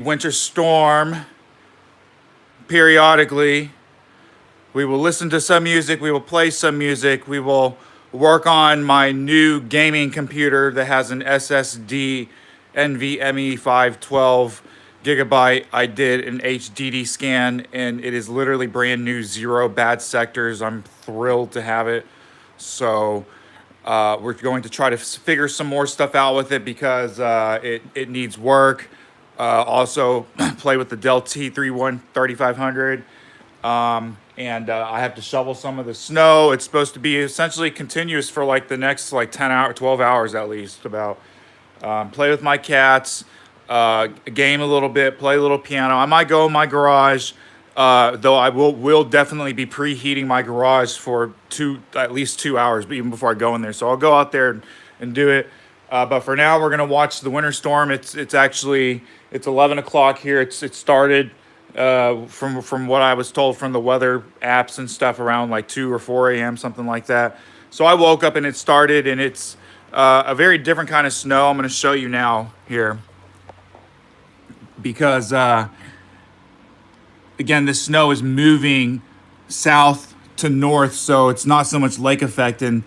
winter storm periodically. We will listen to some music, we will play some music, we will work on my new gaming computer that has an SSD NVMe 512 gigabyte. I did an HDD scan and it is literally brand new, zero bad sectors. I'm thrilled to have it. So we're going to try to figure some more stuff out with it because it needs work. Also, play with the Dell T31 3500. And I have to shovel some of the snow. It's supposed to be essentially continuous for like the next like 10 hours, 12 hours at least. About play with my cats, game a little bit, play a little piano. I might go in my garage. Though I will definitely be preheating my garage for at least 2 hours, but even before I go in there. So I'll go out there and do it. But for now, we're gonna watch the winter storm. It's 11 o'clock here. It started from what I was told from the weather apps and stuff around like 2 or 4 a.m. something like that. So I woke up and it started, and it's a very different kind of snow. I'm gonna show you now here because. Again, this snow is moving south to north, so it's not so much lake effect, and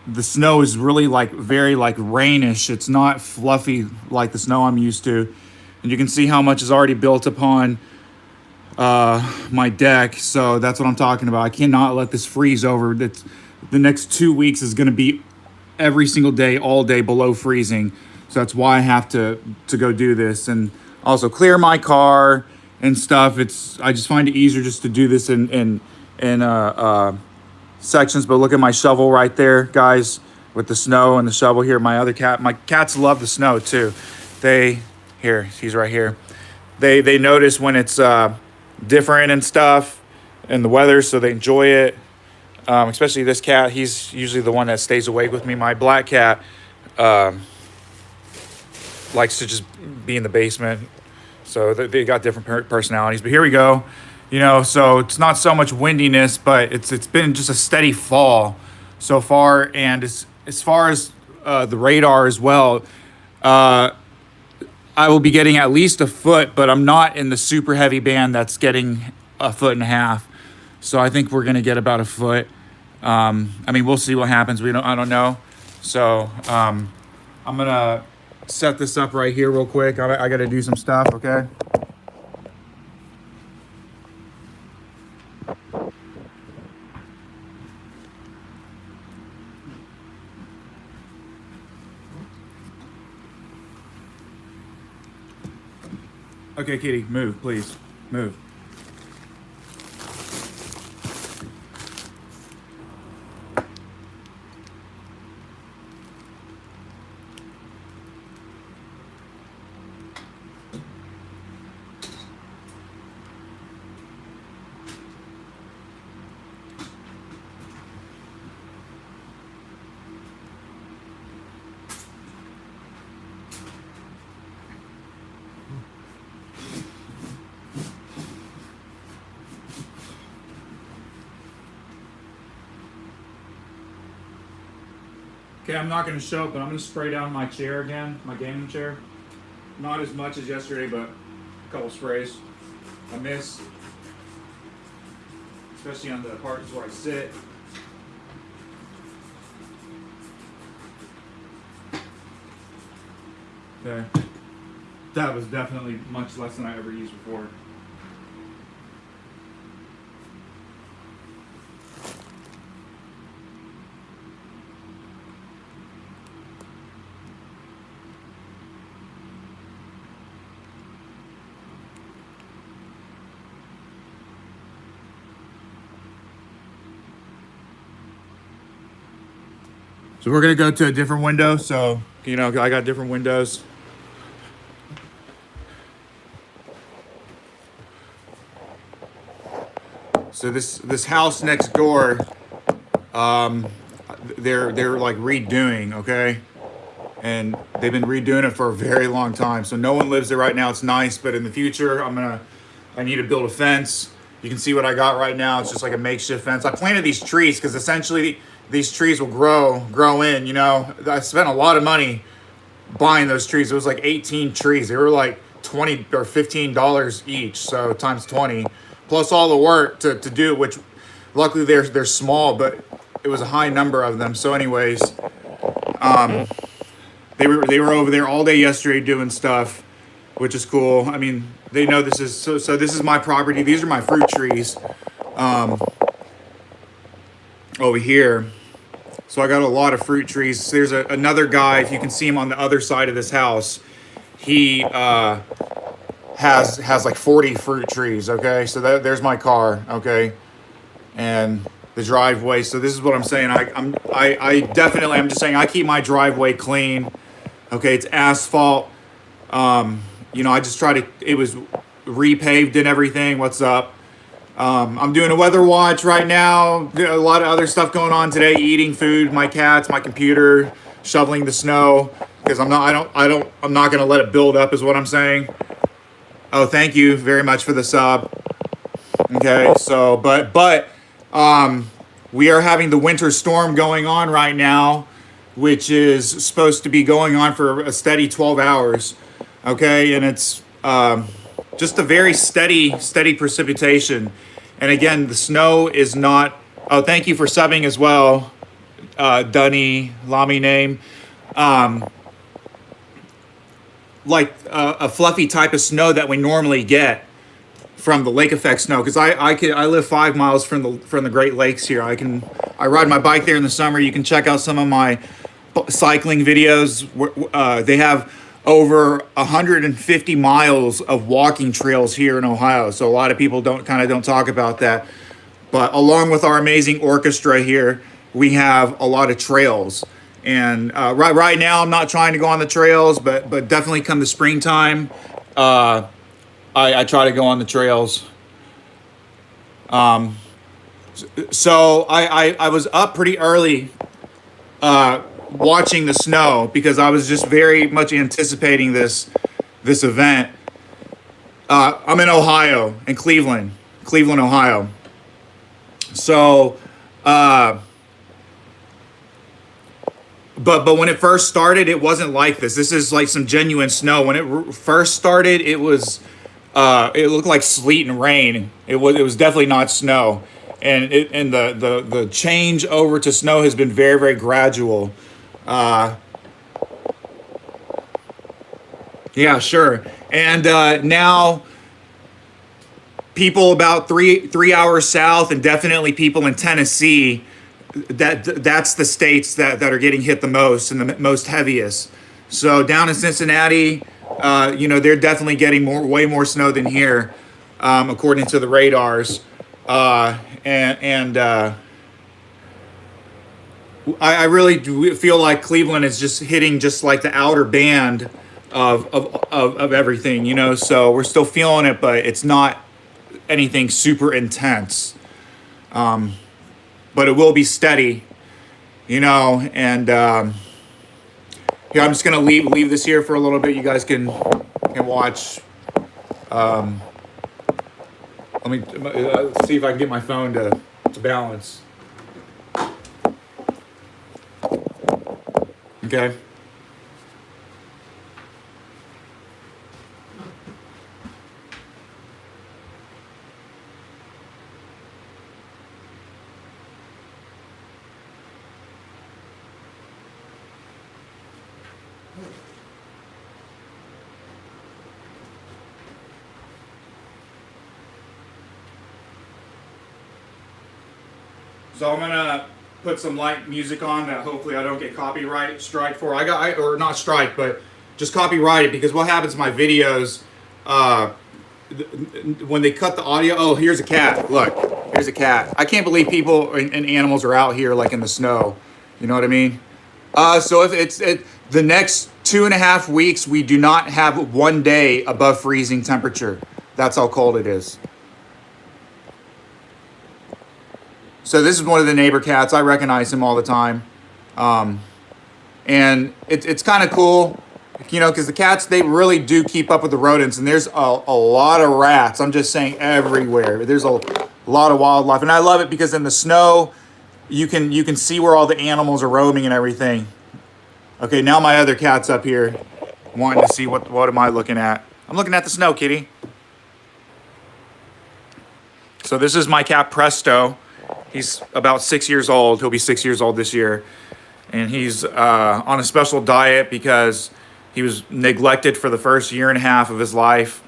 the snow is really like very like rainish. It's not fluffy like the snow I'm used to, and you can see how much is already built upon my deck. So that's what I'm talking about. I cannot let this freeze over. The next 2 weeks is going to be every single day, all day below freezing. So that's why I have to go do this, and also clear my car and stuff. I just find it easier just to do this in sections. But look at my shovel right there, guys, with the snow and the shovel here. My cats love the snow too. He's right here. They notice when it's different and stuff and the weather, so they enjoy it. Especially this cat. He's usually the one that stays awake with me. My black cat likes to just be in the basement. So they got different personalities. But here we go. So it's not so much windiness, but it's been just a steady fall so far. And as far as the radar as well, I will be getting at least a foot, but I'm not in the super heavy band that's getting a foot and a half. So I think we're going to get about a foot. We'll see what happens. I don't know. So I'm going to set this up right here real quick. I got to do some stuff, okay? Okay, kitty, move, please. Move. Okay, I'm not going to show it, but I'm going to spray down my chair again, my gaming chair. Not as much as yesterday, but a couple sprays. I miss, especially on the parts where I sit. Okay, that was definitely much less than I ever used before. So we're gonna go to a different window. So, I got different windows. So this house next door, they're like redoing, okay? And they've been redoing it for a very long time. So no one lives there right now. It's nice, but in the future, I need to build a fence. You can see what I got right now. It's just like a makeshift fence. I planted these trees because essentially these trees will grow in. I spent a lot of money buying those trees. It was like 18 trees. They were like $20 or $15 each, so times 20, plus all the work to do it, which luckily they're small, but it was a high number of them. So anyways, they were over there all day yesterday doing stuff, which is cool. I mean, they know this is so this is my property. These are my fruit trees over here. So I got a lot of fruit trees. There's another guy, if you can see him on the other side of this house. He has like 40 fruit trees. Okay, so there's my car. Okay, and the driveway. So this is what I'm saying. I'm just saying I keep my driveway clean. Okay, it's asphalt. You know, I just try to. It was repaved and everything. What's up? I'm doing a weather watch right now. A lot of other stuff going on today. Eating food, my cats, my computer, shoveling the snow because I'm not going to let it build up. Is what I'm saying. Oh, thank you very much for the sub. Okay, so but we are having the winter storm going on right now, which is supposed to be going on for a steady 12 hours. Okay, and it's just a very steady precipitation. And again, the snow is not. Oh, thank you for subbing as well, Dunny Lamy name. Like a fluffy type of snow that we normally get from the lake effect snow, because I live 5 miles from the Great Lakes here. I ride my bike there in the summer. You can check out some of my cycling videos. They have over 150 miles of walking trails here in Ohio. So a lot of people don't talk about that. But along with our amazing orchestra here, we have a lot of trails. And right now, I'm not trying to go on the trails, but definitely come the springtime, I try to go on the trails. So I was up pretty early watching the snow because I was just very much anticipating this event. I'm in Ohio, in Cleveland, Ohio. So, but when it first started, it wasn't like this. This is like some genuine snow. When it first started, it was it looked like sleet and rain. It was definitely not snow, and the change over to snow has been very, very gradual. Yeah, sure. And now people about three hours south, and definitely people in Tennessee, that's the states that are getting hit the most and the most heaviest. So down in Cincinnati, they're definitely getting way more snow than here, according to the radars. I really do feel like Cleveland is just hitting just like the outer band of everything, so we're still feeling it, but it's not anything super intense. But it will be steady, and here, I'm just gonna leave this here for a little bit. You guys can watch. Let me see if I can get my phone to balance. Okay. So I'm gonna put some light music on that hopefully I don't get copyright strike for. Or not strike, but just copyrighted, because what happens in my videos, when they cut the audio, oh, here's a cat. Look, here's a cat. I can't believe people and animals are out here like in the snow. You know what I mean? So if the next 2.5 weeks, we do not have one day above freezing temperature. That's how cold it is. So this is one of the neighbor cats. I recognize him all the time. And it's kind of cool, because the cats, they really do keep up with the rodents. And there's a lot of rats. I'm just saying everywhere. There's a lot of wildlife. And I love it because in the snow, you can see where all the animals are roaming and everything. Okay, now my other cat's up here wanting to see what am I looking at. I'm looking at the snow, kitty. So this is my cat Presto. He's about 6 years old. He'll be 6 years old this year. And he's on a special diet because he was neglected for the first year and a half of his life.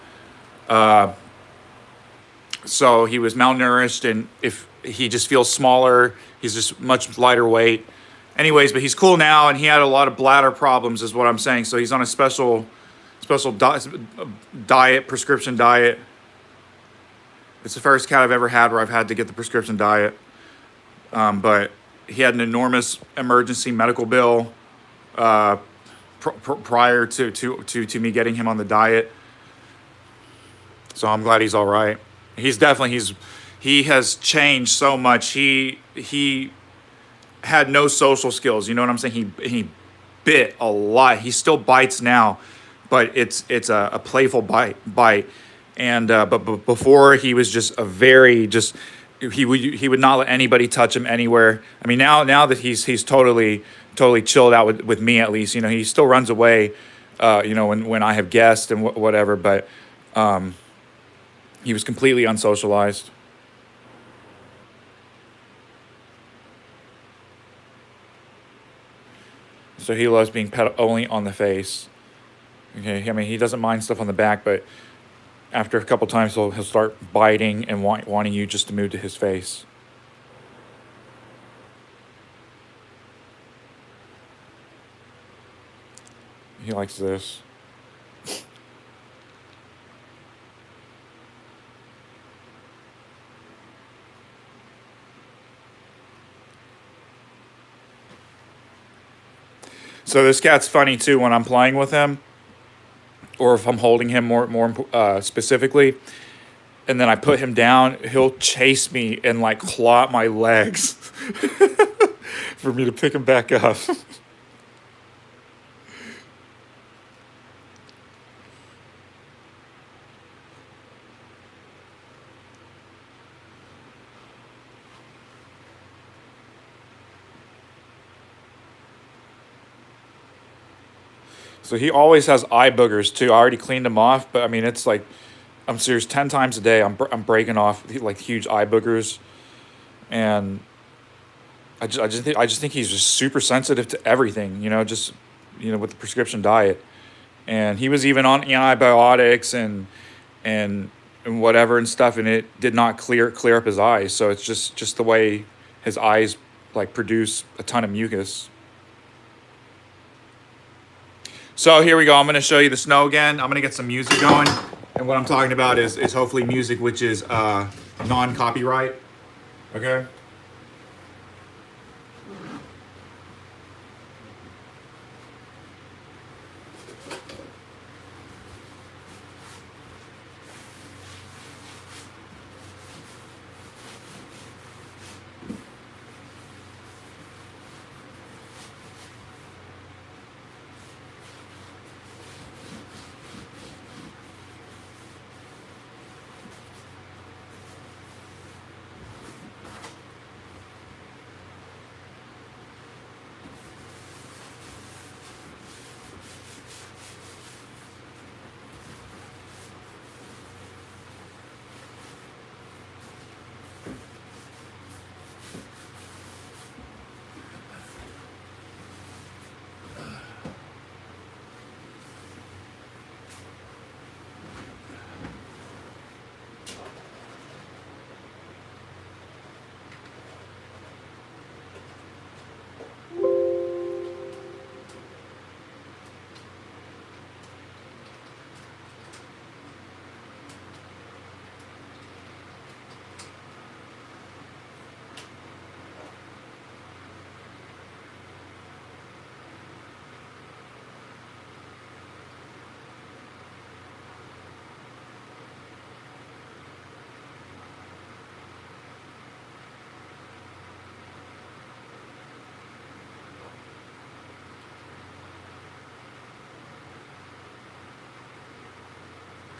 So he was malnourished, and if he just feels smaller, he's just much lighter weight. Anyways, but he's cool now, and he had a lot of bladder problems, is what I'm saying. So he's on a special diet, prescription diet. It's the first cat I've ever had where I've had to get the prescription diet. But he had an enormous emergency medical bill prior to me getting him on the diet. So I'm glad he's all right. He has changed so much. He had no social skills. You know what I'm saying? He bit a lot. He still bites now, but it's a playful bite. And but before he was just a very just he would not let anybody touch him anywhere. I mean now that he's totally chilled out with me, at least, you know, he still runs away, you know, when I have guests and whatever, but he was completely unsocialized. So he loves being pet only on the face. Okay, I mean, he doesn't mind stuff on the back, but after a couple times he'll start biting and wanting you just to move to his face. He likes this. So this cat's funny too when I'm playing with him, or if I'm holding him more specifically, and then I put him down, he'll chase me and like claw at my legs for me to pick him back up. So he always has eye boogers too. I already cleaned him off, but I mean, it's like, I'm serious, 10 times a day I'm breaking off like huge eye boogers. And I just think he's just super sensitive to everything, you know, just, you know, with the prescription diet. And he was even on antibiotics and whatever and stuff, and it did not clear up his eyes. So it's just the way his eyes like produce a ton of mucus. So here we go. I'm going to show you the snow again. I'm going to get some music going. And what I'm talking about is hopefully music which is non-copyright. Okay?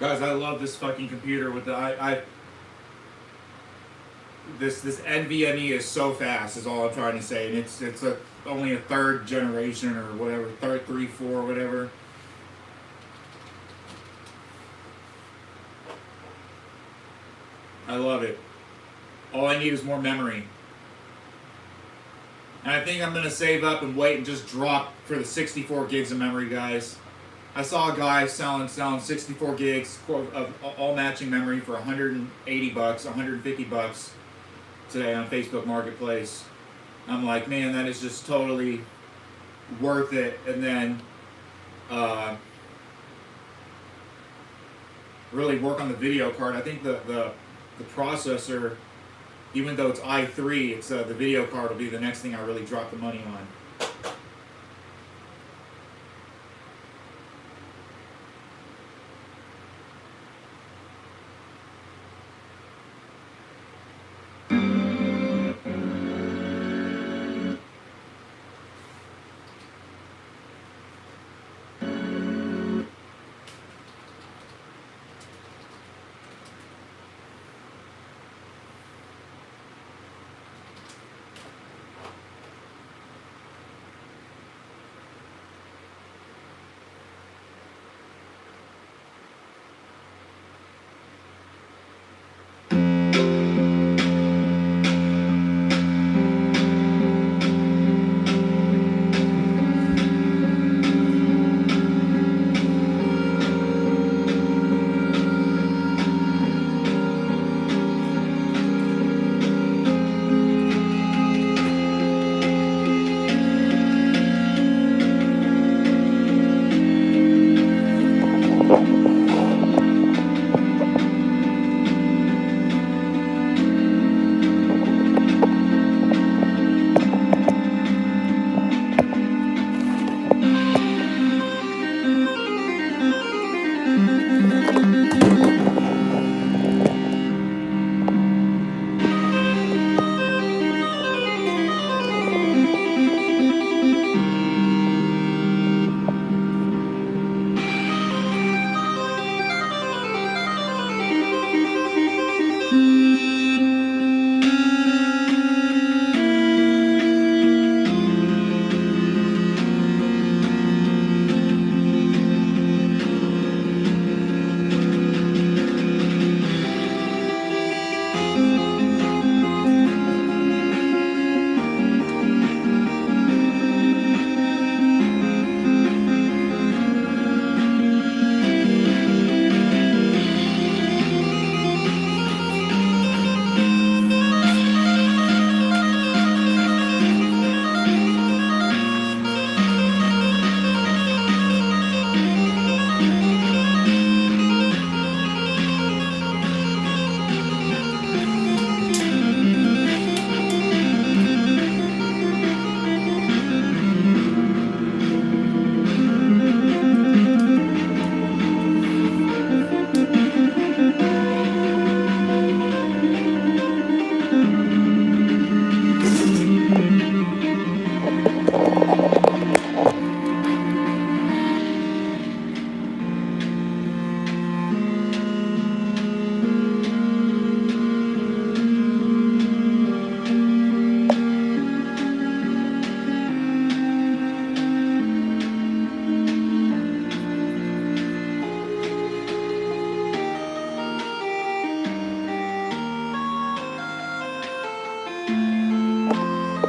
Guys, I love this fucking computer with the this NVMe is so fast is all I'm trying to say, and it's only a third generation or whatever, third, three, four, whatever. I love it. All I need is more memory. And I think I'm going to save up and wait and just drop for the 64 gigs of memory, guys. I saw a guy selling 64 gigs of all matching memory for 180 bucks, 150 bucks today on Facebook Marketplace. I'm like, man, that is just totally worth it. And then really work on the video card. I think the processor, even though it's i3, it's the video card will be the next thing I really drop the money on.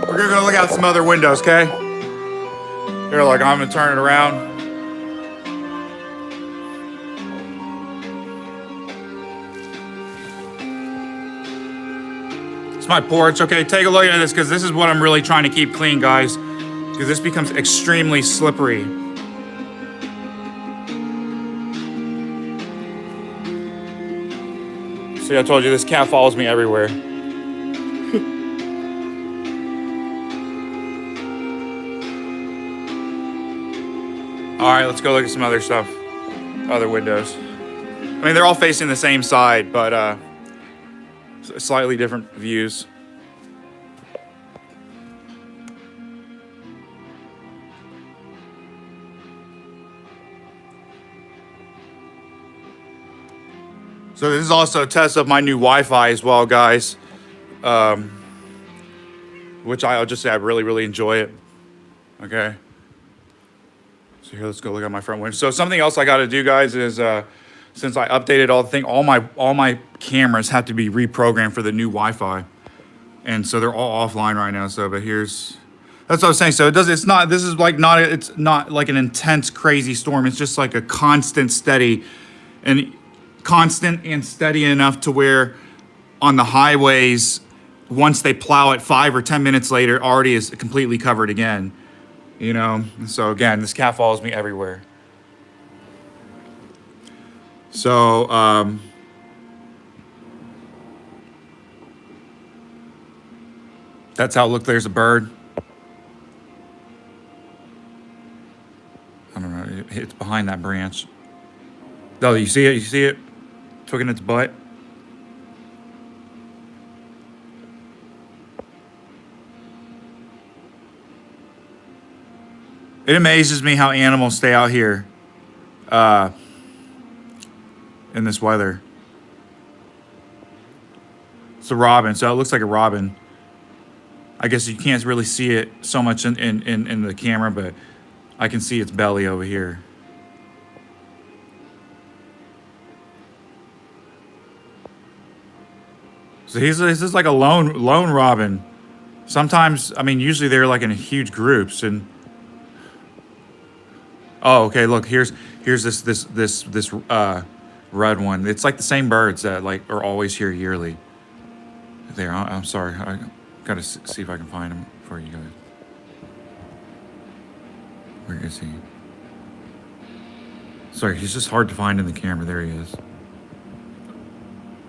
We're gonna go look out some other windows, okay? Here, like I'm gonna turn it around. It's my porch, okay? Take a look at this, because this is what I'm really trying to keep clean, guys, because this becomes extremely slippery. See, I told you this cat follows me everywhere. All right, let's go look at some other stuff, other windows. I mean, they're all facing the same side, but slightly different views. So this is also a test of my new Wi-Fi as well, guys. Which I'll just say I really, really enjoy it. Okay. So here, let's go look at my front window. So something else I got to do, guys, is since I updated all my cameras have to be reprogrammed for the new Wi-Fi, and so they're all offline right now. So, but that's what I was saying. So it's not. This is like not. It's not like an intense, crazy storm. It's just like a constant, steady enough to where on the highways, once they plow it 5 or 10 minutes later, already is completely covered again. You know. So again, this cat follows me everywhere. So, that's how it looked. There's a bird. I don't know. It's behind that branch. Oh, you see it? You see it? Twigging its butt. It amazes me how animals stay out here in this weather. It's a robin, so it looks like a robin. I guess you can't really see it so much in the camera, but I can see its belly over here. So this is like a lone robin. Sometimes, I mean, usually they're like in huge groups. And oh, okay, look, here's this red one. It's like the same birds that like are always here yearly. There, I'm sorry, I gotta see if I can find him for you guys. Where is he? Sorry, he's just hard to find in the camera. There he is.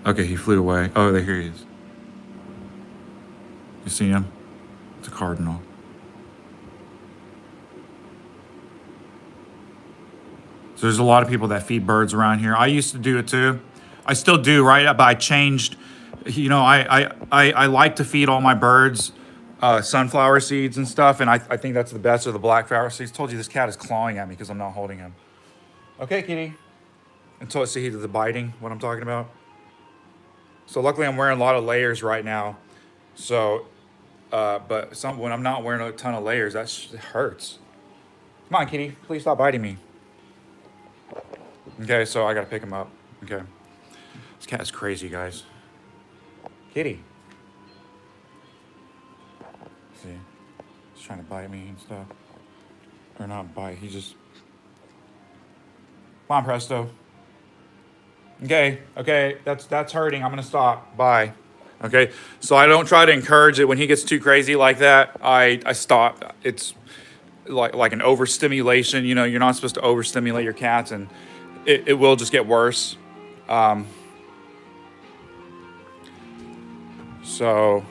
Okay, he flew away. Oh, there, here he is. You see him? It's a cardinal. So there's a lot of people that feed birds around here. I used to do it too. I still do, right? But I changed. You know, I like to feed all my birds sunflower seeds and stuff, and I think that's the best of the black flower seeds. Told you this cat is clawing at me because I'm not holding him. Okay, kitty. Until I see the biting, what I'm talking about. So luckily I'm wearing a lot of layers right now. So, but when I'm not wearing a ton of layers, it hurts. Come on, kitty, please stop biting me. Okay, so I gotta pick him up. Okay. This cat is crazy, guys. Kitty. See, he's trying to bite me and stuff. Or not bite, he just... Come on, Presto. Okay, that's hurting. I'm gonna stop. Bye. Okay, so I don't try to encourage it when he gets too crazy like that. I stop. It's like an overstimulation. You know, you're not supposed to overstimulate your cats, and it will just get worse. So.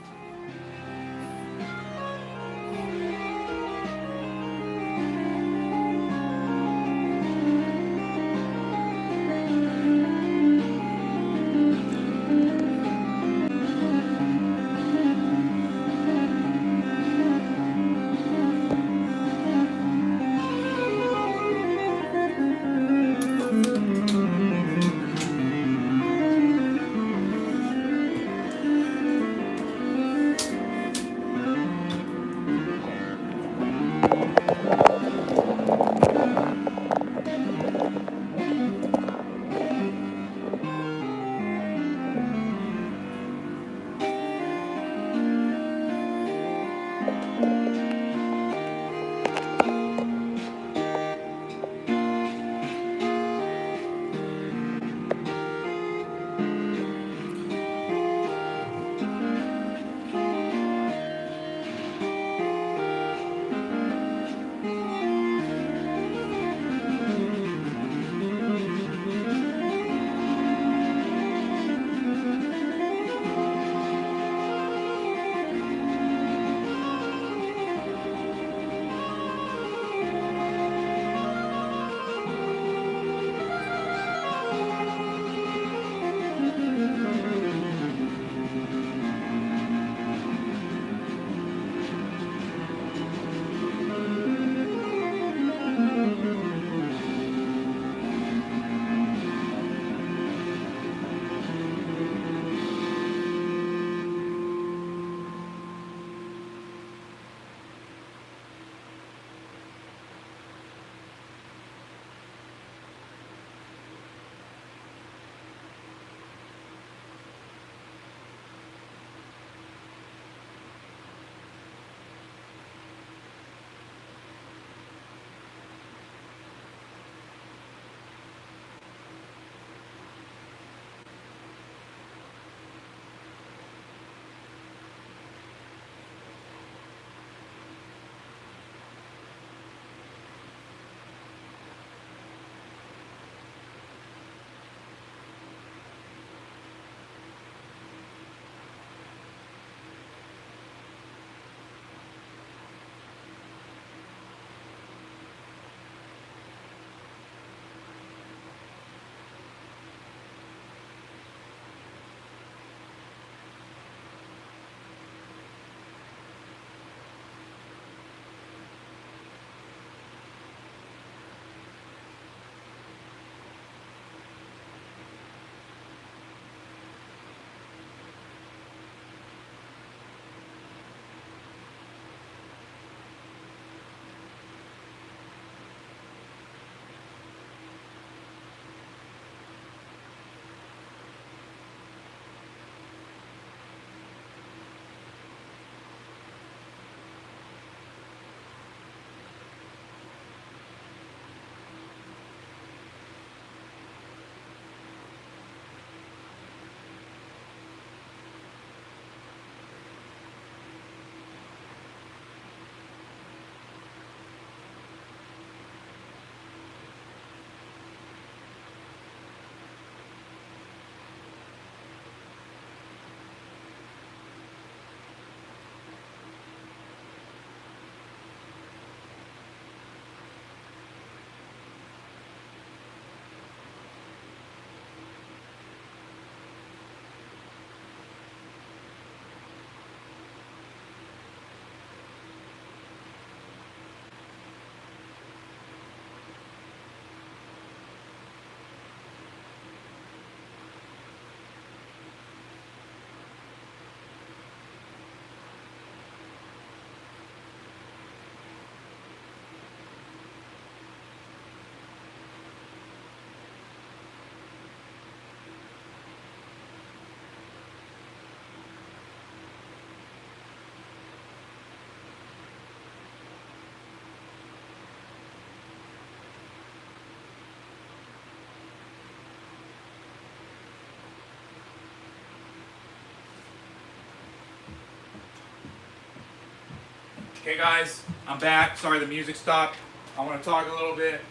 Okay guys, I'm back. Sorry the music stopped. I want to talk a little bit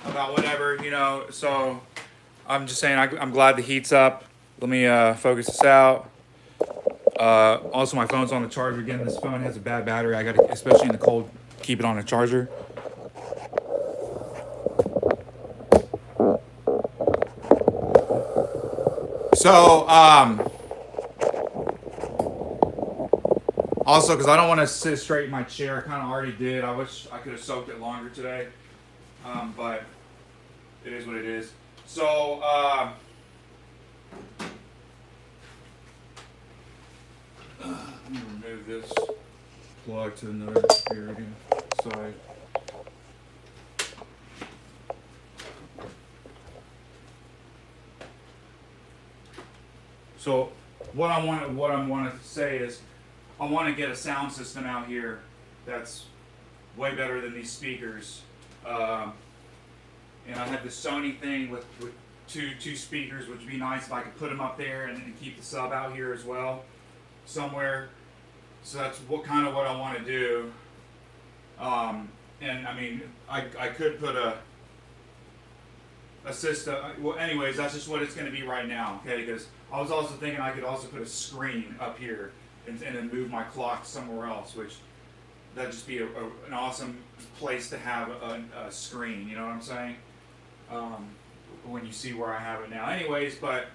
about whatever, you know, so I'm just saying I'm glad the heat's up. Let me focus this out. Also my phone's on the charger again. This phone has a bad battery. I gotta, especially in the cold, keep it on a charger. So, also, because I don't want to sit straight in my chair, I kind of already did. I wish I could have soaked it longer today, but it is what it is. So, let me remove this plug to another area side. So, what I want to say is, I want to get a sound system out here that's way better than these speakers. And I have the Sony thing with two speakers, which would be nice if I could put them up there and keep the sub out here as well, somewhere. So that's what I want to do. And I mean, I could put a system. Well, anyways, that's just what it's going to be right now. Okay, because I was also thinking I could also put a screen up here and then move my clock somewhere else, which that'd just be an awesome place to have a screen. You know what I'm saying? When you see where I have it now. Anyways, but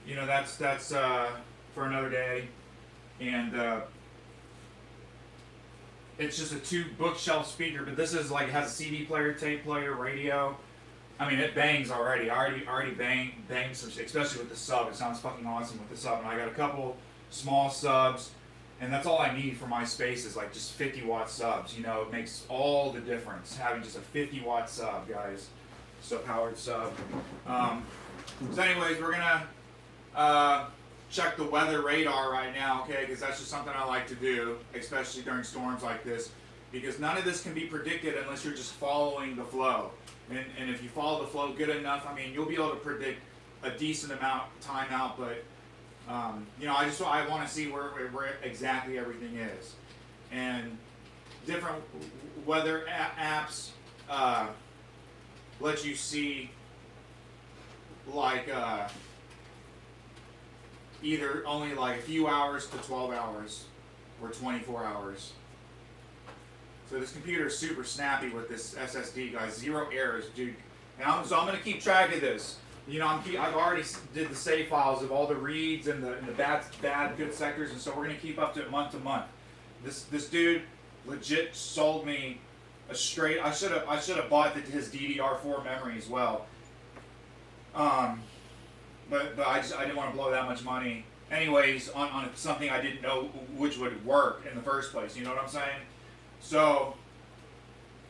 you know that's for another day, and it's just a 2 bookshelf speaker. But this is like, it has a CD player, tape player, radio. I mean, it bangs already. I already banged some shit, especially with the sub. It sounds fucking awesome with the sub. And I got a couple small subs, and that's all I need for my space is like just 50 watt subs. You know, it makes all the difference having just a 50 watt sub, guys. So powered sub. So anyways, we're gonna check the weather radar right now, okay? Because that's just something I like to do, especially during storms like this. Because none of this can be predicted unless you're just following the flow. And if you follow the flow good enough, I mean, you'll be able to predict a decent amount of time out. But you know, I want to see where exactly everything is. And different weather apps let you see like either only like a few hours to 12 hours or 24 hours. So this computer is super snappy with this SSD, guys. 0 errors, dude. And so I'm going to keep track of this. You know, I've already did the save files of all the reads and the bad, good sectors, and so we're going to keep up to it month to month. This dude legit sold me a straight. I should have bought his DDR4 memory as well. But I didn't want to blow that much money. Anyways, on something I didn't know which would work in the first place. You know what I'm saying? So,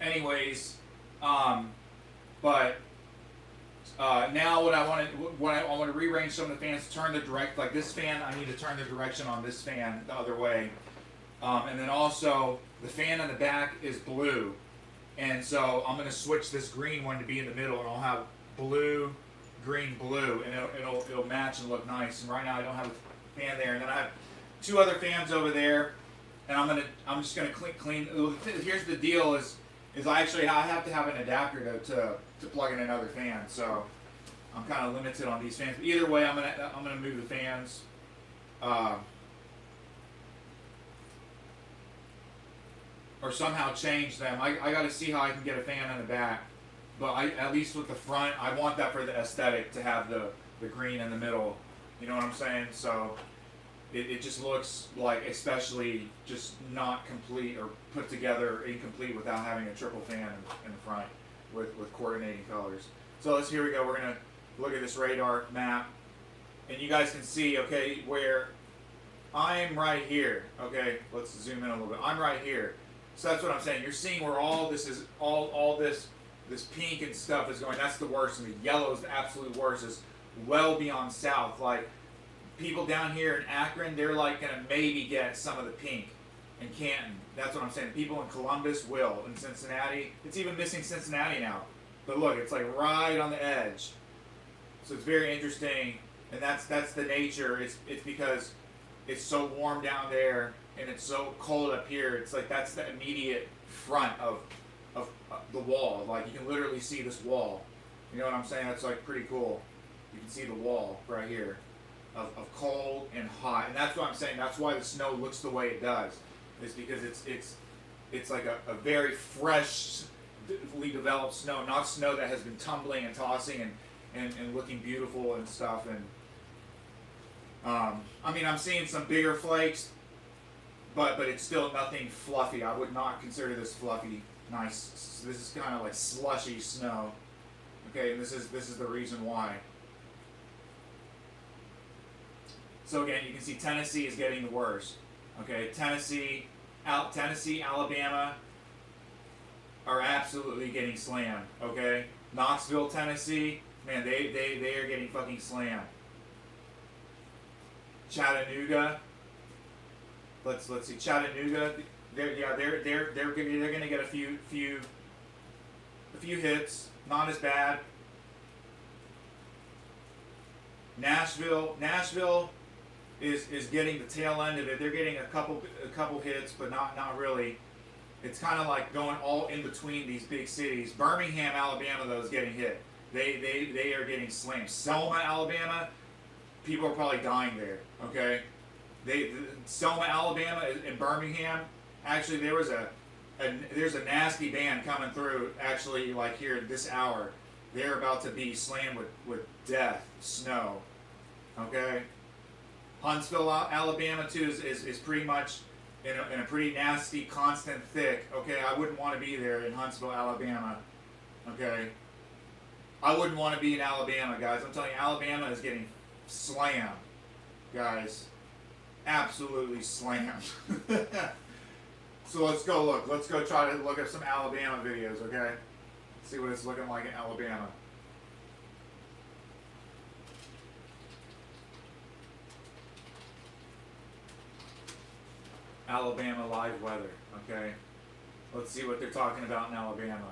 anyways, but now what I want to rearrange some of the fans, turn the direct, like this fan, I need to turn the direction on this fan the other way. And then also the fan in the back is blue, and so I'm going to switch this green one to be in the middle, and I'll have blue, green, blue, and it'll match and look nice. And right now I don't have a fan there, and then I have 2 other fans over there. And I'm just gonna clean. Here's the deal: is I have to have an adapter to plug in another fan. So I'm kind of limited on these fans. But either way, I'm gonna move the fans. Or somehow change them. I got to see how I can get a fan in the back. But at least with the front, I want that for the aesthetic to have the green in the middle. You know what I'm saying? So. It just looks like, especially just not complete or put together, incomplete without having a triple fan in the front with coordinating colors. So here we go. We're going to look at this radar map, and you guys can see, okay, where I'm right here. Okay, let's zoom in a little bit. I'm right here. So that's what I'm saying. You're seeing where all this is, all this pink and stuff is going. That's the worst, and the yellow is the absolute worst. Is well beyond south. Like, people down here in Akron, they're like gonna maybe get some of the pink. In Canton, that's what I'm saying. People in Columbus will. In Cincinnati, it's even missing Cincinnati now. But look, it's like right on the edge. So it's very interesting, and that's the nature. It's because it's so warm down there and it's so cold up here. It's like that's the immediate front of the wall. Like you can literally see this wall. You know what I'm saying? That's like pretty cool. You can see the wall right here of cold and hot, and that's what I'm saying. That's why the snow looks the way it does. Is because it's like a very freshly developed snow, not snow that has been tumbling and tossing and looking beautiful and stuff. And I mean, I'm seeing some bigger flakes, but it's still nothing fluffy. I would not consider this fluffy. Nice. This is kind of like slushy snow. Okay, and this is the reason why. So again, you can see Tennessee is getting the worst. Okay, Tennessee, Alabama are absolutely getting slammed. Okay, Knoxville, Tennessee, man, they are getting fucking slammed. Chattanooga, let's see, Chattanooga, they're gonna get a few hits, not as bad. Nashville is getting the tail end of it. They're getting a couple hits, but not really. It's kind of like going all in between these big cities. Birmingham, Alabama, though, is getting hit. They are getting slammed. Selma, Alabama, people are probably dying there. Okay, Selma, Alabama, and Birmingham. Actually, there's a nasty band coming through. Actually, like here this hour, they're about to be slammed with death, snow. Okay. Huntsville, Alabama, too, is pretty much in a pretty nasty, constant thick. Okay, I wouldn't want to be there in Huntsville, Alabama. Okay, I wouldn't want to be in Alabama, guys. I'm telling you, Alabama is getting slammed, guys. Absolutely slammed. So let's go look. Let's go try to look at some Alabama videos, okay? See what it's looking like in Alabama. Alabama live weather, okay? Let's see what they're talking about in Alabama.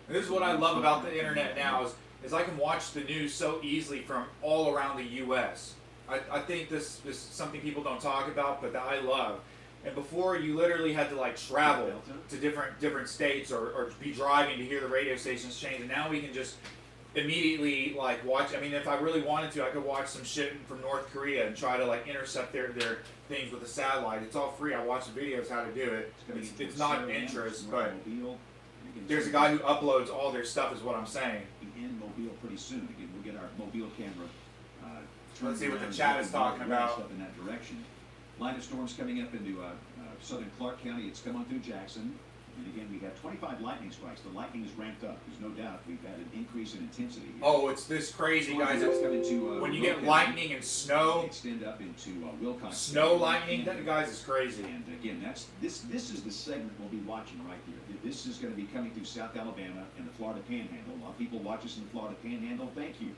And this is what I love about the internet now is I can watch the news so easily from all around the U.S. I think this is something people don't talk about, but that I love. And before, you literally had to like travel to different states or be driving to hear the radio stations change. And now we can just immediately like watch. I mean, if I really wanted to, I could watch some shit from North Korea and try to like intercept their things with a satellite. It's all free. I watch the videos how to do it. It's not an interest, but there's a guy who uploads all their stuff, is what I'm saying. In Mobile pretty soon. Again, we'll get our mobile camera. Let's see what the chat is talking about. Up in that direction. Line of storms coming up into southern Clark County. It's come on through Jackson. And again, we got 25 lightning strikes. The lightning is ramped up. There's no doubt we've had an increase in intensity here. Oh, it's this crazy, guys. When you get lightning and snow, extend up into Wilcox. Snow lightning, that, guys, is crazy. And again, this is the segment we'll be watching right here. This is going to be coming through South Alabama and the Florida Panhandle. A lot of people watch us in the Florida Panhandle. Thank you.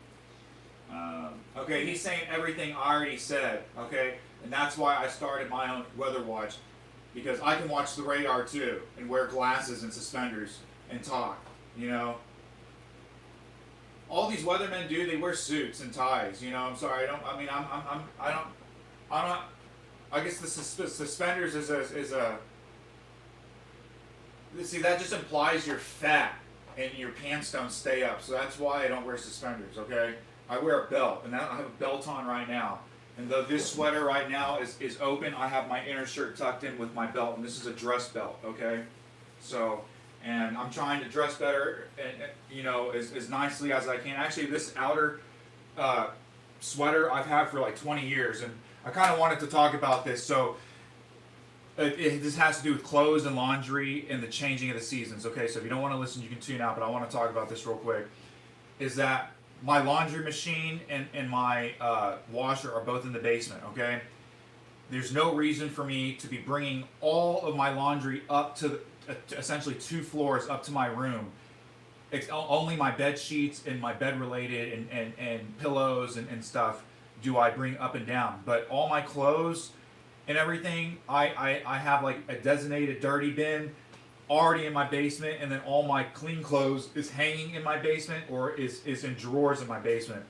Okay, he's saying everything I already said. Okay, and that's why I started my own weather watch. Because I can watch the radar too and wear glasses and suspenders and talk, you know. All these weathermen do, they wear suits and ties, you know. I'm sorry, I guess the suspenders is a see, that just implies you're fat and your pants don't stay up. So that's why I don't wear suspenders, okay? I wear a belt, and I have a belt on right now. And though this sweater right now is open, I have my inner shirt tucked in with my belt, and this is a dress belt, okay? So, and I'm trying to dress better, and you know, as nicely as I can. Actually, this outer sweater I've had for like 20 years, and I kind of wanted to talk about this. So, this has to do with clothes and laundry and the changing of the seasons, okay? So if you don't want to listen, you can tune out, but I want to talk about this real quick. Is that my laundry machine and my washer are both in the basement, okay? There's no reason for me to be bringing all of my laundry up to essentially 2 floors up to my room. It's only my bed sheets and my bed related and pillows and stuff do I bring up and down. But all my clothes and everything, I have like a designated dirty bin already in my basement, and then all my clean clothes is hanging in my basement or is in drawers in my basement.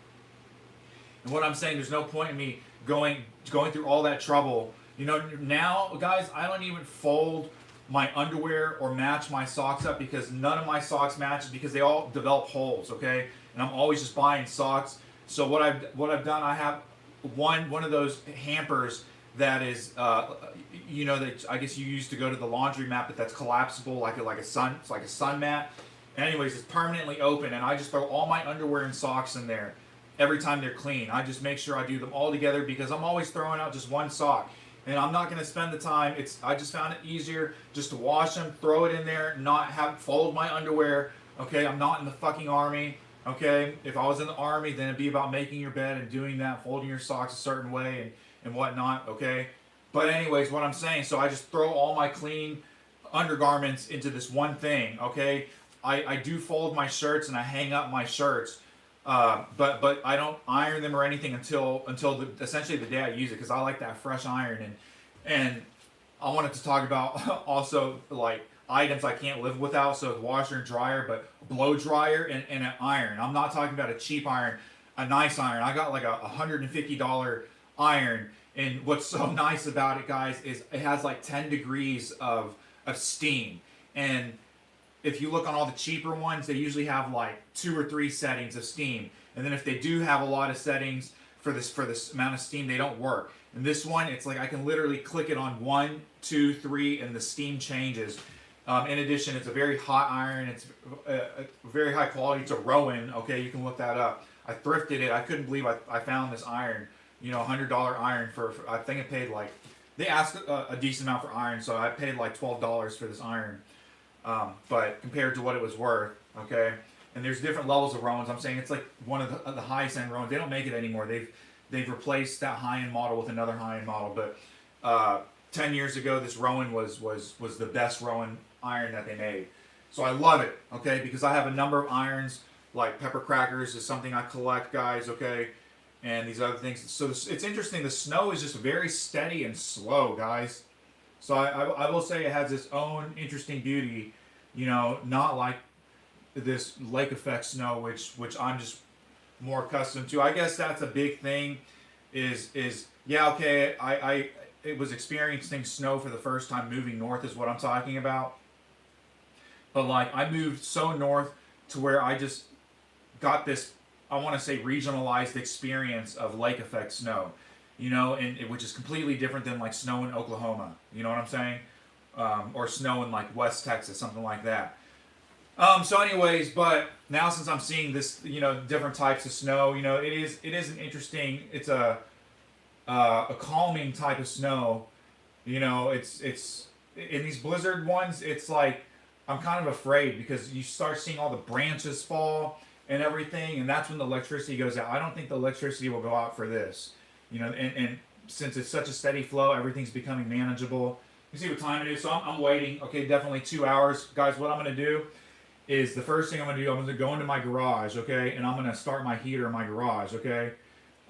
And what I'm saying, there's no point in me going through all that trouble. You know, now, guys, I don't even fold my underwear or match my socks up because none of my socks match because they all develop holes, okay? And I'm always just buying socks. So what I've done, I have one of those hampers that is, you know, that I guess you used to go to the laundromat, but that's collapsible, like a sun mat. Anyways, it's permanently open, and I just throw all my underwear and socks in there every time they're clean. I just make sure I do them all together because I'm always throwing out just one sock. And I'm not going to spend the time. I just found it easier just to wash them, throw it in there, not have fold my underwear. Okay, I'm not in the fucking army. Okay, if I was in the army, then it'd be about making your bed and doing that, folding your socks a certain way and whatnot. Okay, but anyways, what I'm saying, so I just throw all my clean undergarments into this one thing. Okay, I do fold my shirts and I hang up my shirts. But I don't iron them or anything until essentially the day I use it because I like that fresh iron and I wanted to talk about also like items I can't live without, so washer and dryer, but blow dryer and an iron. I'm not talking about a cheap iron, a nice iron. I got like a $150 iron, and what's so nice about it, guys, is it has like 10 degrees of steam. And if you look on all the cheaper ones, they usually have like 2 or 3 settings of steam. And then if they do have a lot of settings for this amount of steam, they don't work. And this one, it's like I can literally click it on 1, 2, 3, and the steam changes. In addition, it's a very hot iron. It's very high quality. It's a Rowan. Okay, you can look that up. I thrifted it. I couldn't believe I found this iron. You know, $100 iron for I think I paid like, they asked a decent amount for iron, so I paid like $12 for this iron. But compared to what it was worth, okay, and there's different levels of Rowans. I'm saying it's like one of the highest end Rowans. They don't make it anymore. They've replaced that high end model with another high end model. But 10 years ago, this Rowan was the best Rowan iron that they made. So I love it, okay, because I have a number of irons, like pepper crackers is something I collect, guys, okay, and these other things. So it's interesting. The snow is just very steady and slow, guys. So I will say it has its own interesting beauty, you know, not like this lake effect snow, which I'm just more accustomed to. I guess that's a big thing. Is yeah, okay. I it was experiencing snow for the first time moving north is what I'm talking about. But like I moved so north to where I just got this, I want to say, regionalized experience of lake effect snow. You know, and which is completely different than like snow in Oklahoma. You know what I'm saying? Or snow in like West Texas, something like that. So anyways, but now since I'm seeing this, you know, different types of snow, you know, it is an interesting, it's a calming type of snow. You know, it's in these blizzard ones, it's like I'm kind of afraid because you start seeing all the branches fall and everything, and that's when the electricity goes out. I don't think the electricity will go out for this. You know, and since it's such a steady flow, everything's becoming manageable. You see what time it is? So I'm waiting. Okay, definitely 2 hours. Guys, what I'm going to do is the first thing I'm going to do, I'm going to go into my garage, okay? And I'm going to start my heater in my garage, okay?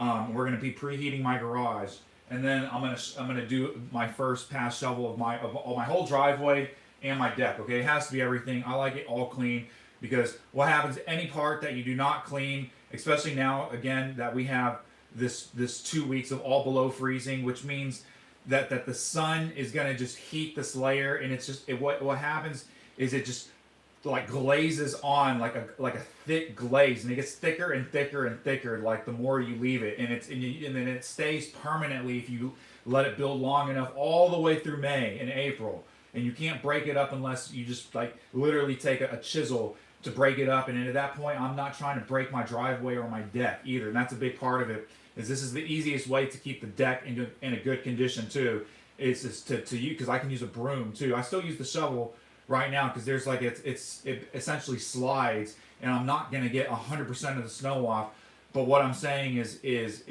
We're going to be preheating my garage. And then I'm going to do my first pass shovel of my whole driveway and my deck, okay? It has to be everything. I like it all clean because what happens, any part that you do not clean, especially now, again, that we have this 2 weeks of all below freezing, which means that the sun is going to just heat this layer, and it's just what happens is it just like glazes on like a thick glaze, and it gets thicker and thicker and thicker like the more you leave it, and then it stays permanently if you let it build long enough all the way through May and April, and you can't break it up unless you just like literally take a chisel to break it up. And then at that point, I'm not trying to break my driveway or my deck either, and that's a big part of it. Is this is the easiest way to keep the deck in a good condition too. Is just to use, because I can use a broom too. I still use the shovel right now because there's like it essentially slides, and I'm not gonna get 100% of the snow off. But what I'm saying is if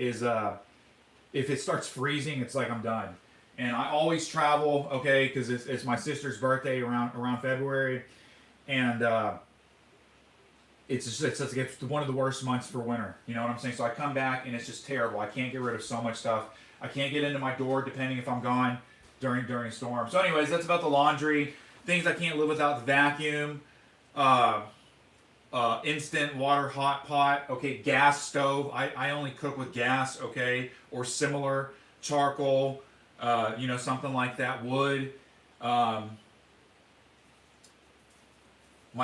it starts freezing, it's like I'm done. And I always travel, okay, because it's my sister's birthday around February, and it's one of the worst months for winter. You know what I'm saying? So I come back and it's just terrible. I can't get rid of so much stuff. I can't get into my door depending if I'm gone during a storm. So anyways, that's about the laundry. Things I can't live without: the vacuum, instant water hot pot, okay, gas stove. I only cook with gas, okay, or similar, charcoal, you know, something like that, wood. My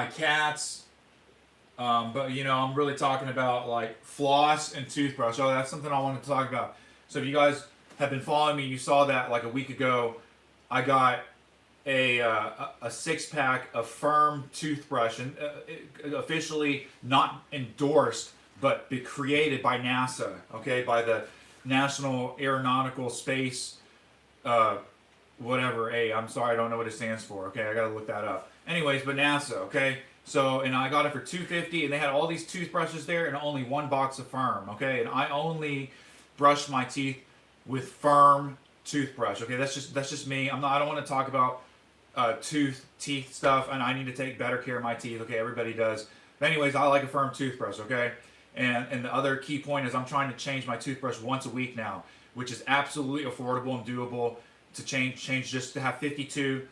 cats, but you know, I'm really talking about like floss and toothbrush. Oh, that's something I wanted to talk about. So if you guys have been following me, you saw that like a week ago, I got a 6-pack of firm toothbrush, and officially not endorsed, but be created by NASA, okay, by the National Aeronautical Space, whatever. I'm sorry, I don't know what it stands for. Okay, I gotta look that up. Anyways, but NASA, okay. So, and I got it for $2.50, and they had all these toothbrushes there, and only one box of firm, okay. And I only brush my teeth with firm toothbrush, okay. That's just me. I don't want to talk about teeth stuff, and I need to take better care of my teeth. Okay, everybody does. But anyways, I like a firm toothbrush. Okay, and the other key point is I'm trying to change my toothbrush once a week now, which is absolutely affordable and doable to change just to have 52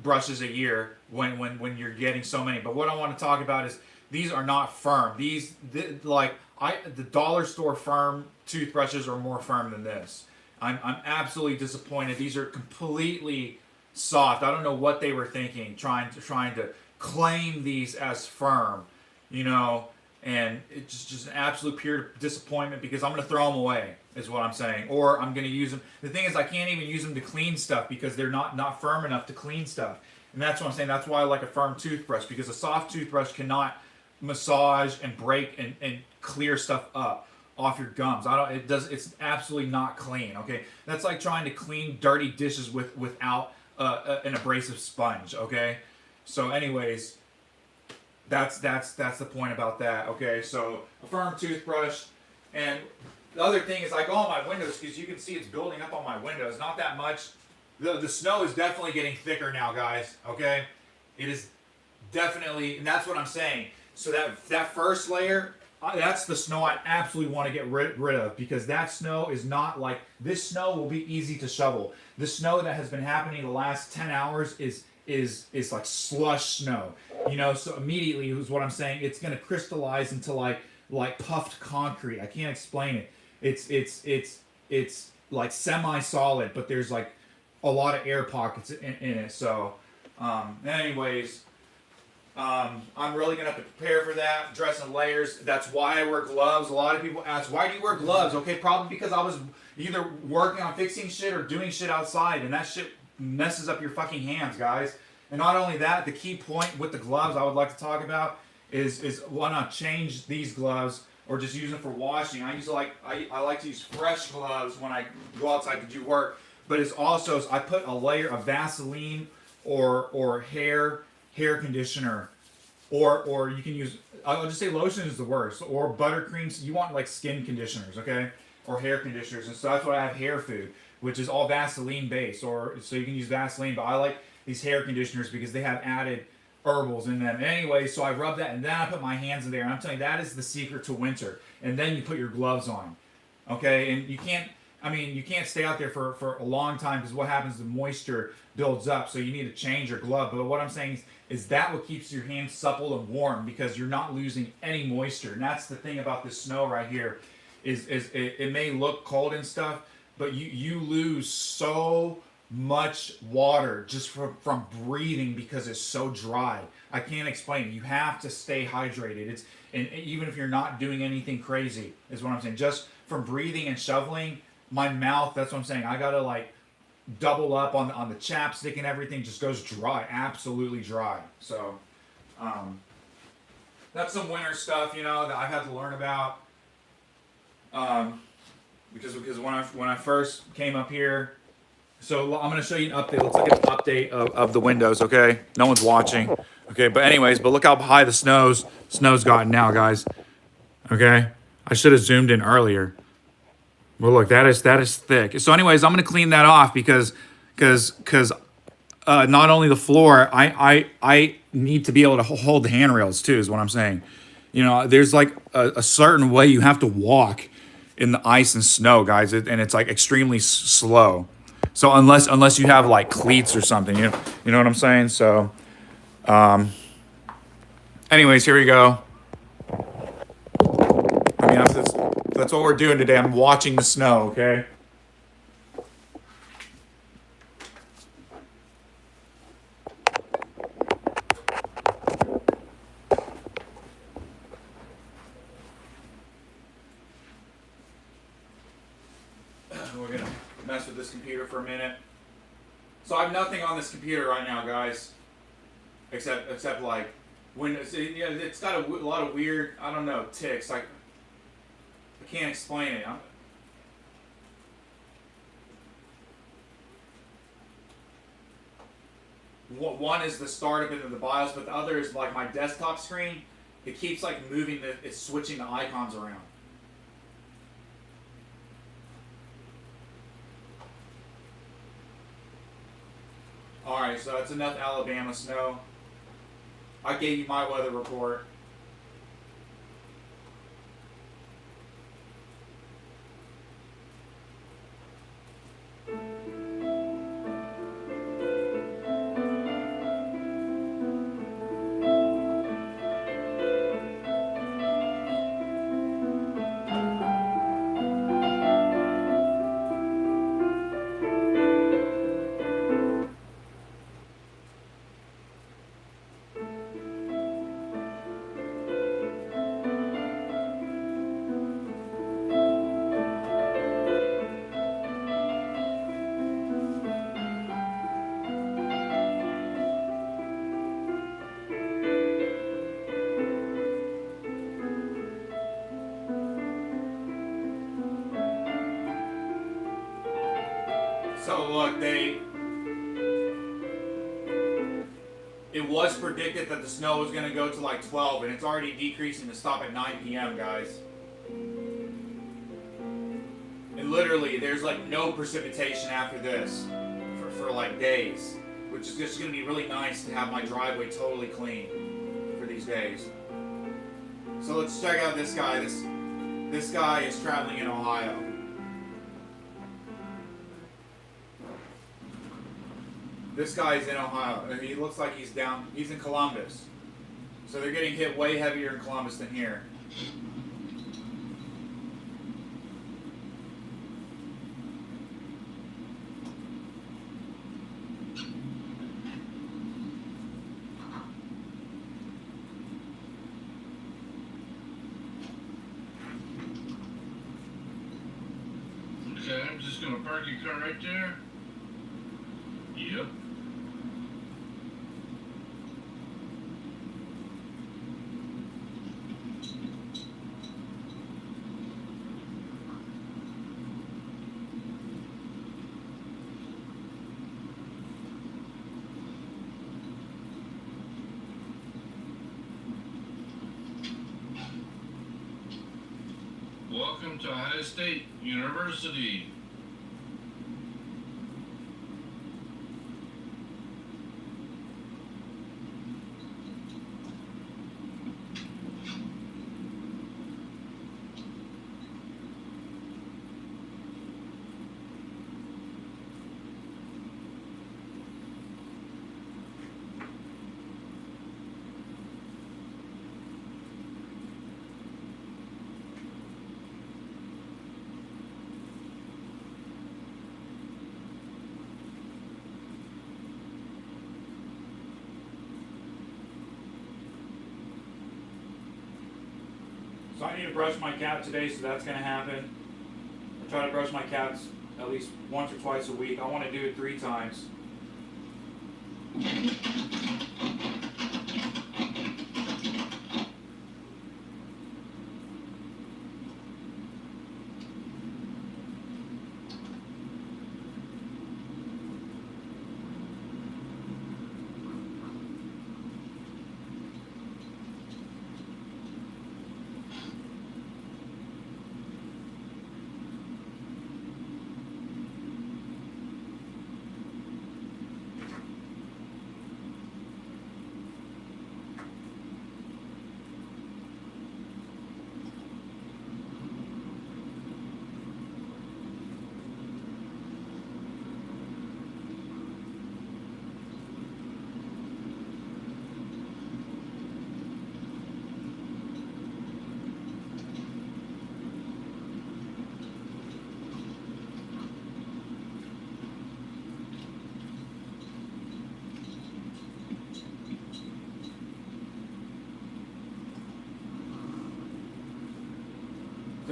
brushes a year when you're getting so many. But what I want to talk about is these are not firm. The dollar store firm toothbrushes are more firm than this. I'm absolutely disappointed. These are completely soft. I don't know what they were thinking, trying to claim these as firm, you know, and it's just an absolute pure disappointment because I'm going to throw them away, is what I'm saying, or I'm going to use them. The thing is, I can't even use them to clean stuff because they're not firm enough to clean stuff, and that's what I'm saying. That's why I like a firm toothbrush, because a soft toothbrush cannot massage and break and clear stuff up off your gums. It's absolutely not clean. Okay, that's like trying to clean dirty dishes without an abrasive sponge. Okay, so anyways, that's the point about that. Okay, so a firm toothbrush. And the other thing is, I go on my windows because you can see it's building up on my windows. Not that much. The snow is definitely getting thicker now, guys. Okay, it is definitely, and that's what I'm saying. So that first layer, that's the snow I absolutely want to get rid of, because that snow is not like, this snow will be easy to shovel. The snow that has been happening the last 10 hours is like slush snow, you know. So immediately is what I'm saying. It's going to crystallize into like puffed concrete. I can't explain it. It's like semi-solid, but there's like a lot of air pockets in it. So, anyways. I'm really going to have to prepare for that, dress in layers. That's why I wear gloves. A lot of people ask, why do you wear gloves? Okay, probably because I was either working on fixing shit or doing shit outside, and that shit messes up your fucking hands, guys. And not only that, the key point with the gloves I would like to talk about is why not change these gloves or just use them for washing. I like to use fresh gloves when I go outside to do work, but it's also, I put a layer of Vaseline or hair conditioner, or you can use, I'll just say lotion is the worst, or buttercreams. You want like skin conditioners, okay, or hair conditioners. And so that's why I have hair food, which is all Vaseline based, or so you can use Vaseline, but I like these hair conditioners because they have added herbals in them. Anyway, so I rub that, and then I put my hands in there, and I'm telling you, that is the secret to winter. And then you put your gloves on, okay, and you can't stay out there for a long time, because what happens, the moisture builds up, so you need to change your glove. But what I'm saying is that what keeps your hands supple and warm, because you're not losing any moisture. And that's the thing about this snow right here, is it may look cold and stuff, but you lose so much water just from breathing because it's so dry. I can't explain it. You have to stay hydrated. And even if you're not doing anything crazy, is what I'm saying. Just from breathing and shoveling, my mouth, that's what I'm saying, I gotta like double up on the chapstick, and everything just goes dry, absolutely dry. So that's some winter stuff, you know, that I've had to learn about. Because when I first came up here, so I'm gonna show you an update. Let's look at an update of the windows, okay? No one's watching, okay? But anyways, but look how high the snow's gotten now, guys. Okay, I should have zoomed in earlier. Well, look, that is thick. So anyways, I'm going to clean that off because not only the floor, I need to be able to hold the handrails too, is what I'm saying. You know, there's like a certain way you have to walk in the ice and snow, guys, and it's like extremely slow. So unless you have like cleats or something, you know what I'm saying? So Anyways, here we go. I mean, that's what we're doing today. I'm watching the snow, okay? We're gonna mess with this computer for a minute. So I have nothing on this computer right now, guys, except like when it's got a lot of weird, I don't know, ticks. I can't explain it. One is the startup into the BIOS, but the other is like my desktop screen. It keeps like moving, it's switching the icons around. Alright, so it's enough Alabama snow. I gave you my weather report. So look, it was predicted that the snow was going to go to like 12, and it's already decreasing to stop at 9 p.m., guys. And literally, there's like no precipitation after this for like days, which is just going to be really nice to have my driveway totally clean for these days. So let's check out this guy. This guy is traveling in Ohio. This guy's in Ohio. He looks like he's in Columbus. So they're getting hit way heavier in Columbus than here. Okay, I'm just gonna park your car right there. Yep. Welcome to Ohio State University. So I need to brush my cat today, so that's going to happen. I try to brush my cats at least once or twice a week. I want to do it 3 times.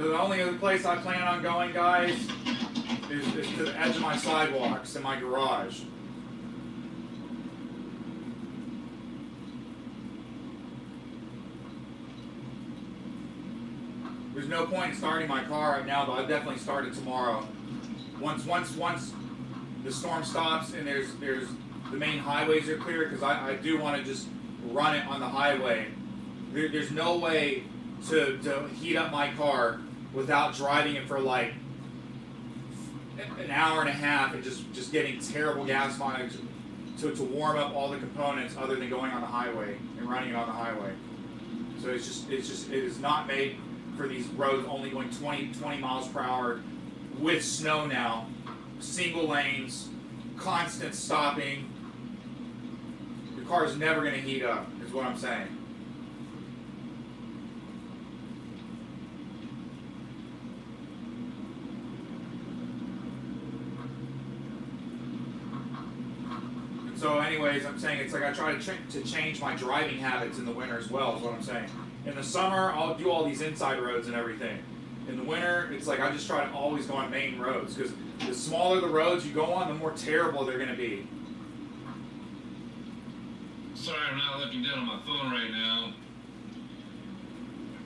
So the only other place I plan on going, guys, is to the edge of my sidewalks in my garage. There's no point in starting my car right now, but I'll definitely start it tomorrow. Once the storm stops and there's the main highways are clear, because I do want to just run it on the highway. There's no way to heat up my car without driving it for like an hour and a half and just getting terrible gas mileage to warm up all the components other than going on the highway and running it on the highway. So it is not made for these roads only going 20 miles per hour with snow now, single lanes, constant stopping. Your car is never going to heat up, is what I'm saying. So anyways, I'm saying it's like I try to change my driving habits in the winter as well, is what I'm saying. In the summer, I'll do all these inside roads and everything. In the winter, it's like I just try to always go on main roads, because the smaller the roads you go on, the more terrible they're going to be. Sorry, I'm not looking down on my phone right now.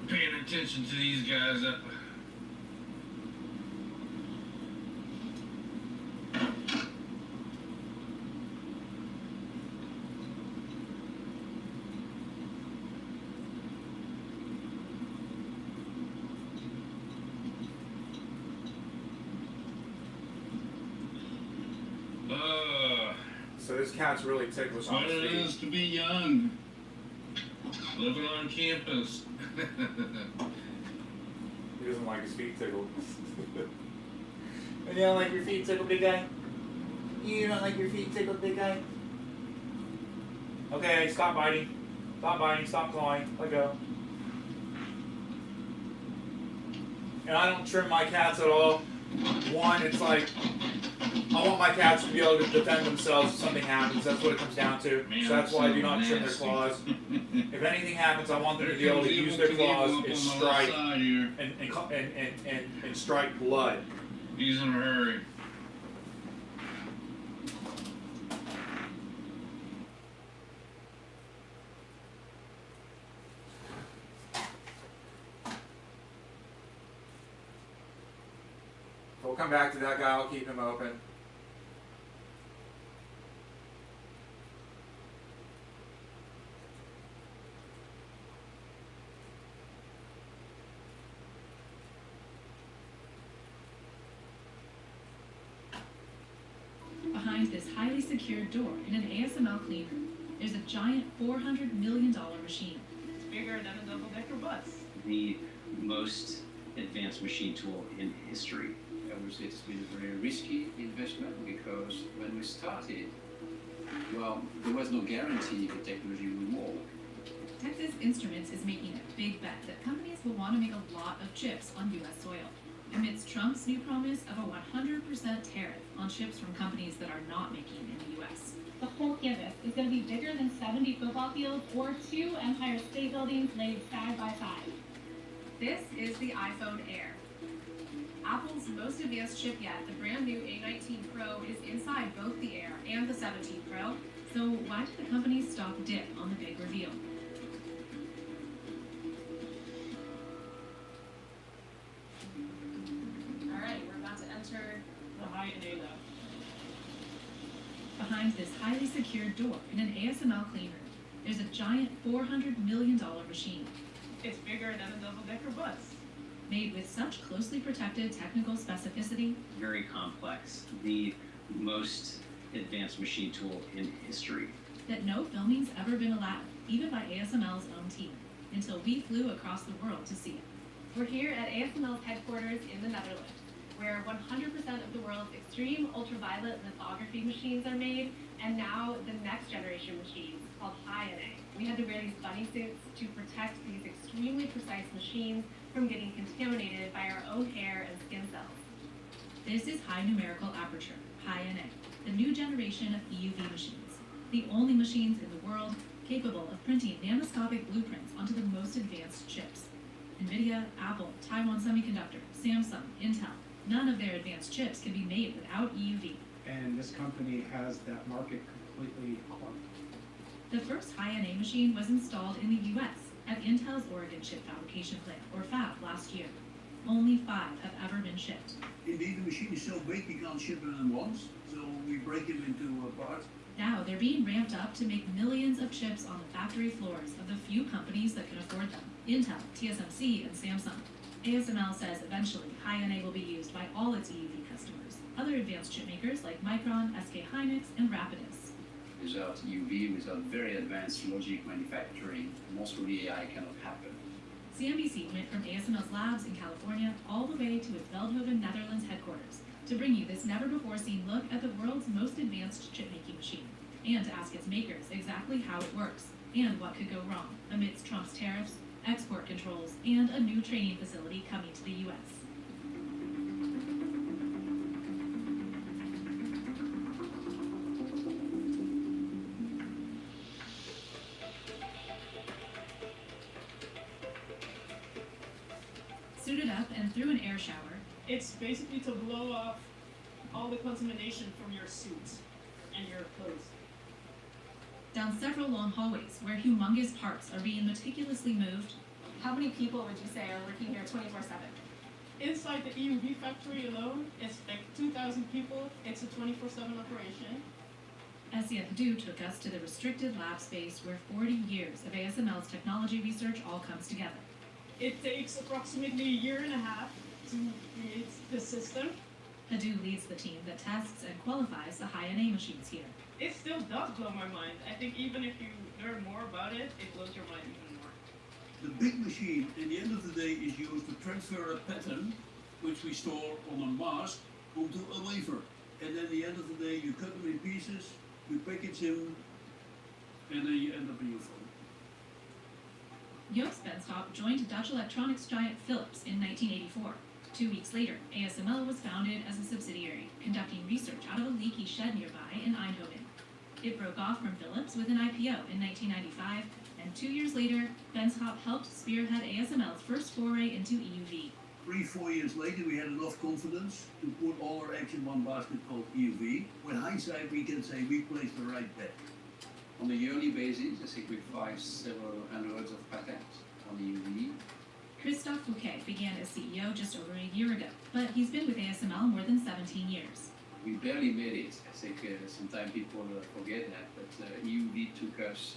Paying attention to these guys up. So this cat's really ticklish on What his it feet. is to be young. Living on campus. He doesn't like his feet tickled. You don't like your feet tickled, big guy? You don't like your feet tickled, big guy? Okay, stop biting. Stop biting, stop clawing. Let go. And I don't trim my cats at all. One, it's like, I want my cats to be able to defend themselves if something happens. That's what it comes down to. So that's why I do not trim their claws. If anything happens, I want them to be able to use their claws and strike and strike blood. He's in a hurry. So we'll come back to that guy. I'll keep him open. Behind this highly secured door in an ASML clean room, there's a giant $400 million machine. It's bigger than a double-decker bus. The most advanced machine tool in history. I would say it's been a very risky investment, because when we started, well, there was no guarantee the technology would work. Texas Instruments is making a big bet that companies will want to make a lot of chips on U.S. soil, amidst Trump's new promise of a 100% tariff on chips from companies that are not making in the U.S. The whole campus is going to be bigger than 70 football fields or 2 Empire State Buildings laid side by side. This is the iPhone Air. Apple's most advanced chip yet, the brand new A19 Pro, is inside both the Air and the 17 Pro. So why did the company's stock dip on the big reveal? All right, we're about to enter the high end though. Behind this highly secured door in an ASML clean room, there's a giant $400 million machine. It's bigger than a double-decker bus. Made with such closely protected technical specificity, Very complex. The most advanced machine tool in history. that no filming's ever been allowed, even by ASML's own team, until we flew across the world to see it. We're here at ASML's headquarters in the Netherlands, where 100% of the world's extreme ultraviolet lithography machines are made, and now the next generation machines, called high-NA. We had to wear these bunny suits to protect these extremely precise machines from getting contaminated by our own hair and skin cells. This is high numerical aperture, high-NA, the new generation of EUV machines, the only machines in the world capable of printing nanoscopic blueprints onto the most advanced chips. NVIDIA, Apple, Taiwan Semiconductor, Samsung, Intel. None of their advanced chips can be made without EUV. And this company has that market completely cornered. The first high-NA machine was installed in the US at Intel's Oregon Chip Fabrication Plant, or Fab, last year. Only 5 have ever been shipped. Indeed, the machine is so big you can't ship them at once, so we break them into parts. Now they're being ramped up to make millions of chips on the factory floors of the few companies that can afford them: Intel, TSMC, and Samsung. ASML says eventually high-NA will be used by all its EUV customers, other advanced chip makers like Micron, SK Hynix, and Rapidus. Without EUV, without very advanced logic manufacturing, most of the AI cannot happen. CNBC went from ASML's labs in California all the way to its Veldhoven, Netherlands headquarters to bring you this never-before-seen look at the world's most advanced chip-making machine, and to ask its makers exactly how it works and what could go wrong amidst Trump's tariffs, export controls, and a new training facility coming to the U.S. Suited up and through an air shower, It's basically to blow off all the contamination from your suits and your clothes. down several long hallways where humongous parts are being meticulously moved. How many people would you say are working here 24/7? Inside the EUV factory alone, it's like 2,000 people. It's a 24/7 operation. SCF Du took us to the restricted lab space where 40 years of ASML's technology research all comes together. It takes approximately a year and a half to create the system. Hadu leads the team that tests and qualifies the high-NA machines here. It still does blow my mind. I think even if you learn more about it, it blows your mind even more. The big machine, at the end of the day, is used to transfer a pattern, which we store on a mask, onto a wafer. And then at the end of the day, you cut them in pieces, you package them, and then you end up in your phone. Joost Benschop joined Dutch electronics giant Philips in 1984. 2 weeks later, ASML was founded as a subsidiary, conducting research out of a leaky shed nearby in Eindhoven. It broke off from Philips with an IPO in 1995, and 2 years later, Benschop helped spearhead ASML's first foray into EUV. 3-4 years later, we had enough confidence to put all our eggs in one basket called EUV. With hindsight, we can say we placed the right bet. On a yearly basis, I think we file several hundreds of patents on EUV. Christophe Fouquet began as CEO just over a year ago, but he's been with ASML more than 17 years. We barely made it. I think sometimes people forget that, but EUV took us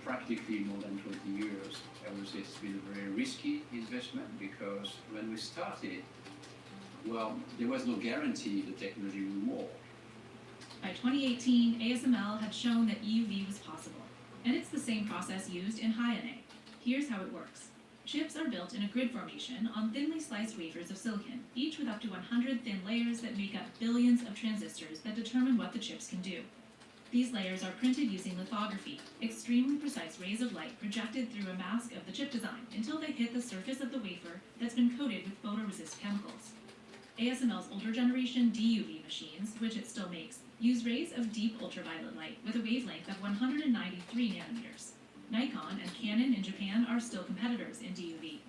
practically more than 20 years. I would say it's been a very risky investment because when we started, well, there was no guarantee the technology would work. By 2018, ASML had shown that EUV was possible, and it's the same process used in high-NA. Here's how it works. Chips are built in a grid formation on thinly sliced wafers of silicon, each with up to 100 thin layers that make up billions of transistors that determine what the chips can do. These layers are printed using lithography, extremely precise rays of light projected through a mask of the chip design until they hit the surface of the wafer that's been coated with photoresist chemicals. ASML's older generation DUV machines, which it still makes, use rays of deep ultraviolet light with a wavelength of 193 nanometers. Nikon and Canon in Japan are still competitors in DUV.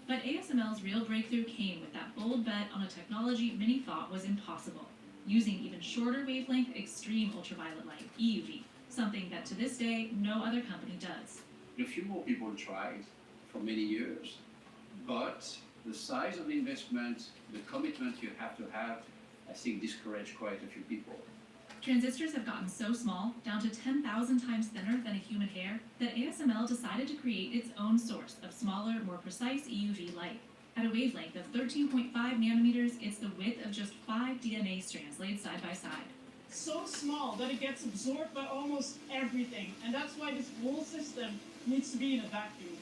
But ASML's real breakthrough came with that bold bet on a technology many thought was impossible, using even shorter wavelength extreme ultraviolet light, EUV, something that to this day no other company does. A few more people tried for many years, but the size of the investment, the commitment you have to have, I think discouraged quite a few people. Transistors have gotten so small, down to 10,000 times thinner than a human hair, that ASML decided to create its own source of smaller, more precise EUV light. At a wavelength of 13.5 nanometers, it's the width of just 5 DNA strands laid side by side. So small that it gets absorbed by almost everything, and that's why this whole system needs to be in a vacuum.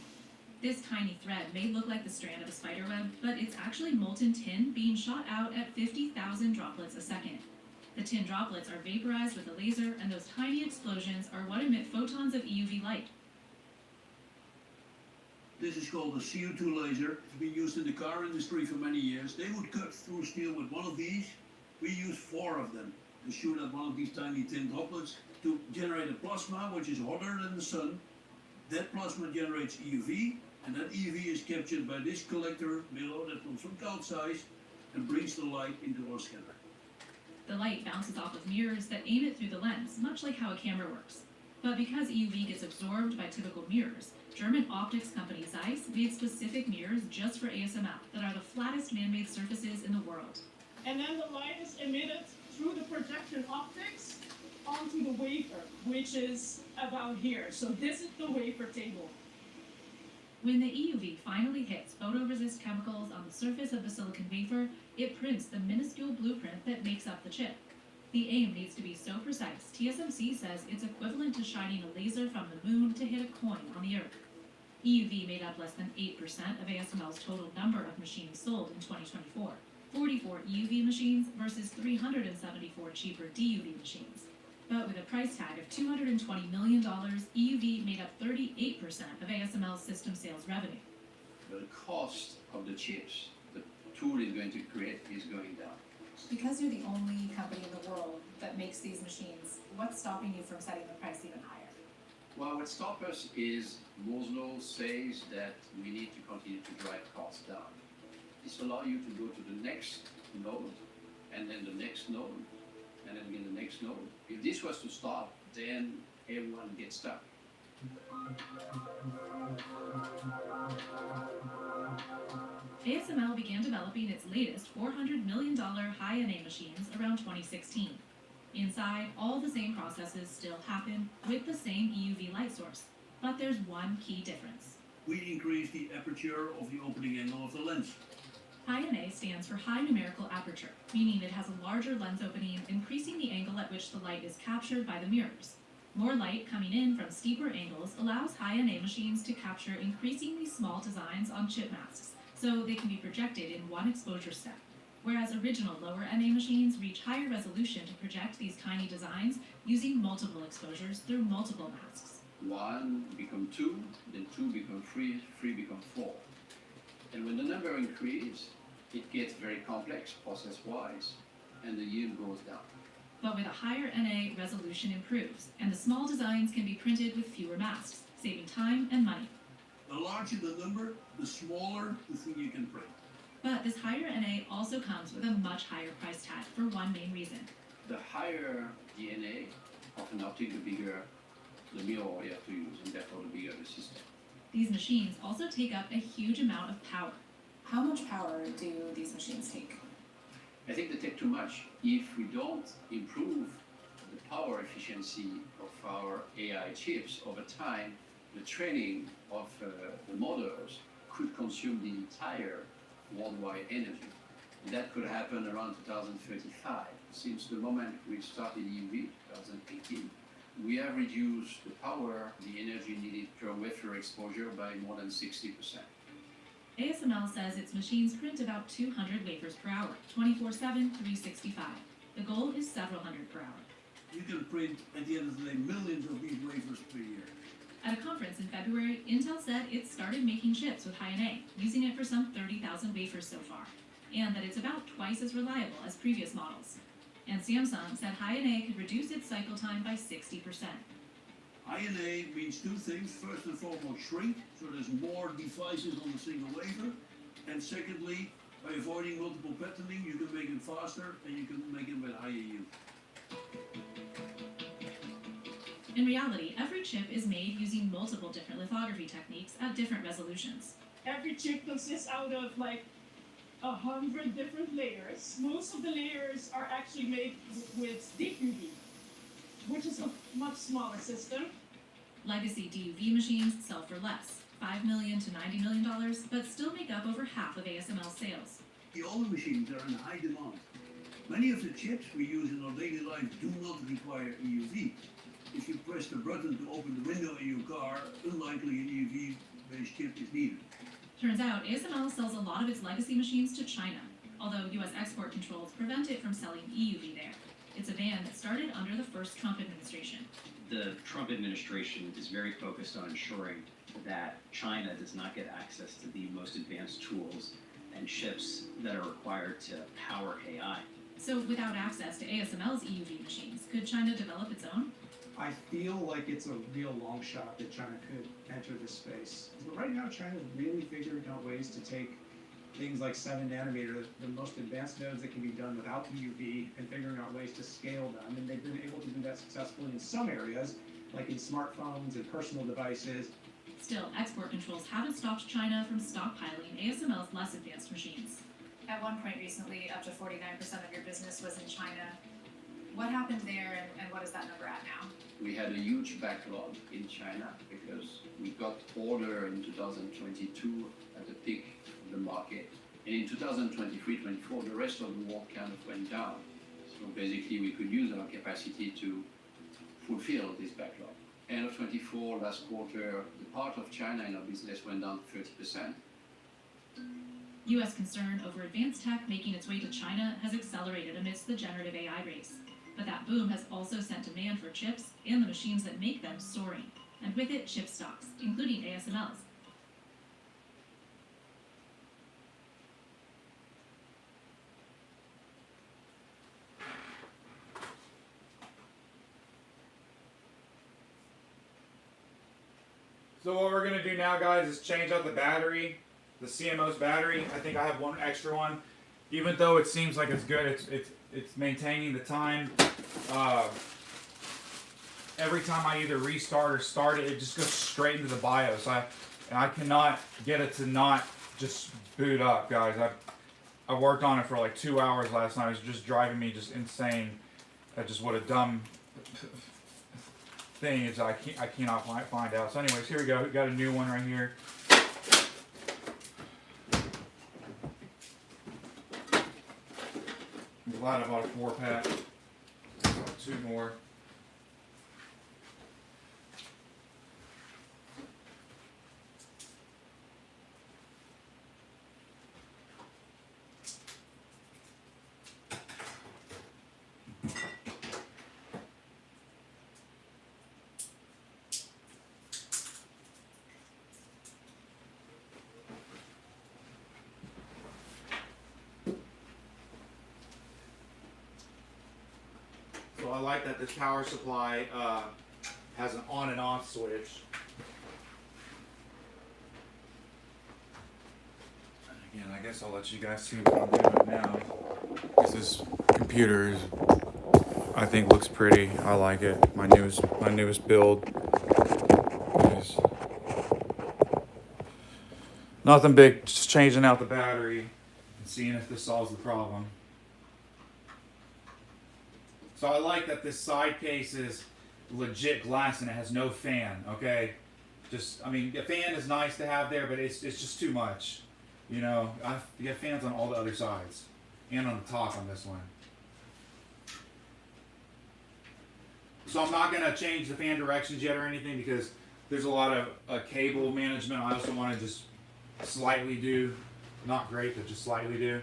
This tiny thread may look like the strand of a spiderweb, but it's actually molten tin being shot out at 50,000 droplets a second. The tin droplets are vaporized with a laser, and those tiny explosions are what emit photons of EUV light. This is called a CO2 laser. It's been used in the car industry for many years. They would cut through steel with one of these. We use 4 of them to shoot at one of these tiny tin droplets to generate a plasma which is hotter than the sun. That plasma generates EUV, And that EUV is captured by this collector mirror that comes from outside and brings the light into our scanner. The light bounces off of mirrors that aim it through the lens, much like how a camera works. But because EUV gets absorbed by typical mirrors, German optics company Zeiss made specific mirrors just for ASML that are the flattest man-made surfaces in the world. And then the light is emitted through the projection optics onto the wafer, which is about here. So this is the wafer table. When the EUV finally hits photoresist chemicals on the surface of the silicon wafer, it prints the minuscule blueprint that makes up the chip. The aim needs to be so precise, TSMC says it's equivalent to shining a laser from the moon to hit a coin on the Earth. EUV made up less than 8% of ASML's total number of machines sold in 2024, 44 EUV machines versus 374 cheaper DUV machines. But with a price tag of $220 million, EUV made up 38% of ASML's system sales revenue. The cost of the chips the tool is going to create is going down. Because you're the only company in the world that makes these machines, what's stopping you from setting the price even higher? Well, what stops us is Moore's law says that we need to continue to drive costs down. This allows you to go to the next node, and then the next node, and then again the next node. If this was to stop, then everyone gets stuck. ASML began developing its latest $400 million high-NA machines around 2016. Inside, all the same processes still happen with the same EUV light source, but there's one key difference. We increase the aperture of the opening angle of the lens. High-NA stands for high numerical aperture, meaning it has a larger lens opening, increasing the angle at which the light is captured by the mirrors. More light coming in from steeper angles allows high-NA machines to capture increasingly small designs on chip masks, so they can be projected in one exposure step, whereas original lower NA machines reach higher resolution to project these tiny designs using multiple exposures through multiple masks. 1 become 2, then 2 become 3, 3 become 4. And when the number increases, it gets very complex process-wise, and the yield goes down. But with a higher NA, resolution improves, and the small designs can be printed with fewer masks, saving time and money. The larger the number, the smaller the thing you can print. But this higher NA also comes with a much higher price tag for one main reason. The higher the NA of an optic, the bigger the mirror you have to use, and therefore the bigger the system. These machines also take up a huge amount of power. How much power do these machines take? I think they take too much. If we don't improve the power efficiency of our AI chips over time, the training of the models could consume the entire worldwide energy. And that could happen around 2035. Since the moment we started EUV, 2018, we have reduced the power, the energy needed per wafer exposure by more than 60%. ASML says its machines print about 200 wafers per hour, 24/7, 365. The goal is several hundred per hour. You can print, at the end of the day, millions of these wafers per year. At a conference in February, Intel said it started making chips with high-NA, using it for some 30,000 wafers so far, and that it's about twice as reliable as previous models. And Samsung said high-NA could reduce its cycle time by 60%. High-NA means two things. First and foremost, shrink, so there's more devices on the single wafer. And secondly, by avoiding multiple patterning, you can make it faster and you can make it with higher yield. In reality, every chip is made using multiple different lithography techniques at different resolutions. Every chip consists out of like 100 different layers. Most of the layers are actually made with deep UV, which is a much smaller system. Legacy DUV machines sell for less, $5 million to $90 million, but still make up over half of ASML's sales. The older machines are in high demand. Many of the chips we use in our daily life do not require EUV. If you press the button to open the window in your car, unlikely an EUV-based chip is needed. Turns out ASML sells a lot of its legacy machines to China, although US export controls prevent it from selling EUV there. It's a ban that started under the first Trump administration. The Trump administration is very focused on ensuring that China does not get access to the most advanced tools and chips that are required to power AI. So without access to ASML's EUV machines, could China develop its own? I feel like it's a real long shot that China could enter this space. But right now, China's really figuring out ways to take things like 7 nanometer, the most advanced nodes that can be done without EUV, and figuring out ways to scale them. And they've been able to do that successfully in some areas, like in smartphones and personal devices. Still, export controls haven't stopped China from stockpiling ASML's less advanced machines. At one point recently, up to 49% of your business was in China. What happened there, and what is that number at now? We had a huge backlog in China because we got order in 2022 at the peak of the market. And in 2023-24, the rest of the world kind of went down. So basically, we could use our capacity to fulfill this backlog. End of 24, last quarter, the part of China in our business went down 30%. U.S. concern over advanced tech making its way to China has accelerated amidst the generative AI race. But that boom has also sent demand for chips and the machines that make them soaring, and with it, chip stocks, including ASML's. So what we're gonna do now, guys, is change out the battery, the CMOS battery. I think I have one extra one. Even though it seems like it's good, it's maintaining the time. Every time I either restart or start it, it just goes straight into the BIOS. And I cannot get it to not just boot up, guys. I worked on it for like 2 hours last night. It was just driving me just insane. That's just what a dumb thing is. I cannot find out. So anyways, here we go. We got a new one right here. I'm glad I bought a 4-pack. 2 more. So I like that this power supply has an on and off switch. And again, I guess I'll let you guys see what I'm doing now. This computer is, I think, looks pretty. I like it. My newest build. Nothing big, just changing out the battery and seeing if this solves the problem. So I like that this side case is legit glass and it has no fan, okay? I mean, a fan is nice to have there, but it's just too much. You know, you get fans on all the other sides and on the top on this one. So I'm not gonna change the fan directions yet or anything because there's a lot of cable management. I also want to just slightly do, not great, but just slightly do.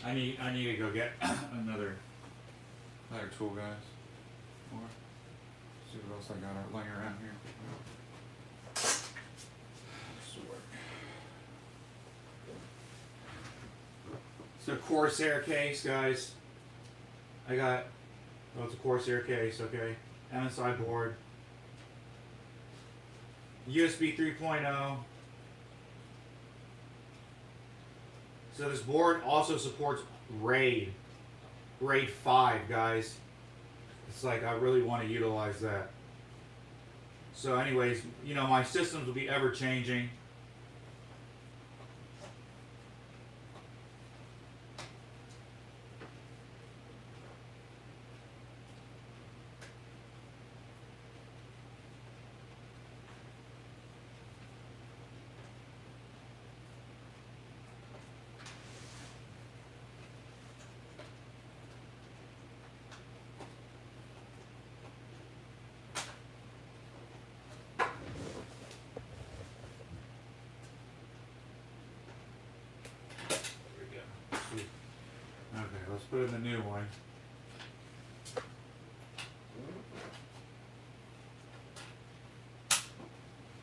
I need to go get another tool, guys. Or see what else I got laying around here. So Corsair case, guys. I got, oh, it's a Corsair case, okay. MSI board. USB 3.0. So this board also supports RAID 5, guys. It's like I really want to utilize that. So anyways, you know, my systems will be ever changing. put in the new one.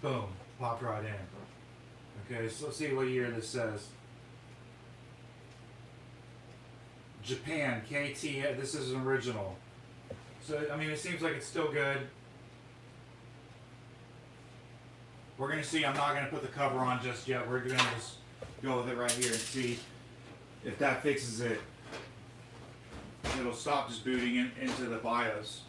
Boom, popped right in. Okay, so let's see what year this says. Japan, KT, this is an original. So, I mean, it seems like it's still good. We're going to see, I'm not going to put the cover on just yet. We're going to just go with it right here and see if that fixes it. It'll stop just booting into the BIOS.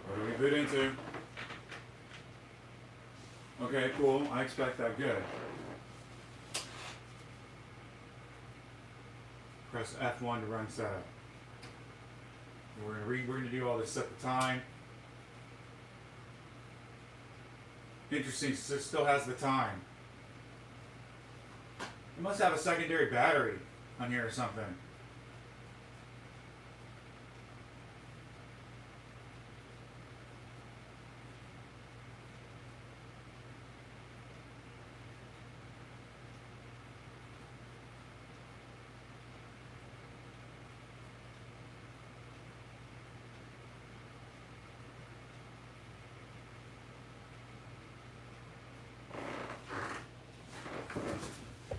What do we boot into? Okay, cool. I expect that. Good. Press F1 to run setup. We're gonna do all this at the time. Interesting. It still has the time. It must have a secondary battery on here or something.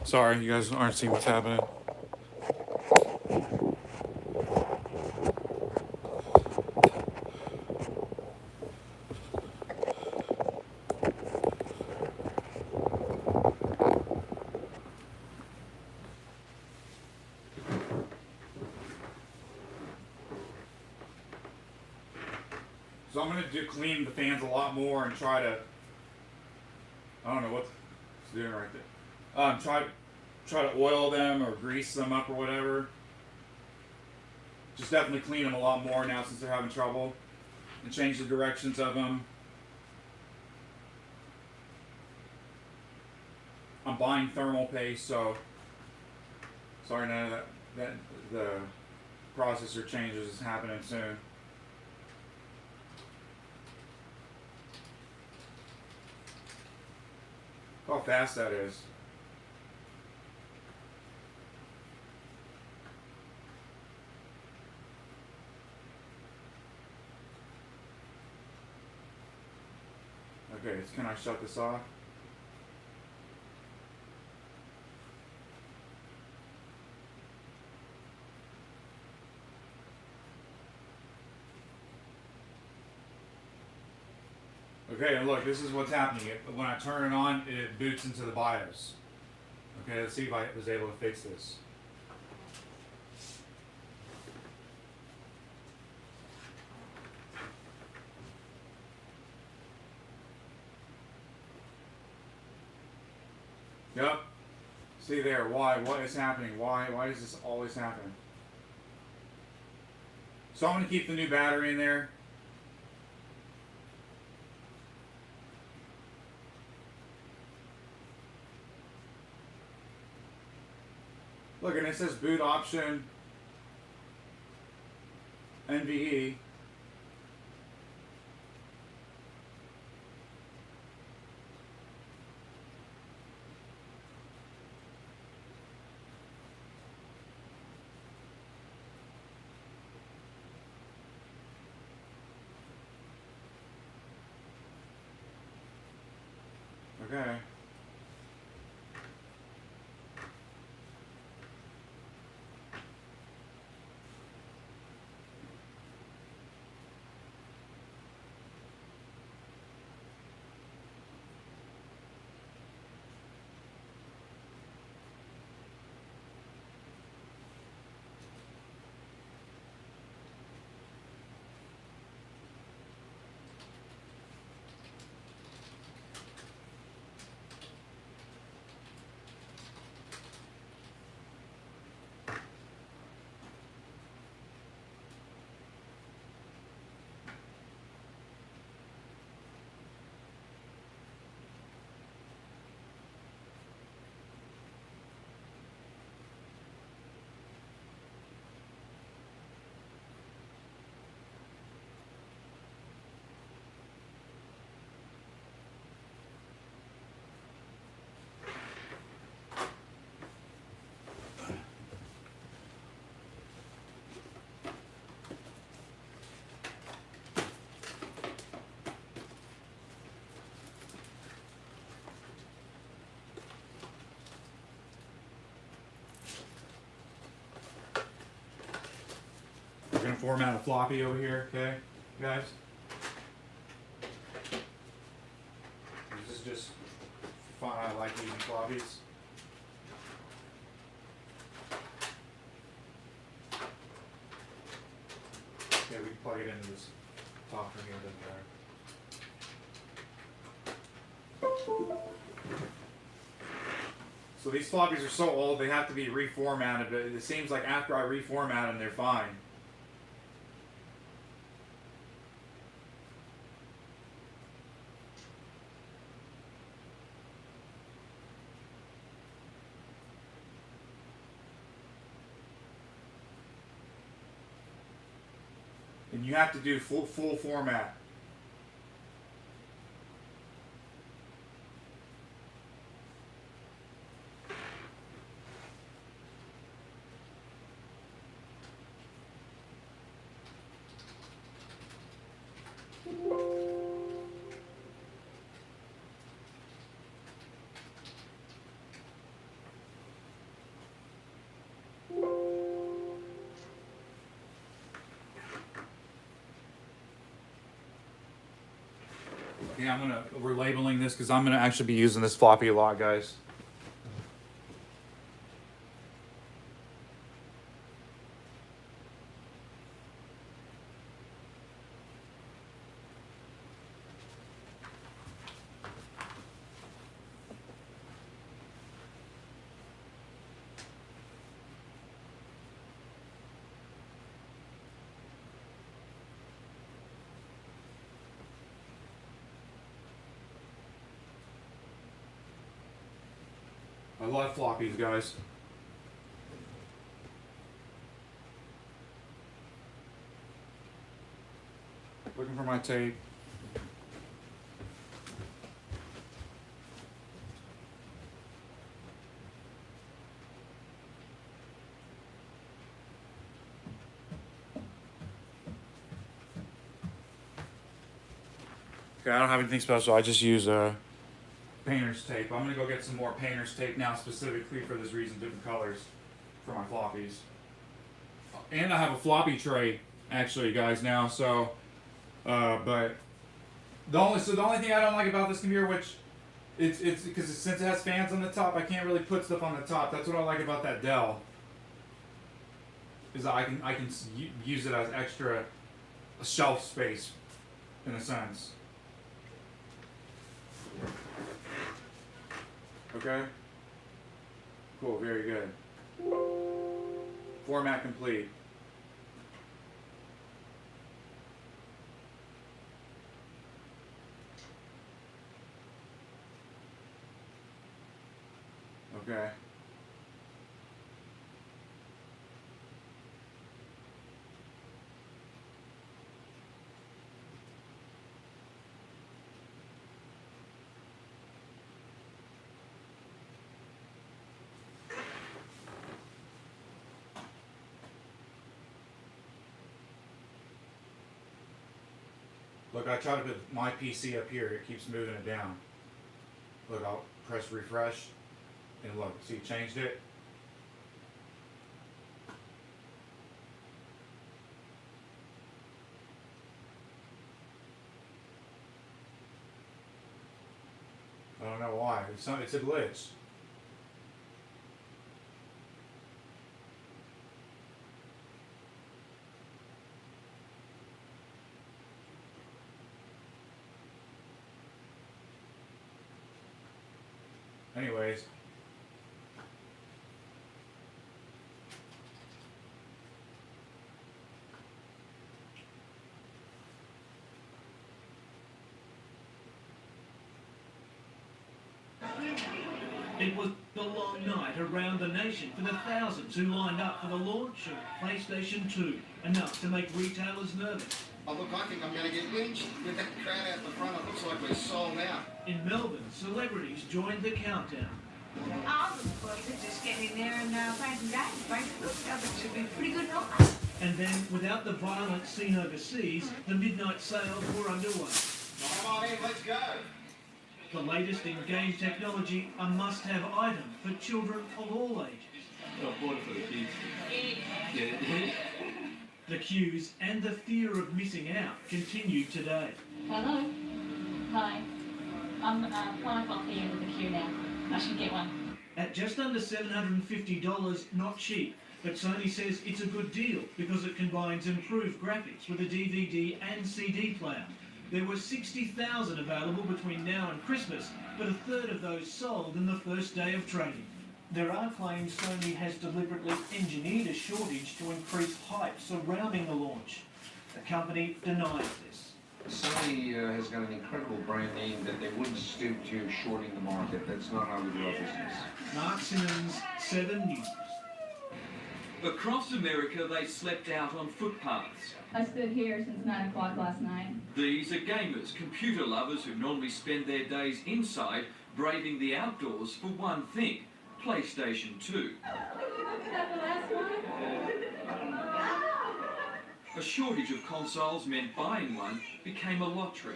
Sorry, you guys aren't seeing what's happening. So I'm going to clean the fans a lot more and try to, I don't know what it's doing right there. Try to oil them or grease them up or whatever. Just definitely clean them a lot more now since they're having trouble, and change the directions of them. I'm buying thermal paste, so sorry none of that the processor changes is happening soon. Look how fast that is. Okay, can I shut this off? Okay, and look, this is what's happening. When I turn it on, it boots into the BIOS. Okay, let's see if I was able to fix this. Yep. See there, why? What is happening? Why does this always happen? So I'm going to keep the new battery in there. Look, and it says boot option NVE. Okay. format a floppy over here, okay, guys? This is just fun. I like using floppies. Okay, we can plug it into this top from here, doesn't matter. So these floppies are so old they have to be reformatted, but it seems like after I reformat them, they're fine. And you have to do full format. Yeah, we're labeling this because I'm gonna actually be using this floppy a lot, guys. I love floppies, guys. Looking for my tape. Okay, I don't have anything special. I just use painter's tape. I'm gonna go get some more painter's tape now, specifically for this reason, different colors for my floppies. And I have a floppy tray, actually, guys, now. So, but the only thing I don't like about this computer, which it's because since it has fans on the top, I can't really put stuff on the top. That's what I like about that Dell. Is that I can use it as extra shelf space, in a sense. Okay. Cool, very good. Format complete. Okay. Look, I try to put my PC up here. It keeps moving it down. Look, I'll press refresh. And look, see, it changed it. I don't know why. It's a glitch. Anyways. It was a long night around the nation for the thousands who lined up for the launch of PlayStation 2, enough to make retailers nervous. Oh, look, I think I'm going to get lynched with that crowd out the front. It looks like we're sold out. In Melbourne, celebrities joined the countdown. I was just getting in there and playing some games, basically. That should be a pretty good night. And then, without the violence seen overseas, the midnight sales were underway. Come on in, let's go. The latest in game technology, a must-have item for children of all ages. I bought it for the kids. Yeah. The queues and the fear of missing out continued today. Hello. Hi. I'm applying for the end of the queue now. I should get one. At just under $750, not cheap, but Sony says it's a good deal because it combines improved graphics with a DVD and CD player. There were 60,000 available between now and Christmas, but a third of those sold in the first day of trading. There are claims Sony has deliberately engineered a shortage to increase hype surrounding the launch. The company denies this. Sony has got an incredible brand name that they wouldn't stoop to shorting the market. That's not how we do our business. Mark Simmons, 7 News. Across America, they slept out on footpaths. I stood here since 9 o'clock last night. These are gamers, computer lovers who normally spend their days inside, braving the outdoors for one thing, PlayStation 2. A shortage of consoles meant buying one became a lottery.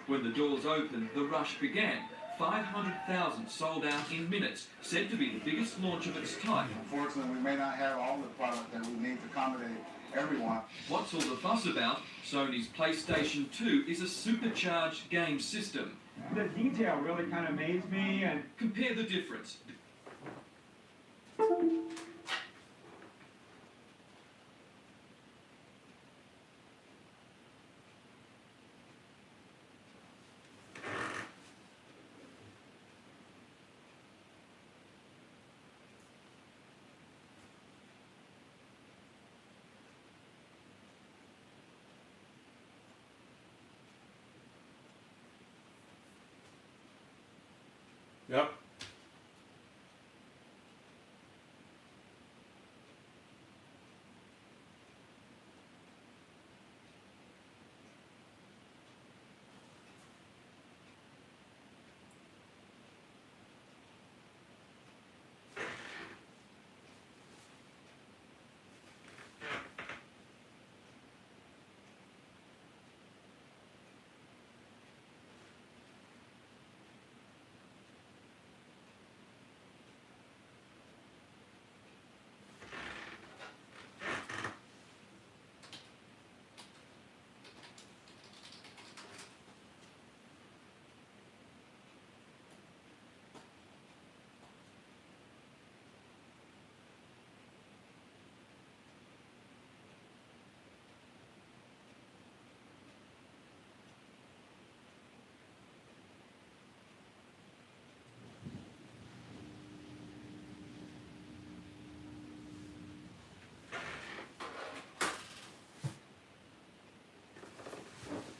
When the doors opened, the rush began. 500,000 sold out in minutes, said to be the biggest launch of its type. Unfortunately, we may not have all the product that we need to accommodate everyone. What's all the fuss about? Sony's PlayStation 2 is a supercharged game system. The detail really kind of amazed me, and compare the difference. Yep.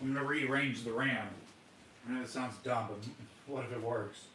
I'm gonna rearrange the RAM. I know it sounds dumb, but what if it works?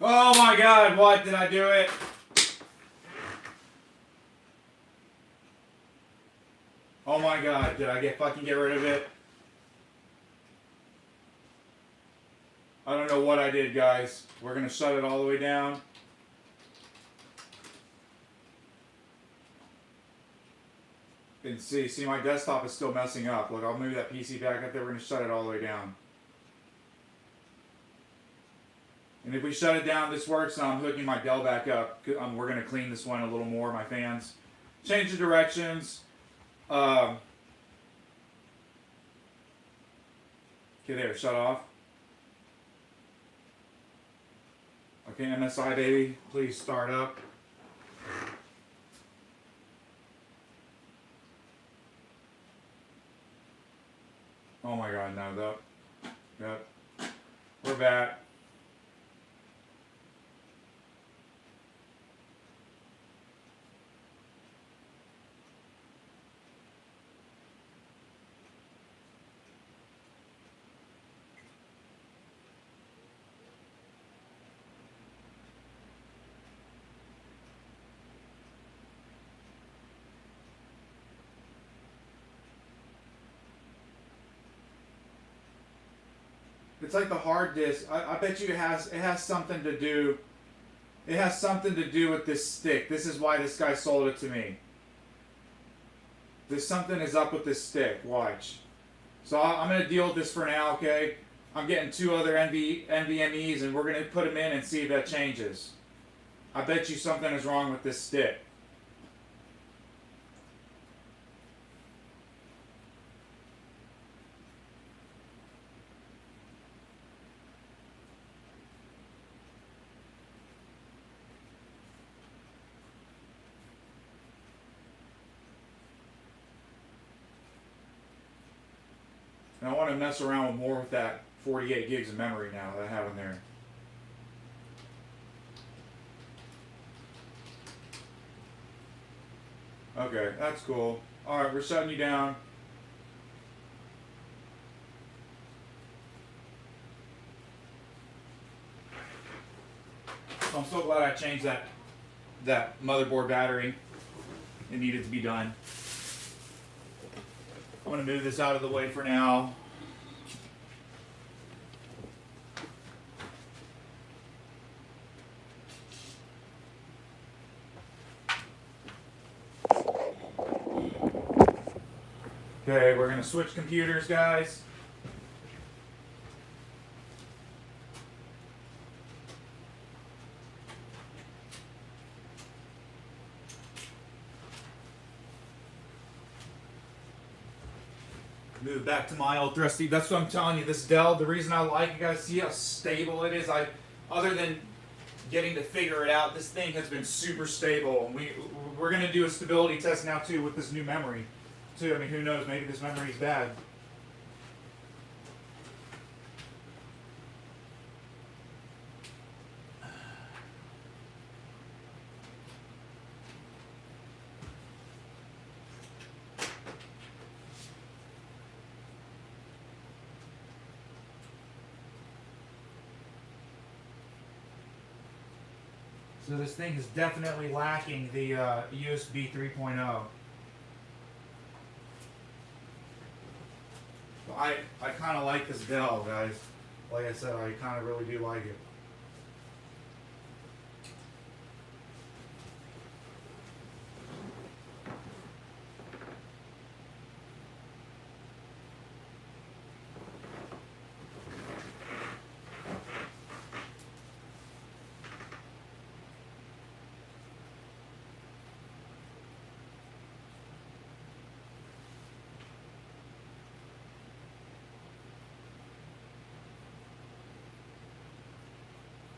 Oh my god, what? Did I do it? Oh my god, did I fucking get rid of it? I don't know what I did, guys. We're gonna shut it all the way down. And see my desktop is still messing up. Look, I'll move that PC back up there. We're gonna shut it all the way down. And if we shut it down, this works. Now I'm hooking my Dell back up. We're gonna clean this one a little more. My fans, change the directions. Okay, there, shut off. Okay, MSI baby, please start up. Oh my god, no, yep. We're back. It's like the hard disk. I bet you it has something to do. It has something to do with this stick. This is why this guy sold it to me. There's something is up with this stick. Watch. So I'm gonna deal with this for now. Okay. I'm getting 2 other NVMEs and we're gonna put them in and see if that changes. I bet you something is wrong with this stick. And I want to mess around with more with that 48 gigs of memory now that I have in there. Okay, that's cool. Alright, we're shutting you down. So I'm so glad I changed that motherboard battery. It needed to be done. I'm going to move this out of the way for now. Okay, we're going to switch computers, guys. Move back to my old thrusty. That's what I'm telling you. This Dell, the reason I like it, you guys see how stable it is. Other than getting to figure it out, this thing has been super stable. We're gonna do a stability test now too with this new memory, too. I mean, who knows? Maybe this memory is bad. So this thing is definitely lacking the USB 3.0. I kind of like this Dell, guys. Like I said, I kind of really do like it.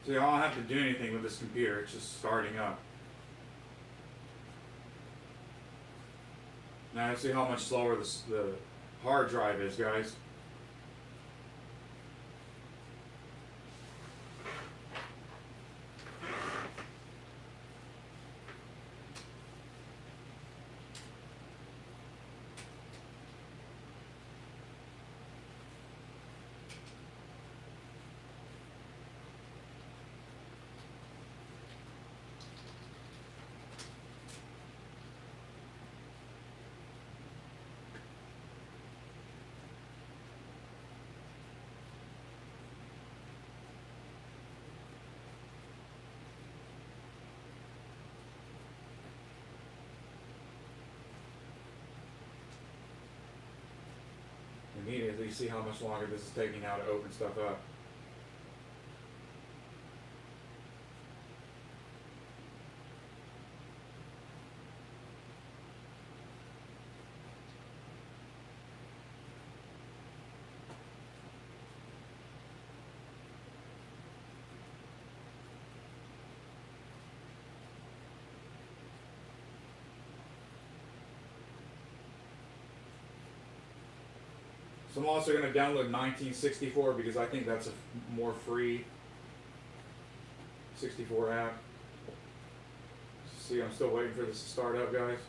See, I don't have to do anything with this computer, it's just starting up. Now see how much slower the hard drive is, guys. immediately see how much longer this is taking now to open stuff up. So I'm also going to download 1964 because I think that's a more free 64 app. See, I'm still waiting for this to start up, guys.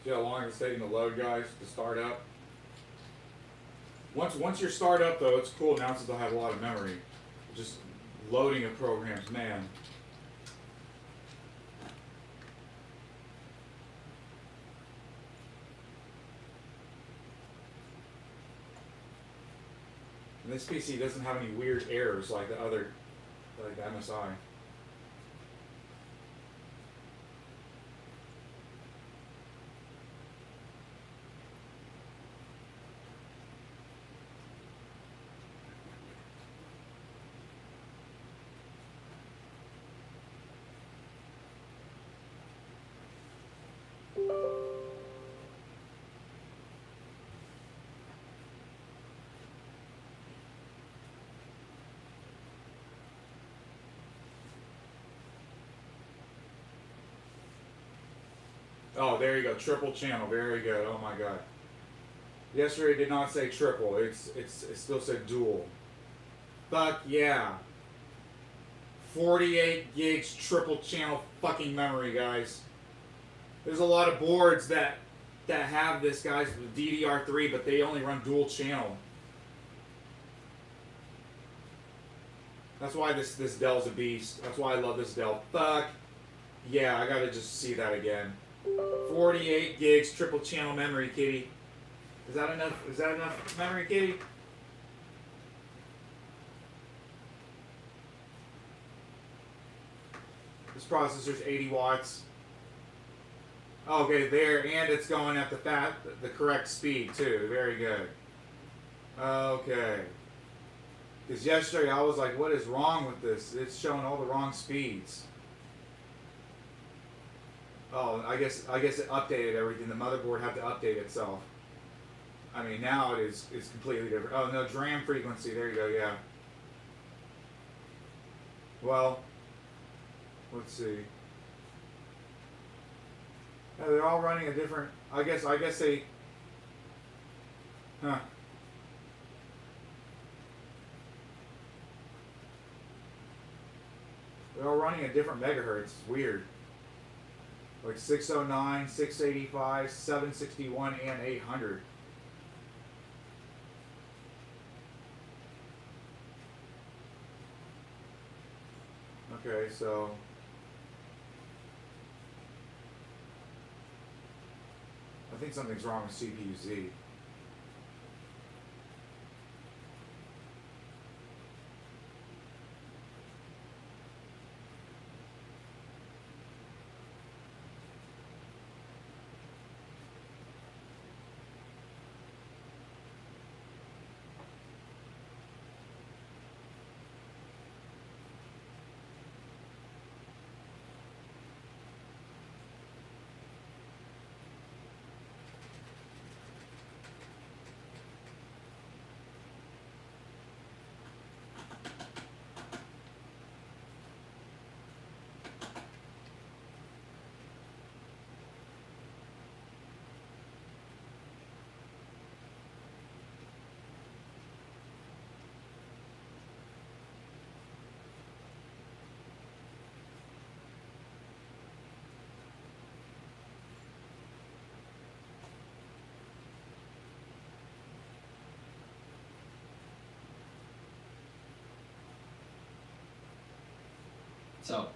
See how long it's taking to load, guys, to start up? Once you're start up, though, it's cool now since I have a lot of memory. Just loading of programs, man. And this PC doesn't have any weird errors like the other, like the MSI. Oh, there you go. Triple channel. Very good. Oh my god. Yesterday did not say triple. It still said dual. Fuck yeah. 48 gigs triple channel fucking memory, guys. There's a lot of boards that have this, guys, with DDR3, but they only run dual channel. That's why this Dell's a beast. That's why I love this Dell. Fuck yeah, I gotta just see that again. 48 gigs triple channel memory, kitty. Is that enough? Is that enough memory, kitty? This processor's 80 watts. Okay, there, and it's going at the correct speed too. Very good. Okay. Because yesterday I was like, what is wrong with this? It's showing all the wrong speeds. Oh, I guess it updated everything. The motherboard had to update itself. I mean, now it's completely different. Oh no, DRAM frequency. There you go. Yeah. Well, let's see. Yeah, they're all running a different. I guess they. Huh. They're all running at different megahertz. It's weird. Like 609, 685, 761, and 800. Okay, so I think something's wrong with CPU-Z. So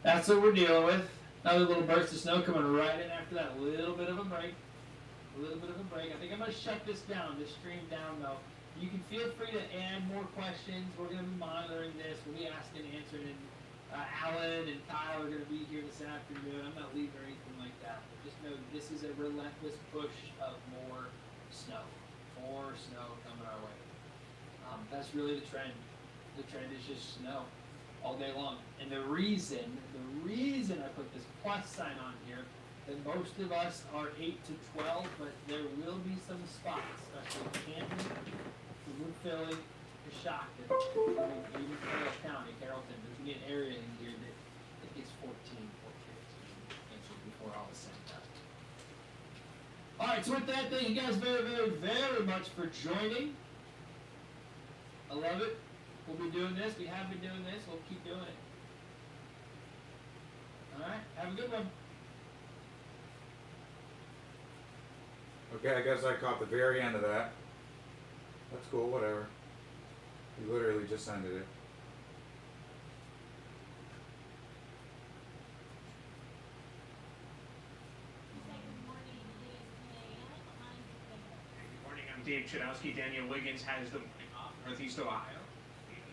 that's what we're dealing with. Another little burst of snow coming right in after that. A little bit of a break. I think I'm going to shut this stream down though. You can feel free to add more questions. We're going to be monitoring this. We'll be asking and answering. And Alan and Kyle are going to be here this afternoon. I'm not leaving or anything like that. But just know this is a relentless push of more snow. More snow coming our way. That's really the trend. The trend is just snow all day long. And the reason I put this plus sign on here, that most of us are 8 to 12, but there will be some spots, especially Canton, Philly, Coshocton, even Carroll County, Carrollton. There's going to be an area in here that it gets 14 for kids before all is said and done. All right, so with that, thank you guys very, very, very much for joining. I love it. We'll be doing this. We have been doing this. We'll keep doing it. All right, have a good one. Okay, I guess I caught the very end of that. That's cool, whatever. You literally just ended it. Good morning, I'm Dave Chudowski. Daniel Wiggins has the Northeast Ohio.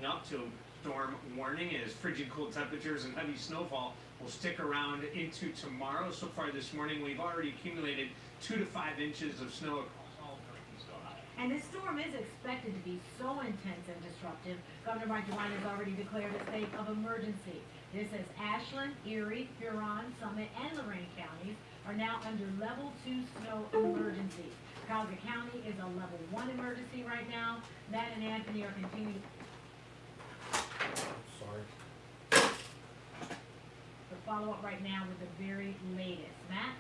Up to storm warning as frigid cold temperatures and heavy snowfall will stick around into tomorrow. So far this morning, we've already accumulated 2 to 5 inches of snow across all of Northeast Ohio. And this storm is expected to be so intense and disruptive, Governor Mike DeWine has already declared a state of emergency. This as Ashland, Erie, Huron, Summit, and Lorain counties are now under level 2 snow emergency. Cuyahoga County is a level 1 emergency right now. Matt and Anthony are continuing to follow up right now with the very latest. Matt?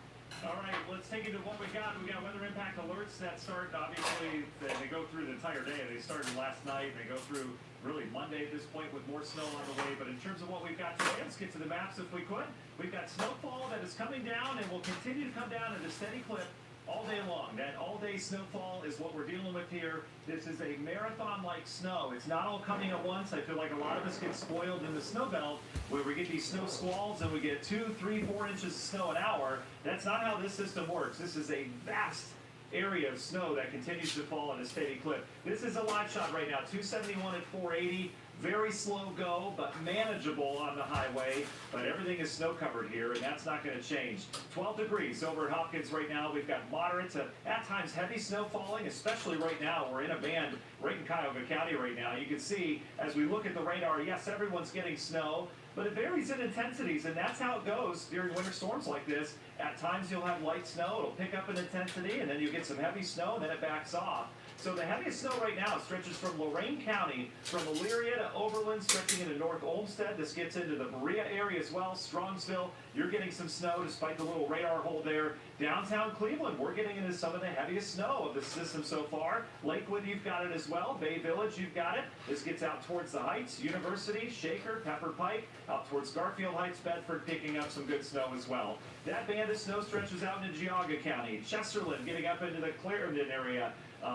All right, let's take it to what we got. We got weather impact alerts that start, obviously, they go through the entire day. They started last night. They go through really Monday at this point with more snow on the way. But in terms of what we've got today, let's get to the maps if we could. We've got snowfall that is coming down and will continue to come down at a steady clip all day long. That all-day snowfall is what we're dealing with here. This is a marathon-like snow. It's not all coming at once. I feel like a lot of us get spoiled in the snow belt where we get these snow squalls and we get 2, 3, 4 inches of snow an hour. That's not how this system works. This is a vast area of snow that continues to fall at a steady clip. This is a live shot right now, 271 at 480. Very slow go, but manageable on the highway. But everything is snow covered here, and that's not going to change. 12 degrees over at Hopkins right now. We've got moderate to, at times, heavy snow falling, especially right now. We're in a band right in Cuyahoga County right now. You can see, as we look at the radar, yes, everyone's getting snow, but it varies in intensities, and that's how it goes during winter storms like this. At times, you'll have light snow. It'll pick up in intensity, and then you get some heavy snow, and then it backs off. So the heaviest snow right now stretches from Lorain County, from Elyria to Oberlin, stretching into North Olmsted. This gets into the Berea area as well. Strongsville, you're getting some snow despite the little radar hole there. Downtown Cleveland, we're getting into some of the heaviest snow of the system so far. Lakewood, you've got it as well. Bay Village, you've got it. This gets out towards the Heights, University, Shaker, Pepper Pike, out towards Garfield Heights, Bedford, picking up some good snow as well. That band of snow stretches out into Geauga County. Chesterland, getting up into the Clarendon area.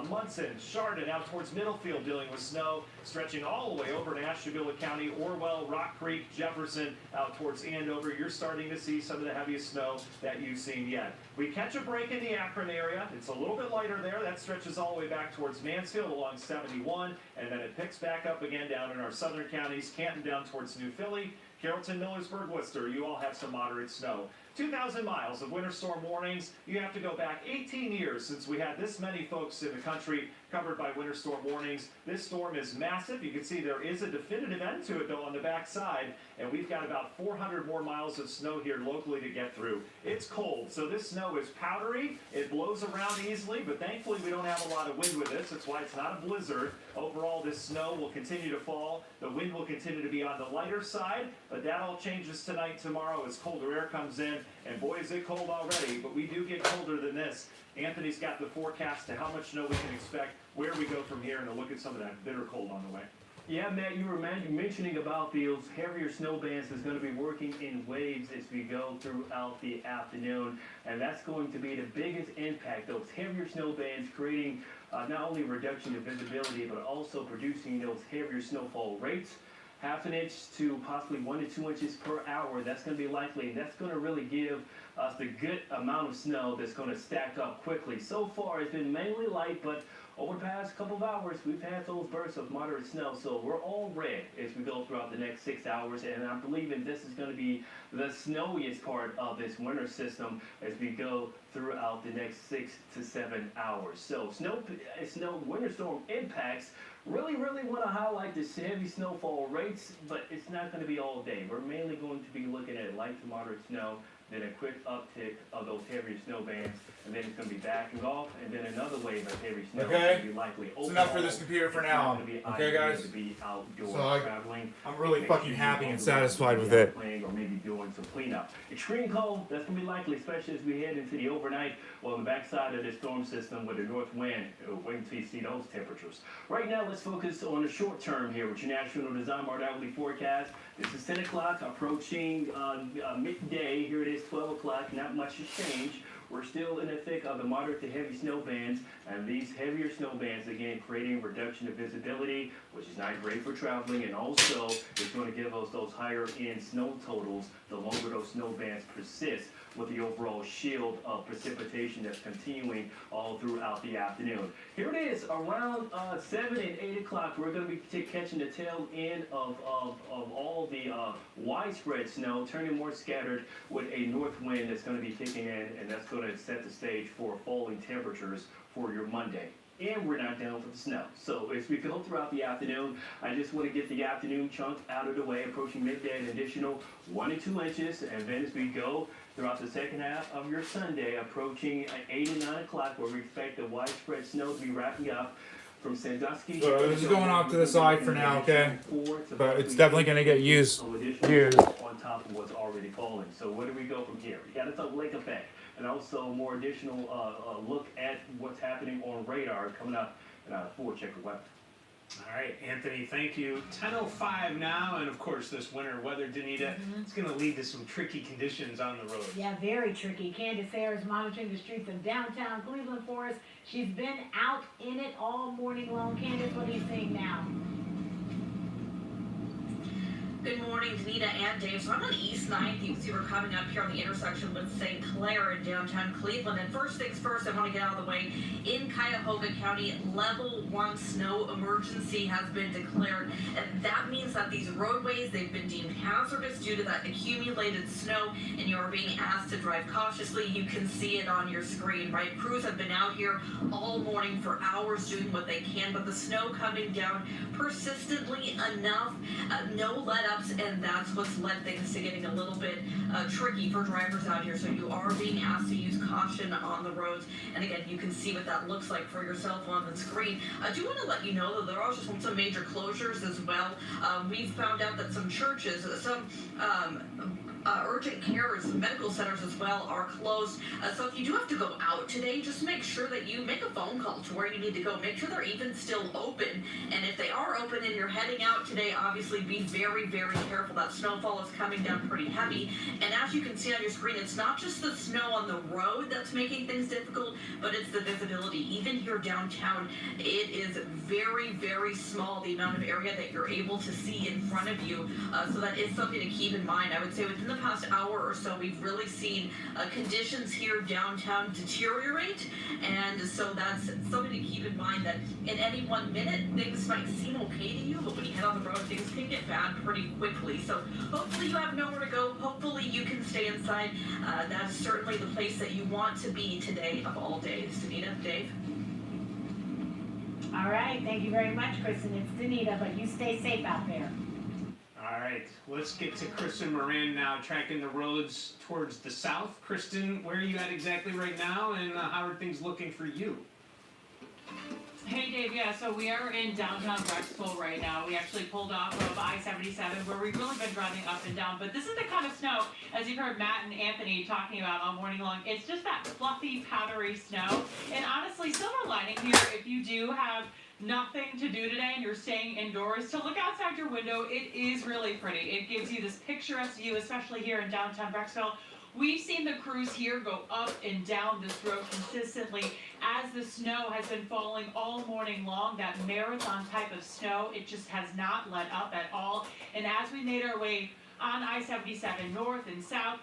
Munson, Chardon, out towards Middlefield, dealing with snow, stretching all the way over to Ashtabula County, Orwell, Rock Creek, Jefferson, out towards Andover. You're starting to see some of the heaviest snow that you've seen yet. We catch a break in the Akron area. It's a little bit lighter there. That stretches all the way back towards Mansfield along 71, and then it picks back up again down in our southern counties, Canton down towards New Philly, Carrollton, Millersburg, Worcester. You all have some moderate snow. 2,000 miles of winter storm warnings. You have to go back 18 years since we had this many folks in the country covered by winter storm warnings. This storm is massive. You can see there is a definitive end to it, though, on the back side, and we've got about 400 more miles of snow here locally to get through. It's cold, so this snow is powdery. It blows around easily, but thankfully we don't have a lot of wind with this. That's why it's not a blizzard. Overall, this snow will continue to fall. The wind will continue to be on the lighter side, but that all changes tonight, tomorrow, as colder air comes in. And boy, is it cold already, but we do get colder than this. Anthony's got the forecast to how much snow we can expect, where we go from here, and a look at some of that bitter cold on the way. Yeah, Matt, you were mentioning about those heavier snow bands that's going to be working in waves as we go throughout the afternoon, and that's going to be the biggest impact. Those heavier snow bands creating not only reduction in visibility, but also producing those heavier snowfall rates. half an inch to possibly 1 to 2 inches per hour. That's going to be likely, and that's going to really give us the good amount of snow that's going to stack up quickly. So far, it's been mainly light, but over the past couple of hours, we've had those bursts of moderate snow, so we're all red as we go throughout the next 6 hours, and I'm believing this is going to be the snowiest part of this winter system as we go throughout the next 6 to 7 hours. So winter storm impacts. Really want to highlight the heavy snowfall rates, but it's not going to be all day. We're mainly going to be looking at light to moderate snow, then a quick uptick of those heavier snow bands, and then it's going to be backing off, and then another wave of heavy snow. Okay. Be likely. It's enough for this computer for now. Okay, guys? To be outdoors, So traveling. I'm really fucking Make sure happy you and don't satisfied be with it. playing or maybe doing some cleanup. Extreme cold, that's going to be likely, especially as we head into the overnight. Well, on the backside of the storm system with a north wind, wait until you see those temperatures. Right now, let's focus on the short term here with your National Design Mart hourly forecast. This is 10 o'clock, approaching midday. Here it is, 12 o'clock. Not much has changed. We're still in the thick of the moderate to heavy snow bands, and these heavier snow bands, again, creating a reduction of visibility, which is not great for traveling, and also it's going to give us those higher end snow totals the longer those snow bands persist, with the overall shield of precipitation that's continuing all throughout the afternoon. Here it is, around 7 and 8 o'clock, we're going to be catching the tail end of all the widespread snow, turning more scattered with a north wind that's going to be kicking in, and that's going to set the stage for falling temperatures for your Monday. And we're not done with the snow. So as we go throughout the afternoon, I just want to get the afternoon chunk out of the way, approaching midday, an additional 1 to 2 inches, and then as we go throughout the second half of your Sunday, approaching 8 and 9 o'clock, where we expect the widespread snow to be wrapping up from Sandusky. So this is going off to the side for now, okay? But it's definitely going to get used. On top of what's already falling. So where do we go from here? We got a lake effect, and also more additional look at what's happening on radar coming up in our 4-checker weather. All right, Anthony, thank you. 10:05 now, and of course this winter weather, Danita, it's going to lead to some tricky conditions on the road. Yeah, very tricky. Candace Sayre is monitoring the streets of downtown Cleveland for us. She's been out in it all morning long. Candace, what are you seeing now? Good morning, Danita and Dave. So I'm on East 9th. You can see we're coming up here on the intersection with St. Clair in downtown Cleveland. And first things first, I want to get out of the way. In Cuyahoga County, level 1 snow emergency has been declared. And that means that these roadways, they've been deemed hazardous due to that accumulated snow, and you are being asked to drive cautiously. You can see it on your screen, right? Crews have been out here all morning for hours doing what they can, but the snow coming down persistently enough, no let-ups, and that's what's led things to getting a little bit tricky for drivers out here. So you are being asked to use caution on the roads. And again, you can see what that looks like for yourself on the screen. I do want to let you know that there are some major closures as well. We've found out that some churches, some urgent cares, medical centers as well are closed. So if you do have to go out today, just make sure that you make a phone call to where you need to go. Make sure they're even still open. And if they are open and you're heading out today, obviously be very, very careful. That snowfall is coming down pretty heavy. And as you can see on your screen, it's not just the snow on the road that's making things difficult, but it's the visibility. Even here downtown, it is very, very small, the amount of area that you're able to see in front of you. So that is something to keep in mind. I would say within the past hour or so, we've really seen conditions here downtown deteriorate, and so that's something to keep in mind, that in any 1 minute things might seem okay to you, but when you head on the road, things can get bad pretty quickly. So hopefully you have nowhere to go. Hopefully you can stay inside. That is certainly the place that you want to be today of all days. Danita, Dave? All right, thank you very much, Kristen. It's Danita, but you stay safe out there. All right, let's get to Kristen Moran now, tracking the roads towards the south. Kristen, where are you at exactly right now, and how are things looking for you? Hey Dave, yeah, so we are in downtown Brexville right now. We actually pulled off of I-77 where we've really been driving up and down, but this is the kind of snow, as you've heard Matt and Anthony talking about all morning long, it's just that fluffy, powdery snow. And honestly, silver lining here, if you do have nothing to do today and you're staying indoors, to look outside your window, it is really pretty. It gives you this picturesque view, especially here in downtown Brexville, we've seen the crews here go up and down this road consistently as the snow has been falling all morning long. That marathon type of snow, it just has not let up at all. And as we made our way on I-77 north and south,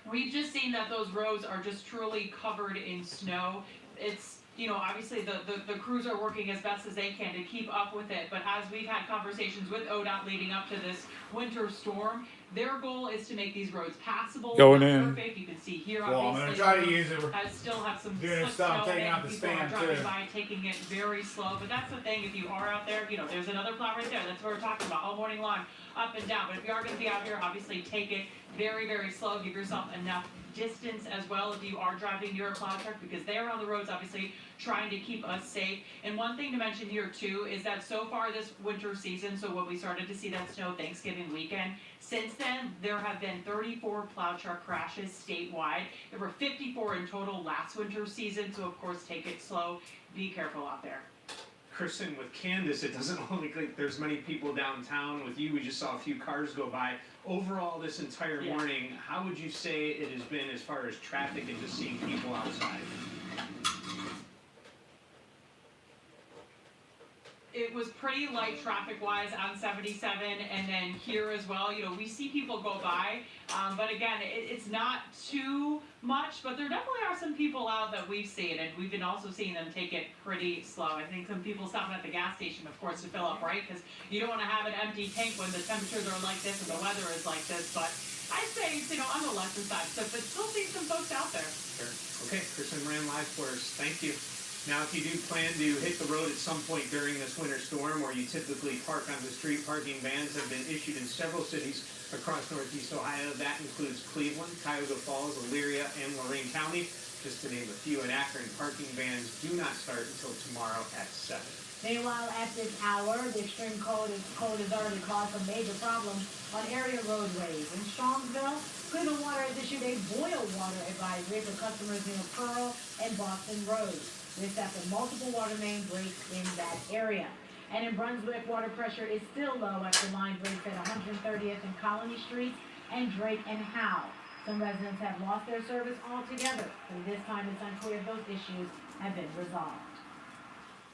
we've just seen that those roads are just truly covered in snow. It's, you know, obviously the crews are working as best as they can to keep up with it, but as we've had conversations with ODOT leading up to this winter storm, their goal is to make these roads passable. Going not in. Perfect. You can see here, Well, I'm obviously, gonna try to use it. I still have some Doing slick stuff, snow taking out and the people are spam, driving too. by, taking it very slow. But that's the thing, if you are out there, you know, there's another plow right there. That's what we're talking about all morning long, up and down. But if you are going to be out here, obviously take it very, very slow. Give yourself enough distance as well if you are driving near a plow truck, because they are on the roads obviously trying to keep us safe. And one thing to mention here too is that so far this winter season, so when we started to see that snow Thanksgiving weekend, since then there have been 34 plow truck crashes statewide. There were 54 in total last winter season, so of course take it slow, be careful out there. Kristen, with Candace, it doesn't look like there's many people downtown. With you, we just saw a few cars go by. Overall, this entire Yeah. morning, how would you say it has been as far as traffic and just seeing people outside? It was pretty light traffic-wise on 77, and then here as well. You know, we see people go by, but again, it's not too much, but there definitely are some people out that we've seen, and we've been also seeing them take it pretty slow. I think some people stopping at the gas station, of course, to fill up, right? Because you don't want to have an empty tank when the temperatures are like this and the weather is like this, but I'd say, you know, on the lesser side, so, but still see some folks out there. Sure. Okay, Kristen ran live for us. Thank you. Now, if you do plan to hit the road at some point during this winter storm, or you typically park on the street, parking bans have been issued in several cities across Northeast Ohio. That includes Cleveland, Cuyahoga Falls, Elyria, and Lorain County, just to name a few. In Akron, parking bans do not start until tomorrow at 7. Meanwhile, at this hour, the extreme cold has already caused some major problems on area roadways. In Strongsville, Cleveland Water has issued a boil water advisory for customers near Pearl and Boston roads. This after multiple water main breaks in that area. And in Brunswick, water pressure is still low after line breaks at 130th and Colony Streets and Drake and Howe. Some residents have lost their service altogether, but this time it's unclear if those issues have been resolved.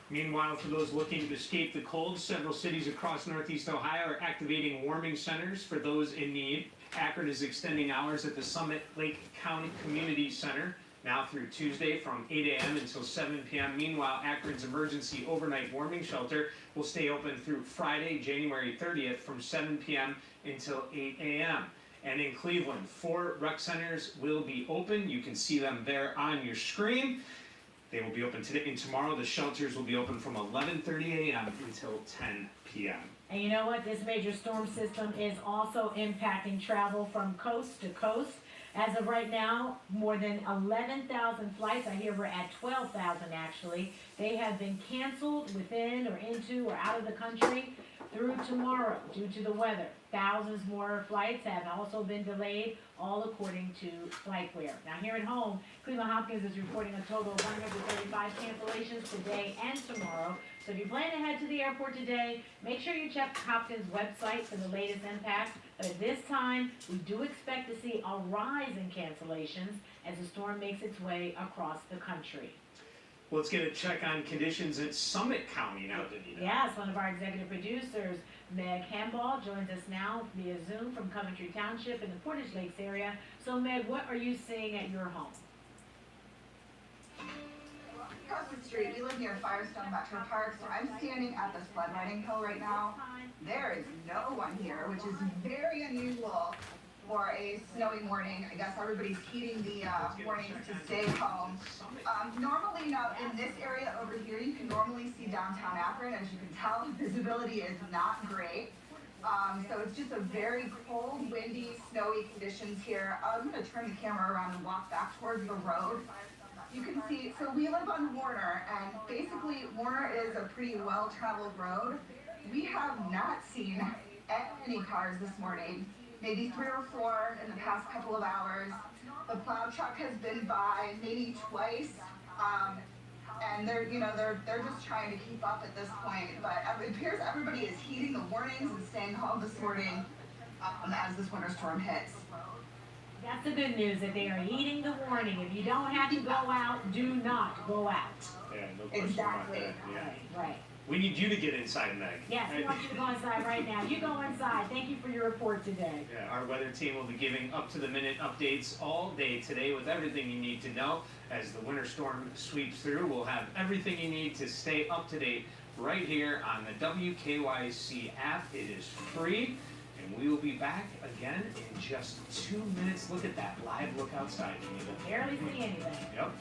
Meanwhile, for those looking to escape the cold, several cities across Northeast Ohio are activating warming centers for those in need. Akron is extending hours at the Summit Lake County Community Center now through Tuesday from 8 a.m. until 7 p.m. Meanwhile, Akron's emergency overnight warming shelter will stay open through Friday, January 30th from 7 p.m. until 8 a.m. And in Cleveland, 4 rec centers will be open. You can see them there on your screen. They will be open today and tomorrow. The shelters will be open from 11:30 a.m. until 10 p.m. And you know what? This major storm system is also impacting travel from coast to coast. As of right now, more than 11,000 flights, I hear we're at 12,000 actually, they have been canceled within or into or out of the country through tomorrow due to the weather. Thousands more flights have also been delayed, all according to FlightWare. Now here at home, Cleveland Hopkins is reporting a total of 135 cancellations today and tomorrow. So if you plan to head to the airport today, make sure you check Hopkins' website for the latest impact. But at this time, we do expect to see a rise in cancellations as the storm makes its way across the country. Well, let's get a check on conditions in Summit County now, Danita. Yes, one of our executive producers, Meg Hamball, joins us now via Zoom from Coventry Township in the Portage Lakes area. So Meg, what are you seeing at your home? Across the street, we live near Firestone Metro Park, so I'm standing at the sled riding hill right now. There is no one here, which is very unusual for a snowy morning. I guess everybody's heeding the warnings to stay home. Normally now in this area over here, you can normally see downtown Akron. As you can tell, visibility is not great. So it's just a very cold, windy, snowy conditions here. I'm going to turn the camera around and walk back towards the road. You can see, so we live on Warner, and basically Warner is a pretty well-traveled road. We have not seen any cars this morning, maybe 3 or 4 in the past couple of hours. The plow truck has been by maybe twice, and they're just trying to keep up at this point. But it appears everybody is heeding the warnings and staying home this morning as this winter storm hits. That's the good news, that they are heeding the warning. If you don't have to go out, do not go out. Yeah, no question Exactly. about that. Yeah. Right. We need you to get inside, Meg. Yes, we want you to go inside right now. You go inside. Thank you for your report today. Yeah, our weather team will be giving up-to-the-minute updates all day today with everything you need to know. As the winter storm sweeps through, we'll have everything you need to stay up to date right here on the WKYC app. It is free, and we will be back again in just 2 minutes. Look at that live look outside. You can barely see anything. Yep.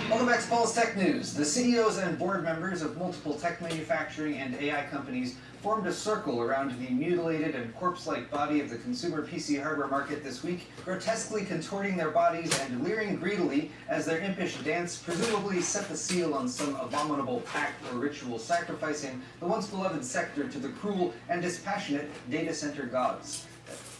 Welcome back to Paul's Tech News. The CEOs and board members of multiple tech manufacturing and AI companies formed a circle around the mutilated and corpse-like body of the consumer PC hardware market this week, grotesquely contorting their bodies and leering greedily as their impish dance presumably set the seal on some abominable pact or ritual sacrificing the once beloved sector to the cruel and dispassionate data center gods.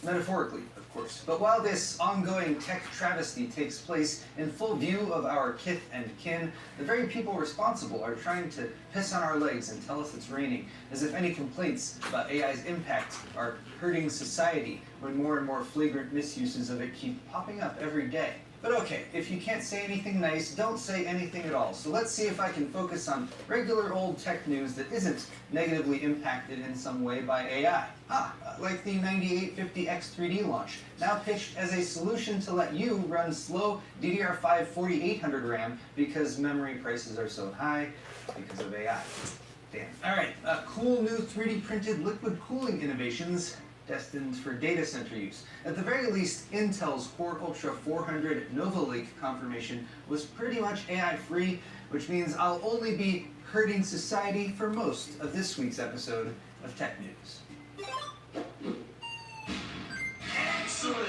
Metaphorically, of course. But while this ongoing tech travesty takes place in full view of our kith and kin, the very people responsible are trying to piss on our legs and tell us it's raining, as if any complaints about AI's impact are hurting society when more and more flagrant misuses of it keep popping up every day. But okay, if you can't say anything nice, don't say anything at all. So let's see if I can focus on regular old tech news that isn't negatively impacted in some way by AI. Like the 9850X 3D launch, now pitched as a solution to let you run slow DDR5 4800 RAM because memory prices are so high because of AI. Damn. Alright, cool new 3D printed liquid cooling innovations destined for data center use. At the very least, Intel's Core Ultra 400 Nova Lake confirmation was pretty much AI-free, which means I'll only be hurting society for most of this week's episode of Tech News. Excellent!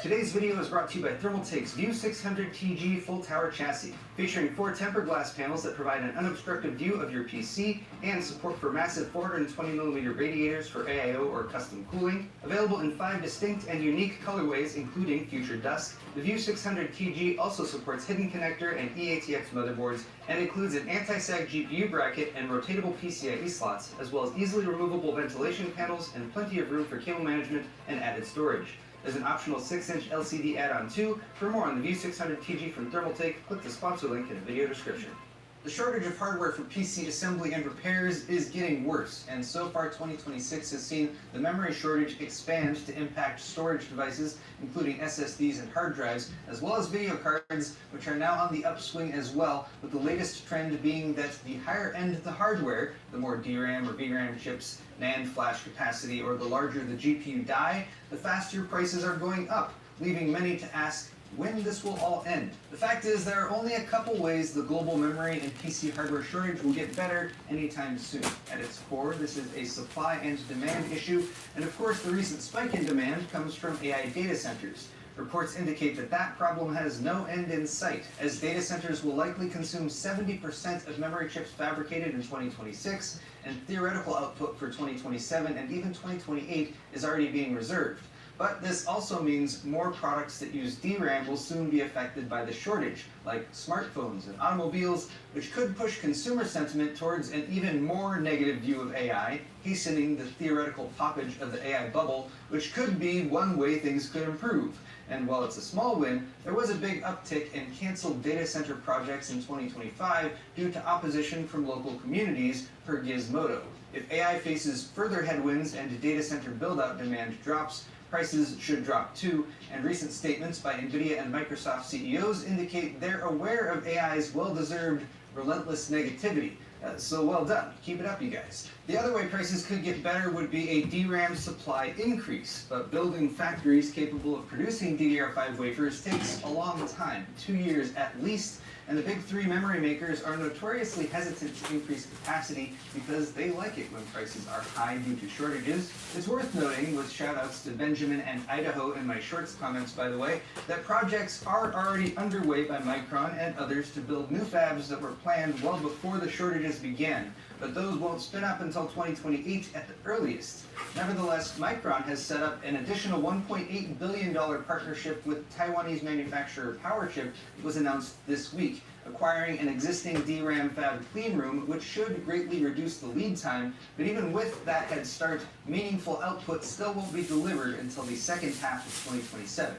Today's video is brought to you by Thermaltake's View 600 TG full tower chassis, featuring 4 tempered glass panels that provide an unobstructed view of your PC and support for massive 420mm radiators for AIO or custom cooling. Available in 5 distinct and unique colorways, including Future Dusk, the View 600 TG also supports hidden connector and eATX motherboards and includes an anti-sag GPU bracket and rotatable PCIe slots, as well as easily removable ventilation panels and plenty of room for cable management and added storage. There's an optional 6-inch LCD add-on too. For more on the View 600 TG from Thermaltake, click the sponsor link in the video description. The shortage of hardware for PC assembly and repairs is getting worse, and so far 2026 has seen the memory shortage expand to impact storage devices, including SSDs and hard drives, as well as video cards, which are now on the upswing as well, with the latest trend being that the higher end the hardware, the more DRAM or VRAM chips, NAND flash capacity, or the larger the GPU die, the faster prices are going up, leaving many to ask when this will all end. The fact is, there are only a couple ways the global memory and PC hardware shortage will get better anytime soon. At its core, this is a supply and demand issue, and of course the recent spike in demand comes from AI data centers. Reports indicate that that problem has no end in sight, as data centers will likely consume 70% of memory chips fabricated in 2026, and theoretical output for 2027 and even 2028 is already being reserved. But this also means more products that use DRAM will soon be affected by the shortage, like smartphones and automobiles, which could push consumer sentiment towards an even more negative view of AI, hastening the theoretical poppage of the AI bubble, which could be one way things could improve. And while it's a small win, there was a big uptick in canceled data center projects in 2025 due to opposition from local communities, per Gizmodo. If AI faces further headwinds and data center build-out demand drops, prices should drop too, and recent statements by NVIDIA and Microsoft CEOs indicate they're aware of AI's well-deserved relentless negativity, So well done. Keep it up, you guys. The other way prices could get better would be a DRAM supply increase, but building factories capable of producing DDR5 wafers takes a long time, 2 years at least, and the big three memory makers are notoriously hesitant to increase capacity because they like it when prices are high due to shortages. It's worth noting, with shoutouts to Benjamin and Idaho in my shorts comments by the way, that projects are already underway by Micron and others to build new fabs that were planned well before the shortages began, but those won't spin up until 2028 at the earliest. Nevertheless, Micron has set up an additional $1.8 billion partnership with Taiwanese manufacturer PowerChip that was announced this week, acquiring an existing DRAM fab cleanroom, which should greatly reduce the lead time, but even with that head start, meaningful output still won't be delivered until the second half of 2027.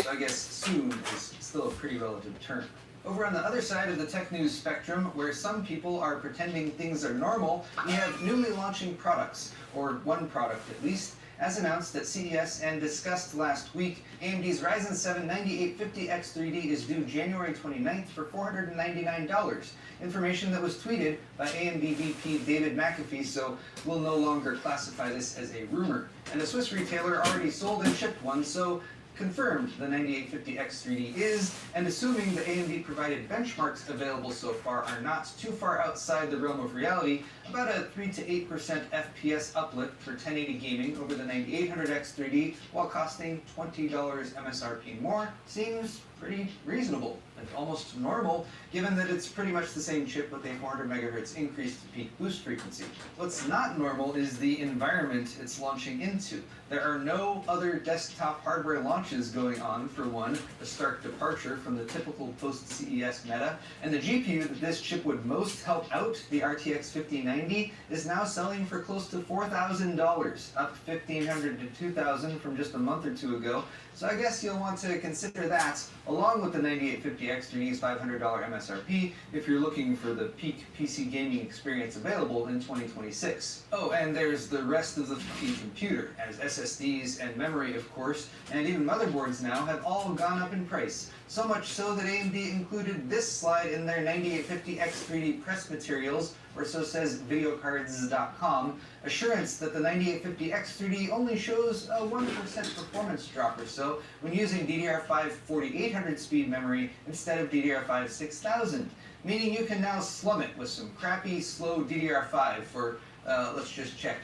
So I guess soon is still a pretty relative term. Over on the other side of the tech news spectrum, where some people are pretending things are normal, we have newly launching products, or one product at least. As announced at CES and discussed last week, AMD's Ryzen 7 9850X3D is due January 29th for $499. Information that was tweeted by AMD VP David McAfee, so we'll no longer classify this as a rumor. And a Swiss retailer already sold and shipped one, so confirmed the 9850X3D is, and assuming the AMD provided benchmarks available so far are not too far outside the realm of reality, about a 3 to 8% FPS uplift for 1080 gaming over the 9800X3D while costing $20 MSRP more seems pretty reasonable and almost normal, given that it's pretty much the same chip with a 400 MHz increased peak boost frequency. What's not normal is the environment it's launching into. There are no other desktop hardware launches going on, for one, a stark departure from the typical post-CES meta, and the GPU that this chip would most help out, the RTX 5090, is now selling for close to $4,000, up $1,500 to $2,000 from just a month or two ago. So I guess you'll want to consider that, along with the 9850X3D's $500 MSRP, if you're looking for the peak PC gaming experience available in 2026. Oh, and there's the rest of the fucking computer, as SSDs and memory, of course, and even motherboards now have all gone up in price. So much so that AMD included this slide in their 9850X3D press materials, or so says videocards.com, assurance that the 9850X3D only shows a 1% performance drop or so when using DDR5 4800 speed memory instead of DDR5 6000, meaning you can now slum it with some crappy, slow DDR5 for, let's just check,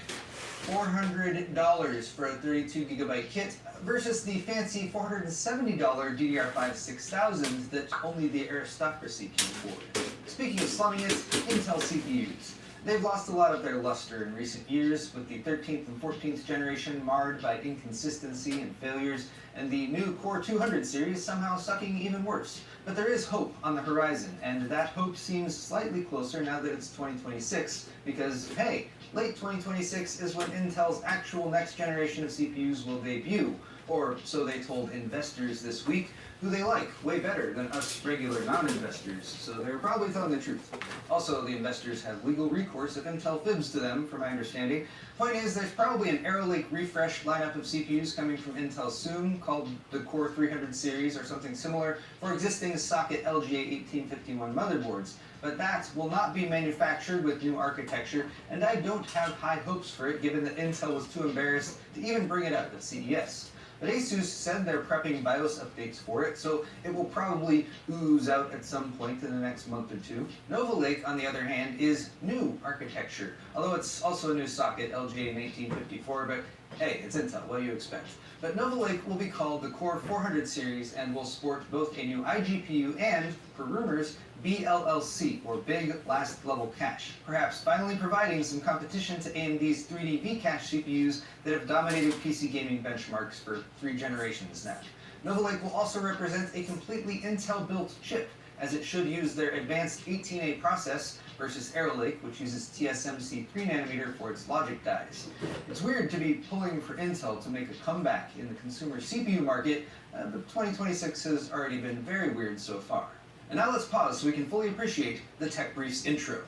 $400 for a 32GB kit versus the fancy $470 DDR5 6000 that only the aristocracy can afford. Speaking of slumming it, Intel CPUs. They've lost a lot of their luster in recent years, with the 13th and 14th generation marred by inconsistency and failures, and the new Core 200 series somehow sucking even worse. But there is hope on the horizon, and that hope seems slightly closer now that it's 2026, because, hey, late 2026 is when Intel's actual next generation of CPUs will debut, or so they told investors this week, who they like way better than us regular non-investors, so they were probably telling the truth. Also, the investors have legal recourse if Intel fibs to them, from my understanding. Point is, there's probably an Arrow Lake refresh lineup of CPUs coming from Intel soon, called the Core 300 series or something similar, for existing socket LGA 1851 motherboards. But that will not be manufactured with new architecture, and I don't have high hopes for it, given that Intel was too embarrassed to even bring it up at CES. But Asus said they're prepping BIOS updates for it, so it will probably ooze out at some point in the next month or two. Nova Lake, on the other hand, is new architecture, although it's also a new socket, LGA 1854, but hey, it's Intel, what do you expect? But Nova Lake will be called the Core 400 series and will sport both a new iGPU and, per rumors, BLLC, or Big Last Level Cache, perhaps finally providing some competition to AMD's 3D V-Cache CPUs that have dominated PC gaming benchmarks for 3 generations now. Nova Lake will also represent a completely Intel-built chip, as it should use their advanced 18A process versus Arrow Lake, which uses TSMC 3nm for its logic dies. It's weird to be pulling for Intel to make a comeback in the consumer CPU market, but 2026 has already been very weird so far. And now let's pause so we can fully appreciate the Tech Brief's intro.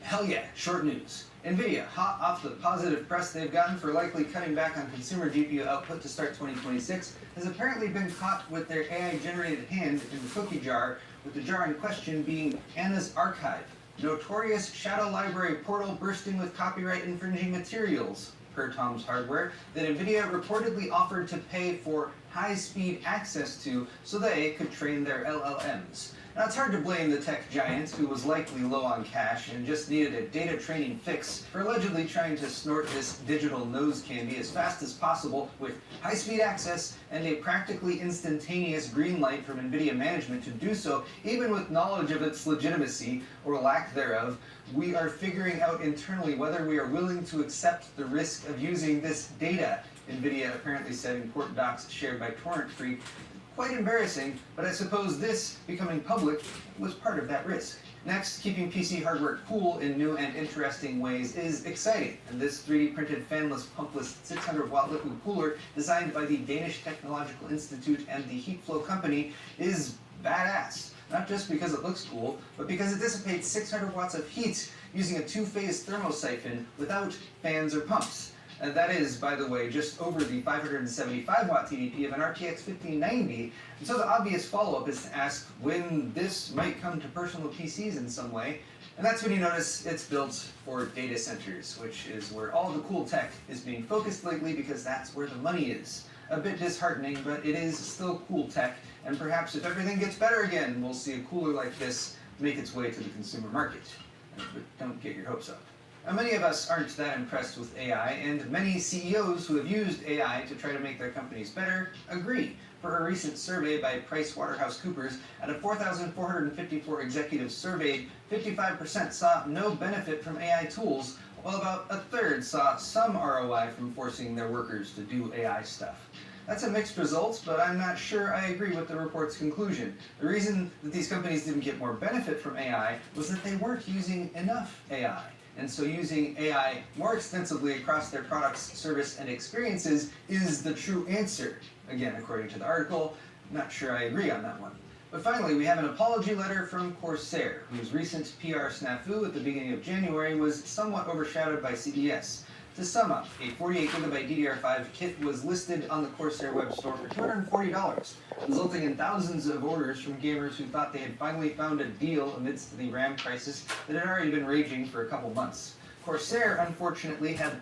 Hell yeah, short news. NVIDIA, hot off the positive press they've gotten for likely cutting back on consumer GPU output to start 2026, has apparently been caught with their AI-generated hand in the cookie jar with the jar in question being Anna's Archive, notorious shadow library portal bursting with copyright infringing materials, per Tom's Hardware, that NVIDIA reportedly offered to pay for high-speed access to so they could train their LLMs. Now, it's hard to blame the tech giant, who was likely low on cash and just needed a data training fix, for allegedly trying to snort this digital nose candy as fast as possible with high-speed access and a practically instantaneous green light from NVIDIA management to do so, even with knowledge of its legitimacy, or lack thereof. We are figuring out internally whether we are willing to accept the risk of using this data, NVIDIA apparently said in court docs shared by Torrent Free. Quite embarrassing, but I suppose this becoming public was part of that risk. Next, keeping PC hardware cool in new and interesting ways is exciting, and this 3D printed fanless pumpless 600-watt liquid cooler designed by the Danish Technological Institute and the Heatflow company is badass. Not just because it looks cool, but because it dissipates 600 watts of heat using a two-phase thermosiphon without fans or pumps. And that is, by the way, just over the 575-watt TDP of an RTX 1590, and so the obvious follow-up is to ask when this might come to personal PCs in some way, and that's when you notice it's built for data centers, which is where all the cool tech is being focused lately because that's where the money is. A bit disheartening, but it is still cool tech, and perhaps if everything gets better again, we'll see a cooler like this make its way to the consumer market. But don't get your hopes up. Now, many of us aren't that impressed with AI, and many CEOs who have used AI to try to make their companies better agree. For a recent survey by PricewaterhouseCoopers, out of 4,454 executives surveyed, 55% saw no benefit from AI tools, while about a third saw some ROI from forcing their workers to do AI stuff. That's a mixed result, but I'm not sure I agree with the report's conclusion. The reason that these companies didn't get more benefit from AI was that they weren't using enough AI. And so using AI more extensively across their products, service, and experiences is the true answer. Again, according to the article, not sure I agree on that one. But finally, we have an apology letter from Corsair, whose recent PR snafu at the beginning of January was somewhat overshadowed by CES. To sum up, a 48GB DDR5 kit was listed on the Corsair web store for $240, resulting in thousands of orders from gamers who thought they had finally found a deal amidst the RAM crisis that had already been raging for a couple months. Corsair, unfortunately, had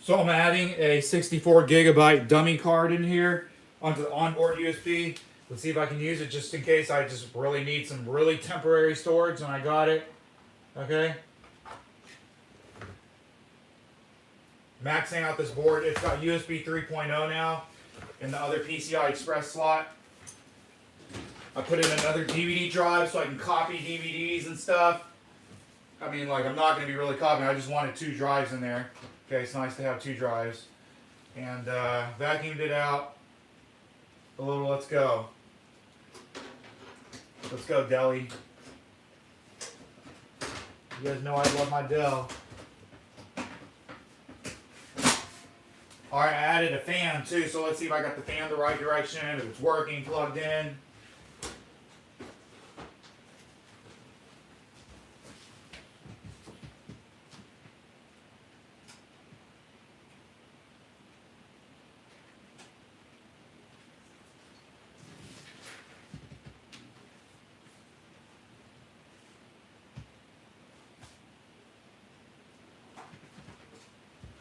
So I'm adding a 64 gigabyte dummy card in here onto the onboard USB. Let's see if I can use it just in case I just really need some really temporary storage and I got it. Okay. Maxing out this board. It's got USB 3.0 now in the other PCI Express slot. I put in another DVD drive so I can copy DVDs and stuff. I mean, like, I'm not going to be really copying. I just wanted 2 drives in there. Okay, it's nice to have 2 drives. And vacuumed it out a little. Let's go. Let's go, Deli. You guys know I love my Dell. Alright, I added a fan too, so let's see if I got the fan the right direction, if it's working, plugged in.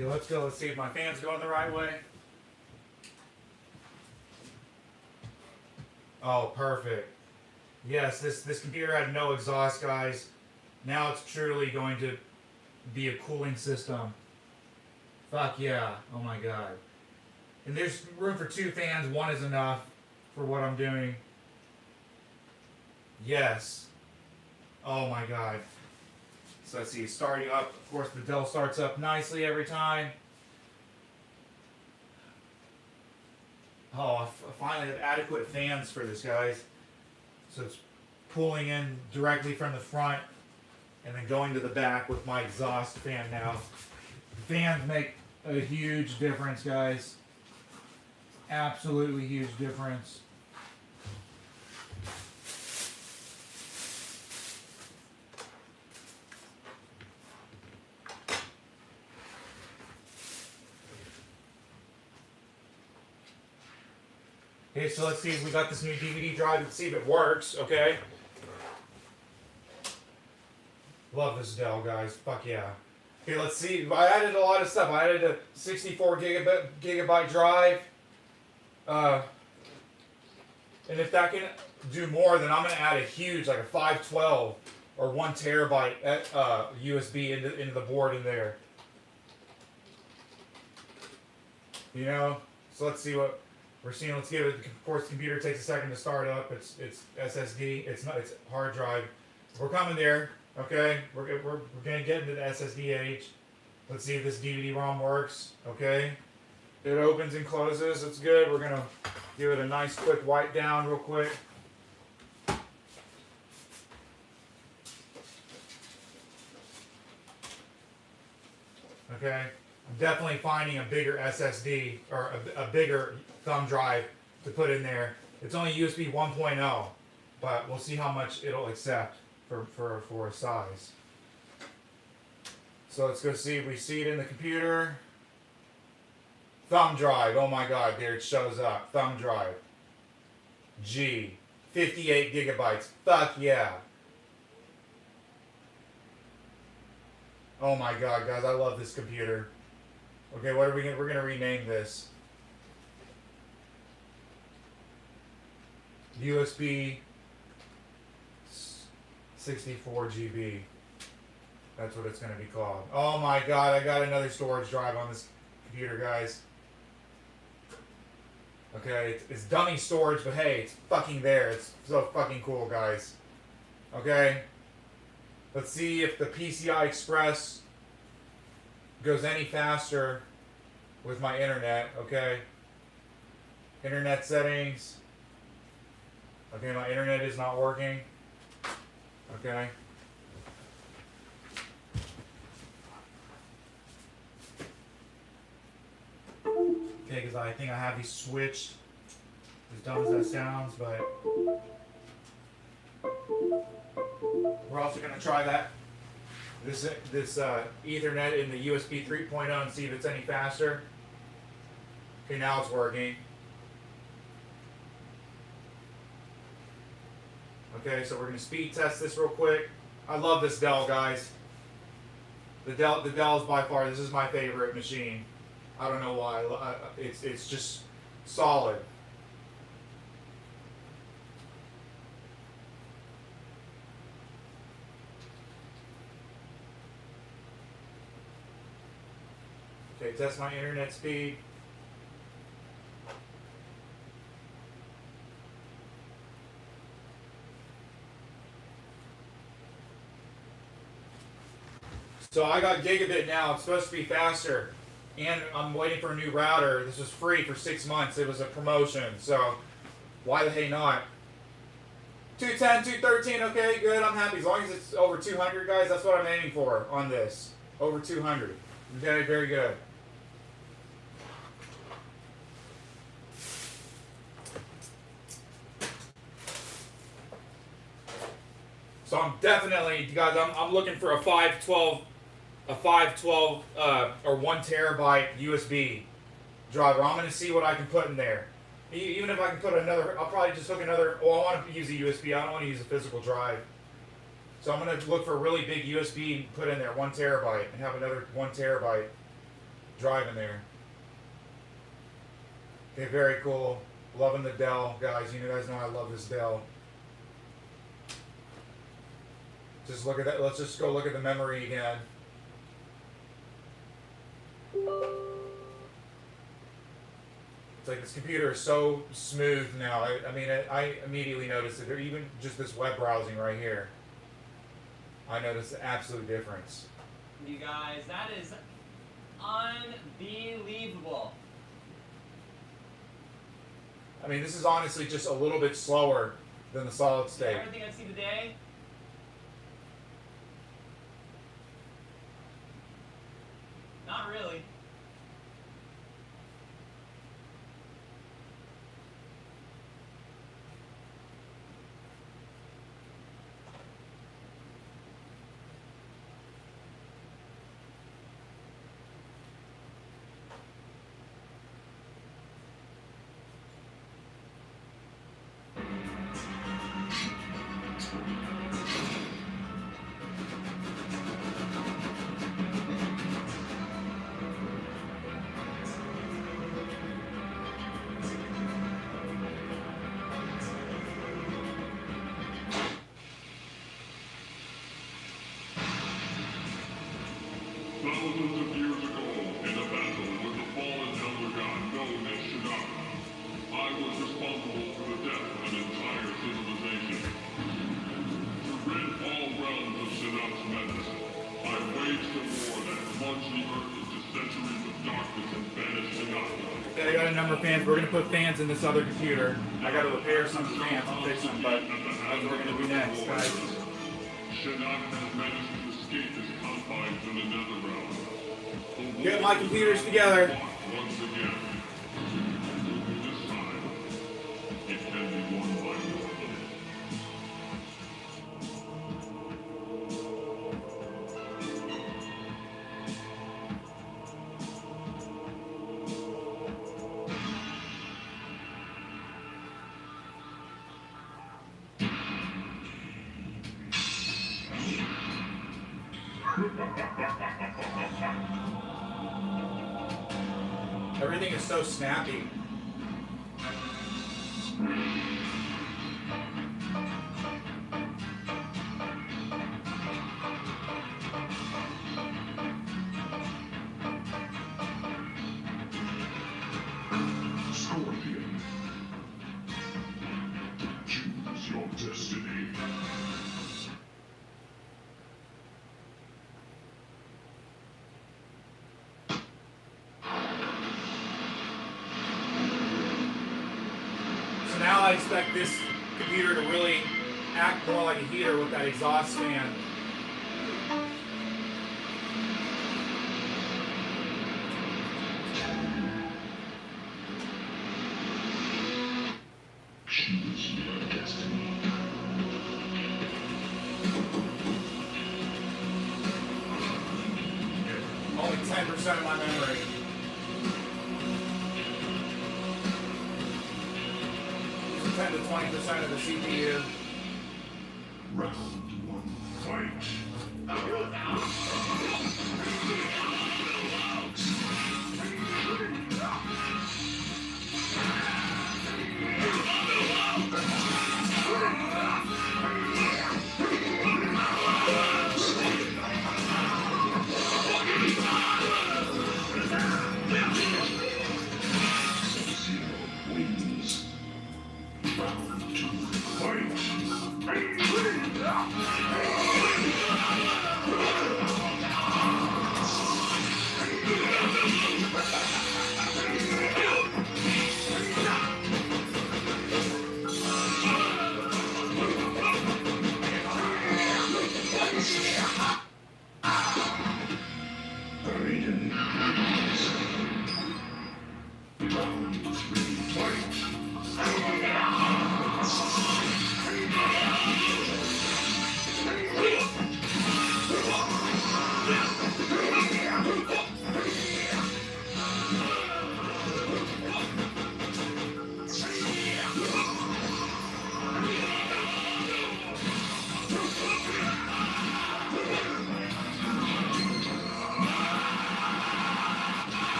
Yeah, let's go. Let's see if my fan's going the right way. Oh, perfect. Yes, this computer had no exhaust, guys. Now it's truly going to be a cooling system. Fuck yeah. Oh my god. And there's room for 2 fans. 1 is enough for what I'm doing. Yes. Oh my god. So let's see, starting up. Of course, the Dell starts up nicely every time. Oh, I finally have adequate fans for this, guys. So it's pulling in directly from the front and then going to the back with my exhaust fan now. Fans make a huge difference, guys. Absolutely huge difference. Okay, so let's see if we got this new DVD drive. Let's see if it works, okay? Love this Dell, guys. Fuck yeah. Okay, let's see. I added a lot of stuff. I added a 64 gigabyte drive. And if that can do more, then I'm going to add a huge, like a 512 or 1 terabyte USB into the board in there. You know? So let's see what we're seeing. Let's give it. Of course, the computer takes a second to start up. It's SSD. It's hard drive. We're coming there. Okay, we're gonna get into the SSD age. Let's see if this DVD-ROM works. Okay, it opens and closes. It's good. We're gonna give it a nice quick wipe down real quick. Okay, I'm definitely finding a bigger SSD or a bigger thumb drive to put in there. It's only USB 1.0, but we'll see how much it'll accept for a size. So let's go see if we see it in the computer. Thumb drive, oh my god, there it shows up. Thumb drive. G. 58 gigabytes. Fuck yeah. Oh my god, guys, I love this computer. Okay, what are we gonna, we're gonna rename this. USB 64 GB. That's what it's going to be called. Oh my god, I got another storage drive on this computer, guys. Okay, it's dummy storage, but hey, it's fucking there. It's so fucking cool, guys. Okay? Let's see if the PCI Express goes any faster with my internet, okay? Internet settings. Okay, my internet is not working. Okay. Okay, because I think I have these switched. As dumb as that sounds, but we're also going to try that. This Ethernet in the USB 3.0 and see if it's any faster. Okay, now it's working. Okay, so we're going to speed test this real quick. I love this Dell, guys. The Dell is by far, this is my favorite machine. I don't know why. It's just solid. Okay, test my internet speed. So I got gigabit now. It's supposed to be faster. And I'm waiting for a new router. This was free for 6 months. It was a promotion. So why the hey not? 210, 213. Okay, good. I'm happy. As long as it's over 200, guys, that's what I'm aiming for on this. Over 200. Okay, very good. So I'm definitely, guys, I'm looking for a 512 or 1 terabyte USB driver. I'm going to see what I can put in there. Even if I can put another, I'll probably just hook another, well, I want to use a USB. I don't want to use a physical drive. So I'm going to look for a really big USB and put in there, 1 terabyte, and have another 1 terabyte drive in there. Okay, very cool. Loving the Dell, guys. You guys know I love this Dell. Just look at that. Let's just go look at the memory again. It's like this computer is so smooth now. I mean, I immediately noticed it. Or even just this web browsing right here. I noticed the absolute difference. You guys, that is unbelievable. I mean, this is honestly just a little bit slower than the solid state. Everything I see today. Not really. Thousands of years ago, in a battle with the fallen elder god known as Shinnok, I was responsible for the death of an entire civilization. To rid all realms of Shinnok's menace, I waged a war that plunged the earth into centuries of darkness and banished Shinnok. Okay, I got a number of fans. We're going to put fans in this other computer. I got to repair some fans and fix them, but that's what we're going to do next, guys. Shinnok has managed to escape his confines in the Netherrealm. Get my computers together. Once again. This time, it can be won by mortal. Everything is so snappy. Scorpion. Choose your destiny. So now I expect this computer to really act more like a heater with that exhaust fan. Choose your destiny. Only 10% of my memory. Using 10 to 20% of the CPU. Round 1, fight.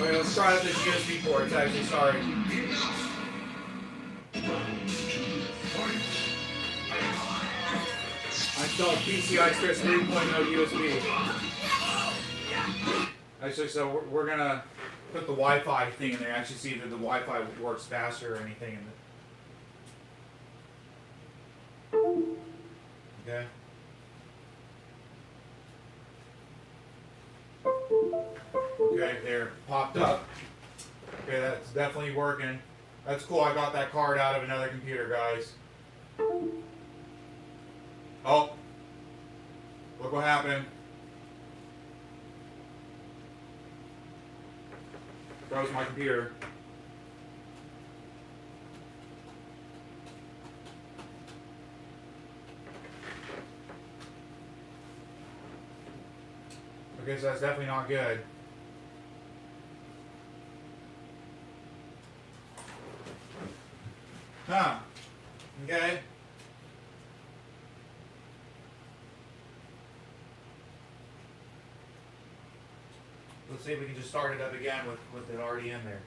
Okay, let's try out this USB port. It's actually, sorry. I installed PCI Express 3.0 USB. Actually, so we're gonna put the Wi-Fi thing in there. Actually, see if the Wi-Fi works faster or anything. Okay. Okay, there, popped up. Okay, that's definitely working. That's cool. I got that card out of another computer, guys. Oh, look what happened. Froze my computer. Okay, so that's definitely not good. Huh. Okay. Let's see if we can just start it up again with it already in there.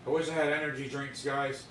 I wish I had energy drinks, guys.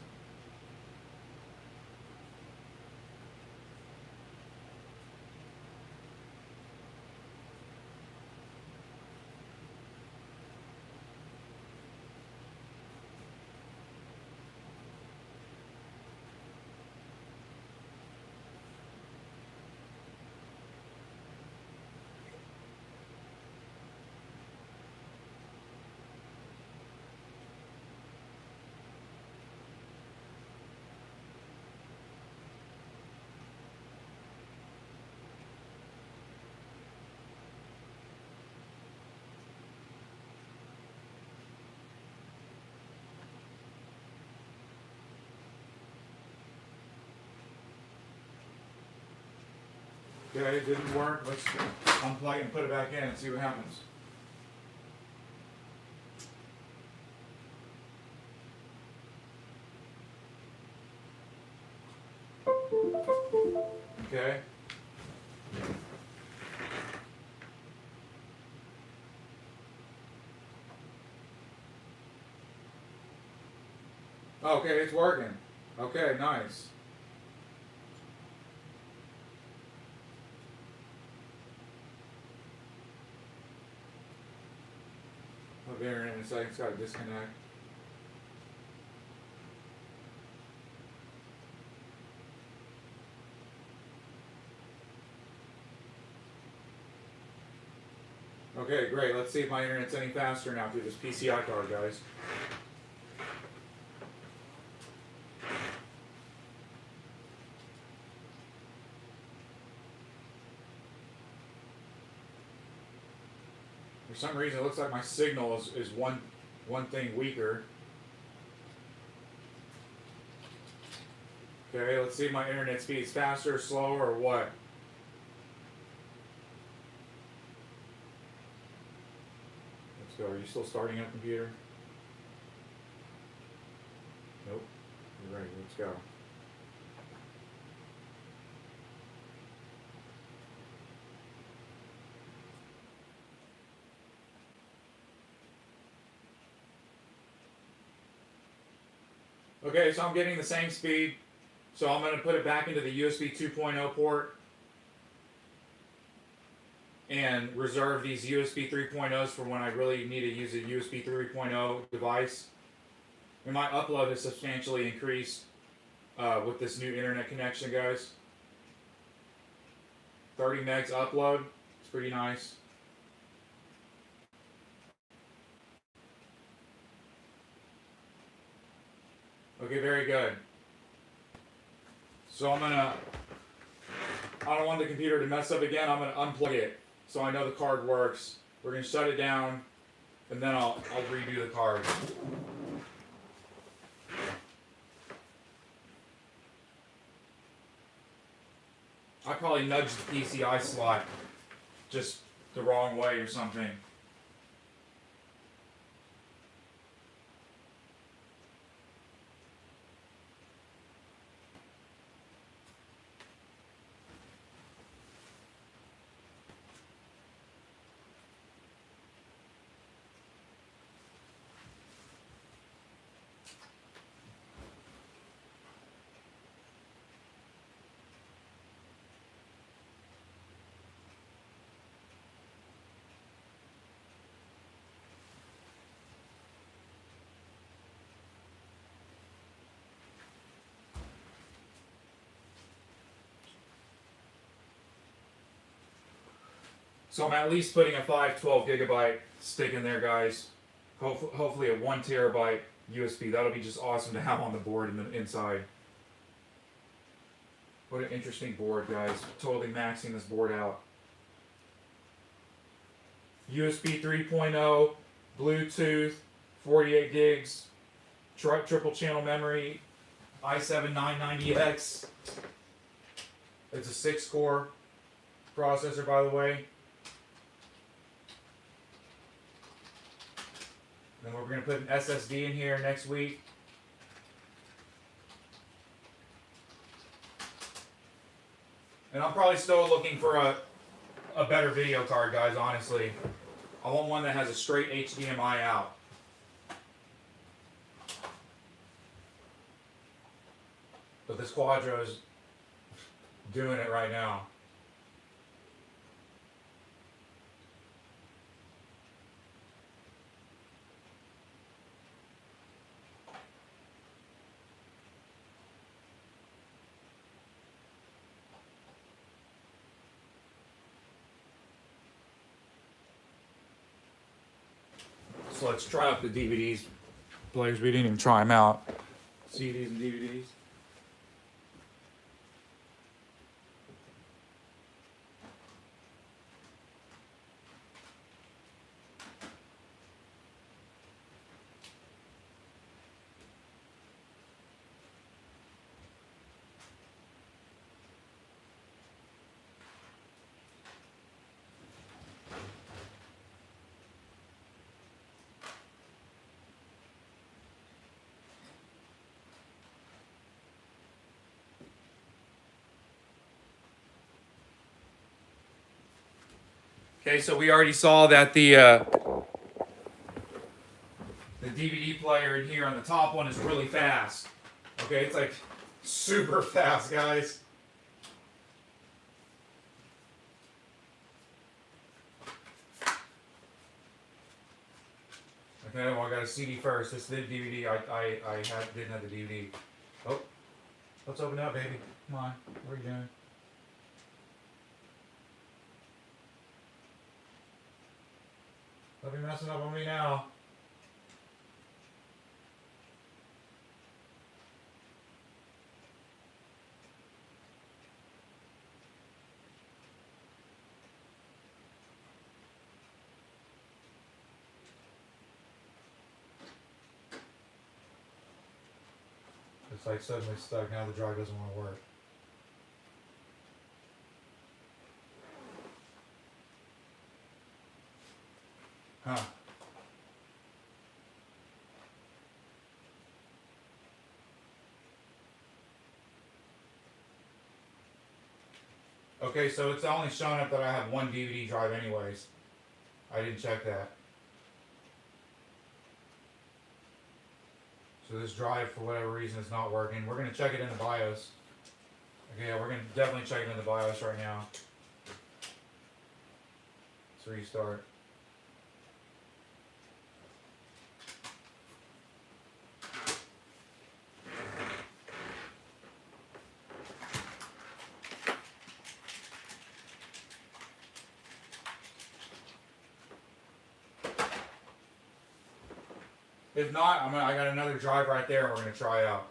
Okay, it didn't work. Let's unplug it and put it back in and see what happens. Okay. Okay, it's working. Okay, nice. I'll be here in a second. It's got to disconnect. Okay, great. Let's see if my internet's any faster now through this PCI card, guys. For some reason, it looks like my signal is one thing weaker. Okay, let's see if my internet speed's faster, slower, or what. Let's go. Are you still starting up, computer? Nope. You're ready. Let's go. Okay, so I'm getting the same speed. So I'm going to put it back into the USB 2.0 port and reserve these USB 3.0s for when I really need to use a USB 3.0 device. And my upload is substantially increased with this new internet connection, guys. 30 megs upload. It's pretty nice. Okay, very good. So I don't want the computer to mess up again. I'm gonna unplug it so I know the card works. We're gonna shut it down and then I'll redo the card. I probably nudged the PCI slot just the wrong way or something. So I'm at least putting a 512 gigabyte stick in there, guys. Hopefully a 1 terabyte USB. That'll be just awesome to have on the board in the inside. What an interesting board, guys. Totally maxing this board out. USB 3.0, Bluetooth, 48 gigs, triple channel memory, i7 990X. It's a 6-core processor, by the way. Then we're going to put an SSD in here next week. And I'm probably still looking for a better video card, guys, honestly. I want one that has a straight HDMI out. But this Quadro's doing it right now. So let's try out the DVDs. Players, we didn't even try them out. CDs and DVDs. Okay, so we already saw that the DVD player in here on the top one is really fast. Okay, it's like super fast, guys. Okay, well I got a CD first. This is the DVD. I didn't have the DVD. Oh, let's open up, baby. Come on, what are you doing? Don't be messing up on me now. It's like suddenly stuck. Now the drive doesn't want to work. Huh. Okay, so it's only showing up that I have one DVD drive anyways. I didn't check that. So this drive, for whatever reason, is not working. We're going to check it in the BIOS. Okay, yeah, we're going to definitely check it in the BIOS right now. Let's restart. If not, I got another drive right there we're going to try out.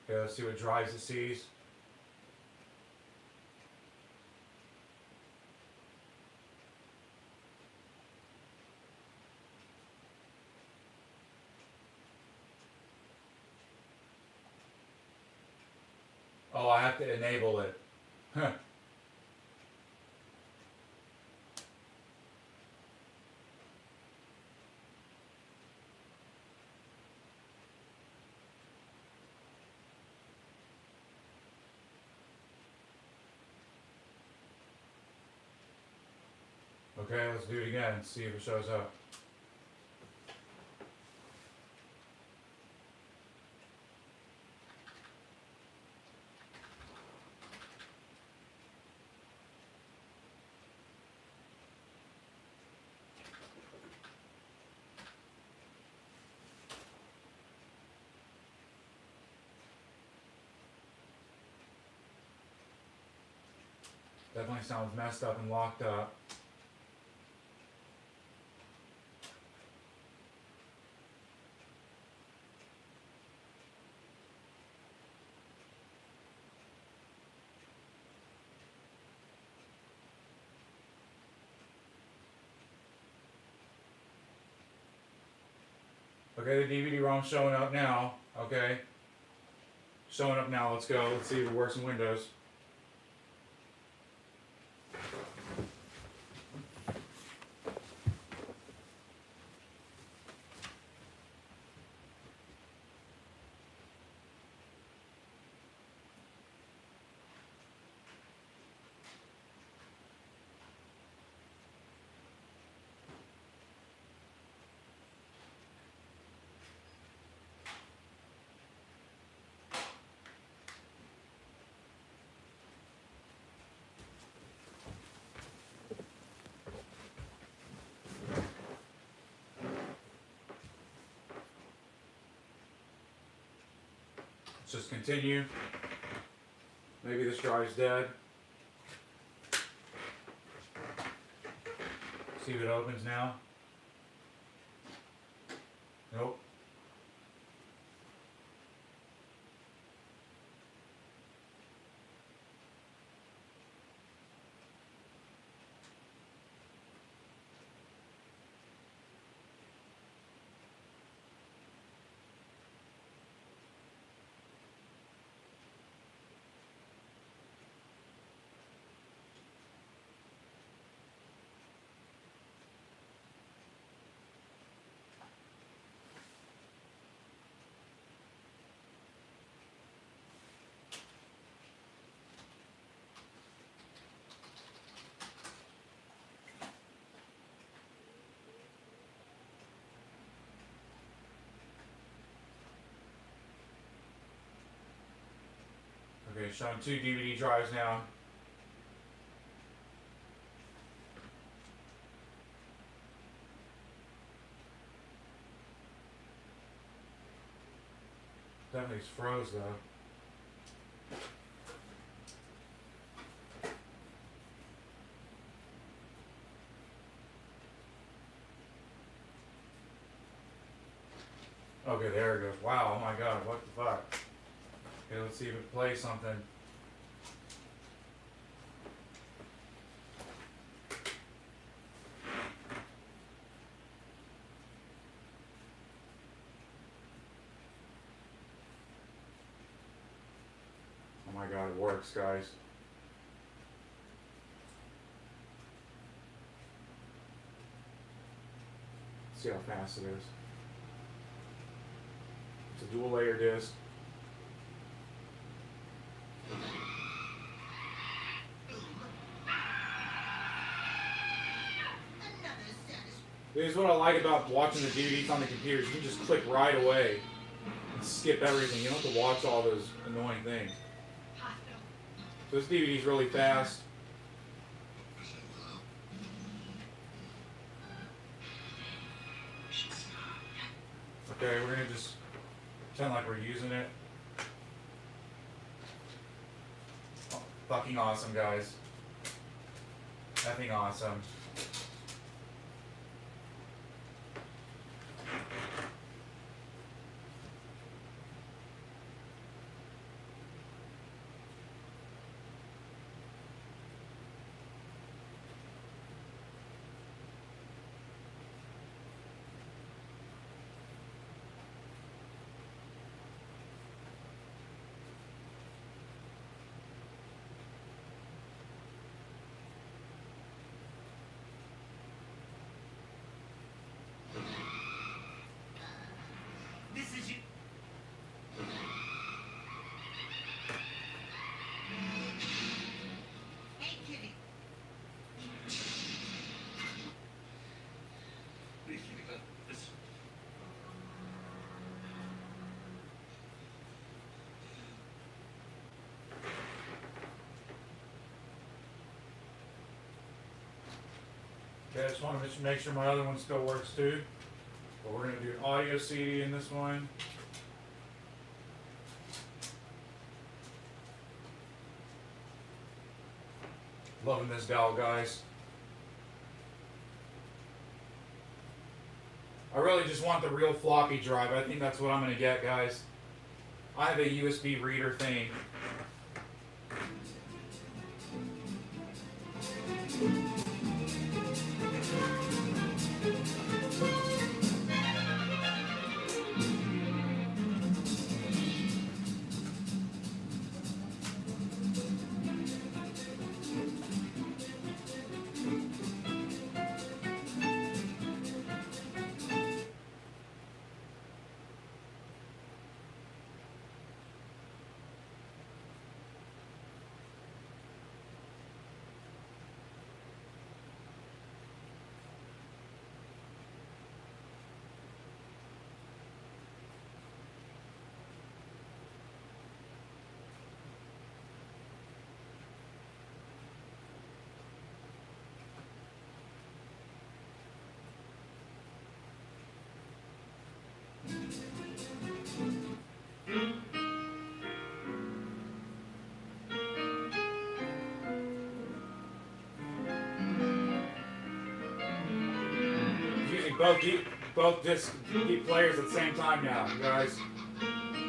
Okay, let's see what drives it sees. Oh, I have to enable it. Huh. Okay, let's do it again and see if it shows up. Definitely sounds messed up and locked up. Okay, the DVD-ROM's showing up now. Okay. Showing up now. Let's go. Let's see if it works in Windows. Let's just continue. Maybe this drive's dead. See if it opens now. Nope. Okay, showing 2 DVD drives now. Definitely froze though. Okay, there it goes. Wow, oh my god, what the fuck? Okay, let's see if it plays something. Oh my god, it works, guys. See how fast it is. It's a dual layer disc. This is what I like about watching the DVDs on the computers. You can just click right away and skip everything. You don't have to watch all those annoying things. So this DVD is really fast. Okay, we're gonna just pretend like we're using it. Oh, fucking awesome, guys. Effing awesome. Okay, I just want to make sure my other one still works too. But we're going to do an audio CD in this one. Loving this dial, guys. I really just want the real floppy drive. I think that's what I'm going to get, guys. I have a USB reader thing. Using both disc deep players at the same time now, you guys.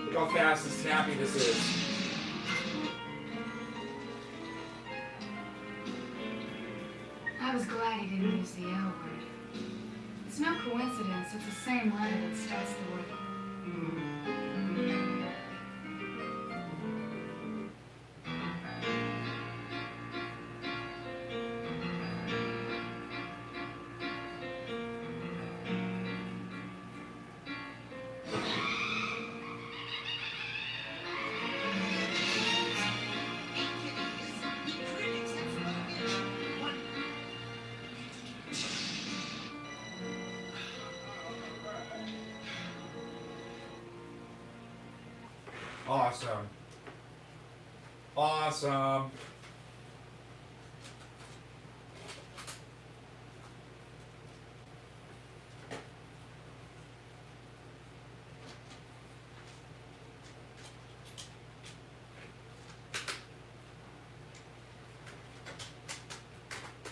Look how fast and snappy this is. I was glad he didn't use the L word. It's no coincidence it's the same letter that starts the word. Awesome. Awesome.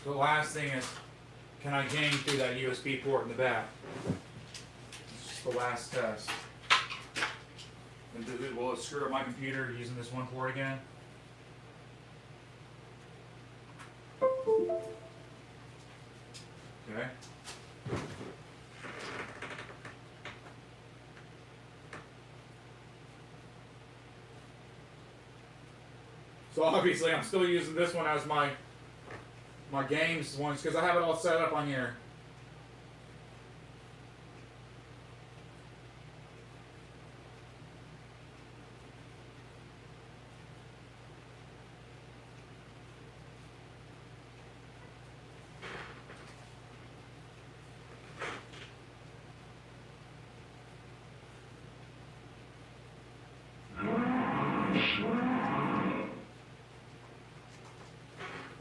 The last thing is, can I game through that USB port in the back? It's just the last test. And will it screw up my computer using this one port again? Okay. So obviously I'm still using this one as my games ones because I have it all set up on here.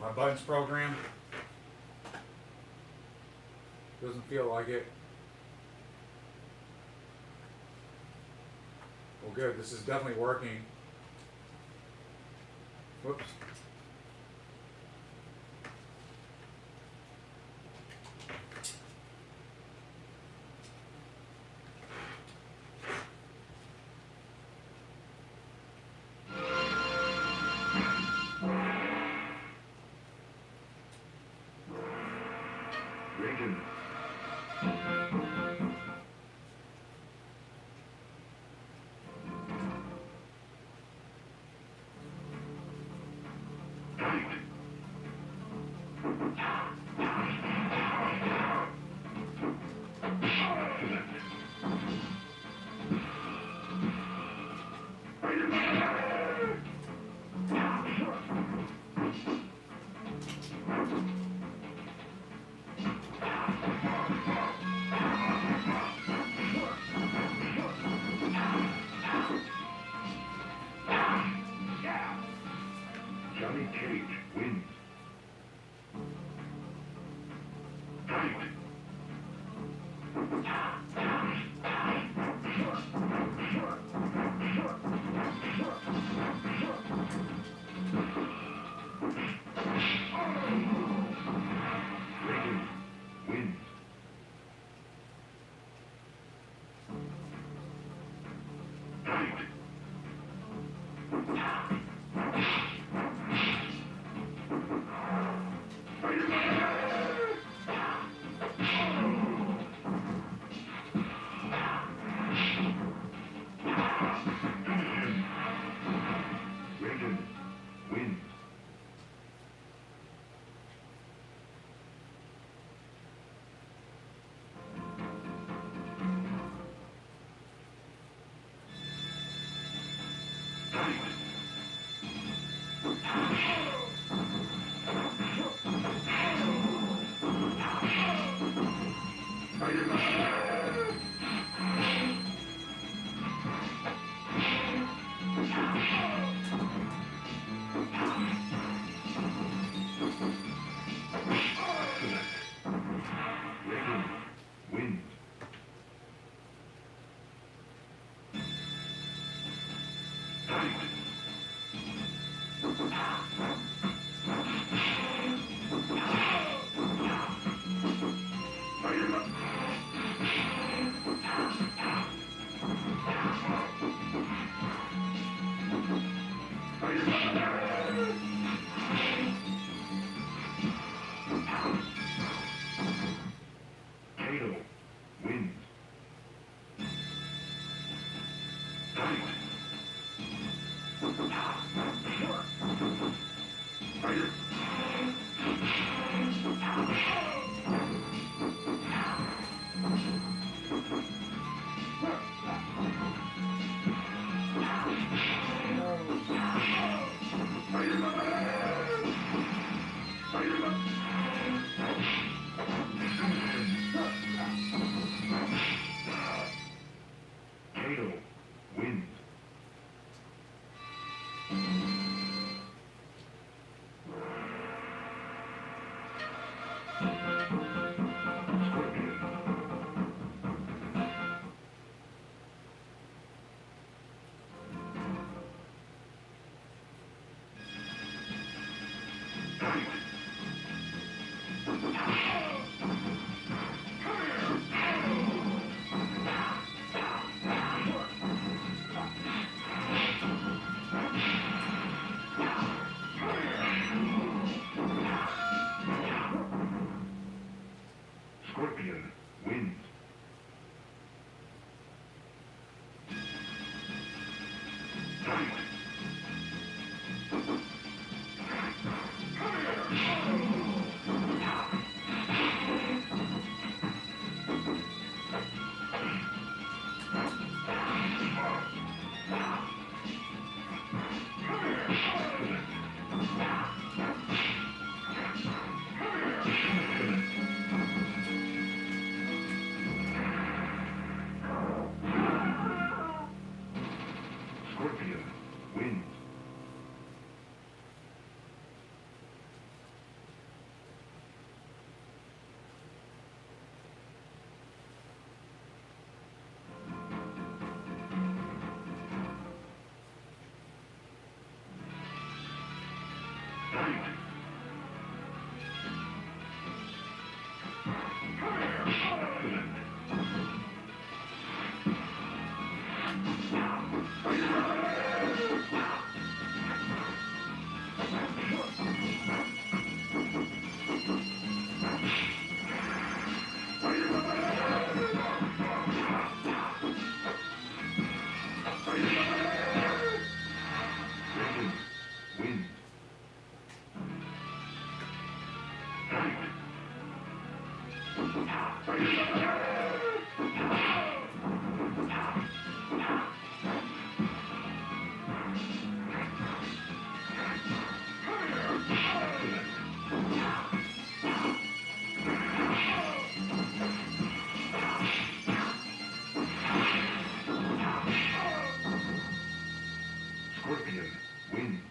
My buttons program doesn't feel like it. Well, good. This is definitely working. Whoops. Scorpion wins. Scorpion wins. Dragon wins. Scorpion wins.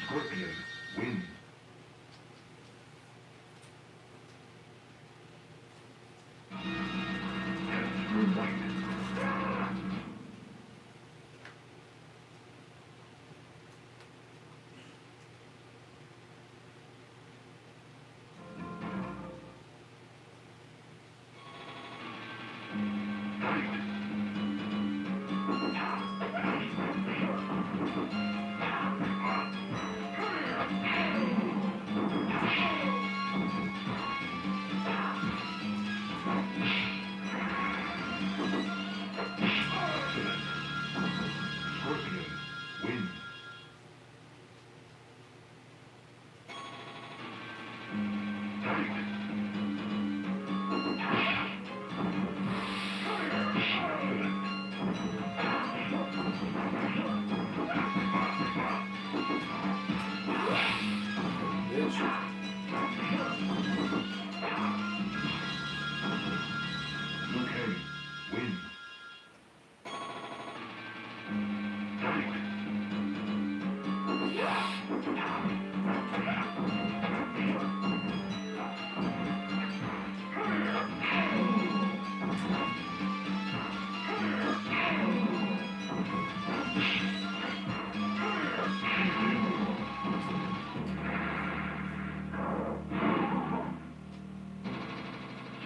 Scorpion wins. Scorpion wins. Luke Henry wins.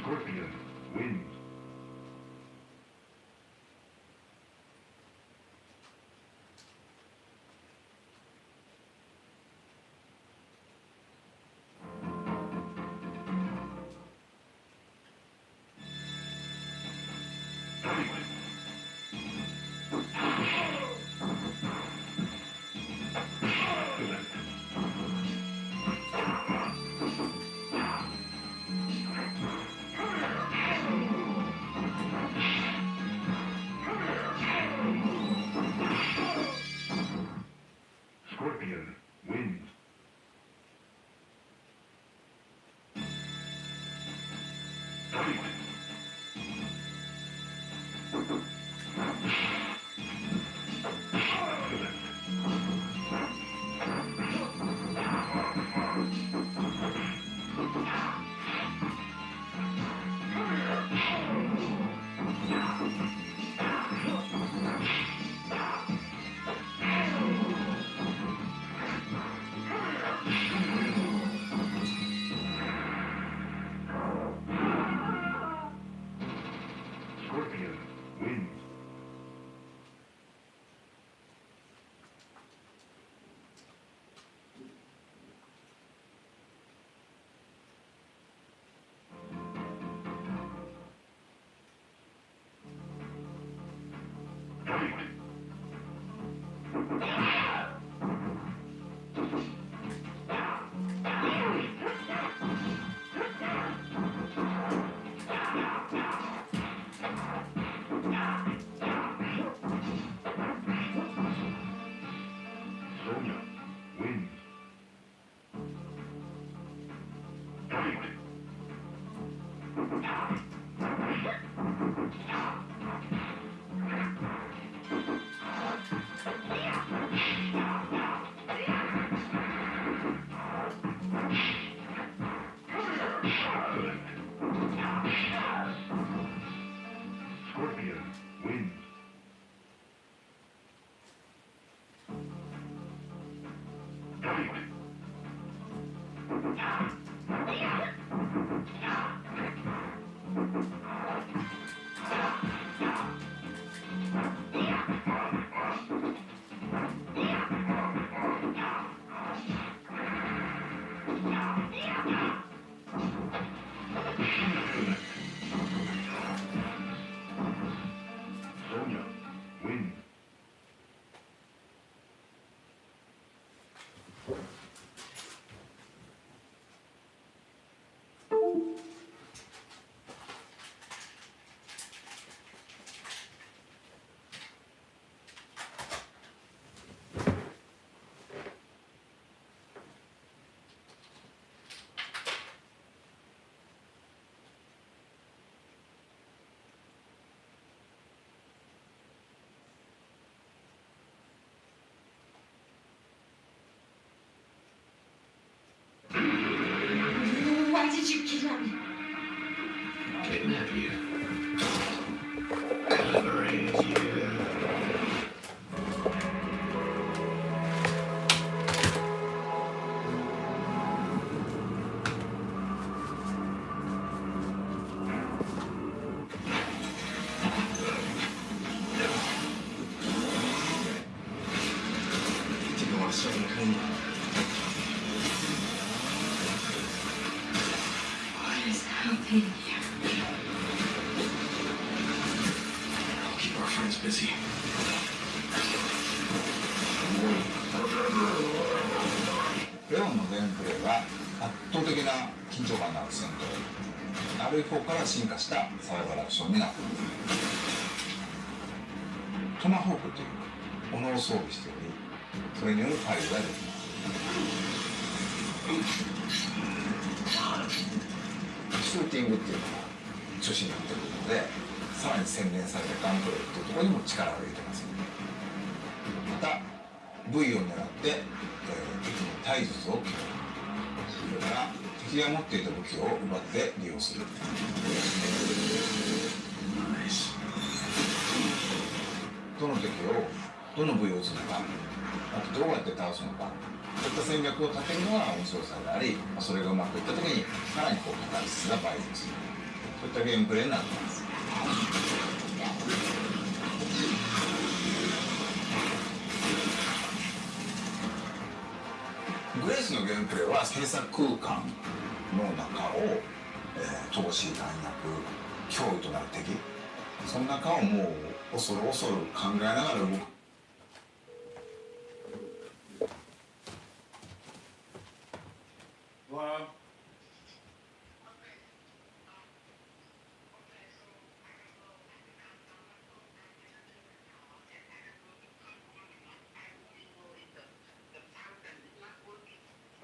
Scorpion wins. did you kidnap me? Kidnap you. Liberate you. Didn't want to stop me clean. What is happening here? I'll keep our friends busy. レオンのゲームプレイは圧倒的な緊張感のある戦闘、RE4 から進化したサバイバルアクションになっています。トマホークという斧を装備しており、それによるファイルができます。シューティングっていうのが中心になっているので、さらに洗練されたガンプレイというところにも力を入れてます。また V を狙って敵の体術を決める、それから敵が持っていた武器を奪って利用する、どの敵をどの部位を撃つのか、あとどうやって倒すのか、そういった戦略を立てるのが面白さであり、それがうまくいった時にさらにカタルシスが倍増する、そういったゲームプレイになっています。グレースのゲームプレイは制作空間の中を、乏しい弾薬、脅威となる敵、その中をもう恐る恐る考えながら動く。Hello?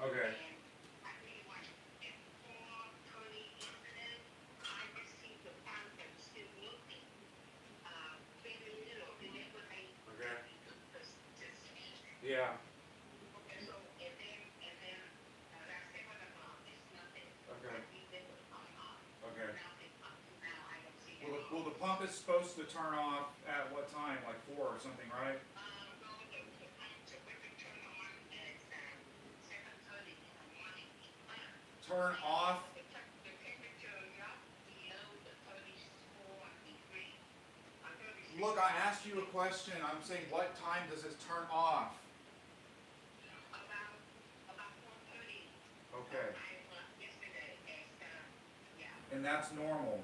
Okay. Yeah. Okay. Well, the pump is supposed to turn off at what time? Like 4 or something, right? Turn off. Look, I asked you a question. I'm saying, what time does it turn off? Okay. And that's normal.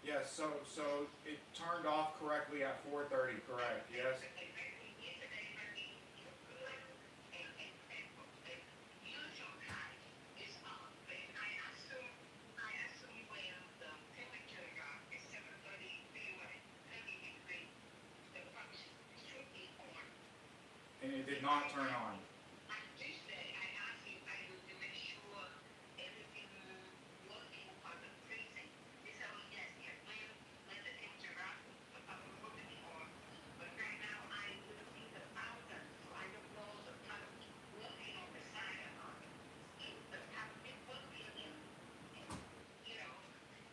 Yes, so it turned off correctly at 4:30, correct? Yes. And it did not turn on.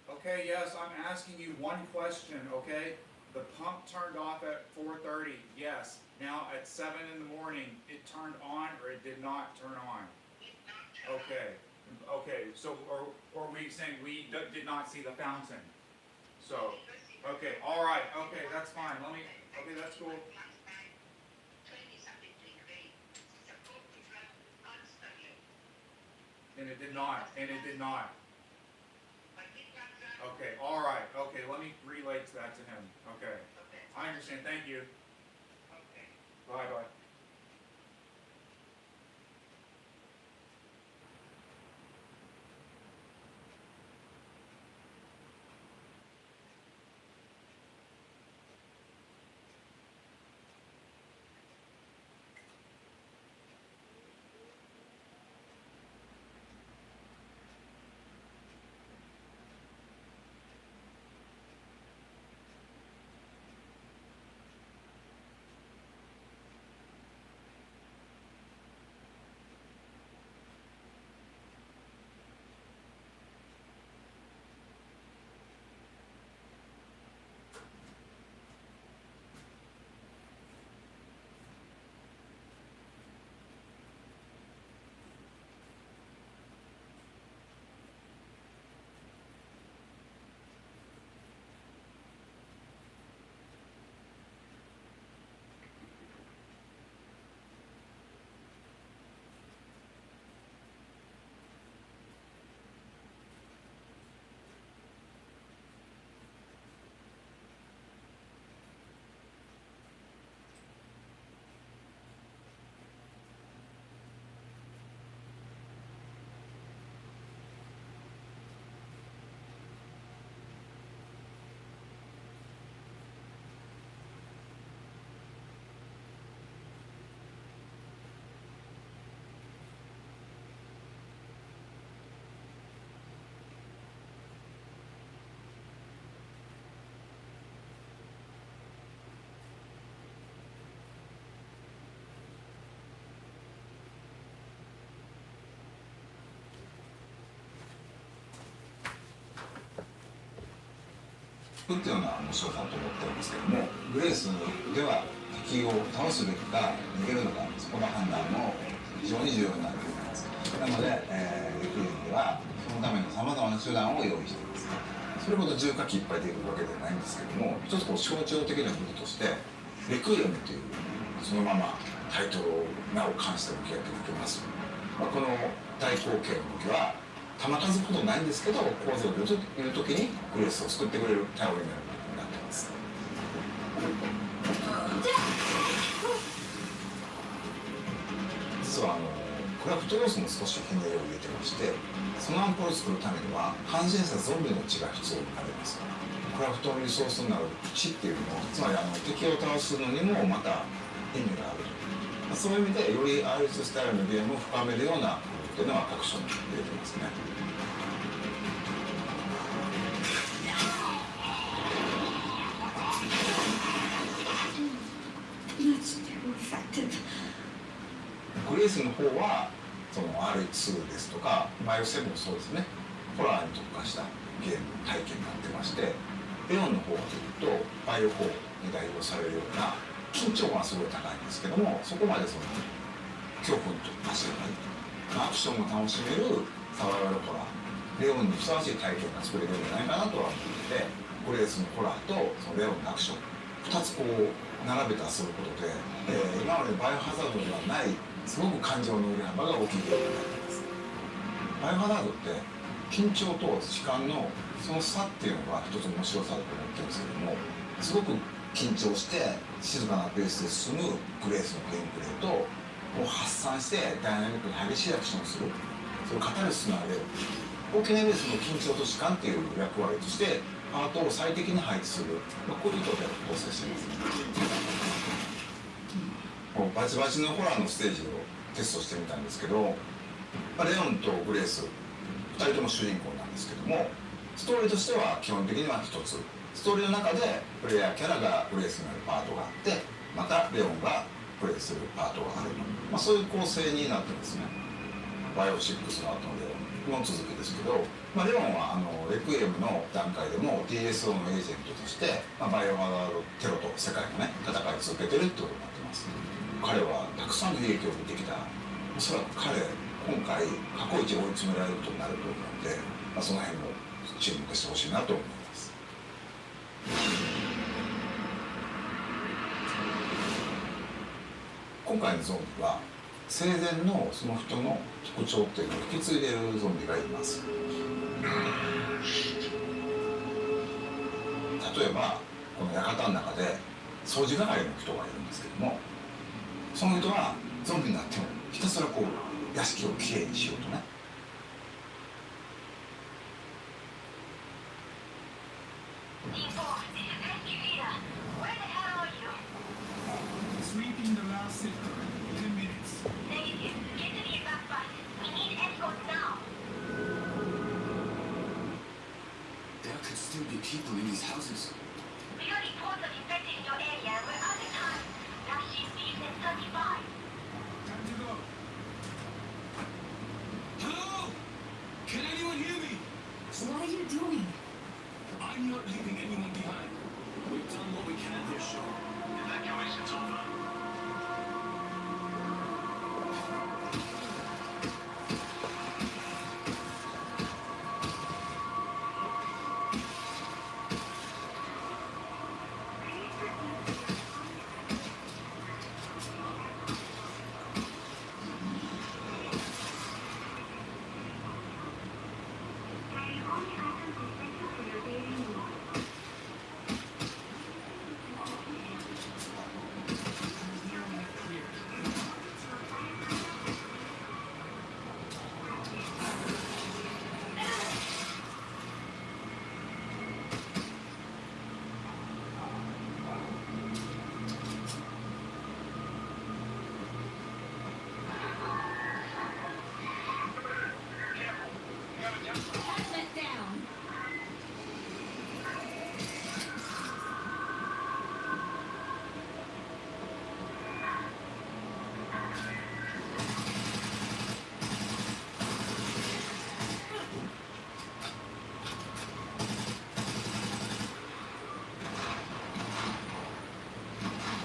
Okay, yes, I'm asking you one question, okay? The pump turned off at 4:30, yes. Now at 7 in the morning, it turned on or it did not turn on? Okay, okay, so, or we saying we did not see the fountain? So, okay, all right, okay, that's fine, let me, okay, that's cool. And it did not, and it did not. Okay, all right, okay, let me relay that to him, okay. I understand, thank you. Bye-bye. くっていうのが面白さだと思ってるんですけども、グレースでは敵を倒すべきか逃げるのか、そこの判断も非常に重要になると思います。なので、レクイエムではそのためのさまざまな手段を用意しています。それほど重火器いっぱい出てくるわけではないんですけども、一つこう象徴的なこととしてレクイエムというそのままタイトルを名を冠した武器が出てきます。この大口径の武器は弾数ほどないんですけど、構造を言う時にグレースを救ってくれる頼りになる武器になっています。実はクラフト要素も少しひねりを入れてまして、そのアンプルを作るためには感染したゾンビの血が必要になります。クラフトのリソースになる血っていうのは、つまり敵を倒すのにもまた意味があると。そういう意味でより RS スタイルのゲームを深めるような工夫というのは各所に入れてますね。グレースの方はその R2 ですとかバイオ7もそうですね、ホラーに特化したゲーム体験になってまして、レオンの方はというとバイオ4に代表されるような緊張感はすごい高いんですけども、そこまでその恐怖に特化してないアクションも楽しめるサバイバルホラー、レオンにふさわしい体験が作れるんじゃないかなとは思ってて、グレースのホラーとそのレオンのアクション2つこう並べたすることで、今までバイオハザードではないすごく感情の振れ幅が大きいゲームになっています。バイオハザードって緊張と時間のその差っていうのが一つ面白さだと思ってるんですけども、すごく緊張して静かなペースで進むグレースのゲームプレイと、もう発散してダイナミックに激しいアクションをする、そのカタルシスのあれ大きなベースの緊張と時間っていう役割としてパートを最適に配置する、こういう意図で構成しています。バチバチのホラーのステージをテストしてみたんですけど、レオンとグレース2人とも主人公なんですけども、ストーリーとしては基本的には1つ、ストーリーの中でプレイヤーキャラがグレースになるパートがあって、またレオンがプレイするパートがあると、そういう構成になってますね。バイオ6の後のレオンの続きですけど、レオンはレクイエムの段階でも DSO のエージェントとして、バイオハザードテロと世界のね戦い続けてるってことになってます。彼はたくさんの利益を見てきた。おそらく彼今回過去一追い詰められることになると思うので、その辺も注目してほしいなと思います。今回のゾンビは生前のその人の特徴っていうのを引き継いでいるゾンビがいます。例えばこの館の中で掃除係の人がいるんですけども、その人はゾンビになってもひたすらこう屋敷をきれいにしようとね。Sweeping the last sector. 10 minutes. Negative. Get to the back bus. We need escorts now. There could still be people in these houses. We got reports of infected in your area. We're out of time. Last shift leaves at 35. Time to go. Hello? Can anyone hear me? What are you doing? I'm not leaving anyone behind. We've done what we can this show. Evacuation's over.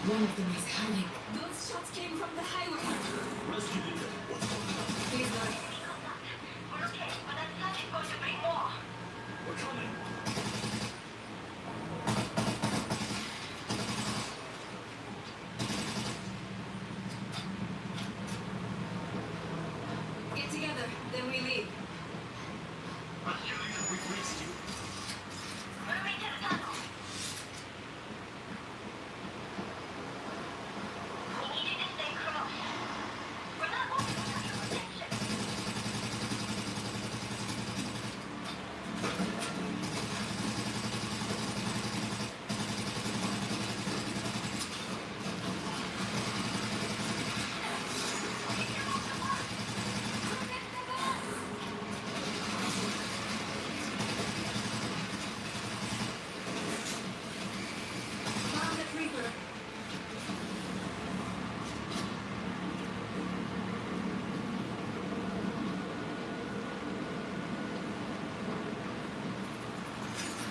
One of them is hiding. Those shots came from the highway. Rescue Linda. What's going on? Please, Lord. We're okay, but that's nothing going to bring more. We're coming. Get together, then we leave. Rescue Linda, we've reached you. Moving to the tunnel. We need you to stay close. We're not moving without your protection. Found the creeper.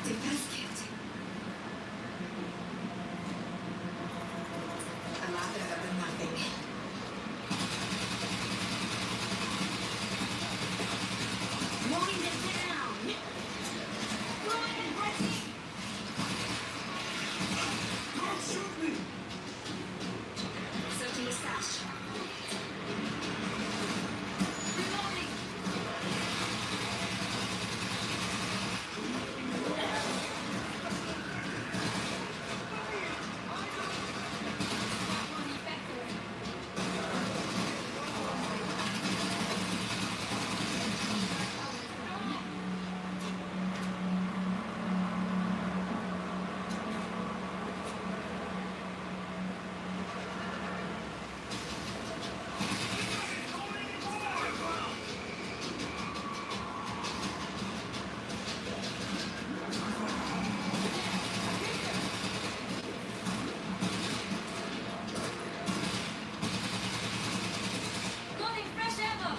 Defense kit. A lot better than nothing. Mowing them down. Throwing and breaking. Don't shoot me! Searching the stash. Reloading. One effector. Loading fresh ammo.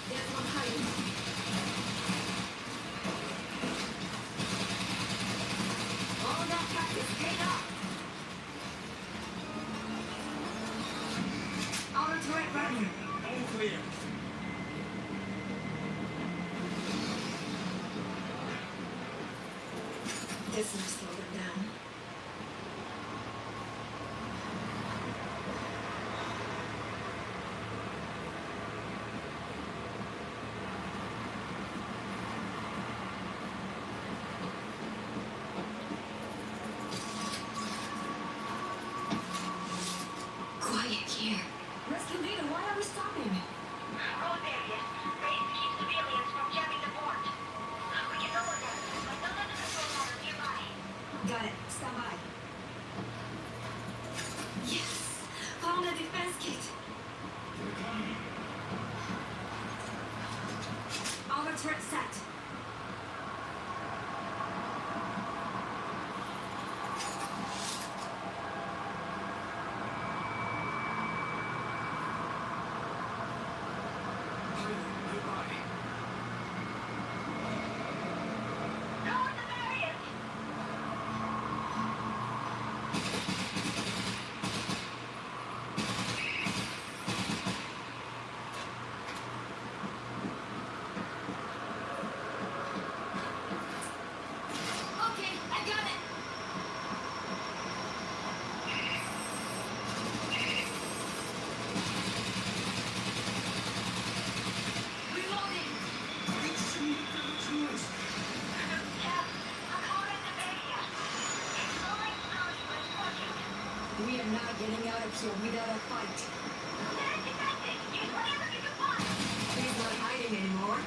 There's one hiding. All that practice paid off. Outer turret running. All clear. This will slow them down. Quiet here. Rescue leader, why are we stopping? Road barriers. Raise keep civilians from jamming the port. We can lower them, but don't let the control tower nearby. Got it. Stand by. Yes! Found a defense kit. Outer turret set. Lower the barriers. Okay, I got it. Reloading. It's too choice. Cap, I'm calling the barrier. It's slowing slowly, but it's working. We are not getting out of here without a fight. They're defending. Use whatever you can find. He's not hiding anymore.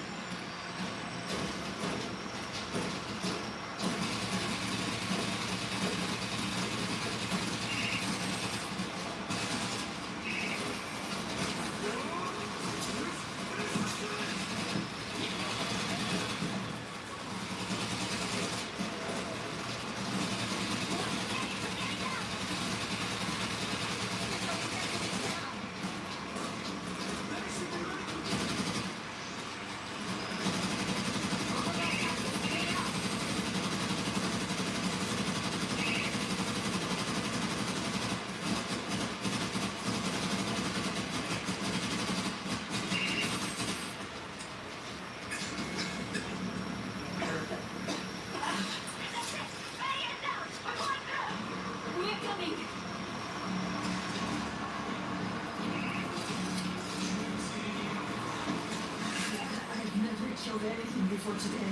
of anything before today.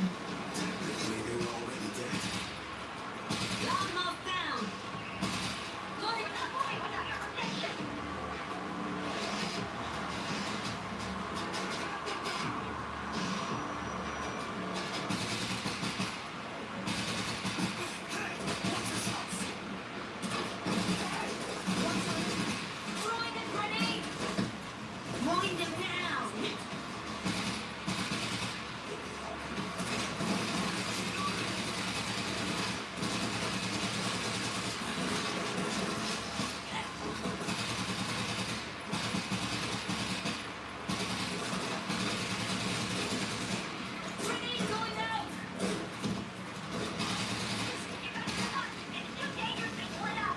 Technically, they were already dead. Loudmouth down! Throwing a grenade! Mowing them down! Grenade going out! It's too dangerous to split up!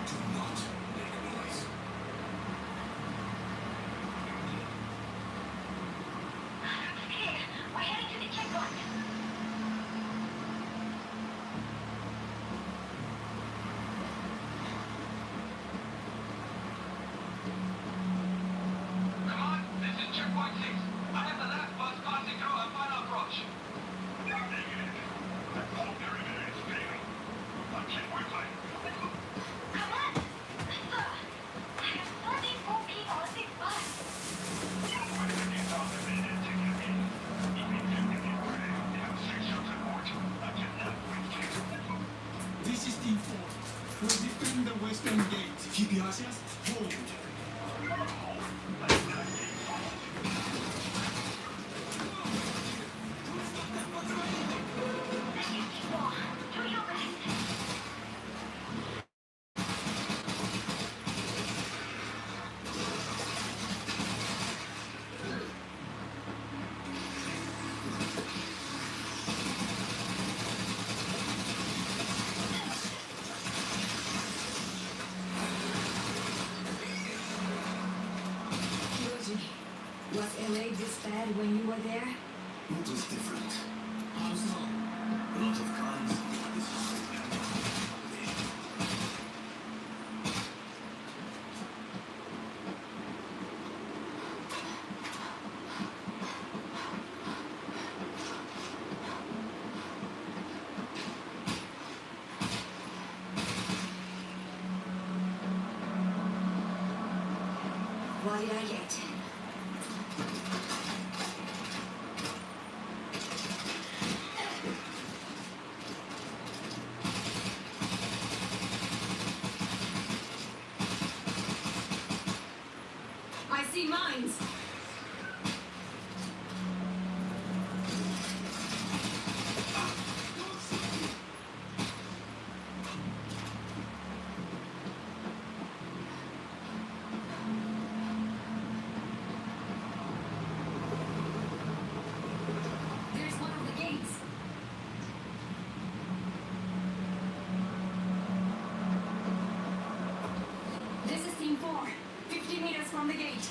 Do not make noise. We're heading to the checkpoint. Come on, this is checkpoint 6. I have the last bus passing through our final approach. Negative. That whole perimeter is failing. I can't work like Come on! Sir, I have 34 people on this bus. This is Team 4. We'll defend the western gate. Keep your eyes hold. Do your best. Yoji, was LA this bad when you were there? It was different. How so? A lot of crimes. What did I get? I see mines. There's one of the gates. This is Team 4. 50 meters from the gate.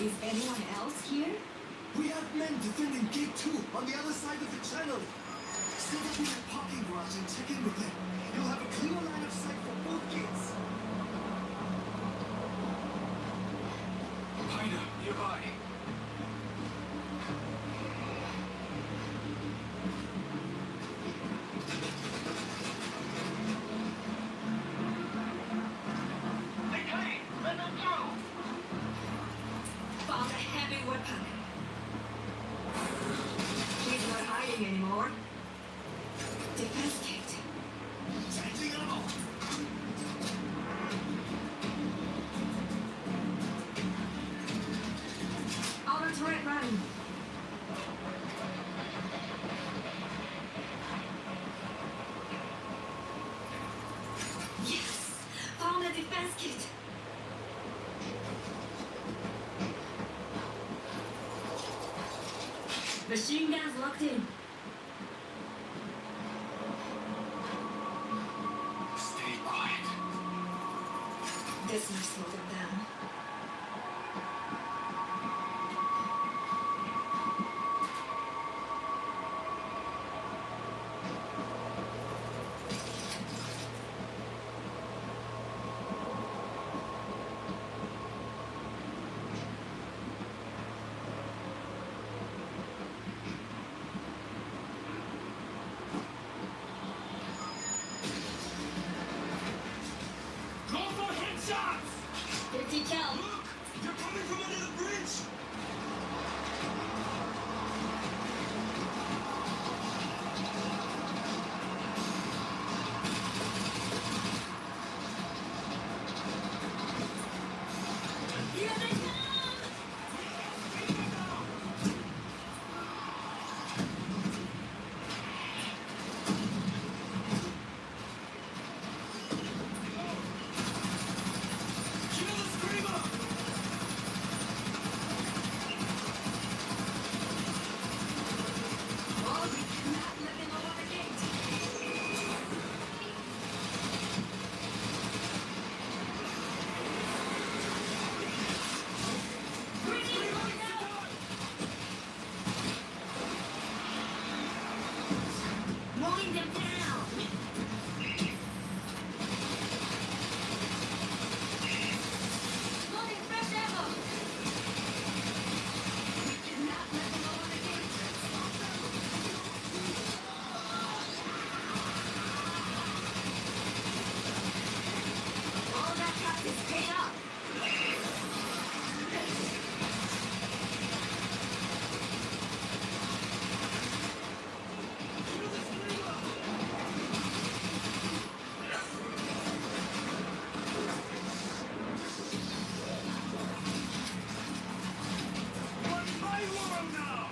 Is anyone else here? We have men defending Gate 2 on the other side of the channel. Set up in that parking garage and check in with them. You'll have a clear line of sight for both gates. Haida, nearby. They came! Let them through! Found a heavy weapon. He's not hiding anymore. Defense kit. Changing ammo. Outer turret running. Yes! Found a defense kit. Machine guns locked in. Stay quiet. This must slow them down. Go for headshots! 50 cal. Look! They're coming from under the bridge! Here they come! Kill the screamer! Oh, we cannot let them over the gate. Grenade going out! Mowing them down! Loading fresh ammo! We cannot let them over the gate. All that practice paid off. What's my world now?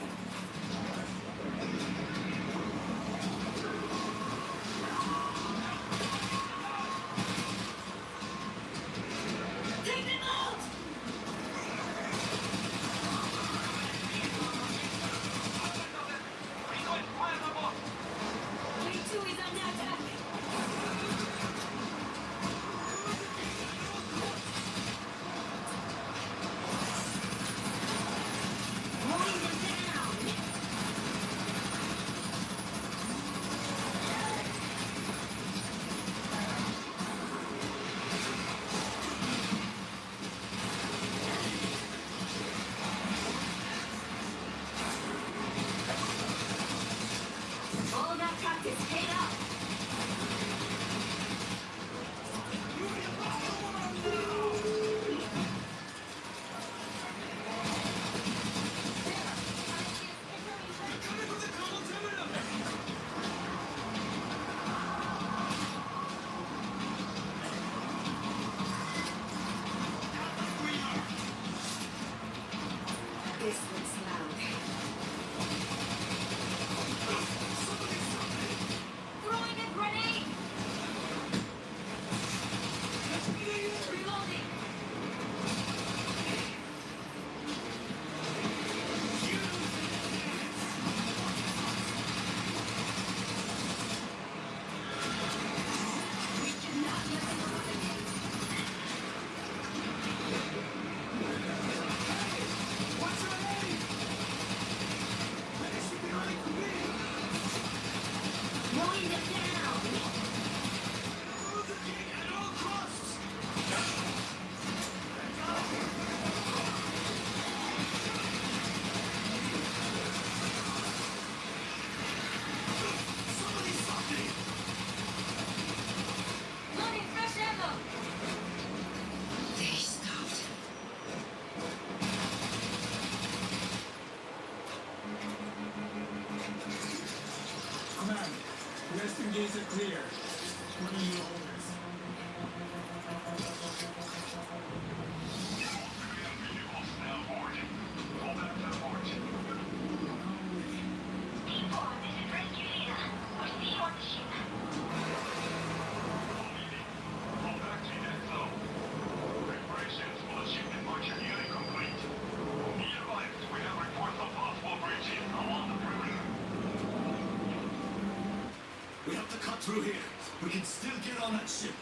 Take them out! K2 is under attack. Mowing them down. All that practice paid off. This looks loud. Throwing a grenade! Reloading! We cannot let them over the gate. What's your name? Finish behind me! Mowing them down. Move the king at all costs! Somebody stop me! Loading fresh ammo. They stopped. Command, western gates are clear. What are your orders? Now board. Go back to the port. People, this is Rescue Leader. We'll see you on the ship. Go back to net flow. Preparations for the shipment march are nearly complete. Be advised, we have reports of possible breaching along the cut through here. We can still get on that ship.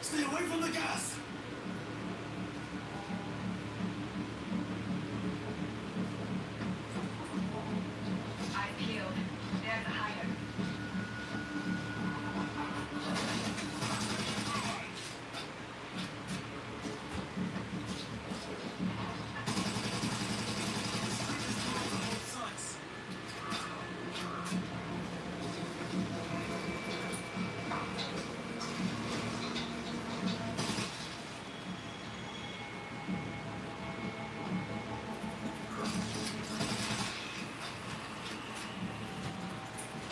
Stay away from the gas! I peeled. There's a hider.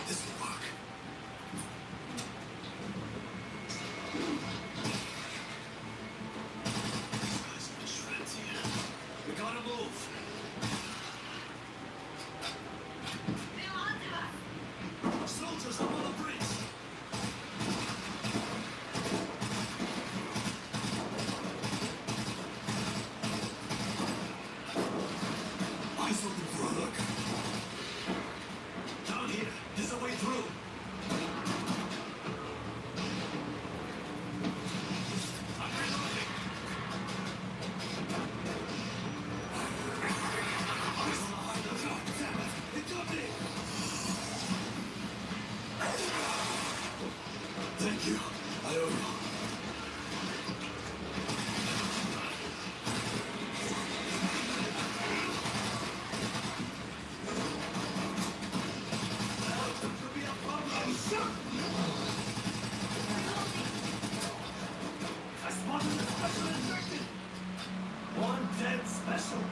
This will work. These guys are in shreds here. We gotta move. They're onto us. Soldiers up on the bridge. Eyes open for a look. Down here, there's a way through. I'm reloading. Eyes on the hider. God damn it! It got me! Thank you. I owe you. Could be a problem. I spotted the special infected. One dead special.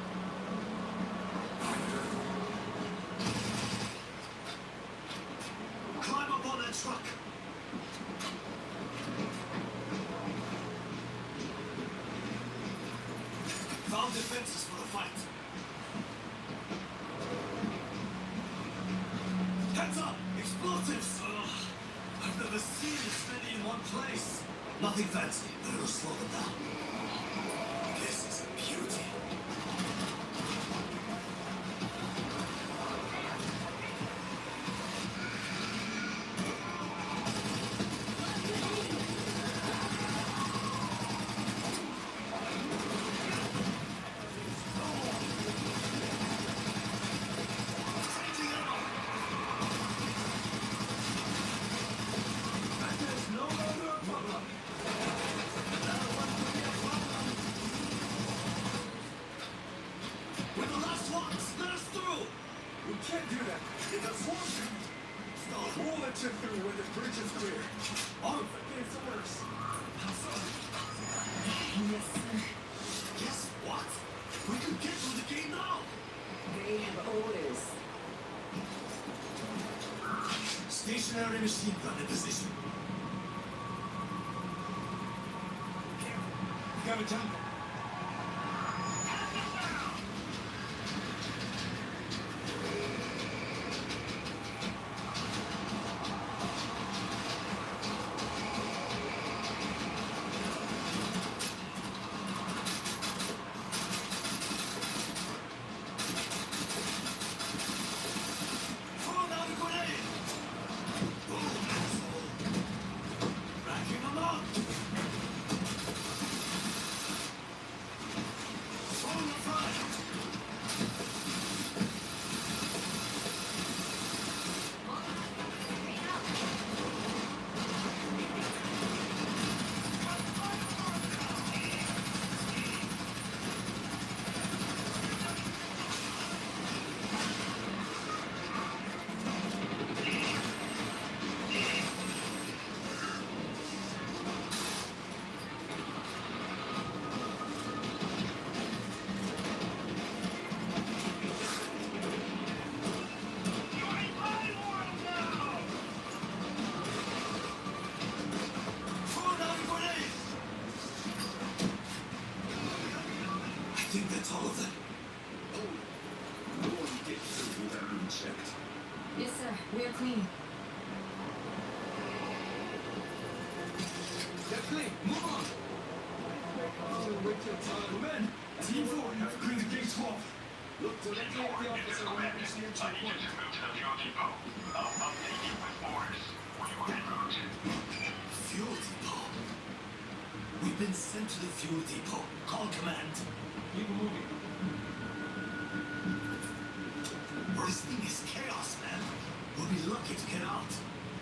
Climb up on that truck. Found defenses for the fight. Heads up! Explosives! Ugh, I've never seen this many in one place. Nothing fancy, but it'll slow them down. This is a beauty. Changing ammo! That is no longer a problem. Another one could be a problem. We're the last ones. Let us through. We can't do that. It's a swarm. No, we'll let you through when the bridge is clear. Oh, it's worse. How so? Yes, sir. Guess what? We could get through the gate now. They have orders. Stationary machine gun in position. You got a jump. Throw down the grenade. Boom, asshole. Racking them up. Throwing the front. all of them. Hold it. No one gets through without being checked. Yes, sir. We are clean. They're clean. Move on. Wait your time. Men, Team 4 have cleaned the gates off. Look directly at the officer when you see him to the point. Fuel depot. We've been sent to the fuel depot. Call command. Keep moving. This thing is chaos, man. We'll be lucky to get out.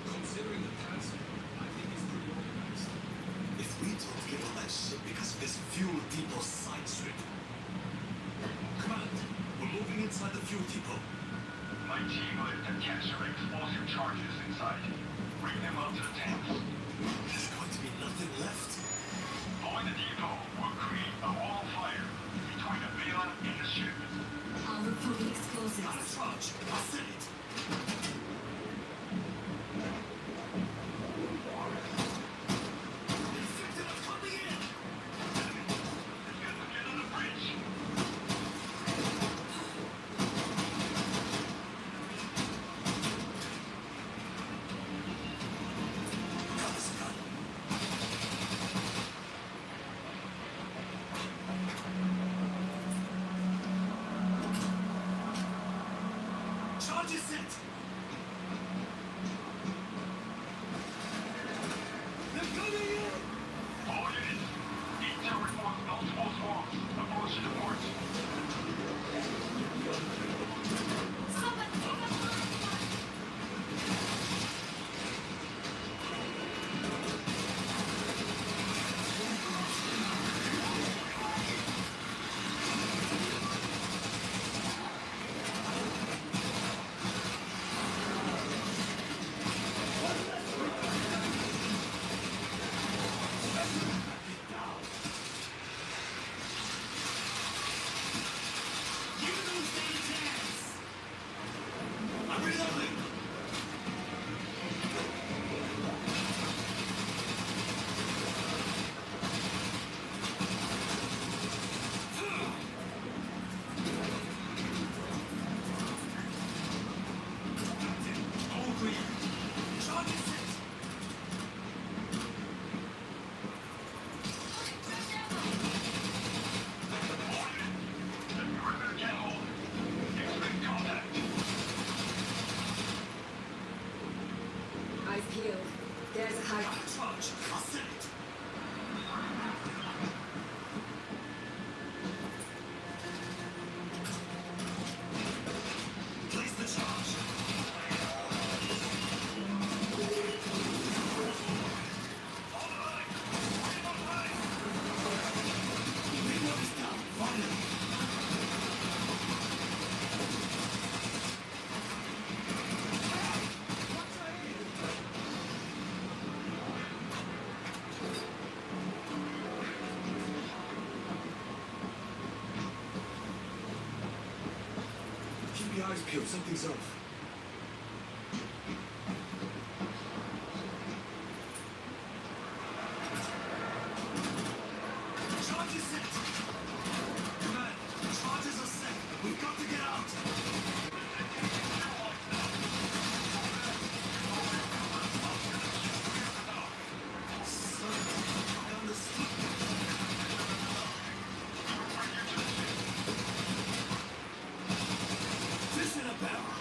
Considering the task, I think it's pretty organized. If we don't get on that ship because of this fuel depot side trip. Command, we're moving inside the fuel depot. My team will capture explosive charges inside. Bring them up to the tanks. There's going to be nothing left. Blowing the depot will create a wall of fire between the villa and the ship. I'll look for the explosives. Not a charge. I'll send it. Infected are coming in. Get on the bridge. Got this gun. Charge is set. They're coming in. All units, intel reports multiple swarms approaching the port. Give those things a chance. I'm reloading. All clear. Charge is set. Perimeter can hold. Expect contact. Eyes peeled. There's a high. Not a charge. I'll send it. Place the charge. Payload is down. Finally. Keep your eyes peeled. Something's off. Charge is set. Command, charges are set. We've got to get out. Son, down the street. Fish in a barrel.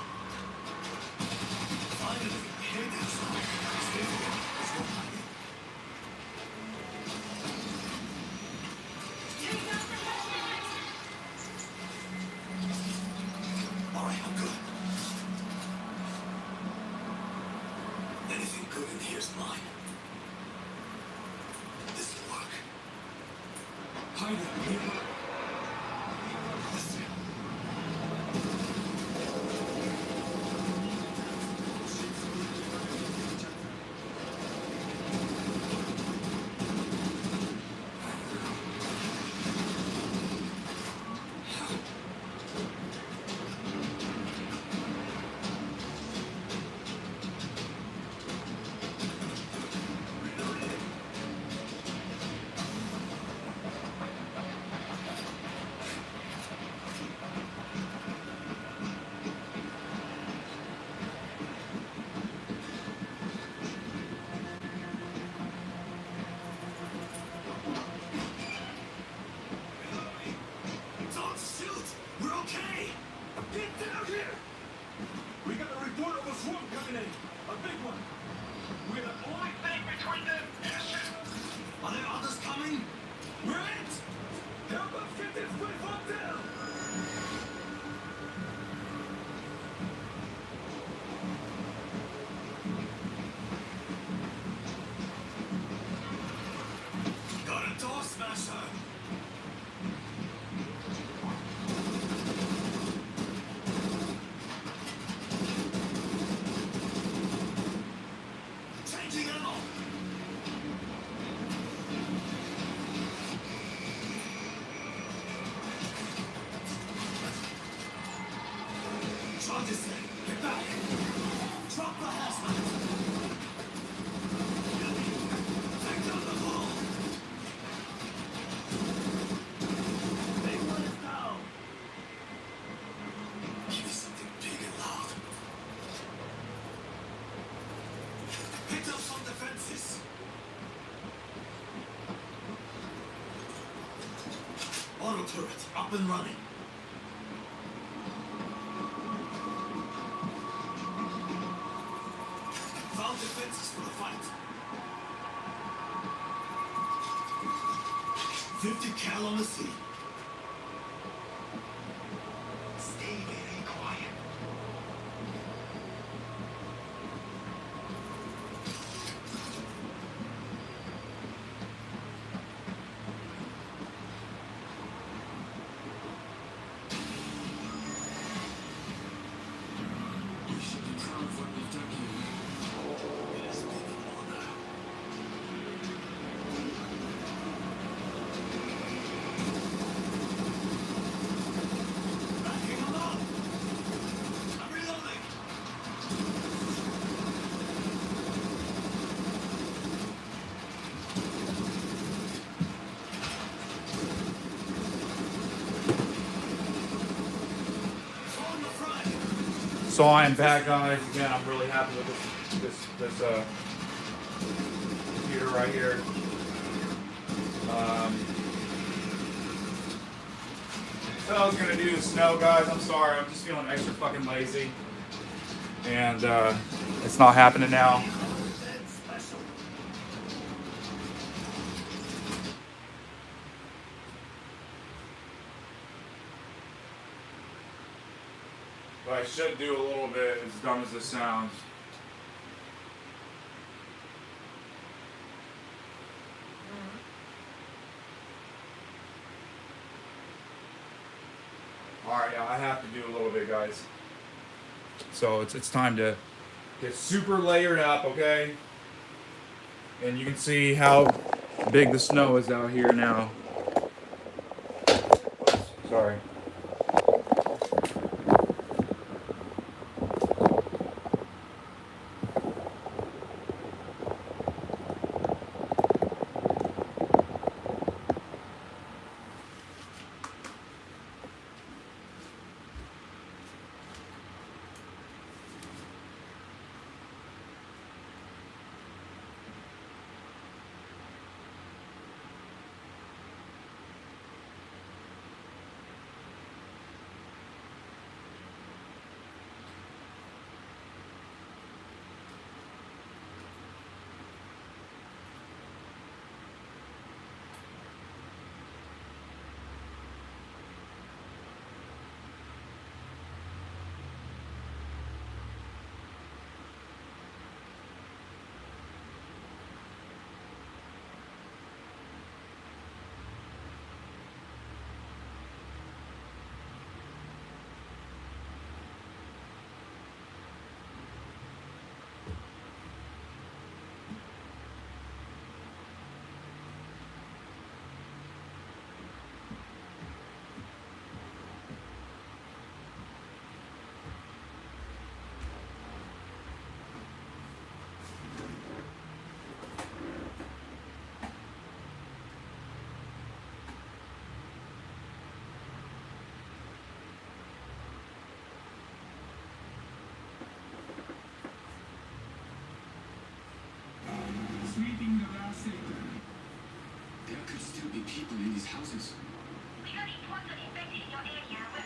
Finally, here it is. Stay here. Let's go hiding. All right, I'm good. Anything good in here's mine. This will work. Hide it, people. Listen. pilots. We're okay. Get down here. We got a report of a swarm coming in. A big one. We're the only thing between them and a ship. Are there others coming? We're it. Help us get this platform down. Got a door smasher. Changing ammo. Charge this thing. Get back. Drop the hazmat. Take down the hull. They want us down. Give me something big and loud. Picked up some defenses. Auto turret up and running. Found defenses for the fight. 50 cal on the sea. Stay very quiet. We should be proud of what we've done here. It has been an honor. Backing them up. I'm reloading. On the front. So I am back, guys. Again, I'm really happy with this computer right here. So I was gonna do the snow, guys. I'm sorry. I'm just feeling extra fucking lazy, and it's not happening now. But I should do a little bit, as dumb as this sounds. Alright, yeah, I have to do a little bit, guys. So it's time to get super layered up, okay? And you can see how big the snow is out here now. Oops, sorry. Sweeping the last sector. There could still be people in these houses. We got reports of infected in your area.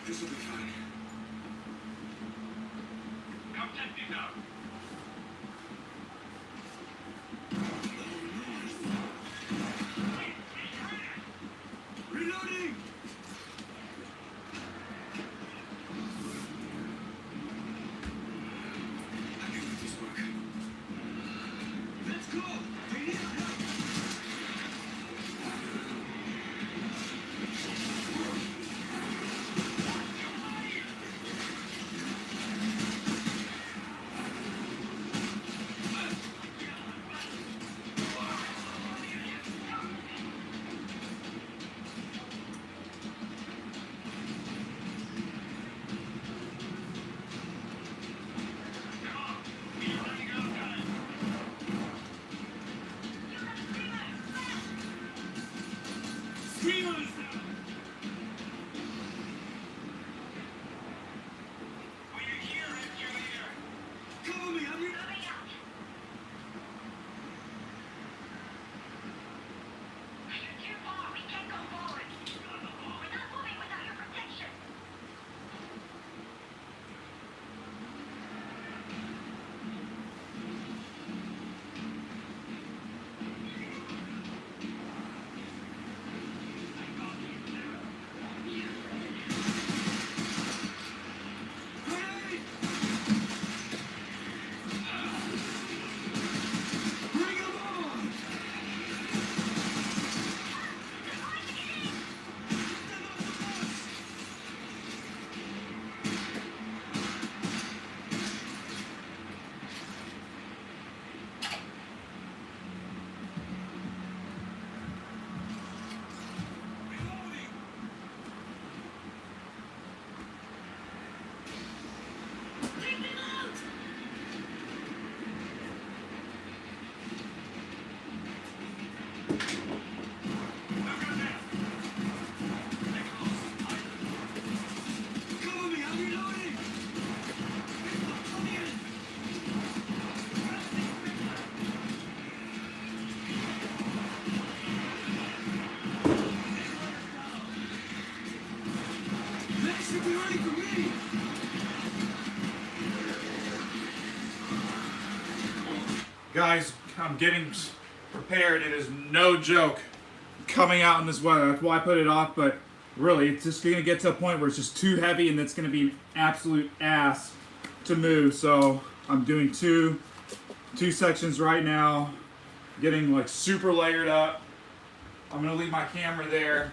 This will be fine. Come check these out. Reloading! I can make this work. Let's go! They need help! Screamers! Cover me, I'm here! You're too far. We can't go forward. We're not moving without your protection. Grenade! Bring 'em on! Take them out! Cover me, I'm reloading! Come in! They should be ready for me! Guys, I'm getting prepared. It is no joke coming out in this weather. That's why I put it off, but really, it's just going to get to a point where it's just too heavy and it's going to be an absolute ass to move. So I'm doing two sections right now, getting like super layered up. I'm going to leave my camera there.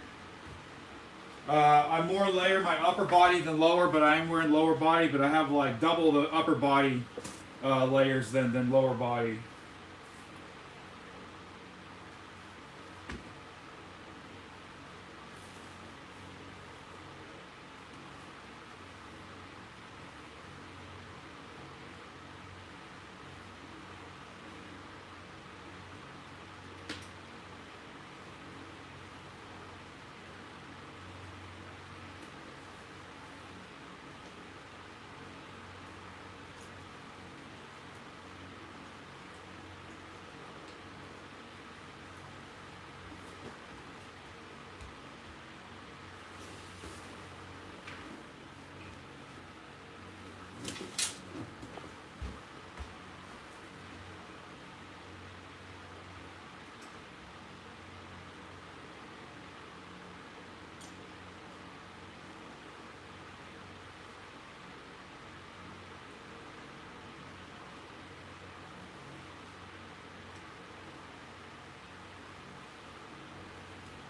I'm more layered my upper body than lower, but I am wearing lower body, but I have like double the upper body layers than lower body.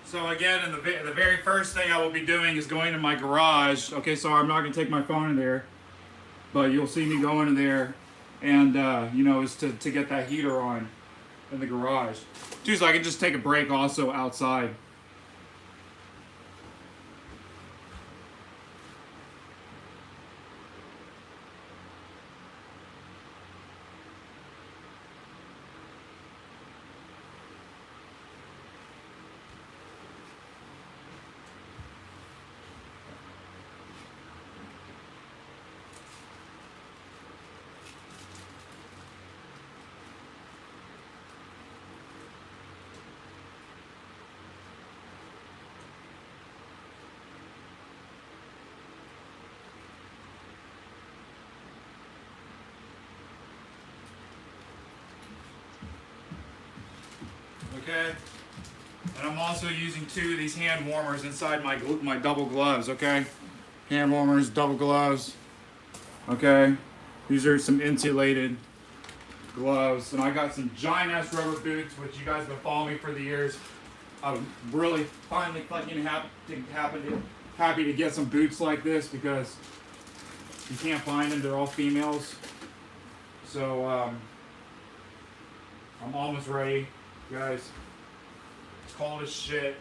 So again, in the very first thing I will be doing is going to my garage. Okay, so I'm not going to take my phone in there, but you'll see me go into there, and you know, is to get that heater on in the garage. Too, so I can just take a break also outside. Okay? And I'm also using 2 of these hand warmers inside my double gloves, okay? Hand warmers, double gloves, okay? These are some insulated gloves. And I got some giant ass rubber boots, which you guys have been following me for the years. I'm really finally fucking happy to get some boots like this because you can't find them, they're all females. So, I'm almost ready, guys. It's cold as shit.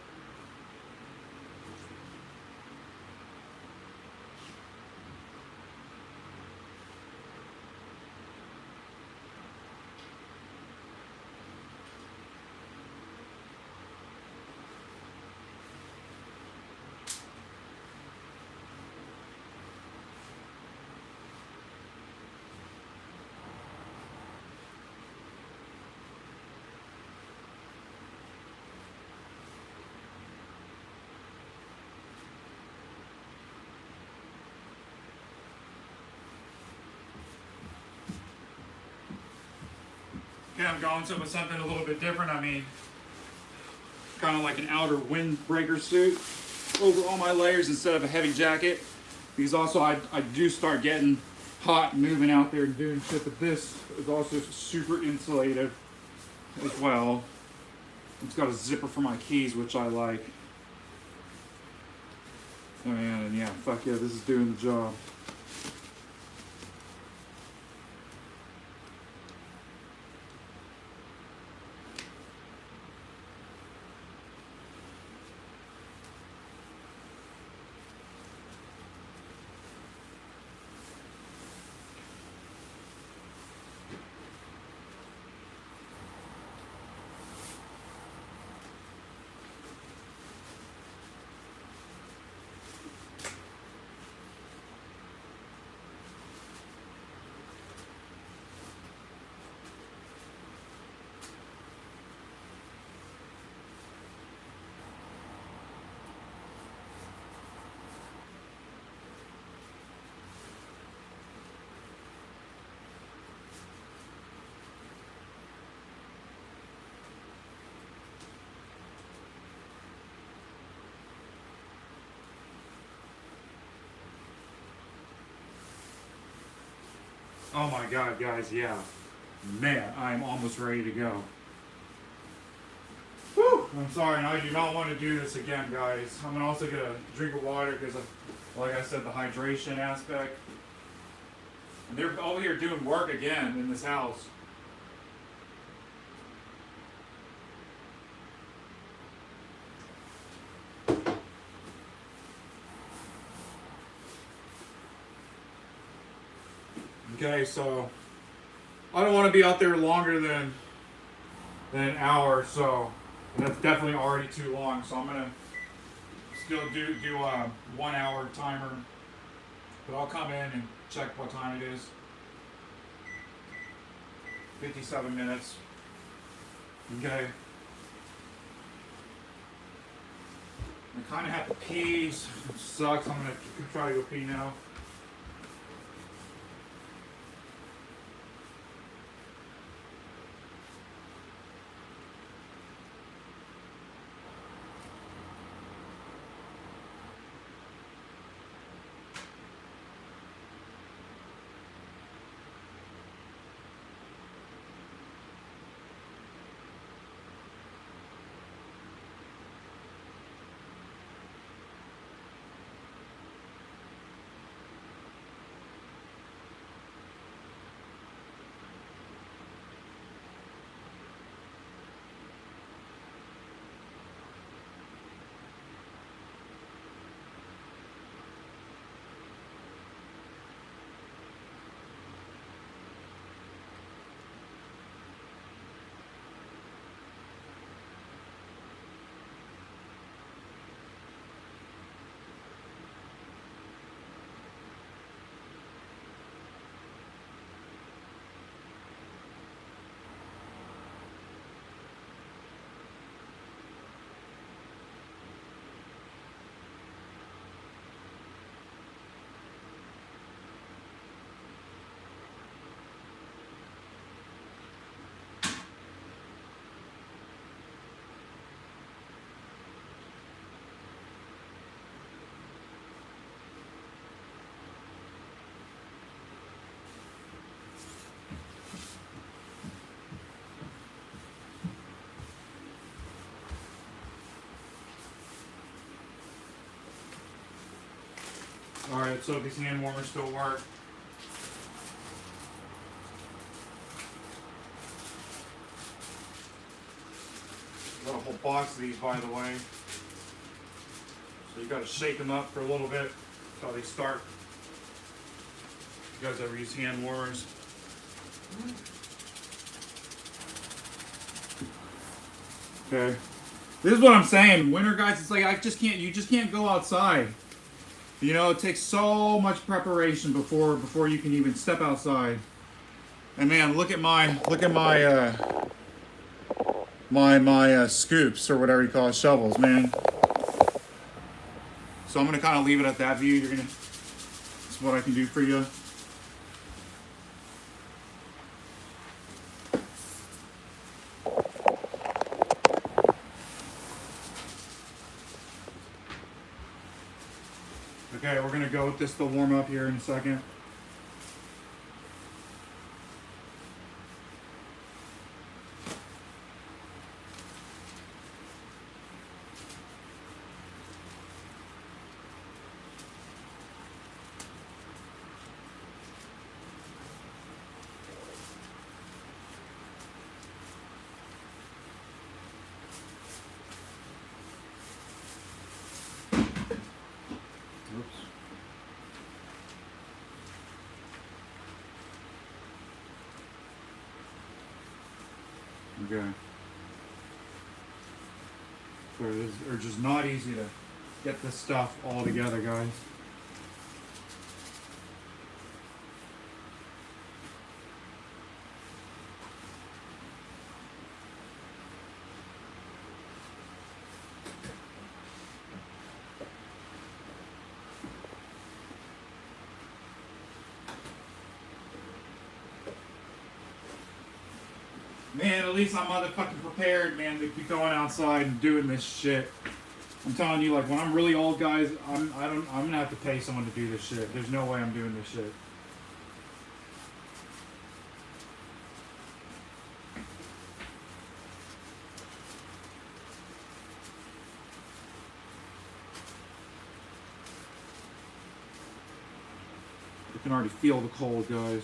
Okay, I'm going with something a little bit different. I mean, kind of like an outer windbreaker suit over all my layers instead of a heavy jacket. Because also I do start getting hot moving out there and doing shit, but this is also super insulated as well. It's got a zipper for my keys, which I like. And yeah, fuck yeah, this is doing the job. Oh my god, guys, yeah. Man, I'm almost ready to go. Whew! I'm sorry, and I do not want to do this again, guys. I'm also going to drink of water because, like I said, the hydration aspect. And they're over here doing work again in this house. Okay, so I don't want to be out there longer than an hour, so that's definitely already too long. So I'm gonna still do a 1 hour timer, but I'll come in and check what time it is. 57 minutes. Okay. I kind of have to pee. It sucks. I'm gonna try to go pee now. Alright, so these hand warmers still work. Got a whole box of these, by the way. So you gotta shake them up for a little bit. That's how they start. You guys ever use hand warmers? Okay. This is what I'm saying. Winter, guys, it's like you just can't go outside. You know, it takes so much preparation before you can even step outside. And man, look at my scoops or whatever you call it, shovels, man. So I'm gonna kind of leave it at that view. That's what I can do for you. Okay, we're gonna go with this to warm up here in a second. Okay. So it's just not easy to get this stuff all together, guys. Man, at least I'm motherfucking prepared, man, to be going outside and doing this shit. I'm telling you, like, when I'm really old, guys, I'm gonna have to pay someone to do this shit. There's no way I'm doing this shit. You can already feel the cold, guys.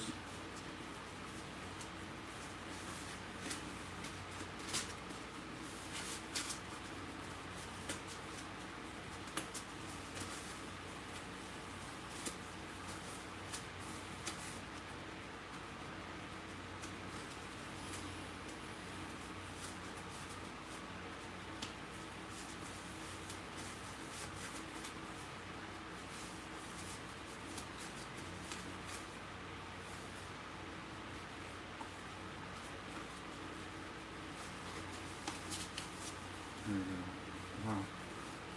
Wow.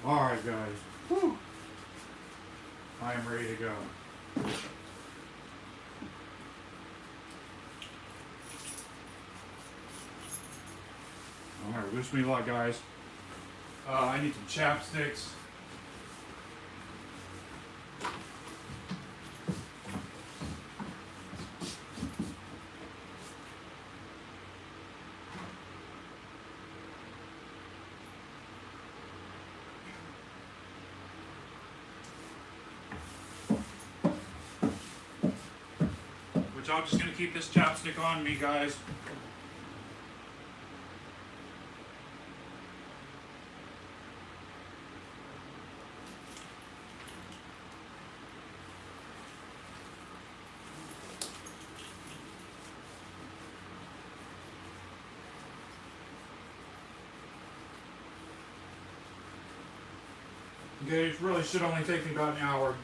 Alright, guys. Whew. I am ready to go. Alright, wish me luck, guys. I need some chapsticks. I'm just going to keep this chapstick on me, guys. Okay, it really should only take me about an hour.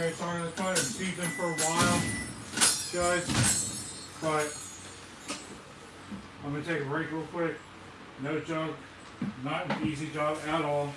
Okay, sorry, let's go ahead and feed them for a while, guys. But I'm gonna take a break real quick. No joke, not an easy job at all.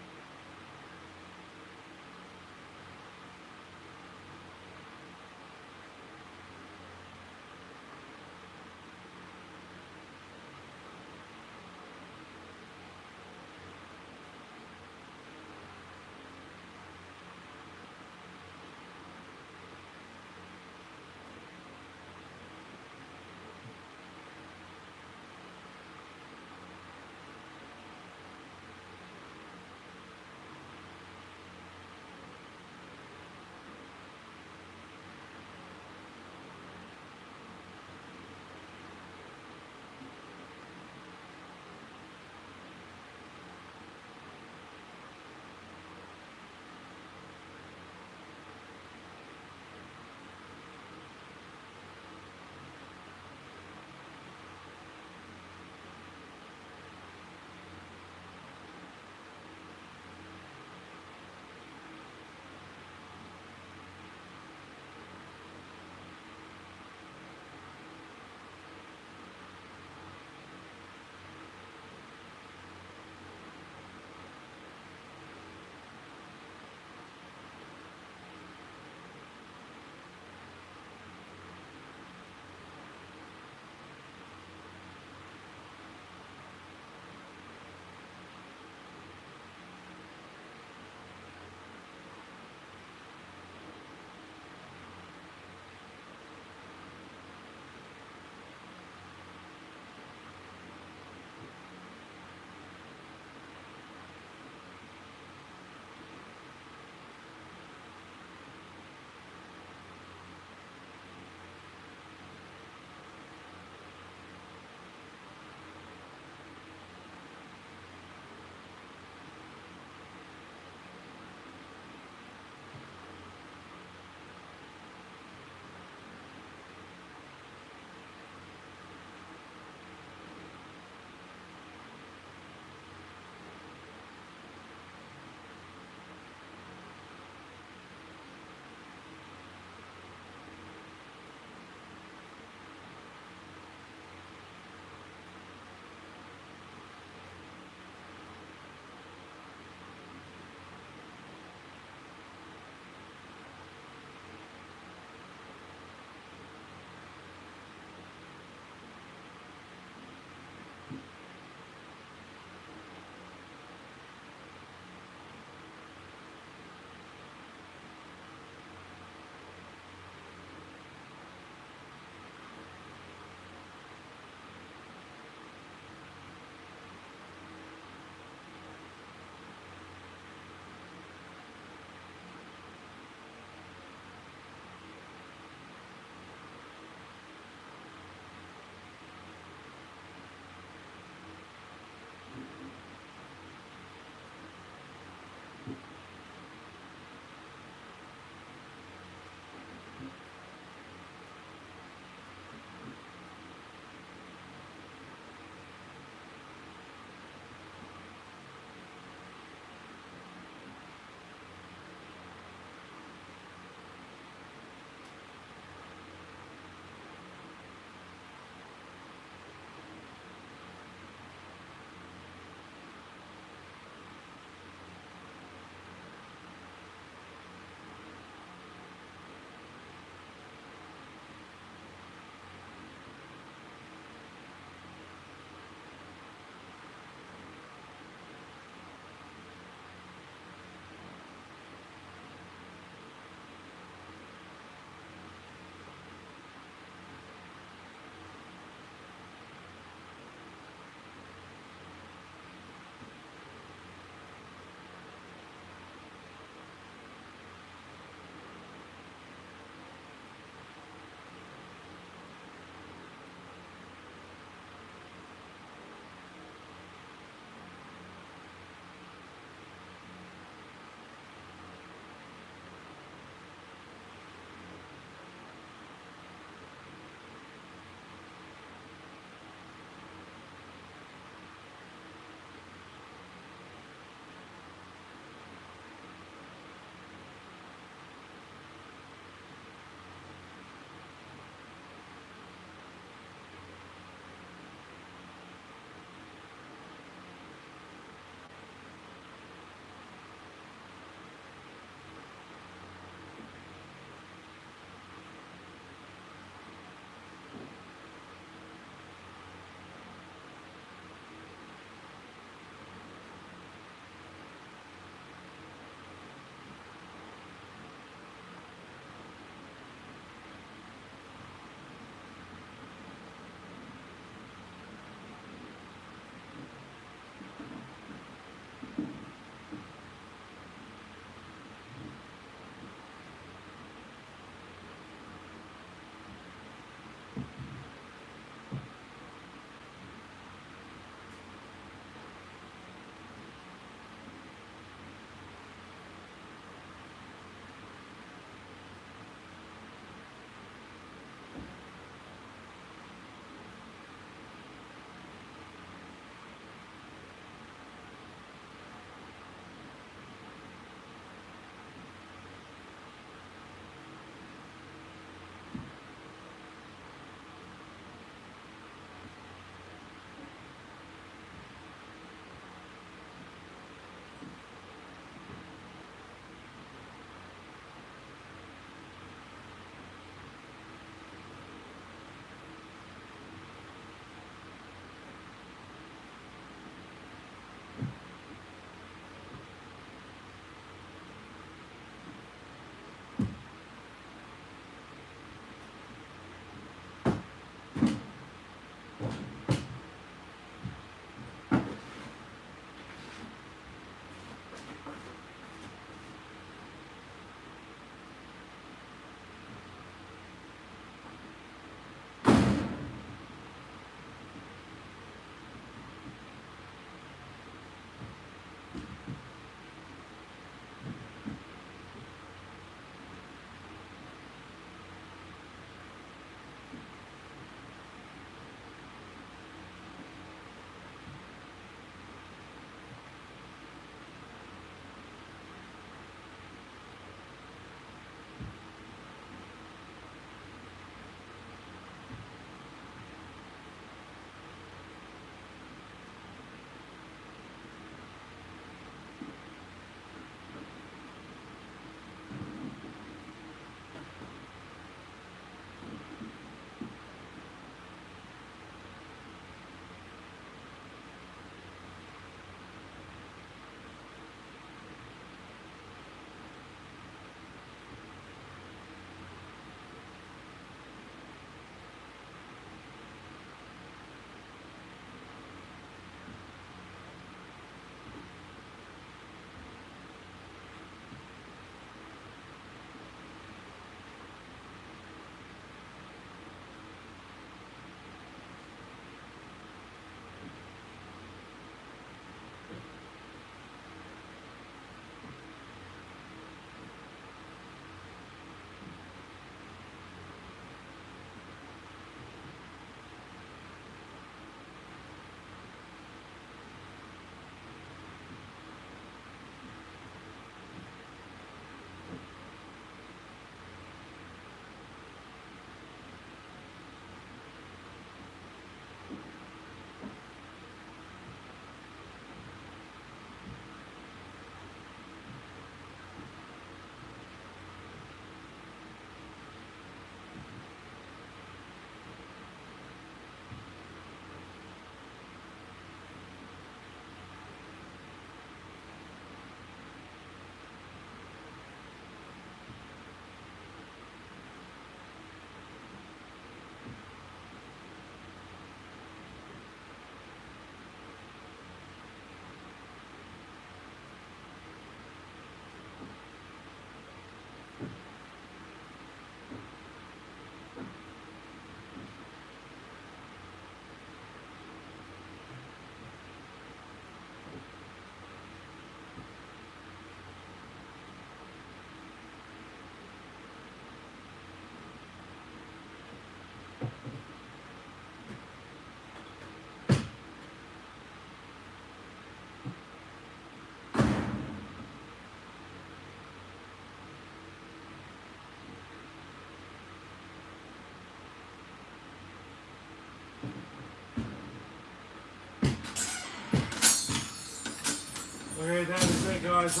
Okay, that is it, guys.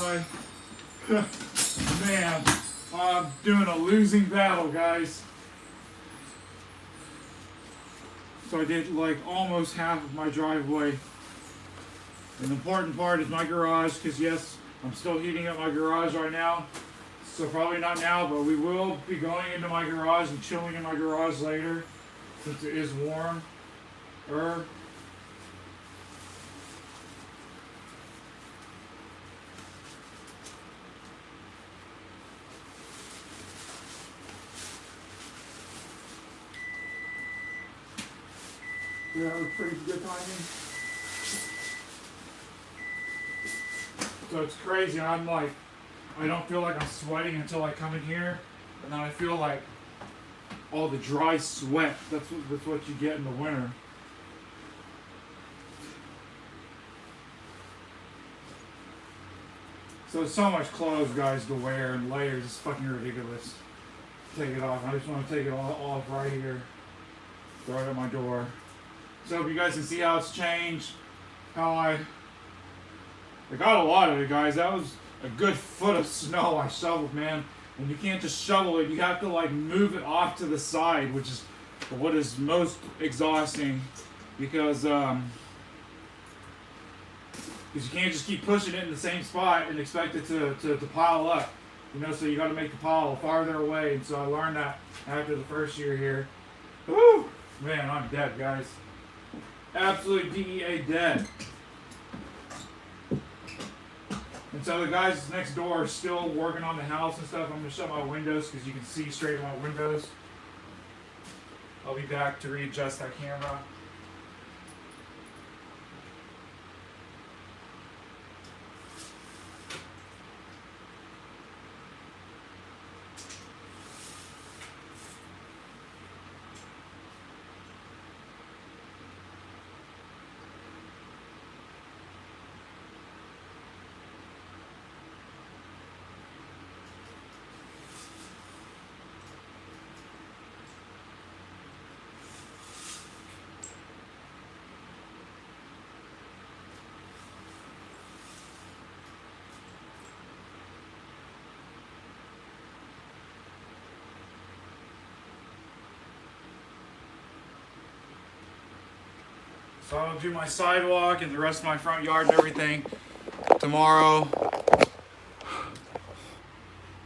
Man, I'm doing a losing battle, guys. So I did like almost half of my driveway. And the important part is my garage, because yes, I'm still heating up my garage right now. So probably not now, but we will be going into my garage and chilling in my garage later, since it is warm. Yeah, that was pretty good timing. So it's crazy. I'm like, I don't feel like I'm sweating until I come in here, and then I feel like all the dry sweat. That's what you get in the winter. So so much clothes, guys, to wear and layers. It's fucking ridiculous. Take it off. I just want to take it all off right here. Throw it at my door. So if you guys can see how it's changed, how I got a lot of it, guys. That was a good foot of snow I shoveled, man. And you can't just shovel it. You have to like move it off to the side, which is what is most exhausting, because you can't just keep pushing it in the same spot and expect it to pile up. You know, so you got to make the pile farther away. And so I learned that after the first year here. Woo! Man, I'm dead, guys. Absolute DEA dead. And so the guys next door are still working on the house and stuff. I'm going to shut my windows because you can see straight in my windows. I'll be back to readjust that camera. So I'll do my sidewalk and the rest of my front yard and everything tomorrow.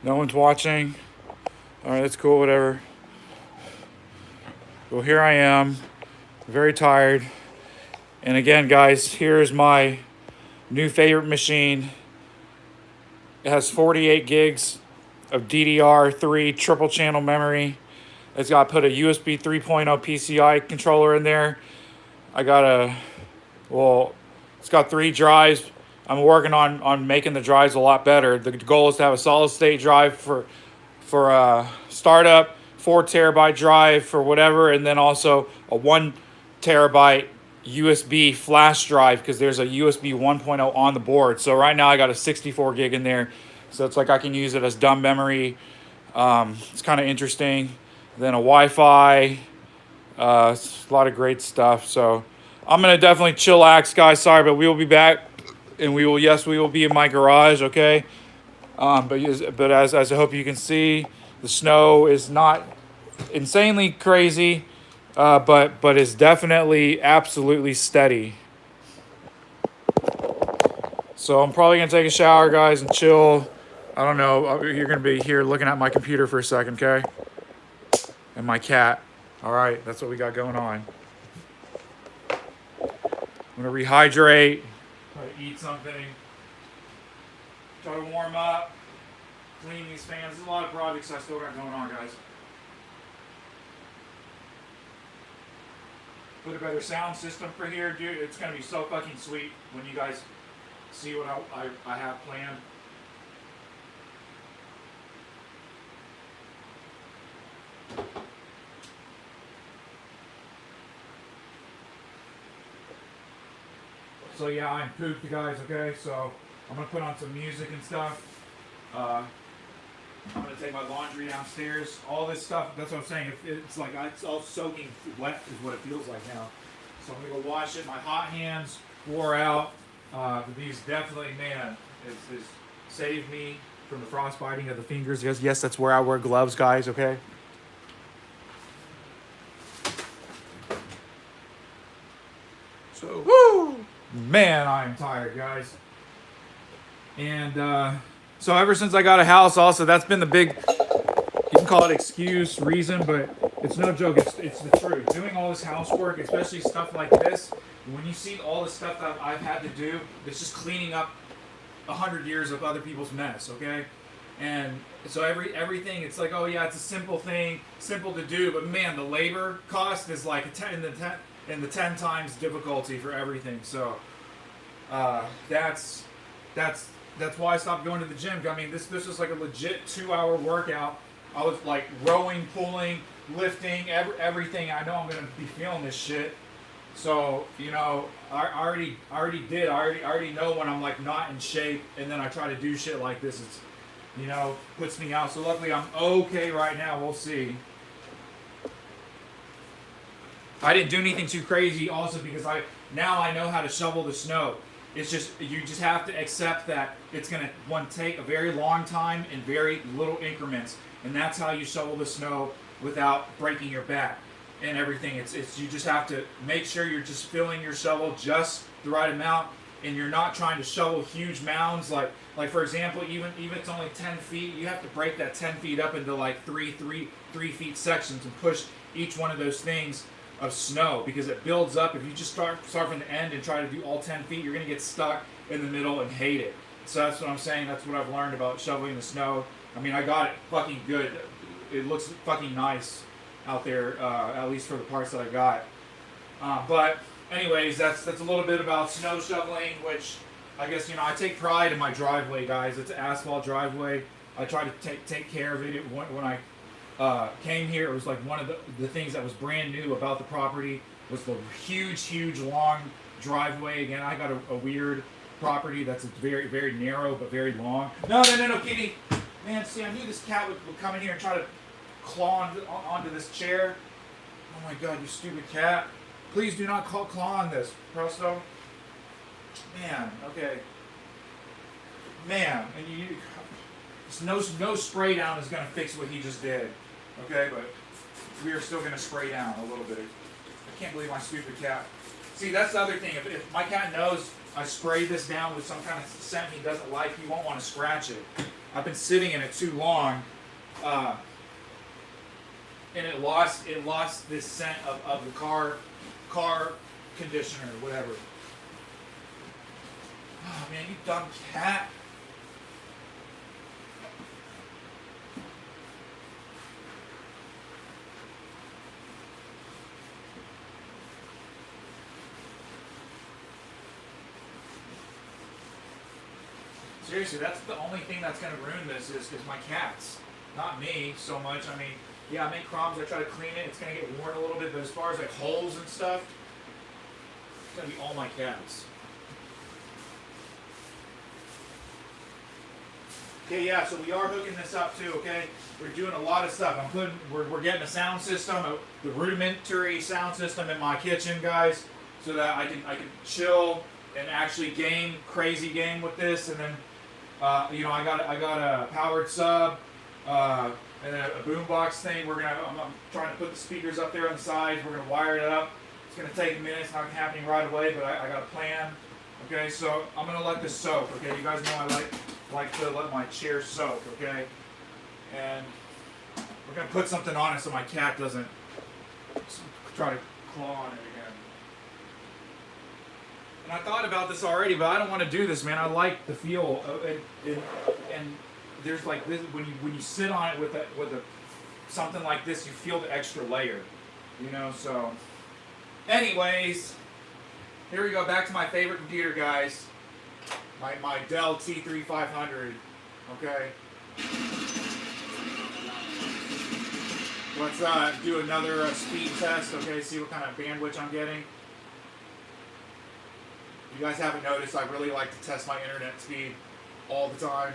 No one's watching. Alright, that's cool, whatever. Well, here I am, very tired. And again, guys, here's my new favorite machine. It has 48 gigs of DDR3 triple channel memory. It's got put a USB 3.0 PCI controller in there. it's got 3 drives. I'm working on making the drives a lot better. The goal is to have a solid state drive for startup, 4 terabyte drive for whatever, and then also a 1 terabyte USB flash drive, because there's a USB 1.0 on the board. So right now I got a 64 gig in there. So it's like I can use it as dumb memory. It's kind of interesting. Then a Wi-Fi. A lot of great stuff. So I'm gonna definitely chillax, guys. Sorry, but we will be back, and we will be in my garage, okay? But as I hope you can see, the snow is not insanely crazy, but is definitely absolutely steady. So I'm probably gonna take a shower, guys, and chill. I don't know. You're gonna be here looking at my computer for a second, okay? And my cat. All right, that's what we got going on. I'm gonna rehydrate, try to eat something, try to warm up, clean these fans. There's a lot of projects I still got going on, guys. Put a better sound system for here, dude. It's gonna be so fucking sweet when you guys see what I have planned. So yeah, I'm pooped, guys, okay? So I'm gonna put on some music and stuff. I'm gonna take my laundry downstairs. All this stuff, that's what I'm saying. It's like it's all soaking wet is what it feels like now. So I'm gonna go wash it. My hot hands wore out. But these definitely, man, it's saved me from the frostbiting of the fingers. Yes, that's where I wear gloves, guys, okay? So, woo! Man, I am tired, guys. And so ever since I got a house, also, that's been the big, you can call it excuse, reason, but it's no joke. It's the truth. Doing all this housework, especially stuff like this, when you see all the stuff that I've had to do, it's just cleaning up 100 years of other people's mess, okay? And so everything, it's like, oh yeah, it's a simple thing, simple to do, but man, the labor cost is like in the 10 times difficulty for everything. So that's why I stopped going to the gym. I mean, this was like a legit 2-hour workout. I was like rowing, pulling, lifting, everything. I know I'm gonna be feeling this shit. So, you know, I already know when I'm like not in shape, and then I try to do shit like this. It's, you know, puts me out. So luckily I'm okay right now. We'll see. I didn't do anything too crazy also because now I know how to shovel the snow. It's just, you just have to accept that it's going to take a very long time in very little increments. And that's how you shovel the snow without breaking your back and everything. It's you just have to make sure you're just filling your shovel just the right amount, and you're not trying to shovel huge mounds. Like for example, even it's only 10 feet, you have to break that 10 feet up into like three feet sections and push each one of those things of snow, because it builds up. If you just start from the end and try to do all 10 feet, you're going to get stuck in the middle and hate it. So that's what I'm saying. That's what I've learned about shoveling the snow. I mean, I got it fucking good. It looks fucking nice out there, at least for the parts that I got. But anyways, that's a little bit about snow shoveling, which I guess, you know, I take pride in my driveway, guys. It's an asphalt driveway. I try to take care of it. When I came here, it was like one of the things that was brand new about the property was the huge long driveway. Again, I got a weird property that's very, very narrow but very long. No, Kitty. Man, see, I knew this cat would come in here and try to claw onto this chair. Oh my god, you stupid cat. Please do not claw on this, Prosto. Man, okay. Man, and no spray down is going to fix what he just did. Okay, but we are still going to spray down a little bit. I can't believe my stupid cat. See, that's the other thing. If my cat knows I sprayed this down with some kind of scent he doesn't like, he won't want to scratch it. I've been sitting in it too long, and it lost this scent of the car conditioner or whatever. Oh man, you dumb cat. Seriously, that's the only thing that's going to ruin this is my cats. Not me so much. I mean, yeah, I make crumbs, I try to clean it, it's going to get worn a little bit, but as far as like holes and stuff, it's going to be all my cats. Okay, yeah, so we are hooking this up too, okay? We're doing a lot of stuff. We're getting a sound system, the rudimentary sound system in my kitchen, guys, so that I can chill and actually crazy game with this. And then, you know, I got a powered sub, and a boombox thing. I'm trying to put the speakers up there on the sides. We're gonna wire it up. It's gonna take a minute. It's not happening right away, but I got a plan. Okay, so I'm gonna let this soak. Okay, you guys know I like to let my chair soak. Okay, and we're gonna put something on it so my cat doesn't try to claw on it again. And I thought about this already, but I don't want to do this, man. I like the feel of it, and there's like this when you sit on it with something like this, you feel the extra layer, you know. So, anyways, here we go. Back to my favorite computer, guys. My Dell T3500. Okay. Let's do another speed test. Okay, see what kind of bandwidth I'm getting. If you guys haven't noticed, I really like to test my internet speed all the time.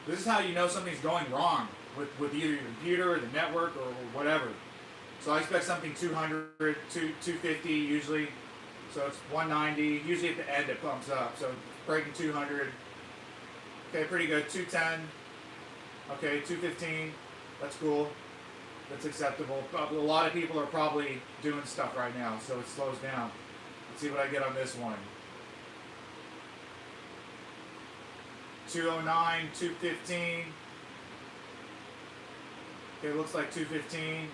This is how you know something's going wrong with either your computer or the network or whatever. So I expect something 200, 250 usually. So it's 190. Usually at the end it pumps up. So breaking 200. Okay, pretty good. 210. Okay, 215. That's cool. That's acceptable. A lot of people are probably doing stuff right now, so it slows down. Let's see what I get on this one. 209, 215. Okay, looks like 215.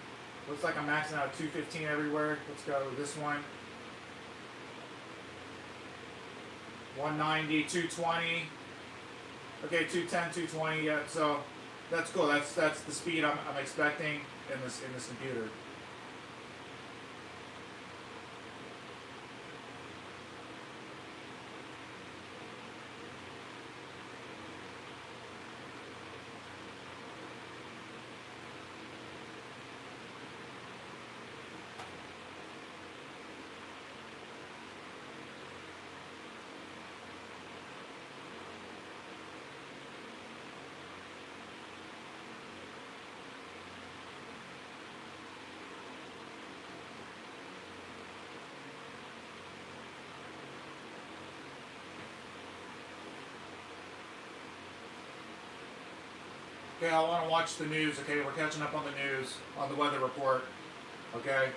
Looks like I'm maxing out 215 everywhere. Let's go with this one. 190, 220. Okay, 210, 220. Yeah, so that's cool. That's the speed I'm expecting in this computer. Okay, I want to watch the news. Okay, we're catching up on the news, on the weather report. Okay.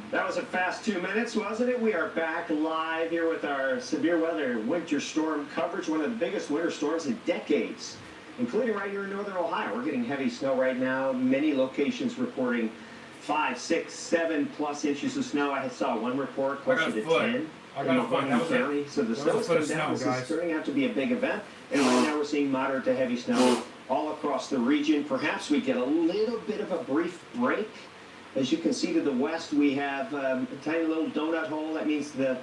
That was a fast 2 minutes, wasn't it? We are back live here with our severe weather winter storm coverage, one of the biggest winter storms in decades, including right here in northern Ohio. We're getting heavy snow right now. Many locations reporting 5, 6, 7+ inches of snow. I saw one report closer to 10 in Mahoney County. So the snow's come down. This is turning out to be a big event. And right now we're seeing moderate to heavy snow all across the region. Perhaps we get a little bit of a brief break. As you can see to the west, we have a tiny little donut hole. That means the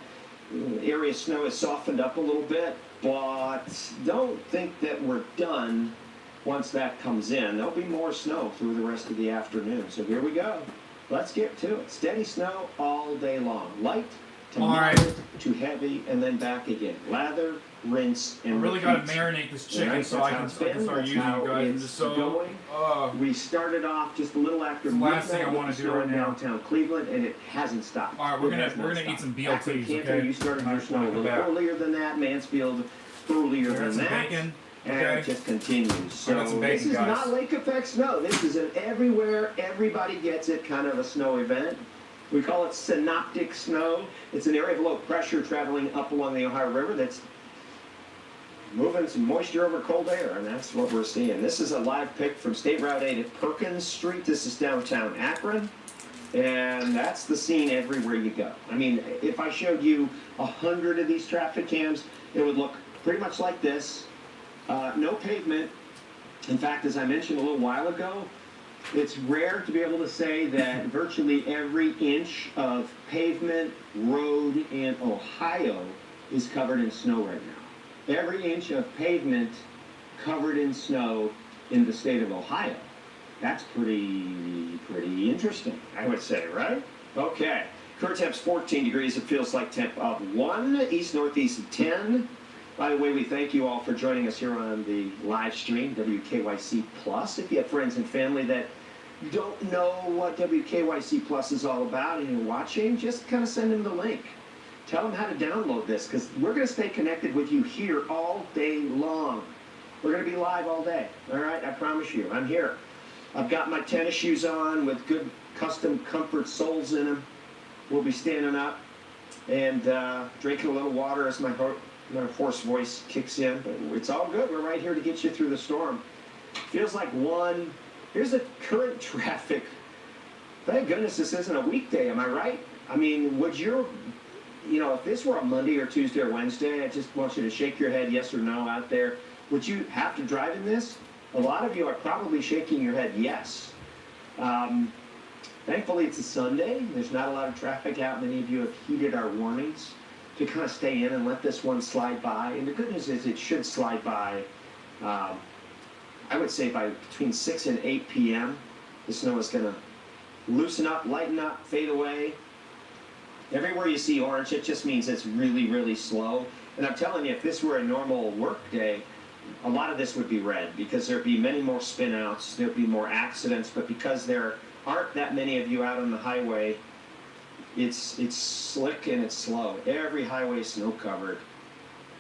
area of snow is softened up a little bit. But don't think that we're done once that comes in. There'll be more snow through the rest of the afternoon. So here we go. Let's get to it. Steady snow all day long. Light to moderate to heavy and then back again. Lather, rinse, and I really repeat. got to marinate this chicken so I can start using you guys. It's so we started off just a little after the last midnight thing I want to with do right now. downtown Cleveland, and it hasn't stopped. All right, we're gonna eat some BLTs. Okay. You started your snow a little earlier than that. Mansfield earlier than that. Bacon. And Okay. it just continues. So got some this bacon, is guys. not lake effect snow. This is an everywhere, everybody gets it kind of a snow event. We call it synoptic snow. It's an area of low pressure traveling up along the Ohio River that's moving some moisture over cold air, and that's what we're seeing. This is a live pic from State Route 8 at Perkins Street. This is downtown Akron, and that's the scene everywhere you go. I mean, if I showed you 100 of these traffic cams, it would look pretty much like this. No pavement. In fact, as I mentioned a little while ago, it's rare to be able to say that virtually every inch of pavement, road in Ohio is covered in snow right now. Every inch of pavement covered in snow in the state of Ohio. That's pretty interesting, I would say, right? Okay. Current temp's 14 degrees. It feels like temp of 1, east-northeast of 10. By the way, we thank you all for joining us here on the live stream, WKYC Plus. If you have friends and family that don't know what WKYC Plus is all about and you're watching, just kind of send them the link. Tell them how to download this, because we're going to stay connected with you here all day long. We're going to be live all day, all right? I promise you. I'm here. I've got my tennis shoes on with good custom comfort soles in them. We'll be standing up and drinking a little water as my hoarse voice kicks in, but it's all good. We're right here to get you through the storm. Feels like one. Here's the current traffic. Thank goodness this isn't a weekday, am I right? I mean, would your, if this were a Monday or Tuesday or Wednesday, I just want you to shake your head yes or no out there. Would you have to drive in this? A lot of you are probably shaking your head yes. Thankfully, it's a Sunday. There's not a lot of traffic out. Many of you have heeded our warnings to kind of stay in and let this one slide by. And the good news is it should slide by, I would say by between 6 and 8 p.m. The snow is going to loosen up, lighten up, fade away. Everywhere you see orange, it just means it's really, really slow. And I'm telling you, if this were a normal work day, a lot of this would be red because there'd be many more spin outs, there'd be more accidents, but because there aren't that many of you out on the highway, it's slick and it's slow. Every highway is snow covered.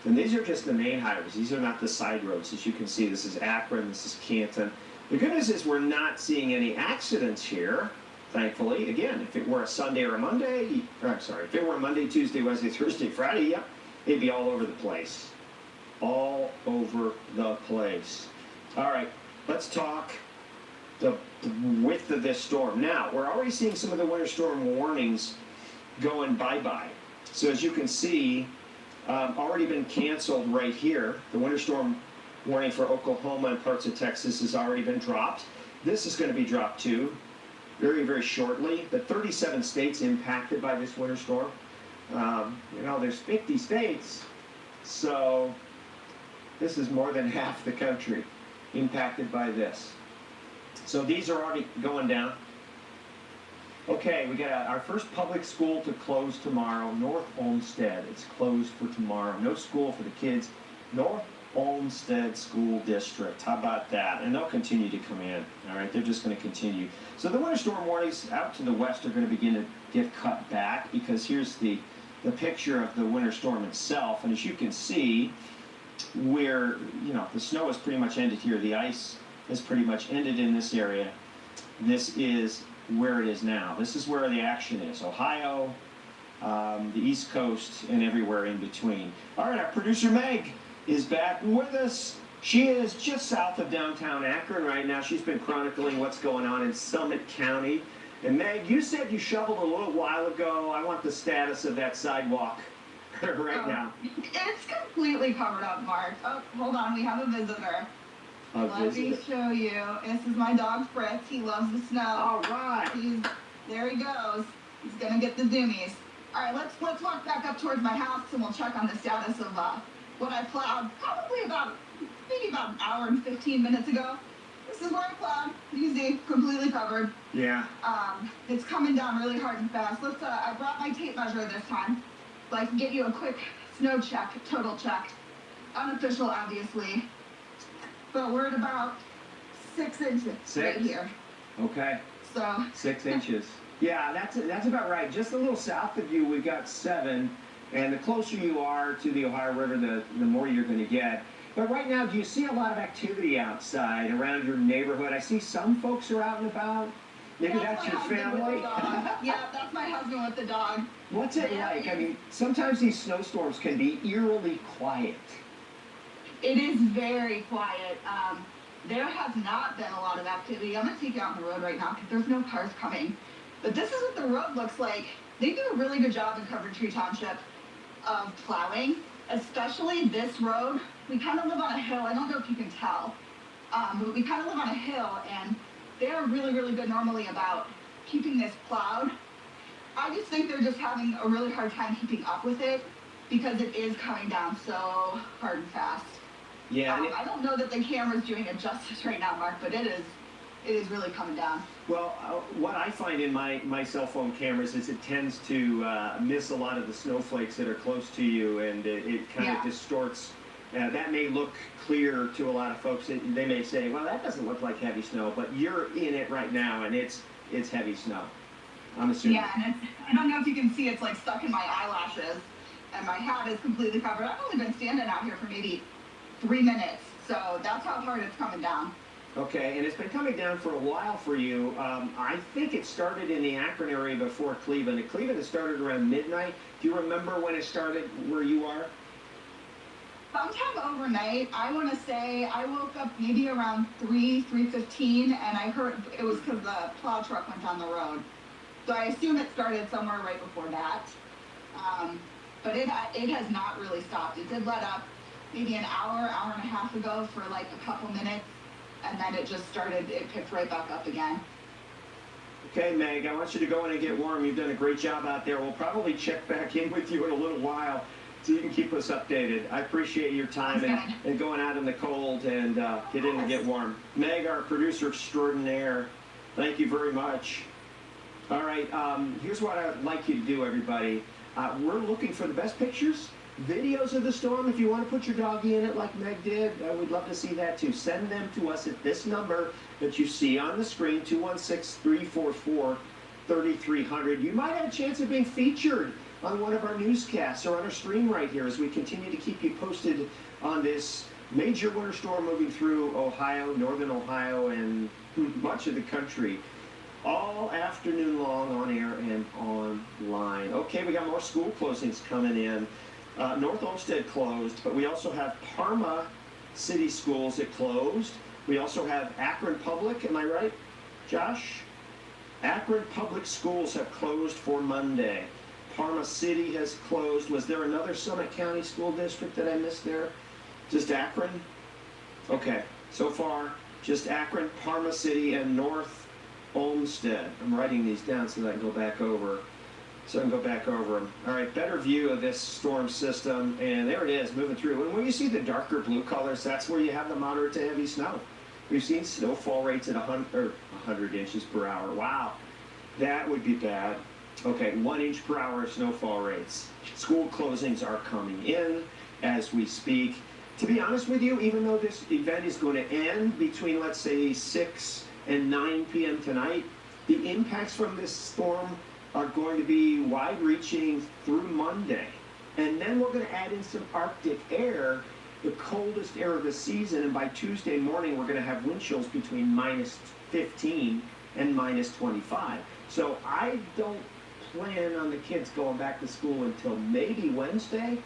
And these are just the main highways. These are not the side roads. As you can see, this is Akron, this is Canton. The good news is we're not seeing any accidents here, thankfully. Again, if it were a Sunday or a Monday, or I'm sorry, if it were a Monday, Tuesday, Wednesday, Thursday, Friday, yeah, it'd be all over the place. All over the place. All right, let's talk the width of this storm. Now, we're already seeing some of the winter storm warnings going bye-bye. So as you can see, already been canceled right here. The winter storm warning for Oklahoma and parts of Texas has already been dropped. This is going to be dropped too, very, very shortly. The 37 states impacted by this winter storm. You know, there's 50 states, so this is more than half the country impacted by this. So these are already going down. Okay, we got our first public school to close tomorrow, North Olmsted. It's closed for tomorrow. No school for the kids. North Olmsted School District. How about that? And they'll continue to come in. All right, they're just going to continue. So the winter storm warnings out to the west are going to begin to get cut back because here's the picture of the winter storm itself. And as you can see, where, you know, the snow has pretty much ended here. The ice has pretty much ended in this area. This is where it is now. This is where the action is. Ohio, the East Coast, and everywhere in between. All right, our producer Meg is back with us. She is just south of downtown Akron right now. She's been chronicling what's going on in Summit County. And Meg, you said you shoveled a little while ago. I want the status of that sidewalk right now. It's completely covered up, Mark. Oh, hold on, we have a visitor. Let me show you. This is my dog Fritz. He loves the snow. All right. There he goes. He's gonna get the zoomies. All right, let's walk back up towards my house and we'll check on the status of what I plowed. Maybe about an hour and 15 minutes ago. This is where I plowed. You see, completely covered. Yeah. It's coming down really hard and fast. I brought my tape measure this time, so I can get you a quick snow check, total check. Unofficial, obviously. But we're at about 6 inches right here. Okay. So 6 inches. Yeah, that's about right. Just a little south of you, we've got 7. And the closer you are to the Ohio River, the more you're going to get. But right now, do you see a lot of activity outside around your neighborhood? I see some folks are out and about. Maybe that's your family. Yeah, that's my husband with the dog. What's it like? I mean, sometimes these snowstorms can be eerily quiet. It is very quiet. There has not been a lot of activity. I'm going to take you out on the road right now because there's no cars coming. But this is what the road looks like. They do a really good job in Coventry Township of plowing, especially this road. We kind of live on a hill. I don't know if you can tell, but we kind of live on a hill, and they're really, really good normally about keeping this plowed. I just think they're just having a really hard time keeping up with it because it is coming down so hard and fast. Yeah. I don't know that the camera's doing it justice right now, Mark, but it is really coming down. Well, what I find in my cell phone cameras is it tends to miss a lot of the snowflakes that are close to you, and it kind of distorts. That may look clear to a lot of folks. They may say, well, that doesn't look like heavy snow, but you're in it right now, and it's heavy snow. I'm assuming. Yeah, and I don't know if you can see, it's like stuck in my eyelashes, and my hat is completely covered. I've only been standing out here for maybe 3 minutes, so that's how hard it's coming down. Okay, and it's been coming down for a while for you. I think it started in the Akron area before Cleveland. In Cleveland, it started around midnight. Do you remember when it started where you are? Sometime overnight. I want to say I woke up maybe around 3:15, and I heard it was because the plow truck went on the road. So I assume it started somewhere right before that. But it has not really stopped. It did let up maybe an hour and a half ago for like a couple minutes, and then it just started, it picked right back up again. Okay, Meg, I want you to go in and get warm. You've done a great job out there. We'll probably check back in with you in a little while so you can keep us updated. I appreciate your time and going out in the cold and get in and get warm. Meg, our producer extraordinaire, thank you very much. All right, here's what I'd like you to do, everybody. We're looking for the best pictures videos of the storm, if you want to put your doggy in it like Meg did, we'd love to see that too. Send them to us at this number that you see on the screen, 216-344-3300. You might have a chance of being featured on one of our newscasts or on our stream right here as we continue to keep you posted on this major winter storm moving through Ohio, northern Ohio, and much of the country. All afternoon long on air and online. Okay, we got more school closings coming in. North Olmsted closed, but we also have Parma City Schools that closed. We also have Akron Public, am I right, Josh? Akron Public Schools have closed for Monday. Parma City has closed. Was there another Summit County School District that I missed there? Just Akron? Okay, so far, just Akron, Parma City, and North Olmsted. I'm writing these down so that I can go back over. them. All right, better view of this storm system, and there it is, moving through. And when you see the darker blue colors, that's where you have the moderate to heavy snow. We've seen snowfall rates at 100 inches per hour. Wow, that would be bad. Okay, 1 inch per hour snowfall rates. School closings are coming in as we speak. To be honest with you, even though this event is going to end between, let's say, 6 and 9 p.m. tonight, the impacts from this storm are going to be wide-reaching through Monday. And then we're going to add in some Arctic air, the coldest air of the season, and by Tuesday morning we're going to have wind chills between minus 15 and minus 25. So I don't plan on the kids going back to school until maybe Wednesday.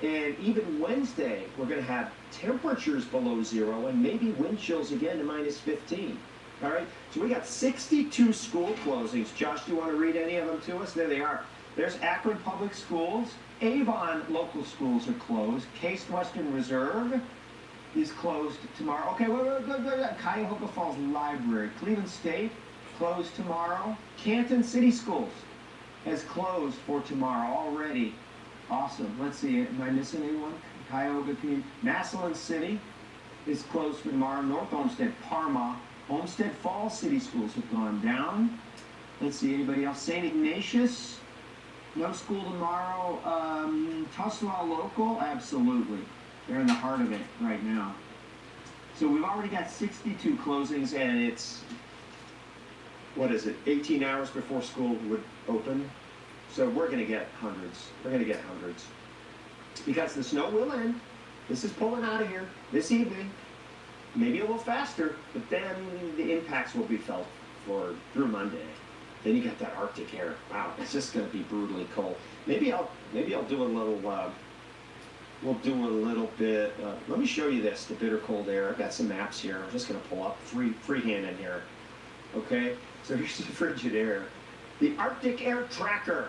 And even Wednesday, we're going to have temperatures below zero and maybe wind chills again to minus 15. All right, so we got 62 school closings. Josh, do you want to read any of them to us? There they are. There's Akron Public Schools. Avon local schools are closed. Case Western Reserve is closed tomorrow. Okay, wait. Cuyahoga Falls Library. Cleveland State closed tomorrow. Canton City Schools has closed for tomorrow already. Awesome. Let's see, am I missing anyone? Cuyahoga Community. Massillon City is closed for tomorrow. North Olmsted, Parma. Olmsted Falls City Schools have gone down. Let's see, anybody else? St. Ignatius, no school tomorrow. Tuslaw Local, absolutely. They're in the heart of it right now. So we've already got 62 closings, and it's, 18 hours before school would open? So we're going to get hundreds. Because the snow will end. This is pulling out of here this evening. Maybe a little faster, but then the impacts will be felt through Monday. Then you got that Arctic air. Wow, it's just going to be brutally cold. Maybe I'll do a little. We'll do a little bit. Let me show you this, the bitter cold air. I've got some maps here. I'm just going to pull up freehand in here. Okay, so here's the frigid air. The Arctic Air Tracker.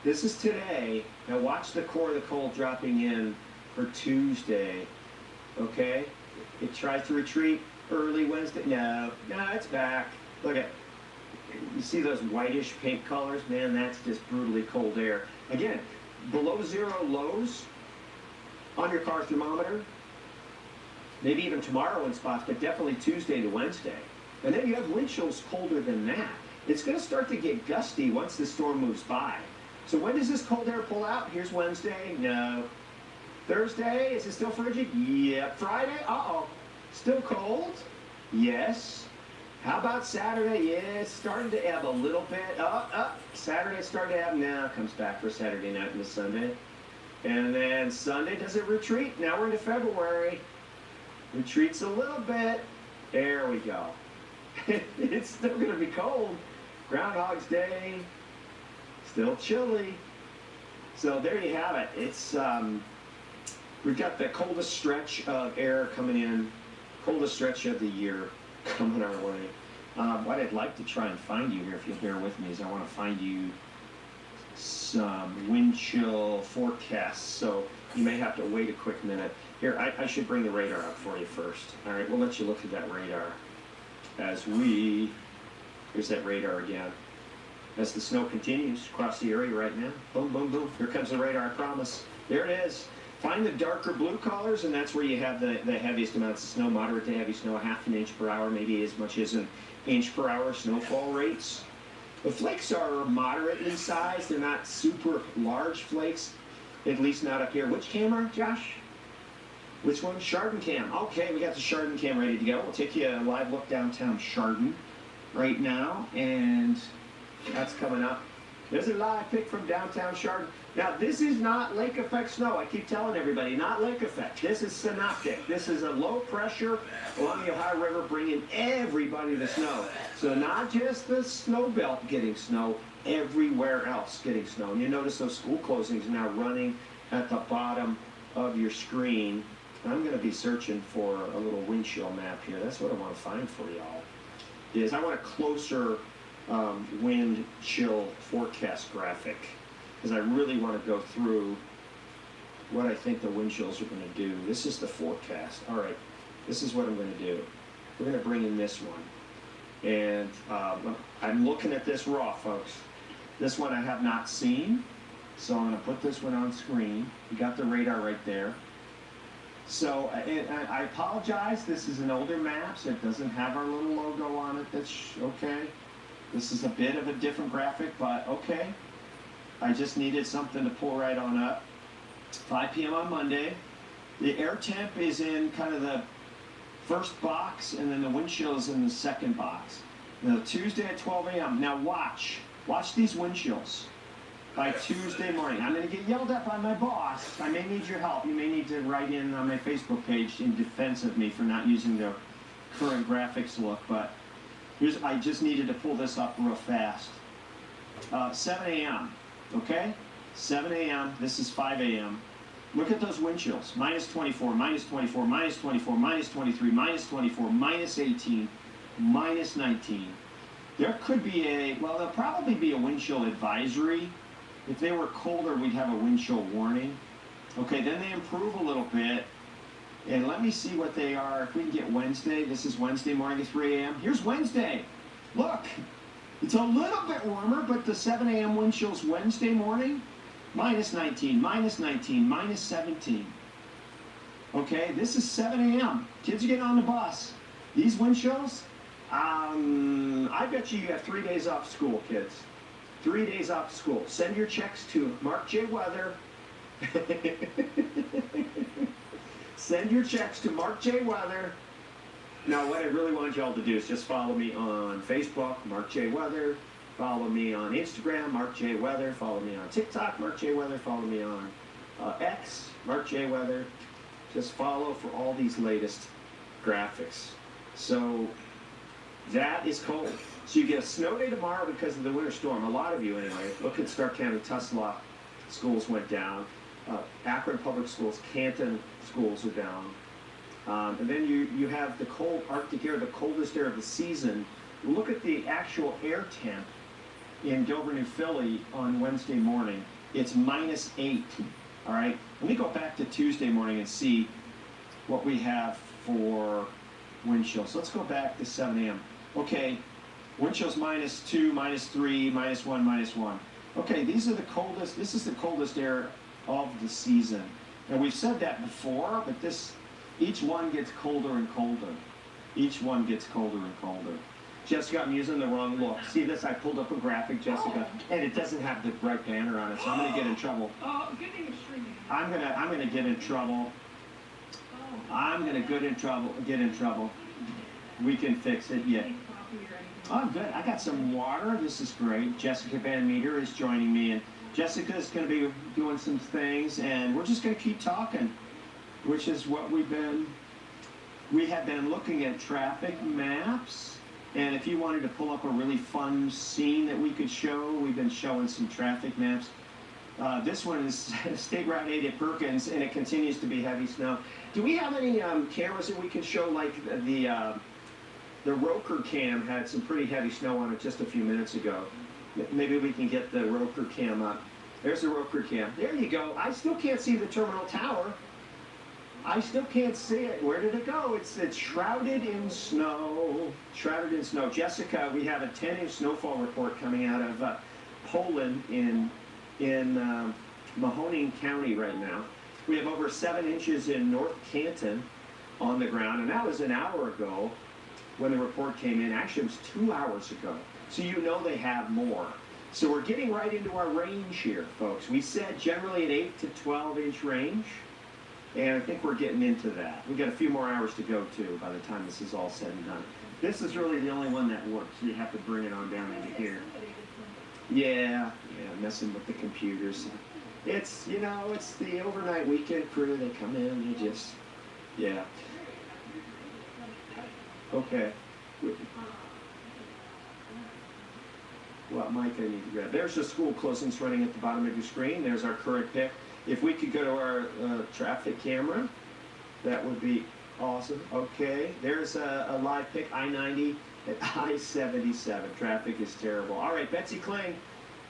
This is today. Now watch the core of the cold dropping in for Tuesday. Okay. It tries to retreat early Wednesday. No, it's back. Look at, you see those whitish pink colors? Man, that's just brutally cold air. Again, below zero lows on your car thermometer. Maybe even tomorrow in spots, but definitely Tuesday to Wednesday. And then you have wind chills colder than that. It's going to start to get gusty once the storm moves by. So when does this cold air pull out? Here's Wednesday. No. Thursday, is it still frigid? Yep. Friday? Still cold? Yes. How about Saturday? Yeah, it's starting to ebb a little bit. Saturday starting to ebb. Now it comes back for Saturday night into Sunday. And then Sunday, does it retreat? Now we're into February. Retreats a little bit. There we go. It's still going to be cold. Groundhog's Day. Still chilly. So there you have it. It's we've got the coldest stretch of air coming in, coldest stretch of the year coming our way. What I'd like to try and find you here, if you'll bear with me, is I want to find you some wind chill forecasts. So you may have to wait a quick minute. Here, I should bring the radar up for you first. All right, we'll let you look at that radar here's that radar again. As the snow continues across the area right now, boom, boom, boom. Here comes the radar, I promise. There it is. Find the darker blue colors, and that's where you have the heaviest amounts of snow, moderate to heavy snow, ½ inch per hour, maybe as much as an inch per hour snowfall rates. The flakes are moderately sized. They're not super large flakes. At least not up here. Which camera, Josh? Which one? Chardon cam. Okay, we got the Chardon cam ready to go. We'll take you a live look downtown Chardon right now, and that's coming up. There's a live pic from downtown Chardon. Now, this is not lake effect snow. I keep telling everybody, not lake effect. This is synoptic. This is a low pressure along the Ohio River bringing everybody the snow. So not just the snow belt getting snow, everywhere else getting snow. And you notice those school closings now running at the bottom of your screen. I'm going to be searching for a little wind chill map here. That's what I want to find for y'all. Is I want a closer wind chill forecast graphic, because I really want to go through what I think the wind chills are going to do. This is the forecast. All right, this is what I'm going to do. We're going to bring in this one. And I'm looking at this raw, folks. This one I have not seen, so I'm going to put this one on screen. You got the radar right there. So I apologize, this is an older map, so it doesn't have our little logo on it. That's okay. This is a bit of a different graphic, but okay. I just needed something to pull right on up. 5 p.m. on Monday. The air temp is in kind of the first box, and then the wind chill is in the second box. Now, Tuesday at 12 a.m. Now watch these wind chills. By Tuesday morning, I'm going to get yelled at by my boss. I may need your help. You may need to write in on my Facebook page in defense of me for not using the current graphics look, but I just needed to pull this up real fast. 7 a.m., okay? 7 a.m., this is 5 a.m. Look at those wind chills. Minus 24, minus 24, minus 24, minus 23, minus 24, minus 18, minus 19. There could be there'll probably be a wind chill advisory. If they were colder, we'd have a wind chill warning. Okay, then they improve a little bit. And let me see what they are. If we can get Wednesday, this is Wednesday morning at 3 a.m. Here's Wednesday. Look, it's a little bit warmer, but the 7 a.m. wind chills Wednesday morning, minus 19, minus 19, minus 17. Okay, this is 7 a.m. Kids are getting on the bus. These wind chills, I bet you have 3 days off school, kids. 3 days off school. Send your checks to Mark J. Weather. Send your checks to Mark J. Weather. Now, what I really want y'all to do is just follow me on Facebook, Mark J. Weather. Follow me on Instagram, Mark J. Weather. Follow me on TikTok, Mark J. Weather. Follow me on X, Mark J. Weather. Just follow for all these latest graphics. So that is cold. So you get a snow day tomorrow because of the winter storm. A lot of you anyway. Look at Stark County, Tuslaw schools went down. Akron Public Schools, Canton schools are down. And then you have the cold Arctic air, the coldest air of the season. Look at the actual air temp in Dover, New Philly on Wednesday morning. It's minus 8. All right. Let me go back to Tuesday morning and see what we have for wind chills. Let's go back to 7 a.m. Okay. Wind chills minus 2, minus 3, minus 1, minus 1. Okay, these are the coldest. This is the coldest air of the season. And we've said that before, but each one gets colder and colder. Each one gets colder and colder. Jessica, I'm using the wrong look. See this? I pulled up a graphic, Jessica, and it doesn't have the right banner on it, so I'm going to get in trouble. Oh, good thing you're streaming. I'm gonna get in trouble. I'm gonna get in trouble. We can fix it. Yeah. Oh, good. I got some water. This is great. Jessica Van Meter is joining me, and Jessica's going to be doing some things, and we're just going to keep talking, which is what we have been looking at traffic maps, and if you wanted to pull up a really fun scene that we could show, we've been showing some traffic maps. This one is State Route 8 at Perkins, and it continues to be heavy snow. Do we have any cameras that we can show, like the Roker cam had some pretty heavy snow on it just a few minutes ago. Maybe we can get the Roker cam up. There's the Roker cam. There you go. I still can't see the terminal tower. I still can't see it. Where did it go? It's shrouded in snow. Shrouded in snow. Jessica, we have a 10-inch snowfall report coming out of Poland in Mahoning County right now. We have over 7 inches in North Canton on the ground, and that was an hour ago when the report came in. Actually, it was 2 hours ago. So you know they have more. So we're getting right into our range here, folks. We said generally an 8 to 12-inch range, and I think we're getting into that. We've got a few more hours to go, too, by the time this is all said and done. This is really the only one that works. You have to bring it on down into here. Yeah, messing with the computers. It's, you know, it's the overnight weekend crew. They come in and they just, yeah. Okay. What mic I need to grab? There's the school closings running at the bottom of your screen. There's our current pick. If we could go to our traffic camera, that would be awesome. Okay, there's a live pick, I-90 at I-77. Traffic is terrible. All right, Betsy Kling.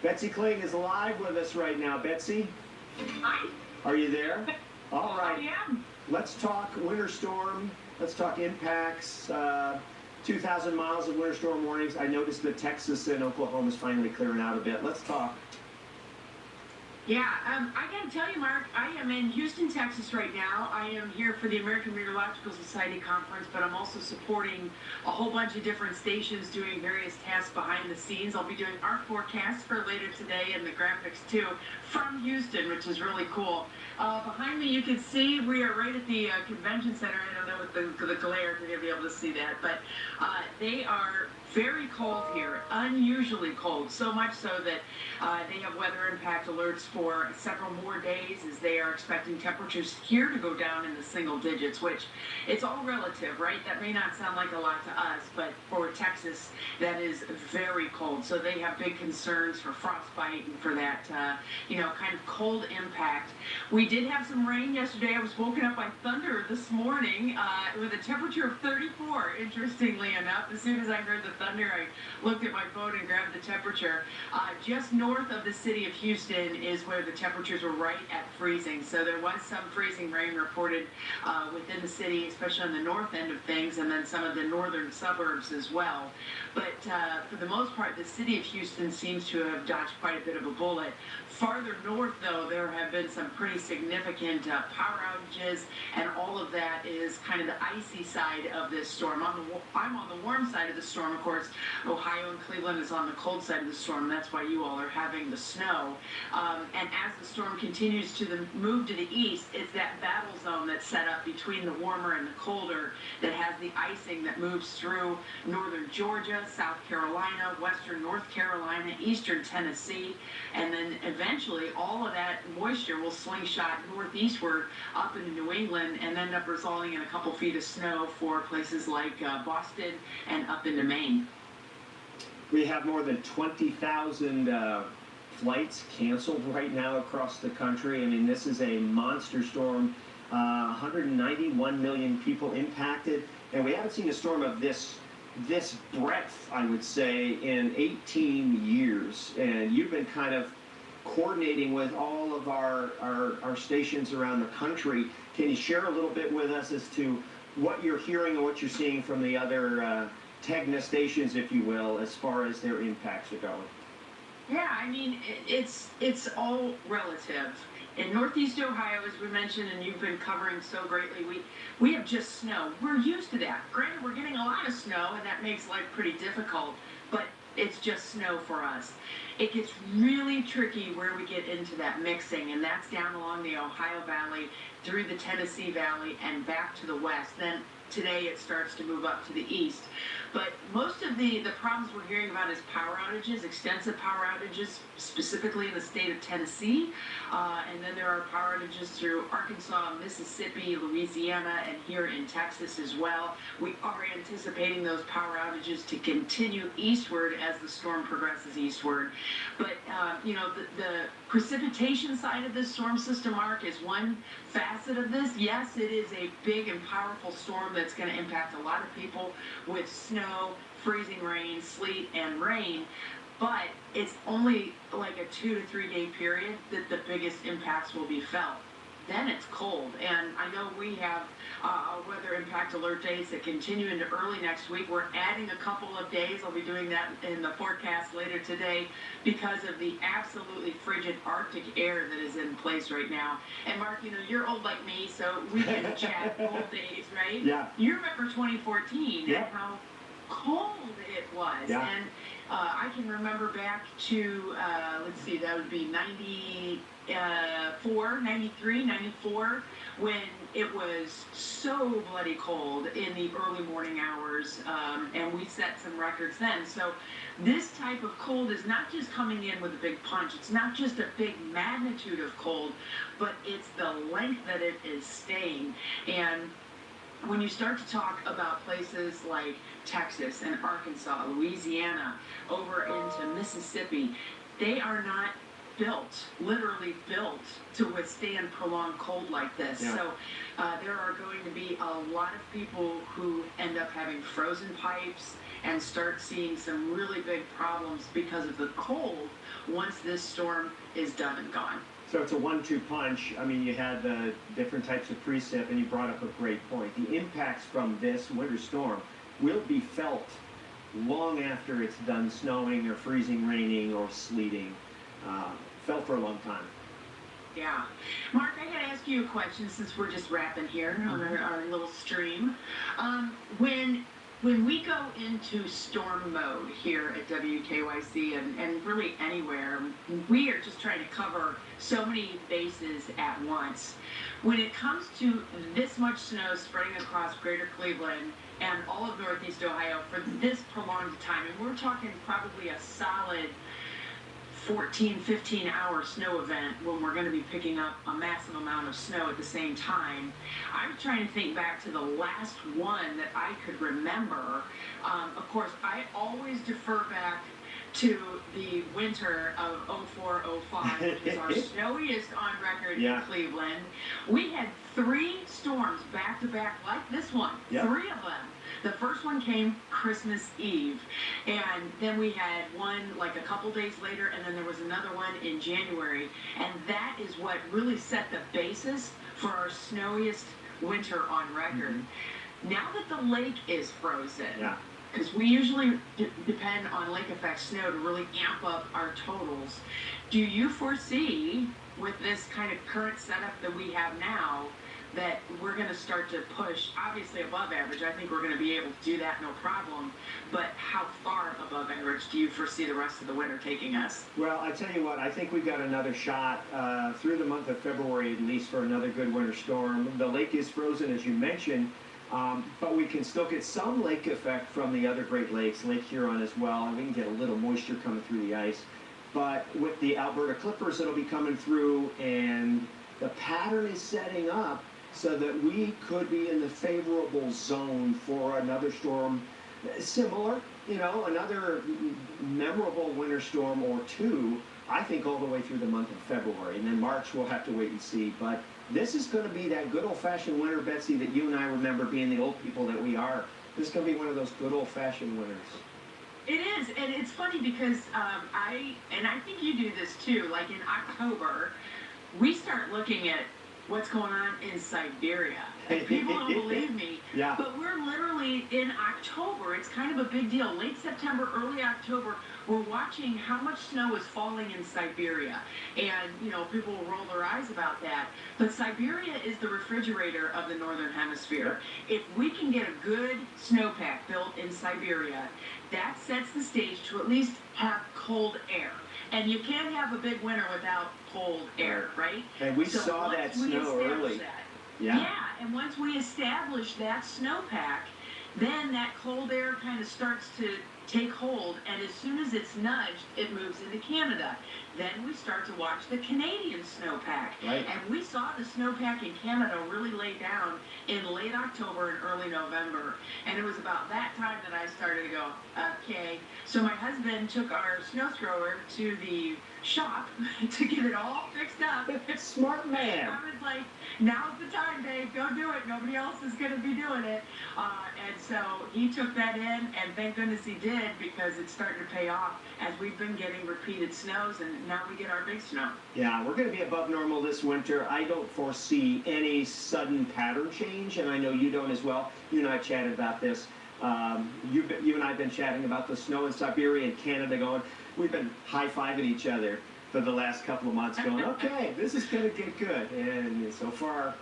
Betsy Kling is live with us right now. Betsy? Hi. Are you there? All right. I am. Let's talk winter storm. Let's talk impacts. 2,000 miles of winter storm warnings. I noticed that Texas and Oklahoma is finally clearing out a bit. Let's talk. Yeah, I gotta tell you, Mark, I am in Houston, Texas right now. I am here for the American Meteorological Society conference, but I'm also supporting a whole bunch of different stations doing various tasks behind the scenes. I'll be doing our forecast for later today and the graphics too from Houston, which is really cool. Behind me, you can see we are right at the convention center. I don't know with the glare to be able to see that, but they are very cold here, unusually cold, so much so that they have weather impact alerts for several more days as they are expecting temperatures here to go down in the single digits, which it's all relative, right? That may not sound like a lot to us, but for Texas, that is very cold. So they have big concerns for frostbite and for that, kind of cold impact. We did have some rain yesterday. I was woken up by thunder this morning with a temperature of 34, interestingly enough. As soon as I heard the thunder, I looked at my phone and grabbed the temperature. Just north of the city of Houston is where the temperatures were right at freezing. So there was some freezing rain reported within the city, especially on the north end of things, and then some of the northern suburbs as well. But for the most part, the city of Houston seems to have dodged quite a bit of a bullet. Farther north, though, there have been some pretty significant power outages, and all of that is kind of the icy side of this storm. I'm on the warm side of the storm, of course. Ohio and Cleveland is on the cold side of the storm. That's why you all are having the snow. And as the storm continues to move to the east, it's that battle zone that's set up between the warmer and the colder that has the icing that moves through northern Georgia, South Carolina, western North Carolina, eastern Tennessee, and then eventually all of that moisture will slingshot northeastward up into New England and end up resulting in a couple feet of snow for places like Boston and up into Maine. We have more than 20,000 flights canceled right now across the country. I mean, this is a monster storm. 191 million people impacted, and we haven't seen a storm of this breadth, I would say, in 18 years. And you've been kind of coordinating with all of our stations around the country. Can you share a little bit with us as to what you're hearing and what you're seeing from the other TEGNA stations, if you will, as far as their impacts are going? Yeah, I mean, it's all relative. In Northeast Ohio, as we mentioned, and you've been covering so greatly, we have just snow. We're used to that. Granted, we're getting a lot of snow, and that makes life pretty difficult, but it's just snow for us. It gets really tricky where we get into that mixing, and that's down along the Ohio Valley, through the Tennessee Valley, and back to the west. Then today it starts to move up to the east. But most of the problems we're hearing about is power outages, extensive power outages, specifically in the state of Tennessee. And then there are power outages through Arkansas, Mississippi, Louisiana, and here in Texas as well. We are anticipating those power outages to continue eastward as the storm progresses eastward. But, the precipitation side of this storm system, Mark, is one facet of this. Yes, it is a big and powerful storm that's going to impact a lot of people with snow, freezing rain, sleet, and rain. But it's only like a 2 to 3 day period that the biggest impacts will be felt. Then it's cold, and I know we have weather impact alert days that continue into early next week. We're adding a couple of days. I'll be doing that in the forecast later today because of the absolutely frigid Arctic air that is in place right now. And Mark, you're old like me, so we can chat old days, right? Yeah. You remember 2014 yeah. and how cold it was. Yeah. And I can remember back to, let's see, that would be 94, 93, 94, when it was so bloody cold in the early morning hours, and we set some records then. So this type of cold is not just coming in with a big punch. It's not just a big magnitude of cold, but it's the length that it is staying. And when you start to talk about places like Texas and Arkansas, Louisiana, over into Mississippi, they are not literally built to withstand prolonged cold like this. Yeah. So there are going to be a lot of people who end up having frozen pipes and start seeing some really big problems because of the cold once this storm is done and gone. So it's a 1-2 punch. I mean, you had the different types of precip, and you brought up a great point. The impacts from this winter storm will be felt long after it's done snowing or freezing, raining, or sleeting. Felt for a long time. Yeah. Mark, I gotta ask you a question since we're just wrapping here on our little stream. When we go into storm mode here at WKYC and really anywhere, we are just trying to cover so many bases at once. When it comes to this much snow spreading across greater Cleveland and all of Northeast Ohio for this prolonged time, and we're talking probably a solid 14, 15-hour snow event when we're going to be picking up a massive amount of snow at the same time. I'm trying to think back to the last one that I could remember. Of course, I always defer back to the winter of 04-05, which is our snowiest on record in Cleveland. We had 3 storms back-to-back like this one, 3 of them. The first one came Christmas Eve, and then we had one like a couple days later, and then there was another one in January, and that is what really set the basis for our snowiest winter on record. Mm-hmm. Now that the lake is frozen, because we usually depend on lake effect snow to really amp up our totals, do you foresee with this kind of current setup that we have now that we're going to start to push, obviously above average? I think we're going to be able to do that, no problem. But how far above average do you foresee the rest of the winter taking us? Well, I tell you what, I think we've got another shot through the month of February, at least, for another good winter storm. The lake is frozen, as you mentioned, but we can still get some lake effect from the other Great Lakes, Lake Huron as well, and we can get a little moisture coming through the ice. But with the Alberta Clippers that'll be coming through, and the pattern is setting up so that we could be in the favorable zone for another storm similar, another memorable winter storm or two, I think all the way through the month of February. And then March, we'll have to wait and see. But this is going to be that good old-fashioned winter, Betsy, that you and I remember being the old people that we are. This is going to be one of those good old-fashioned winters. It is, and it's funny because I think you do this too, like in October, we start looking at what's going on in Siberia. People don't believe me, but we're literally in October. It's kind of a big deal. Late September, early October, we're watching how much snow is falling in Siberia. And, people will roll their eyes about that. But Siberia is the refrigerator of the Northern Hemisphere. If we can get a good snowpack built in Siberia, that sets the stage to at least have cold air. And you can't have a big winter without cold air, right? And we saw that snow early. Yeah, and once we establish that snowpack, then that cold air kind of starts to take hold, and as soon as it's nudged, it moves into Canada. Then we start to watch the Canadian snowpack. Right. And we saw the snowpack in Canada really lay down in late October and early November. And it was about that time that I started to go, okay. So my husband took our snow thrower to the shop to get it all fixed up. Smart man. I was like, now's the time, Dave. Go do it. Nobody else is going to be doing it. And so he took that in, and thank goodness he did, because it's starting to pay off as we've been getting repeated snows, and now we get our big snow. Yeah, we're going to be above normal this winter. I don't foresee any sudden pattern change, and I know you don't as well. You and I chatted about this. You and I have been chatting about the snow in Siberia and Canada going. We've been high-fiving each other for the last couple of months going, okay, this is going to get good. And so far,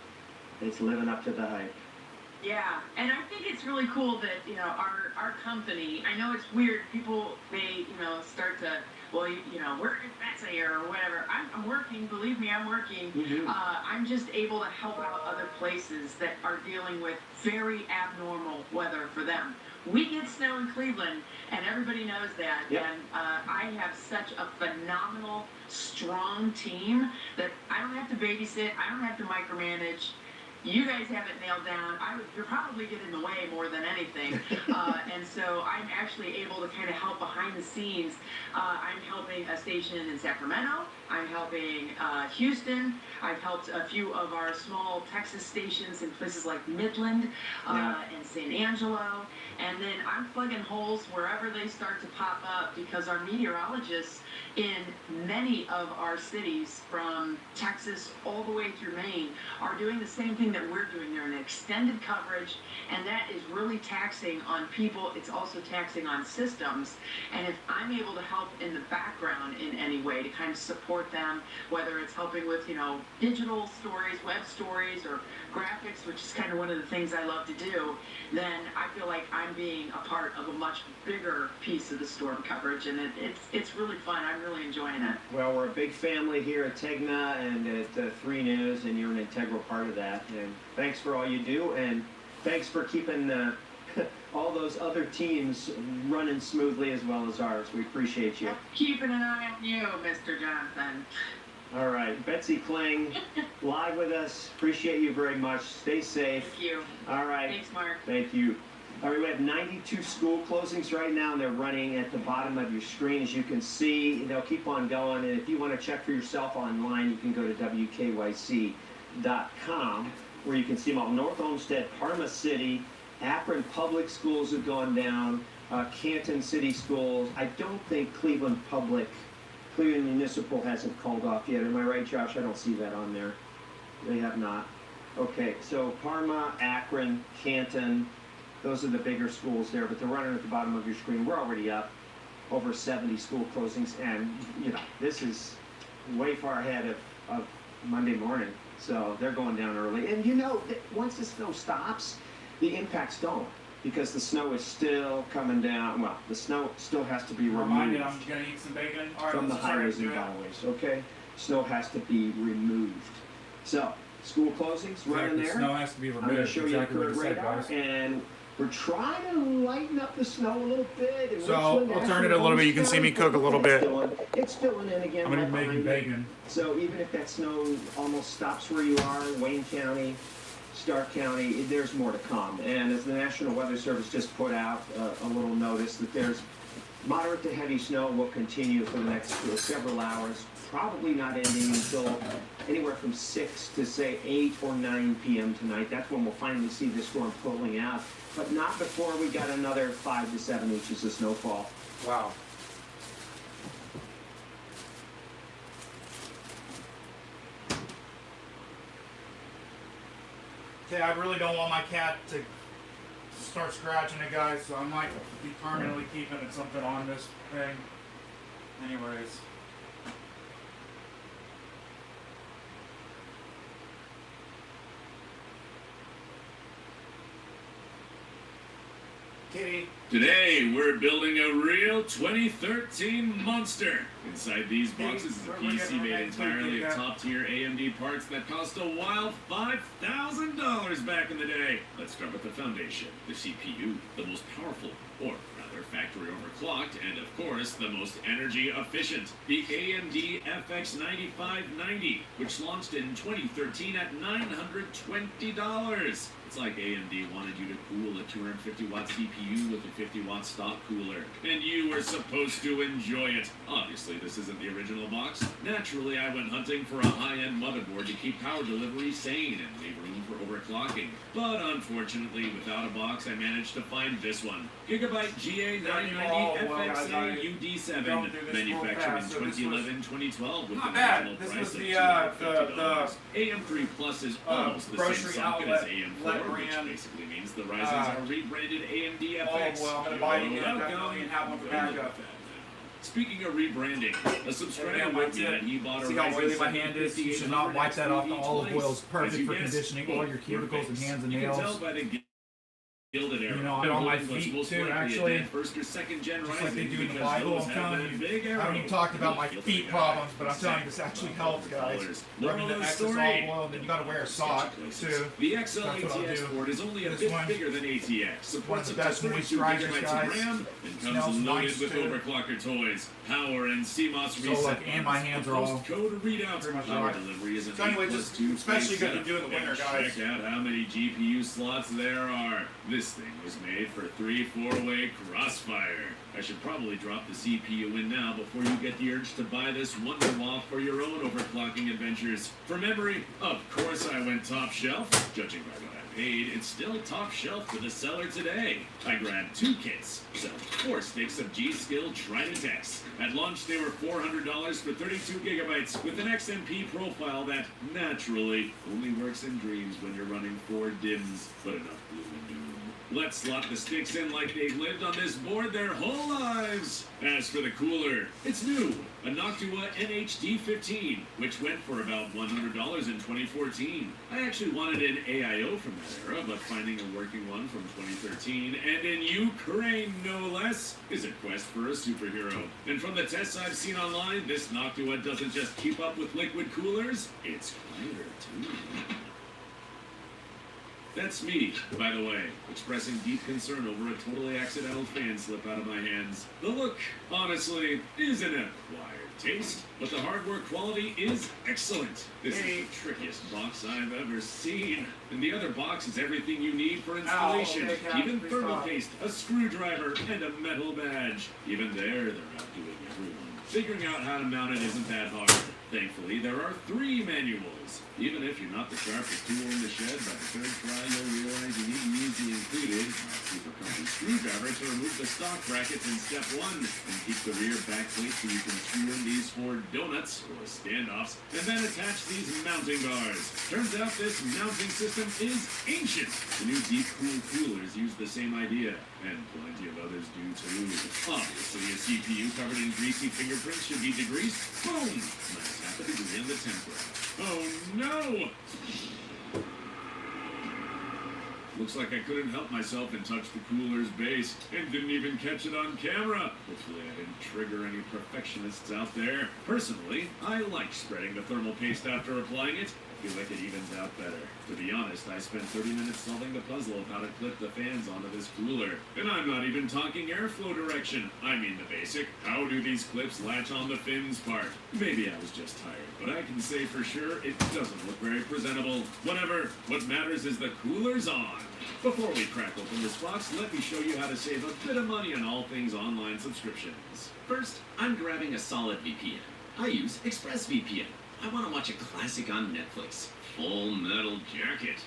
it's living up to the hype. Yeah, and I think it's really cool that, you know, our company, I know it's weird, people, they, you know, start to, well, you know, work is Betsy or whatever. I'm working, believe me, I'm working. I'm just able to help out other places that are dealing with very abnormal weather for them. We get snow in Cleveland, and everybody knows that. Yep. And I have such a phenomenal, strong team that I don't have to babysit, I don't have to micromanage. You guys have it nailed down. You're probably getting in the way more than anything. And so I'm actually able to kind of help behind the scenes. I'm helping a station in Sacramento. I'm helping Houston. I've helped a few of our small Texas stations in places like Midland and San Angelo. And then I'm plugging holes wherever they start to pop up because our meteorologists in many of our cities from Texas all the way through Maine are doing the same thing that we're doing. They're in extended coverage, and that is really taxing on people. It's also taxing on systems. And if I'm able to help in the background in any way to kind of support them, whether it's helping with, you know, digital stories, web stories, or graphics, which is kind of one of the things I love to do, then I feel like I'm being a part of a much bigger piece of the storm coverage, and it's really fun. I'm really enjoying it. Well, we're a big family here at Tegna and at 3 News, and you're an integral part of that. And thanks for all you do, and thanks for keeping all those other teams running smoothly as well as ours. We appreciate you. Keeping an eye on you, Mr. Johnson. All right, Betsy Kling, live with us. Appreciate you very much. Stay safe. Thank you. All right. Thanks, Mark. Thank you. All right, we have 92 school closings right now, and they're running at the bottom of your screen. As you can see, they'll keep on going, and if you want to check for yourself online, you can go to WKYC.com, where you can see them all. North Olmsted, Parma City, Akron Public Schools have gone down, Canton City Schools. I don't think Cleveland Municipal hasn't called off yet. Am I right, Josh? I don't see that on there. They have not. Okay, so Parma, Akron, Canton, those are the bigger schools there, but they're running at the bottom of your screen. We're already up over 70 school closings, and, you know, this is way far ahead of Monday morning, so they're going down early. And, you know, once the snow stops, the impacts don't, because the snow is still coming down. Well, the snow still has to be removed. Reminded, I'm gonna eat some bacon. All right, From the let's start highways and doing it. byways, okay? Snow has to be removed. So, school closings running there. Snow has to be I'm going to removed. show Exactly you what the it said, radar, guys. and we're trying to lighten up the snow a little bit. in So, Richland, we'll turn it Ashland, a little bit. You can see me Homestead, cook a little bit. It's filling in again. I'm gonna right be making behind me. bacon. So even if that snow almost stops where you are, Wayne County, Stark County, there's more to come. And as the National Weather Service just put out a little notice that there's moderate to heavy snow will continue for the next several hours, probably not ending until anywhere from 6 to say 8 or 9 p.m. tonight. That's when we'll finally see this storm pulling out, but not before we got another 5 to 7 inches of snowfall. Wow. Okay, I really don't want my cat to start scratching it, guys, so I might be permanently keeping something on this thing. Anyways. Kitty. Today, we're building a real 2013 monster. Inside these boxes is a PC made entirely of top-tier AMD parts that cost a wild $5,000 back in the day. Let's start with the foundation, the CPU, the most powerful, or rather factory overclocked, and of course, the most energy efficient, the AMD FX 9590, which launched in 2013 at $920. It's like AMD wanted you to cool a 250-watt CPU with a 50-watt stock cooler, and you were supposed to enjoy it. Obviously, this isn't the original box. Naturally, I went hunting for a high-end motherboard to keep power delivery sane and leave room for overclocking. But unfortunately, without a box, I managed to find this one. Gigabyte GA990FXA UD7, manufactured in 2011-2012 with an original price of $250. AM3 Plus is almost the same socket as AM4, which basically means the Ryzen's are rebranded AMD FX. Well, I'm gonna buy it again, definitely, and have one for backup. Speaking of rebranding, a subscriber Yeah, wrote me that he bought a see how oily Ryzen my hand is? You should not wipe that off. The olive oil is perfect for conditioning all your cuticles and hands and You can nails. tell by the Gilded arrow. You know, I'm on my feet Most too, likely a actually. dead first or second gen Just like they rising do in the because Bible, those I'm have telling that you. big I arrow. haven't even talked about my Gilded feet guy. problems, but I'm telling you, this actually helps, guys. Rubbing the Moral of the excess story. olive oil, and then you gotta wear a sock, too. The That's XL what I'll ATX do. board is only a This bit one, bigger than ATX. one of Supports the up best to 32 moisturizers, gigabytes guys. of RAM and Smells comes loaded nice, with too. overclocker toys, power, and CMOS So, reset. like, and my hands are all code readout. pretty much Power dry. delivery is an So anyway, 8 just plus 2 especially phase good to do in the setup. winter, And guys. check out how many GPU slots there are. This thing was made for 3-4-way crossfire. I should probably drop the CPU in now before you get the urge to buy this Wonderwall for your own overclocking adventures. For memory, of course I went top shelf. Judging by what I paid, it's still top shelf to the seller today. I grabbed 2 kits, so 4 sticks of G-Skill Trident X. At launch, they were $400 for 32 gigabytes with an XMP profile that, naturally, only works in dreams when you're running 4 DIMMs, but enough gloom and doom. Let's slot the sticks in like they've lived on this board their whole lives. As for the cooler, it's new, a Noctua NHD15, which went for about $100 in 2014. I actually wanted an AIO from that era, but finding a working one from 2013, and in Ukraine no less, is a quest for a superhero. And from the tests I've seen online, this Noctua doesn't just keep up with liquid coolers, it's quieter too. That's me, by the way, expressing deep concern over a totally accidental fan slip out of my hands. The look, honestly, is an acquired taste, but the hardware quality is excellent. This is the trickiest box I've ever seen. And the other box is everything you need for installation. Even thermal paste, a screwdriver, and a metal badge. Even there, they're outdoing everyone. Figuring out how to mount it isn't that hard. Thankfully, there are 3 manuals. Even if you're not the sharpest tool in the shed, by the 3rd try, you'll realize you need to use the included super comfy screwdriver to remove the stock brackets in step 1 and keep the rear back plate so you can screw in these 4 donuts, or standoffs, and then attach these mounting bars. Turns out this mounting system is ancient. The new deep cool coolers use the same idea, and plenty of others do too. Obviously, a CPU covered in greasy fingerprints should be degreased. Boom! Nice half a degree in the temperature. Oh no! Looks like I couldn't help myself and touched the cooler's base, and didn't even catch it on camera. Hopefully I didn't trigger any perfectionists out there. Personally, I like spreading the thermal paste after applying it. I feel like it evens out better. To be honest, I spent 30 minutes solving the puzzle of how to clip the fans onto this cooler. And I'm not even talking airflow direction. I mean the basic, how do these clips latch on the fins part? Maybe I was just tired, but I can say for sure it doesn't look very presentable. Whatever, what matters is the cooler's on. Before we crack open this box, let me show you how to save a bit of money on all things online subscriptions. First, I'm grabbing a solid VPN. I use ExpressVPN. I want to watch a classic on Netflix. Full Metal Jacket.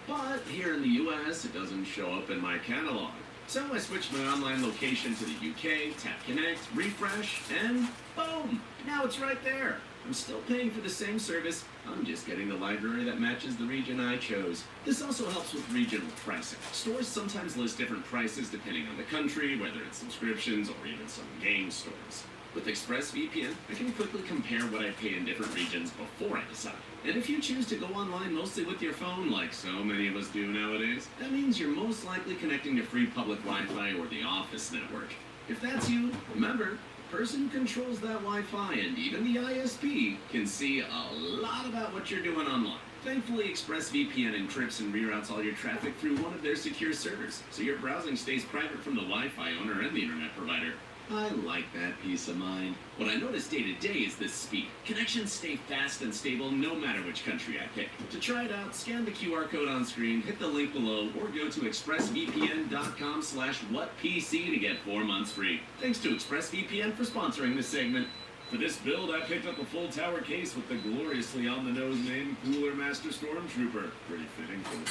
But here in the US, it doesn't show up in my catalog. So I switched my online location to the UK, tap connect, refresh, and boom! Now it's right there. I'm still paying for the same service. I'm just getting the library that matches the region I chose. This also helps with regional pricing. Stores sometimes list different prices depending on the country, whether it's subscriptions or even some game stores. With ExpressVPN, I can quickly compare what I pay in different regions before I decide. And if you choose to go online mostly with your phone, like so many of us do nowadays, that means you're most likely connecting to free public Wi-Fi or the office network. If that's you, remember, the person who controls that Wi-Fi and even the ISP can see a lot about what you're doing online. Thankfully, ExpressVPN encrypts and reroutes all your traffic through one of their secure servers, so your browsing stays private from the Wi-Fi owner and the internet provider. I like that peace of mind. What I notice day to day is this speed. Connections stay fast and stable no matter which country I pick. To try it out, scan the QR code on screen, hit the link below, or go to expressvpn.com/whatpc to get 4 months free. Thanks to ExpressVPN for sponsoring this segment. For this build, I picked up a full tower case with the gloriously on-the-nose name Cooler Master Stormtrooper. Pretty fitting for the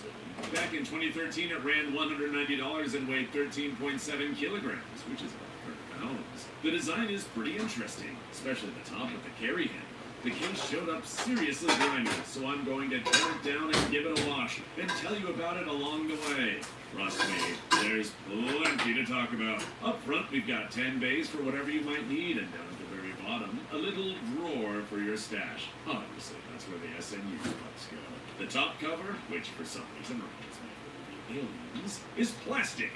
build. Back in 2013, it ran $190 and weighed 13.7 kilograms, which is about 30 pounds. The design is pretty interesting, especially the top with the carry handle. The case showed up seriously grimy, so I'm going to tear it down and give it a wash, and tell you about it along the way. Trust me, there's plenty to talk about. Up front, we've got 10 bays for whatever you might need, and down at the very bottom, a little drawer for your stash. Obviously, that's where the SNU spots go. The top cover, which for some reason reminds me of aliens, is plastic.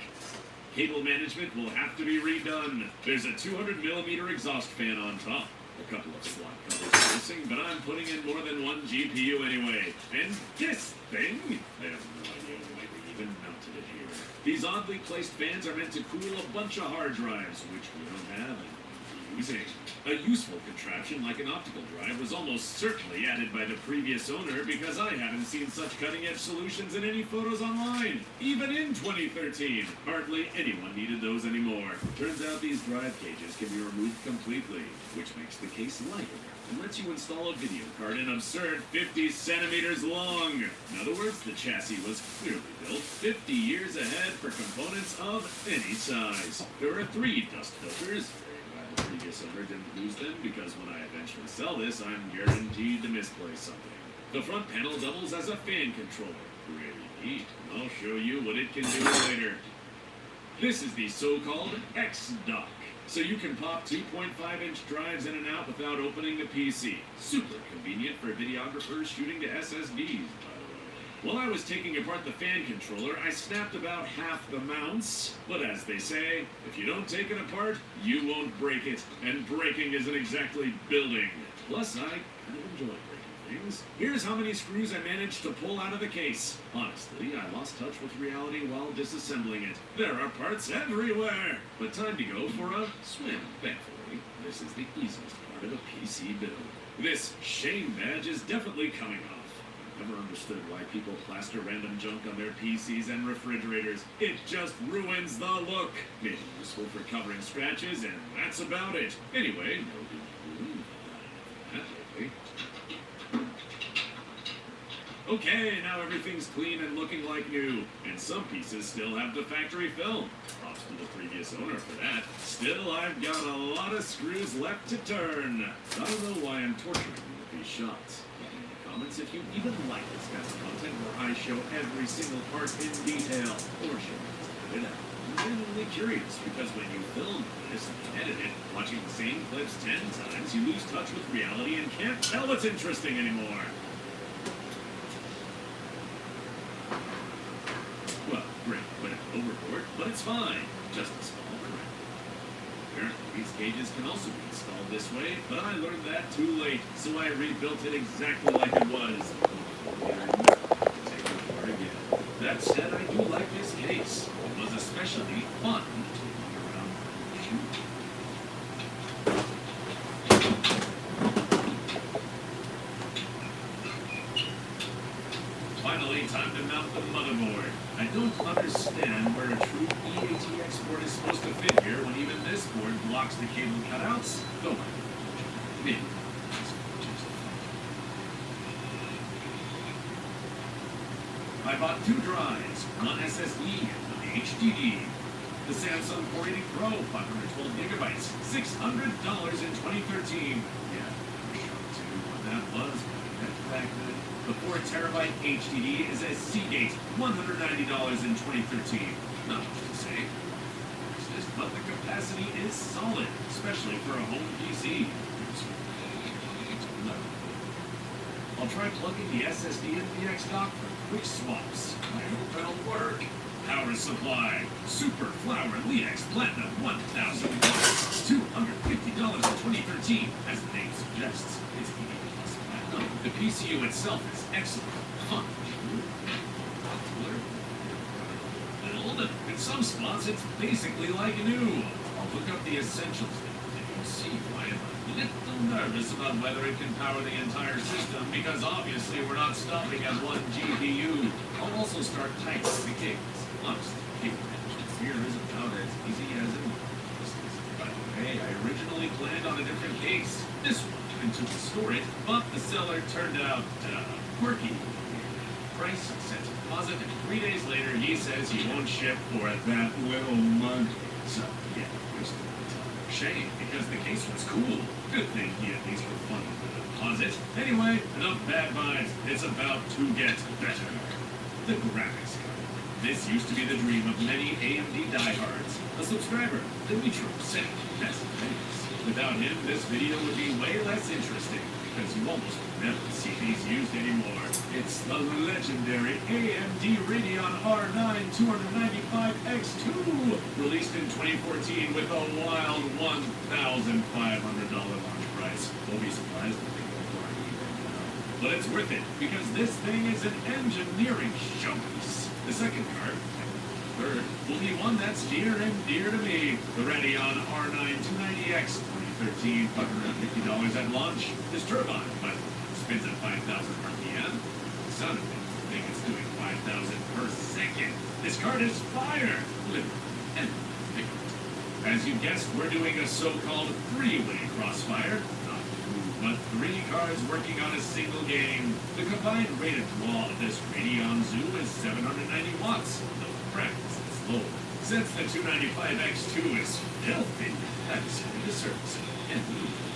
Cable management will have to be redone. There's a 200mm exhaust fan on top. A couple of slot covers are missing, but I'm putting in more than one GPU anyway. And this thing, I have no idea why they even mounted it here. These oddly placed fans are meant to cool a bunch of hard drives, which we don't have and won't be using. A useful contraption like an optical drive was almost certainly added by the previous owner because I haven't seen such cutting-edge solutions in any photos online. Even in 2013, hardly anyone needed those anymore. Turns out these drive cages can be removed completely, which makes the case lighter and lets you install a video card an absurd 50 centimeters long. In other words, the chassis was clearly built 50 years ahead for components of any size. There are 3 dust filters. The previous owner didn't lose them because when I eventually sell this, I'm guaranteed to misplace something. The front panel doubles as a fan controller. Really neat. I'll show you what it can do later. This is the so-called X-Dock. So you can pop 2.5-inch drives in and out without opening the PC. Super convenient for videographers shooting to SSDs, by the way. While I was taking apart the fan controller, I snapped about half the mounts. But as they say, if you don't take it apart, you won't break it. And breaking isn't exactly building. Plus, I kind of enjoy breaking things. Here's how many screws I managed to pull out of the case. Honestly, I lost touch with reality while disassembling it. There are parts everywhere. But time to go for a swim, thankfully. This is the easiest part of a PC build. This shame badge is definitely coming off. Never understood why people plaster random junk on their PCs and refrigerators. It just ruins the look. Maybe useful for covering scratches, and that's about it. Anyway, no big deal. That lately. Okay, now everything's clean and looking like new, and some pieces still have the factory film. Props to the previous owner for that. Still, I've got a lot of screws left to turn. I don't know why I'm torturing you with these shots. Comments if you even like this kind of content where I show every single part in detail, or show it out. I'm genuinely curious because when you film this and edit it, watching the same clips 10 times, you lose touch with reality and can't tell what's interesting anymore. Well, great, went overboard, but it's fine. Just a small correction. Apparently, these cages can also be installed this way, but I learned that too late, so I rebuilt it exactly like it was. Take it apart again. That said, I do like this case. It was especially fun to walk around and shoot. Finally, time to mount the motherboard. I don't understand where a true EATX board is supposed to fit here when even this board blocks the cable cutouts. Go on. Maybe. I bought 2 drives, one SSD and one HDD. The Samsung 480 Pro, 512 gigabytes, $600 in 2013. Yeah, I'm shocked too what that was back then. The 4TB HDD is a Seagate, $190 in 2013. Not much to say, but the capacity is solid, especially for a home PC. I'll try plugging the SSD into the X-Dock for quick swaps. I hope that'll work. Power supply, Super Flower LEX Platinum 1000 watts, $250 in 2013, as the name suggests. It's the PCU itself is excellent, fun, popular, build. In some spots, it's basically like new. I'll look up the essentials and you'll see why I'm a little nervous about whether it can power the entire system, because obviously we're not stopping at one GPU. I'll also start tightening the cables. Honestly, cable management here is about as easy as it was. By the way, I originally planned on a different case. This one. And to store it, but the seller turned out quirky. Price set deposit, and 3 days later he says he won't ship for that little money. So yeah, wasted my time. Shame, because the case was cool. Good thing he at least refunded the deposit. Anyway, enough bad vibes. It's about to get better. The graphics card. This used to be the dream of many AMD diehards. A subscriber, Dimitro, said, best thanks. Without him, this video would be way less interesting. because you almost never see these used anymore. It's the legendary AMD Radeon R9 295X2, released in 2014 with a wild $1,500 launch price. Don't be surprised if they go for it even now. But it's worth it, because this thing is an engineering showpiece. The second card, third, will be one that's near and dear to me. The Radeon R9 290X, 2013, $550 at launch. This turbine, but spins at 5,000 RPM. The sound of it, I think it's doing 5,000 per second. This card is fire, literally and figuratively. As you guessed, we're doing a so-called three-way crossfire. Not two, but three cards working on a single game. The combined rated draw of this Radeon Zoo is 790 watts. No practice, it's low. Since the 295X2 is filthy, that is the surface. And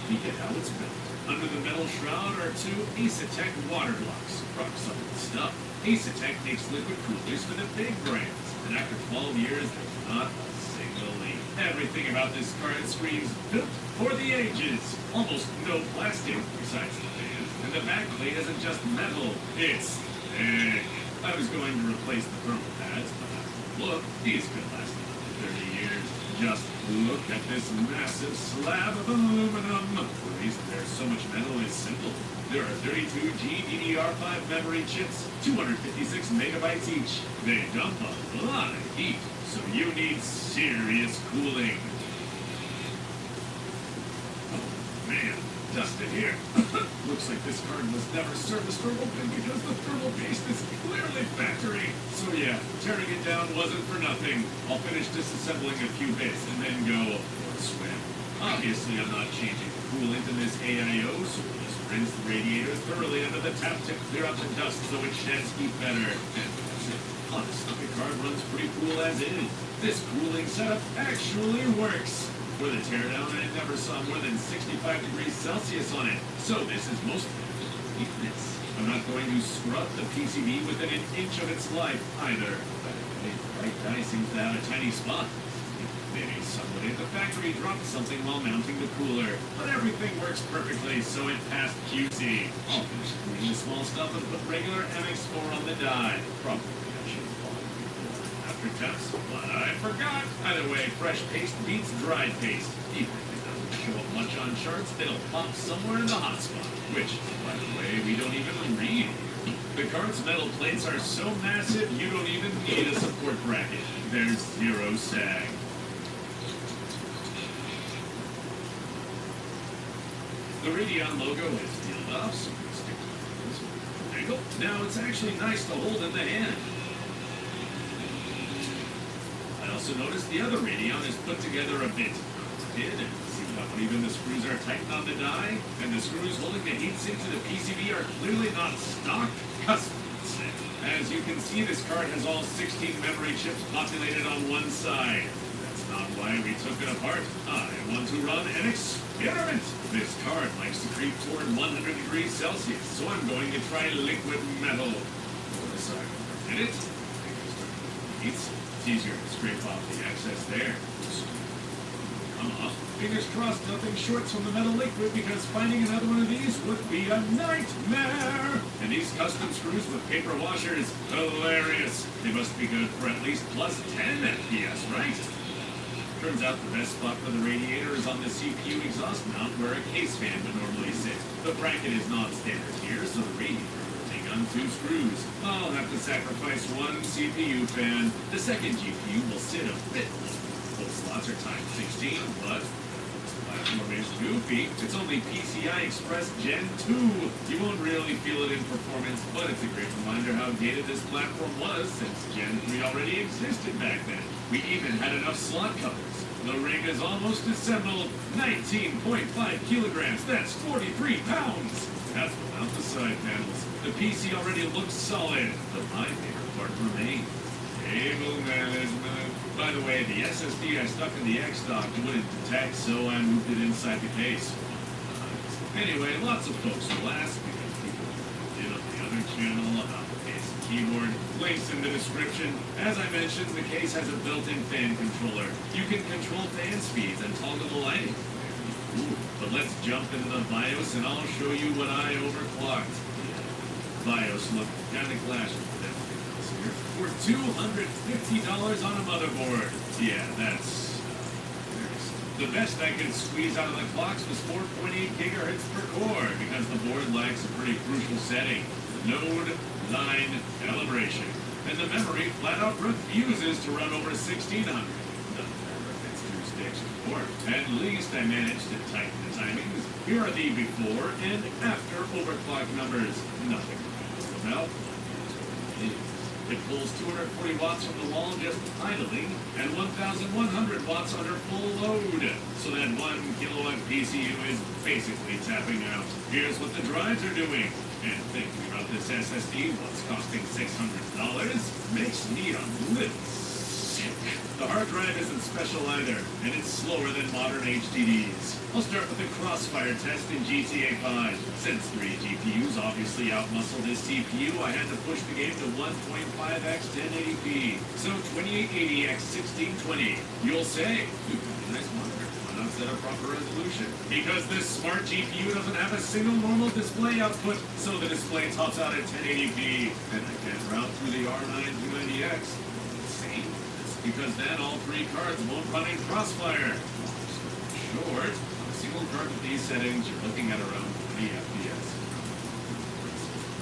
we get how it's built. Under the metal shroud are two Asetek water blocks. Rock solid stuff. Asetek makes liquid coolers for the big brands. And after 12 years, there's not a single leak. Everything about this card screams built for the ages. Almost no plastic, besides the fan. And the backplate isn't just metal, it's thick. I was going to replace the thermal pads, but look, these could last another 30 years. Just look at this massive slab of aluminum. The reason there's so much metal is simple. There are 32 GDDR5 memory chips, 256 megabytes each. They dump a lot of heat, so you need serious cooling. Oh man, dusted here. Looks like this card was never serviced or opened because the thermal paste is clearly factory. So yeah, tearing it down wasn't for nothing. I'll finish disassembling a few bits and then go for a swim. Obviously, I'm not changing the coolant in this AIO, so we'll just rinse the radiator thoroughly under the tap to clear out the dust so it sheds heat better. And that's it. Honestly, the card runs pretty cool as is. This cooling setup actually works. For the teardown, I never saw more than 65 degrees Celsius on it, so this is mostly weakness. I'm not going to scrub the PCB within an inch of its life either. But the right die seems to have a tiny spot. Maybe somebody at the factory dropped something while mounting the cooler, but everything works perfectly, so it passed QC. I'll finish cleaning the small stuff and put regular MX4 on the die. Probably I should have bought it before after tests, but I forgot. Either way, fresh paste beats dried paste. Even if it doesn't show up much on charts, it'll pop somewhere in the hotspot, which, by the way, we don't even read. The card's metal plates are so massive, you don't even need a support bracket. There's zero sag. The Radeon logo is peeled off, so we stick to this angle. Now it's actually nice to hold in the hand. I also noticed the other Radeon is put together a bit crooked, and see how uneven the screws are tightened on the die? And the screws holding the heatsink to the PCB are clearly not stock, custom. As you can see, this card has all 16 memory chips populated on one side. That's not why we took it apart. I want to run an experiment. This card likes to creep toward 100 degrees Celsius, so I'm going to try liquid metal. For the side for a minute. It's easier to scrape off the excess there. Come off. Fingers crossed nothing shorts from the metal liquid, because finding another one of these would be a nightmare. And these custom screws with paper washers, hilarious. They must be good for at least plus 10 FPS, right? Turns out the best spot for the radiator is on the CPU exhaust mount where a case fan would normally sit. The bracket is non-standard here, so the radiator will take on 2 screws. I'll have to sacrifice one CPU fan. The second GPU will sit a bit lower. Both slots are times 16, but this platform is goofy. It's only PCI Express Gen 2. You won't really feel it in performance, but it's a great reminder how dated this platform was, since Gen 3 already existed back then. We even had enough slot covers. The ring is almost assembled. 19.5 kilograms. That's 43 pounds. That's without the side panels. The PC already looks solid, but my favorite part remains. Cable management. By the way, the SSD I stuck in the X dock wouldn't detect, so I moved it inside the case. Anyway, lots of folks will ask, because people did on the other channel about the case and keyboard. Links in the description. As I mentioned, the case has a built-in fan controller. You can control fan speeds and toggle the lighting. Ooh, but let's jump into the BIOS and I'll show you what I overclocked. BIOS look kinda clashing for $250 on a motherboard. Yeah, that's the best I could squeeze out of the clocks was 4.8 gigahertz per core because the board lacks a pretty crucial setting: node line calibration. And the memory flat out refuses to run over 1600. Doesn't matter if it's 2 sticks or 4. At least I managed to tighten the timings. Here are the before and after overclock numbers. Nothing about. It pulls 240 watts from the wall just idling and 1,100 watts under full load. So that 1 kilowatt PCU is basically tapping out. Here's what the drives are doing. And thinking about this SSD, what's costing $600, makes me a little sick. The hard drive isn't special either, and it's slower than modern HDDs. I'll start with the crossfire test in GTA 5. Since 3 GPUs obviously outmuscle this CPU, I had to push the game to 1.5x 1080p. So 2880x1620. You'll say, nice monitor. Why not set a proper resolution? Because this smart GPU doesn't have a single normal display output, so the display tops out at 1080p. And I can't route through the R9 290X. Insane. Because then all 3 cards won't run in crossfire. Short, on a single card with these settings, you're looking at around 3 FPS.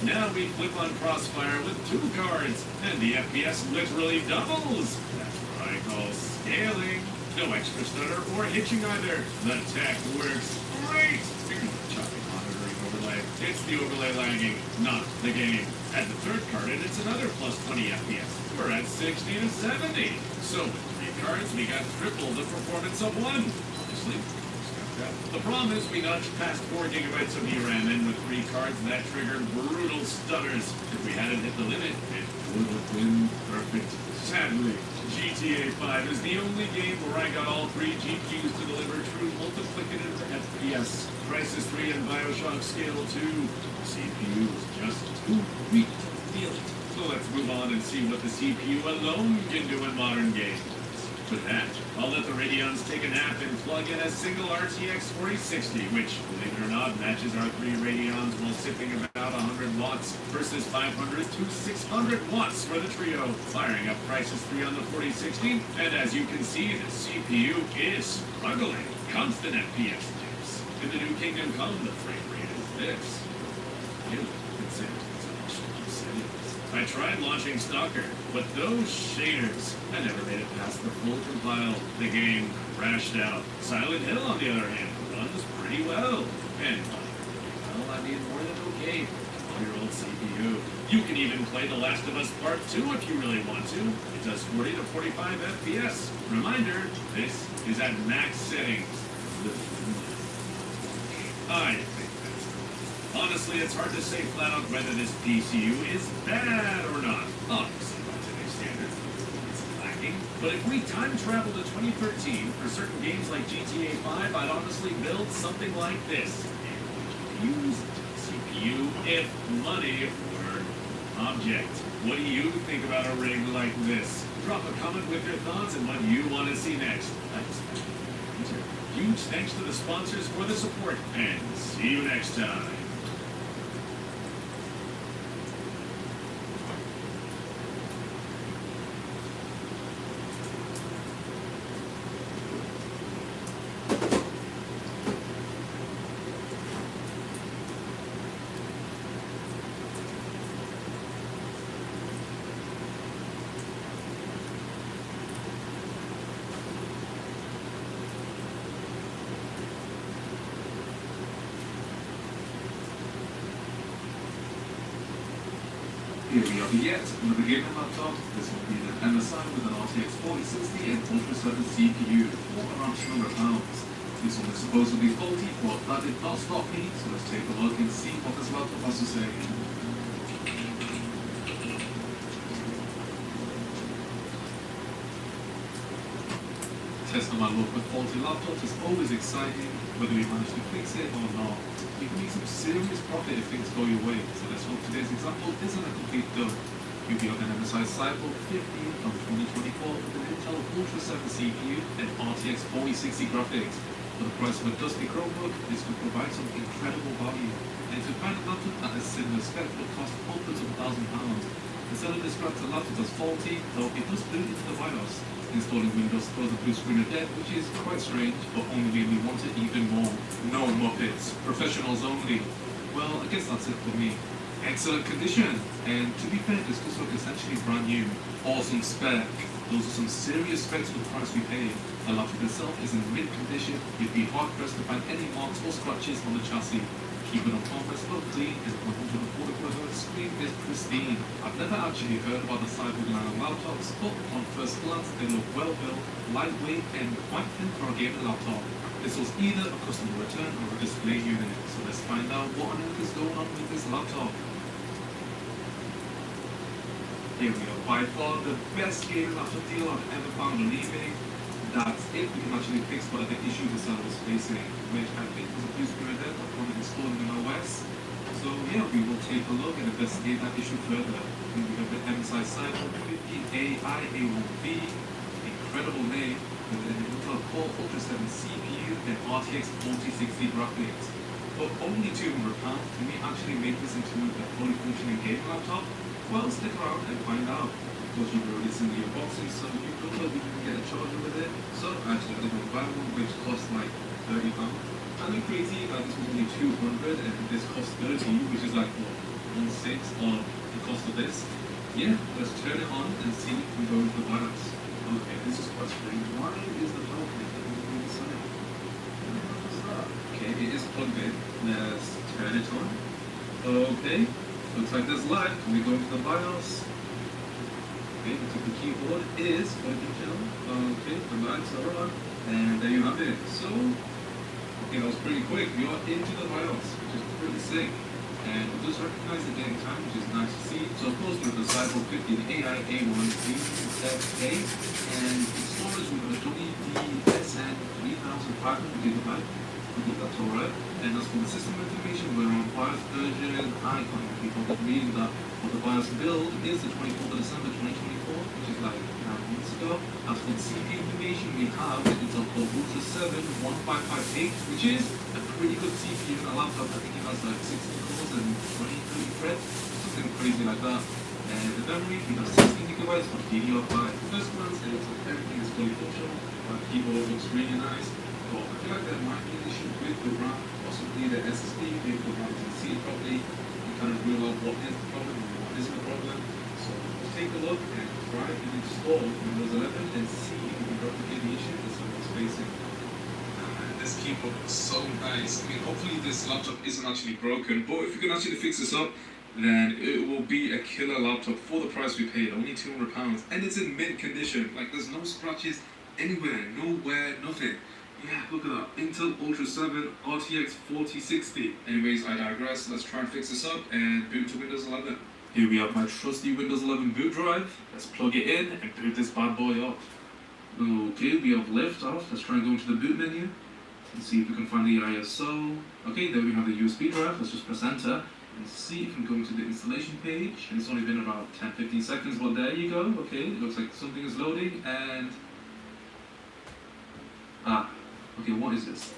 Now we flip on crossfire with 2 cards, and the FPS literally doubles. That's what I call scaling. No extra stutter or hitching either. The tech works great. Choppy monitoring overlay. It's the overlay lagging, not the game. Add the 3rd card and it's another plus 20 FPS. We're at 60 to 70. So with 3 cards, we got triple the performance of 1. Honestly, the problem is we notched past 4 gigabytes of VRAM, and with 3 cards, that triggered brutal stutters. If we hadn't hit the limit, it would have been perfect. Sadly, GTA 5 is the only game where I got all 3 GPUs to deliver true multiplicative FPS. Crysis 3 and Bioshock Scale 2. CPU is just too weak to feel it. So let's move on and see what the CPU alone can do in modern games. With that, I'll let the Radeons take a nap and plug in a single RTX 4060, which, believe it or not, matches our 3 Radeons while sipping about 100 watts versus 500 to 600 watts for the trio. Firing up Crysis 3 on the 4060, and as you can see, the CPU is struggling. Constant FPS dips. In the new Kingdom Come, the frame rate is this. I tried launching Stalker, but those shaders, I never made it past the full compile. The game crashed out. Silent Hill, on the other hand, runs pretty well. And, well, I mean, more than okay for a 12-year-old CPU. You can even play The Last of Us Part 2 if you really want to. It does 40 to 45 FPS. Reminder, this is at max settings. Honestly, it's hard to say flat out whether this PCU is bad or not. Obviously, by today's standards, it's lacking. But if we time travel to 2013 for certain games like GTA 5, I'd honestly build something like this. Use CPU if money were object. What do you think about a rig like this? Drop a comment with your thoughts and what you want to see next. Huge thanks to the sponsors for the support, and see you next time. Here we are yet with the gaming laptop. This will be the MSI with an RTX 4060 and Ultra 7 CPU for around £200. This one is supposed to be faulty, but that did not stop me, so let's take a look and see what this laptop has to say. Testing my luck with faulty laptops is always exciting, whether we manage to fix it or not. You can make some serious profit if things go your way, so let's hope today's example isn't a complete dud. You'll be on an MSI Cyborg 15 from 2024 with an Intel Ultra 7 CPU and RTX 4060 graphics. For the price of a dusty Chromebook, this could provide some incredible value. And to find a laptop at a similar spec would cost upwards of £1,000. The seller describes the laptop as faulty, though it does boot into the BIOS. Installing Windows throws the blue screen of death, which is quite strange, but only made me want it even more. No Muppets, professionals only. Well, I guess that's it for me. Excellent condition, and to be fair, this does look essentially brand new. Awesome spec. Those are some serious specs for the price we paid. The laptop itself is in mint condition. You'd be hard pressed to find any marks or scratches on the chassis. Keyboard and compass look clean, his 144 Hz screen is pristine. I've never actually heard about the Cyborg line of laptops, but on first glance they look well built, lightweight, and quite thin for a gaming laptop. This was either a customer return or a display unit, so let's find out what on earth is going on with this laptop. Here we are, by far the best gaming laptop deal I've ever found on eBay. That's if we can actually fix whatever issue the seller was facing, which I think was a few screen dead upon installing an OS. So yeah, we will take a look and investigate that issue further. And we have the MSI Cyborg 50AI-A1B, incredible name, with an Intel Core Ultra 7 CPU and RTX 4060 graphics. For only £200, can we actually make this into a fully functioning gaming laptop? Well, stick around and find out. Of course, you've already seen the unboxing, so you know that we can get a charger with it. So actually, I didn't buy one, which cost like £30. I'm crazy, this was only 200 and this cost 30, which is like what, 1/6 of the cost of this. Yeah, let's turn it on and see if we go into the BIOS. Okay, this is quite strange. Why is the power connected on the side? Okay, it is plugged in. Let's turn it on. Okay, looks like there's light. Can we go into the BIOS? Okay, the keyboard is working down. Okay, the lights are on. And there you have it. So, okay, that was pretty quick. We are into the BIOS, which is pretty sick. And it does recognize the date and time, which is nice to see. So of course we have the Cyborg 50, the AI-A1B-A, and the storage we have a WDSN 3500GB. I think that's alright. And as for the system information, we're on BIOS version icon. People that read that what the BIOS build is the 24th of December 2024, which is like 9 months ago. As for the CPU information, we have the Intel Core Ultra 7 1558, which is a pretty good CPU in a laptop. I think it has like 16 cores and 20-30 threads, something crazy like that. And the memory, we have 16GB of DDR5. First glance, it looks like everything is fully functional. The keyboard looks really nice. But I feel like there might be an issue with the RAM, possibly the SSD, maybe the RAM doesn't see it properly. You kind of rule out what is the problem and what isn't the problem. So let's take a look and try and install Windows 11 and see if we can replicate the issue that someone's facing. This keyboard looks so nice. I mean, hopefully this laptop isn't actually broken, but if we can actually fix this up, then it will be a killer laptop for the price we paid, only £200. And it's in mint condition, like there's no scratches anywhere, nowhere, nothing. Yeah, look at that. Intel Ultra 7 RTX 4060. Anyways, I digress. Let's try and fix this up and boot to Windows 11. Here we have my trusty Windows 11 boot drive. Let's plug it in and boot this bad boy up. Okay, we have lift off. Let's try and go into the boot menu and see if we can find the ISO. Okay, there we have the USB drive. Let's just press enter and see if we can go into the installation page. And it's only been about 10-15 seconds, but there you go. Okay, it looks like something is loading and... okay, what is this?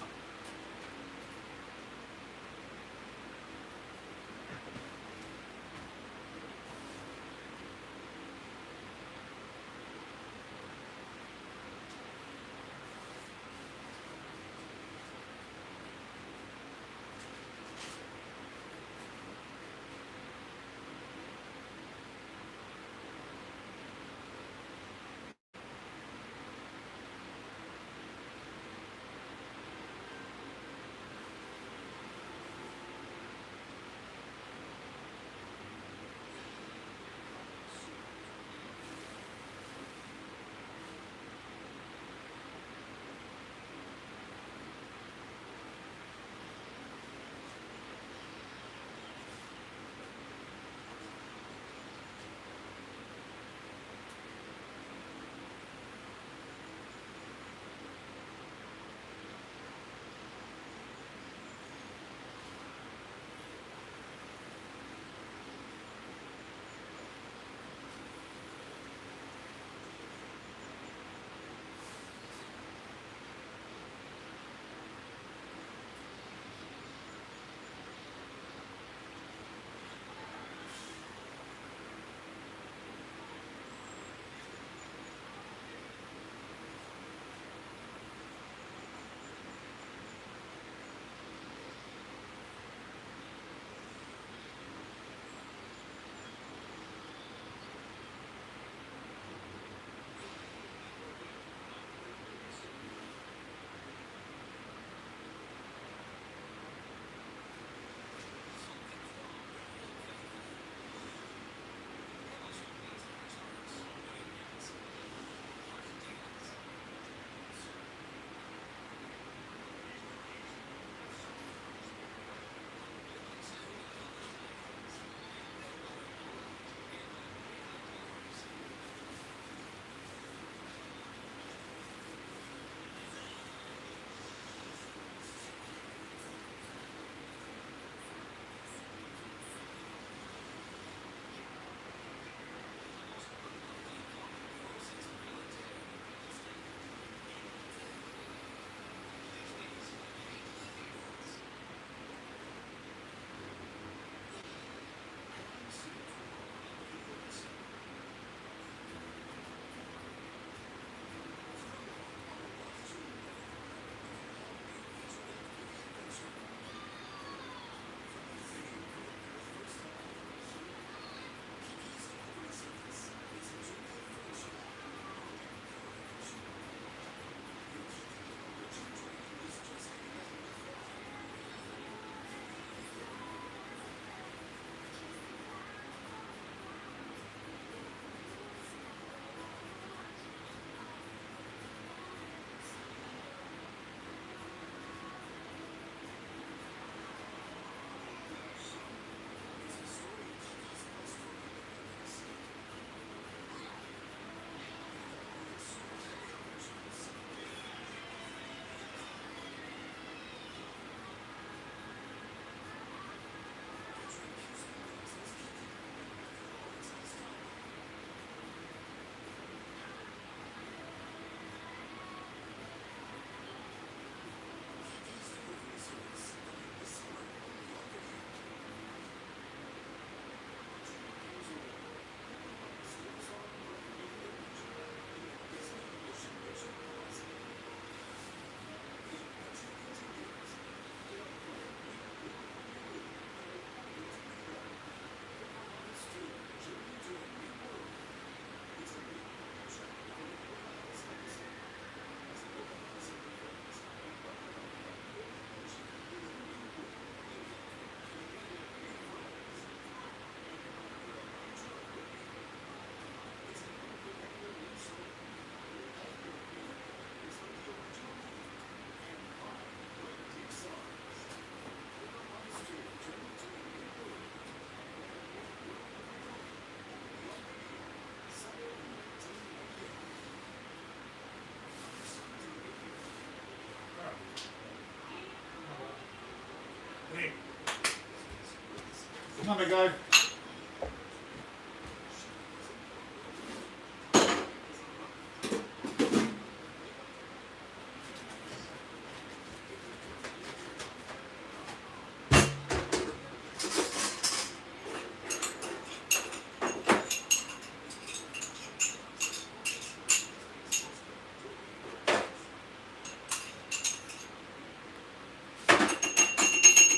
Come on, big guy.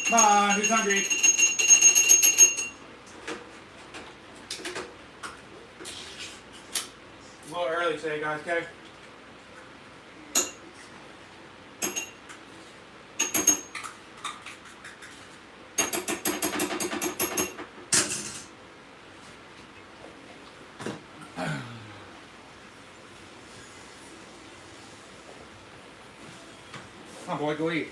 Come on, who's hungry? A little early today, guys, okay? Come on, boy, go eat.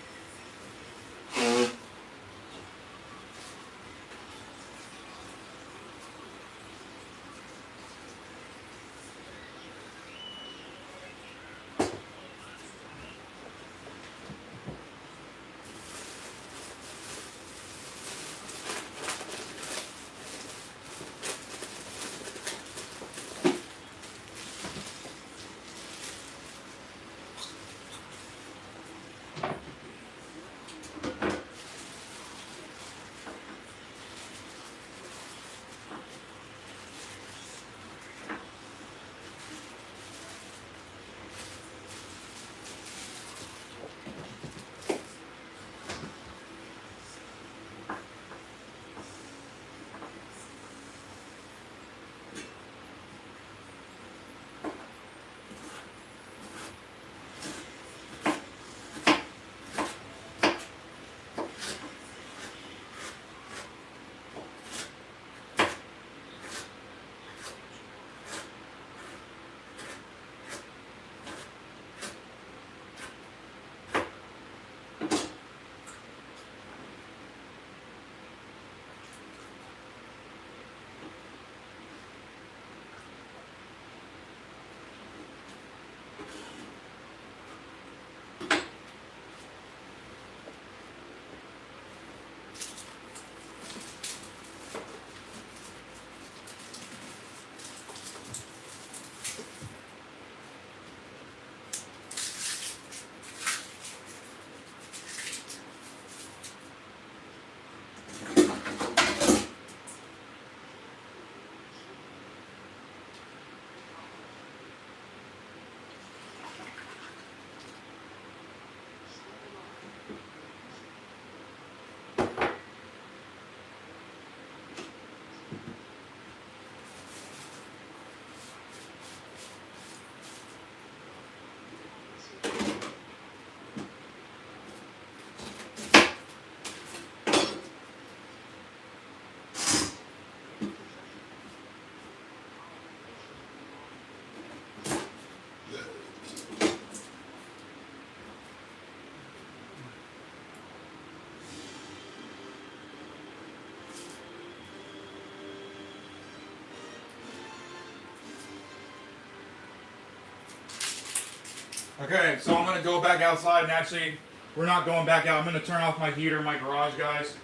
Okay, so I'm gonna go back outside and actually, we're not going back out. I'm gonna turn off my heater in my garage, guys.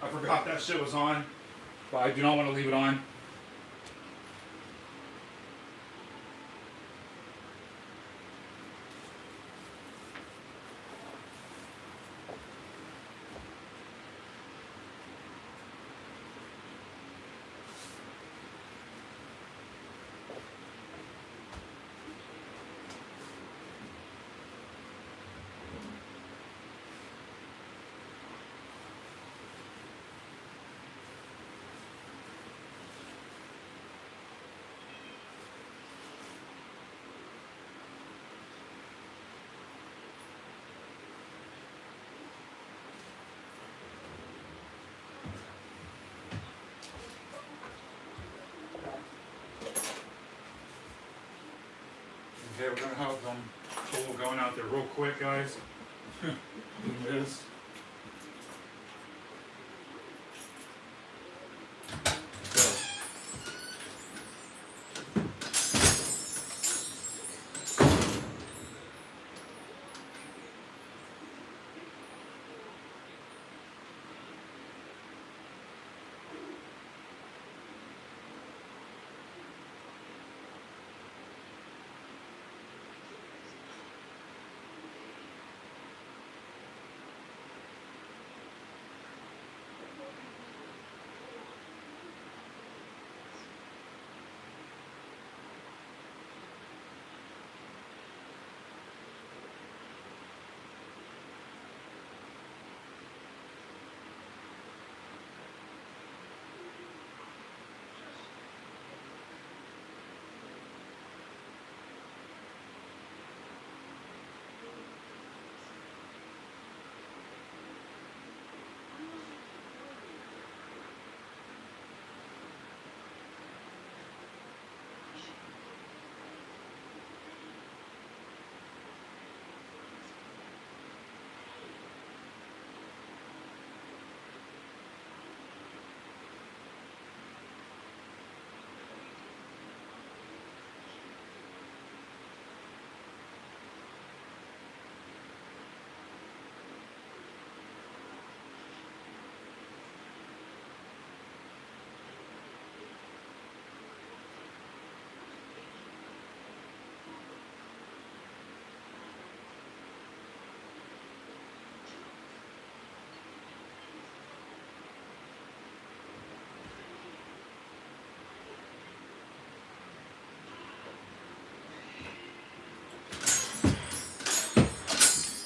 I forgot that shit was on, but I do not want to leave it on. Okay, we're gonna have Cole going out there real quick, guys. It is.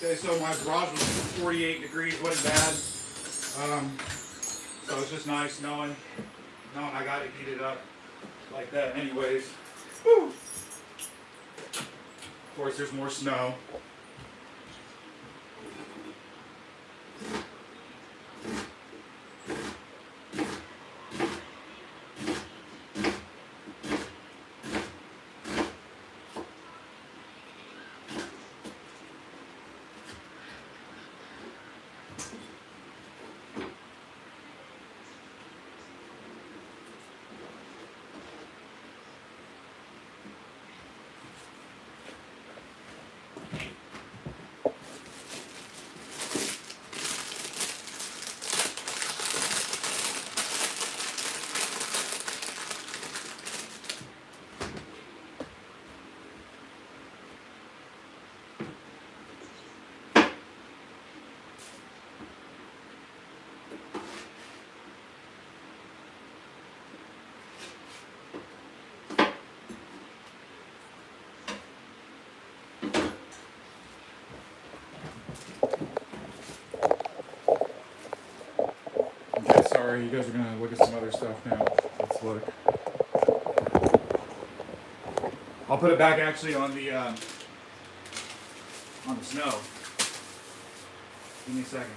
Okay, so my garage was 48 degrees, wasn't bad. So it's just nice knowing I got it heated up like that anyways. Woo! Of course, there's more snow. Okay, sorry, you guys are gonna look at some other stuff now. Let's look. I'll put it back actually on the snow. Give me a second.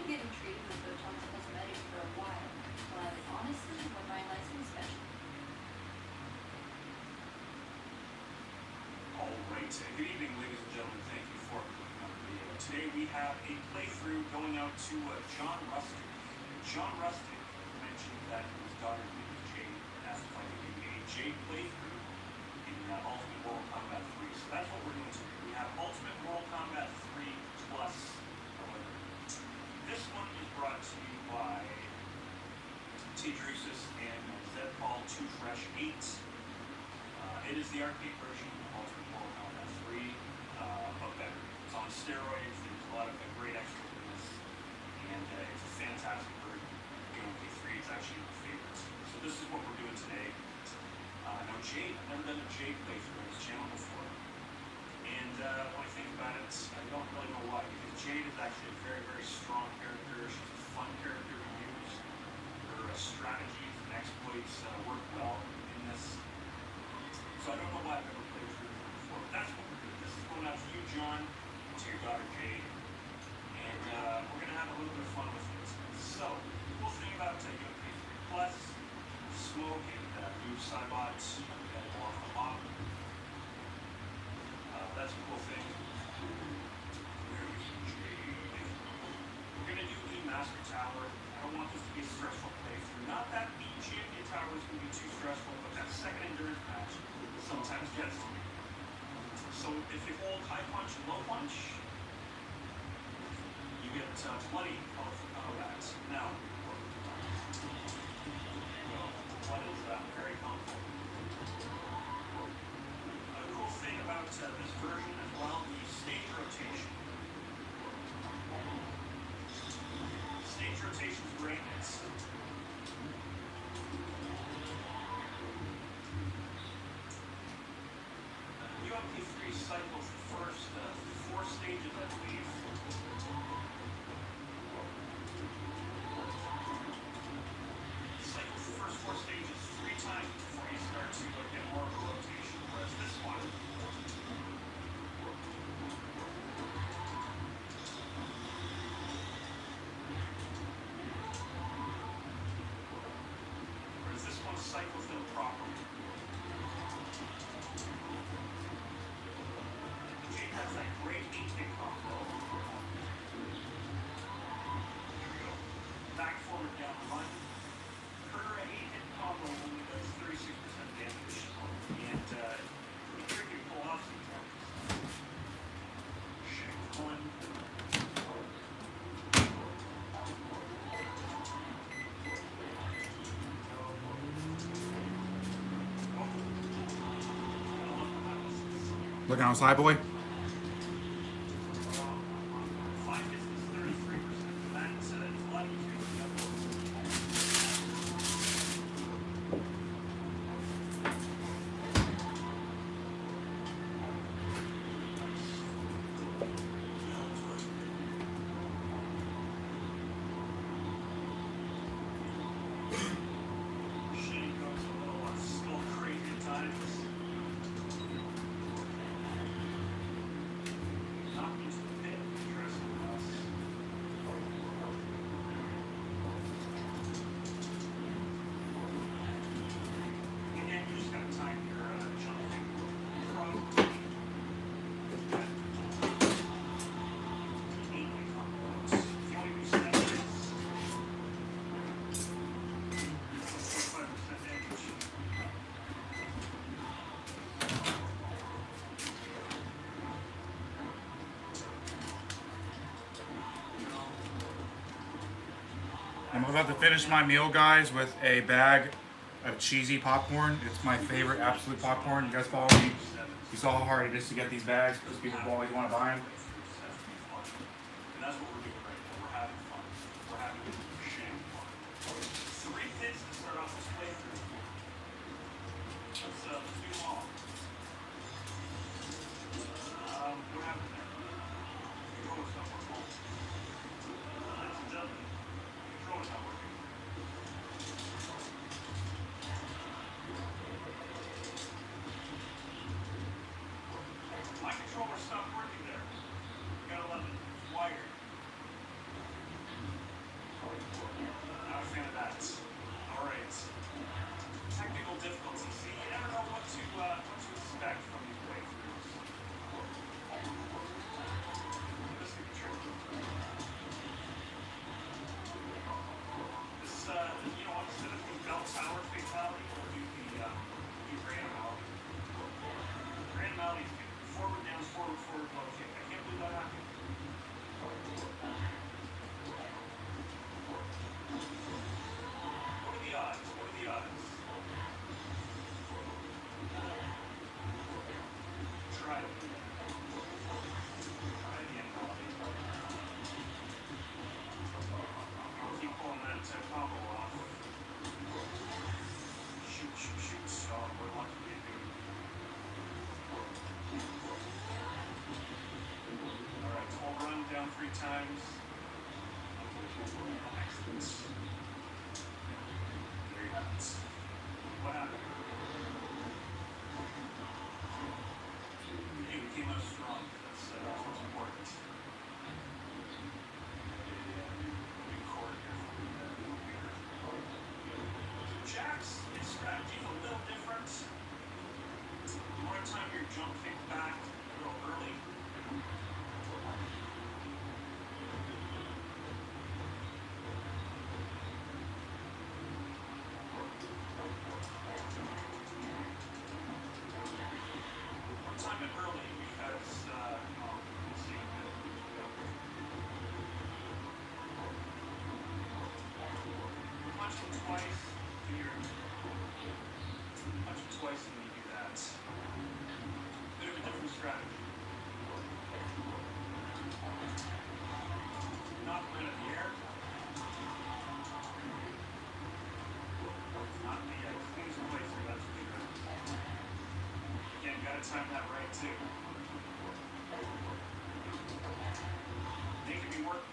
been getting treated with Botox Cosmetics for a while, but honestly, when my license special. Alright, good evening ladies and gentlemen, thank you for clicking on the video. Today we have a playthrough going out to John Rustic. John Rustic mentioned that his daughter Jade asked if I could do a Jade playthrough in Ultimate Mortal Kombat 3. So that's what we're doing today. We have Ultimate Mortal Kombat 3 Plus. However, this one is brought to you by T-Drusus and Zedpaul 2 Fresh 8. It is the arcade version of Ultimate Mortal Kombat 3, but better. It's on steroids, there's a lot of great extra goodness, and it's a fantastic version. K 3 is actually my favorite. So this is what we're doing today. Now Jade, I've never done a Jade playthrough on this channel before. And when I think about it, I don't really know why, because Jade is actually a very, very strong character. She's a fun character to use. Her strategies and exploits work well in this. So I don't know why I've never played through it before. But that's what we're doing. This is going out to you, John, and to your daughter, Jade. And we're going to have a little bit of fun with it. So, the cool thing about UMP 3 Plus, Smoke and new Cybot, we got it off the hop. That's a cool thing. Where is Jade? We're going to do the Master Tower. I don't want this to be a stressful playthrough. Not that the Champion Tower is going to be too stressful, but that second endurance match sometimes gets to me. So if you hold high punch and low punch, you get plenty of combat. Now, what is very comfortable. A cool thing about this version as well, the stage rotation. Stage rotation is great. UMP 3 cycles the first 4 stages, I believe. Cycles the first 4 stages 3 times before you start to get more of a rotation, whereas this one cycles them properly. Jade has that great 8-hit combo. Here we go. Back forward down one. Her 8-hit combo only does 36% damage. And pretty tricky to pull off sometimes. Shift one. Looking outside, boy. I'm about to finish my meal, guys, with a bag of cheesy popcorn. It's my favorite absolute popcorn. You guys follow me? You saw how hard it is to get these bags because people always want to buy them. And that's what we're doing right now. We're having fun. We're having shame fun. 3 hits to start off this playthrough. Let's do them all. What happened there? Controller's not working. Ladies and gentlemen, controller's not working. My controller stopped working there. You gotta love it. It's wired. forward blow kick. I can't believe that happened. What are the odds? What are the odds? Try it. Try again, Bobby. Keep pulling that combo off. Shoot, shoot, shoot. Oh, we're lucky we do. Alright, full run down 3 times. Excellent. Very nice. What happened? Hey, we came out strong. That's what's important. Big cord here for the little beer. Jacks, his strategy is a little different. You want to time your jump kick back a little early. Time it early because, we'll see. Punch him twice. Here. Punch him twice and you do that. Bit of a different strategy. Not right in the air. Not the cleanest place here, that's for sure. Again, gotta time that right too. They could be working.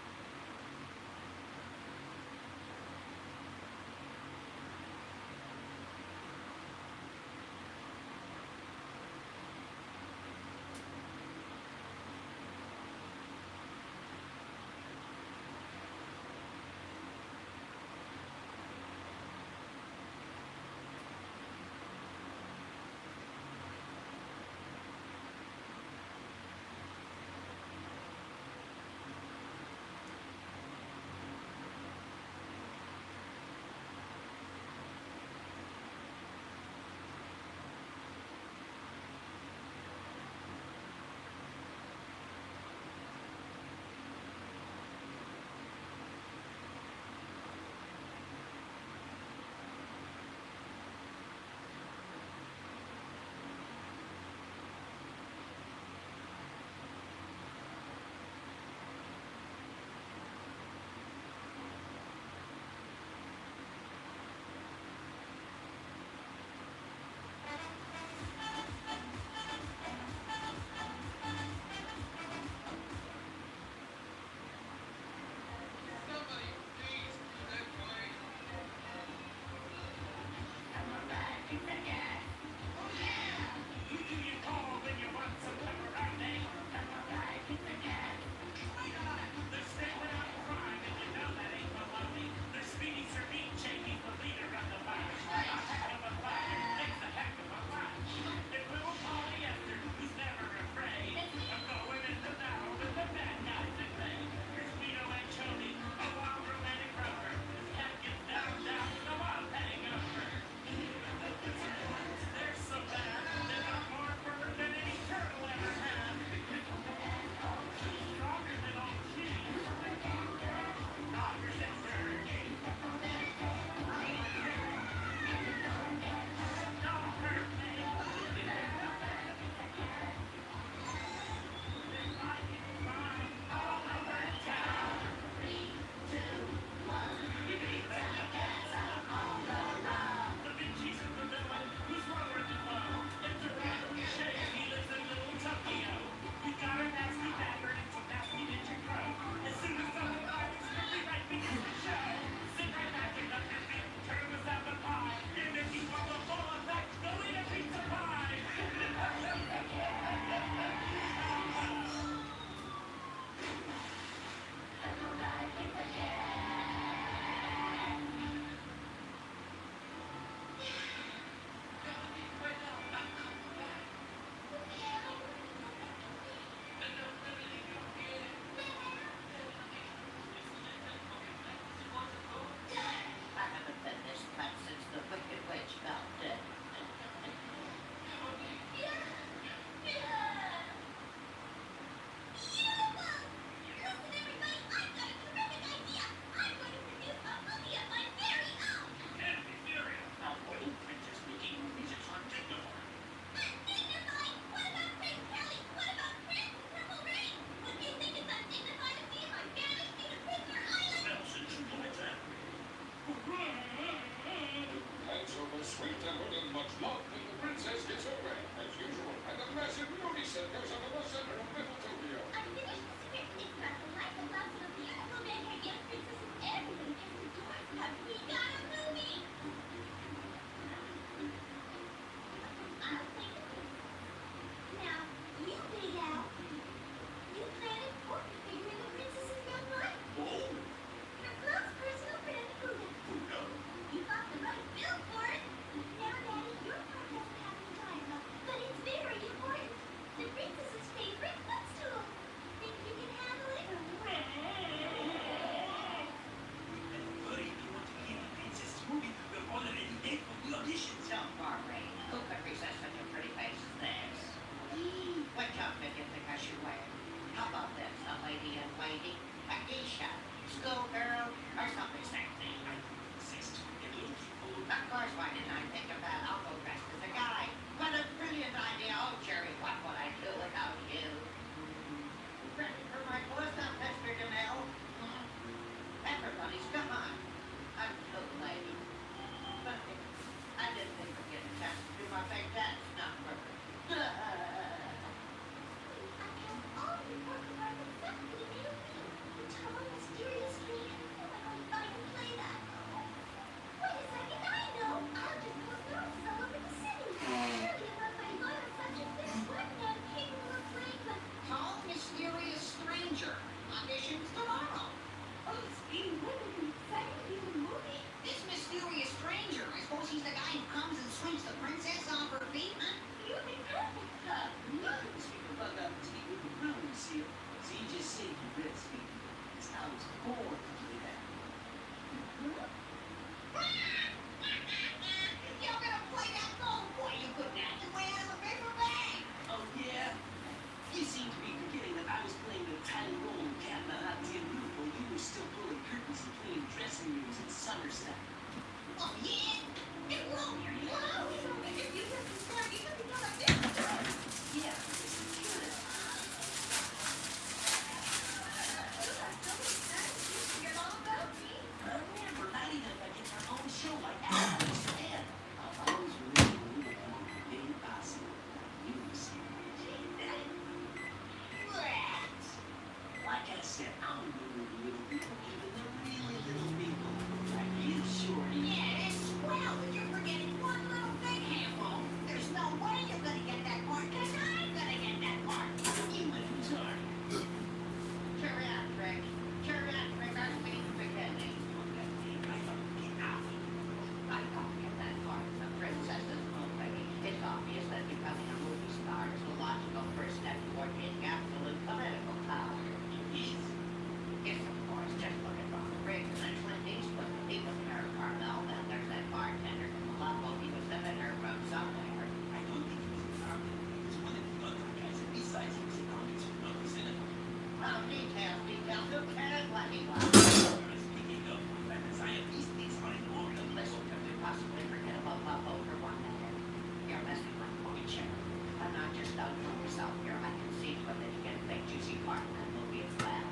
out from yourself here. I can see from that you get a big juicy part in that movie as well.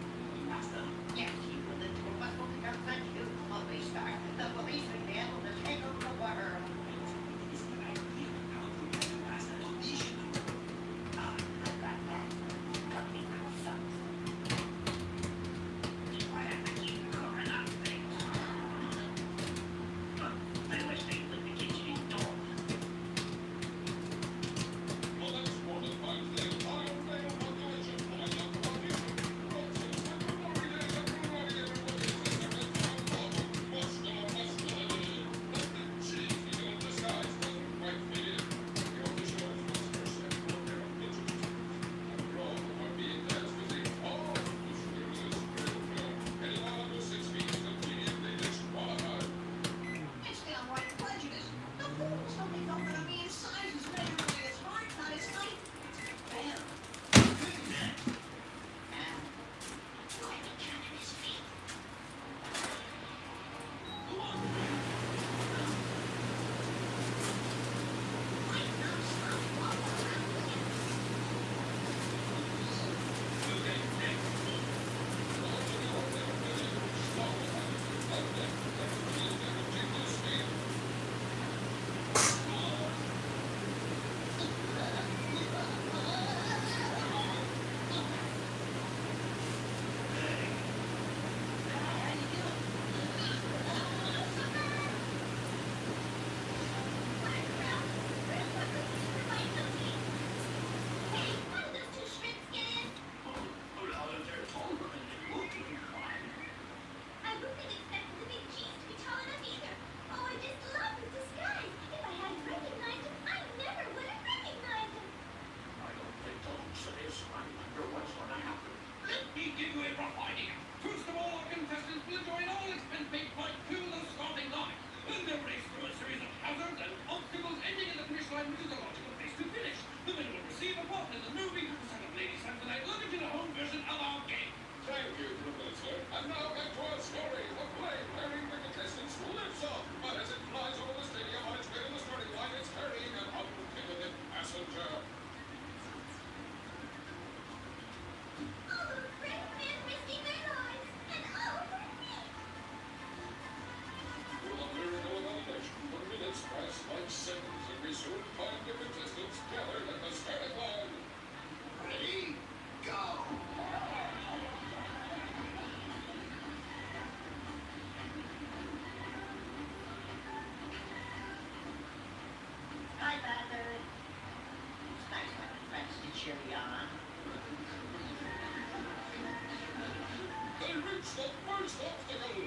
Yes, you were the two of us will become such huge movie stars. The policeman man will just take over the world. They reached the first obstacle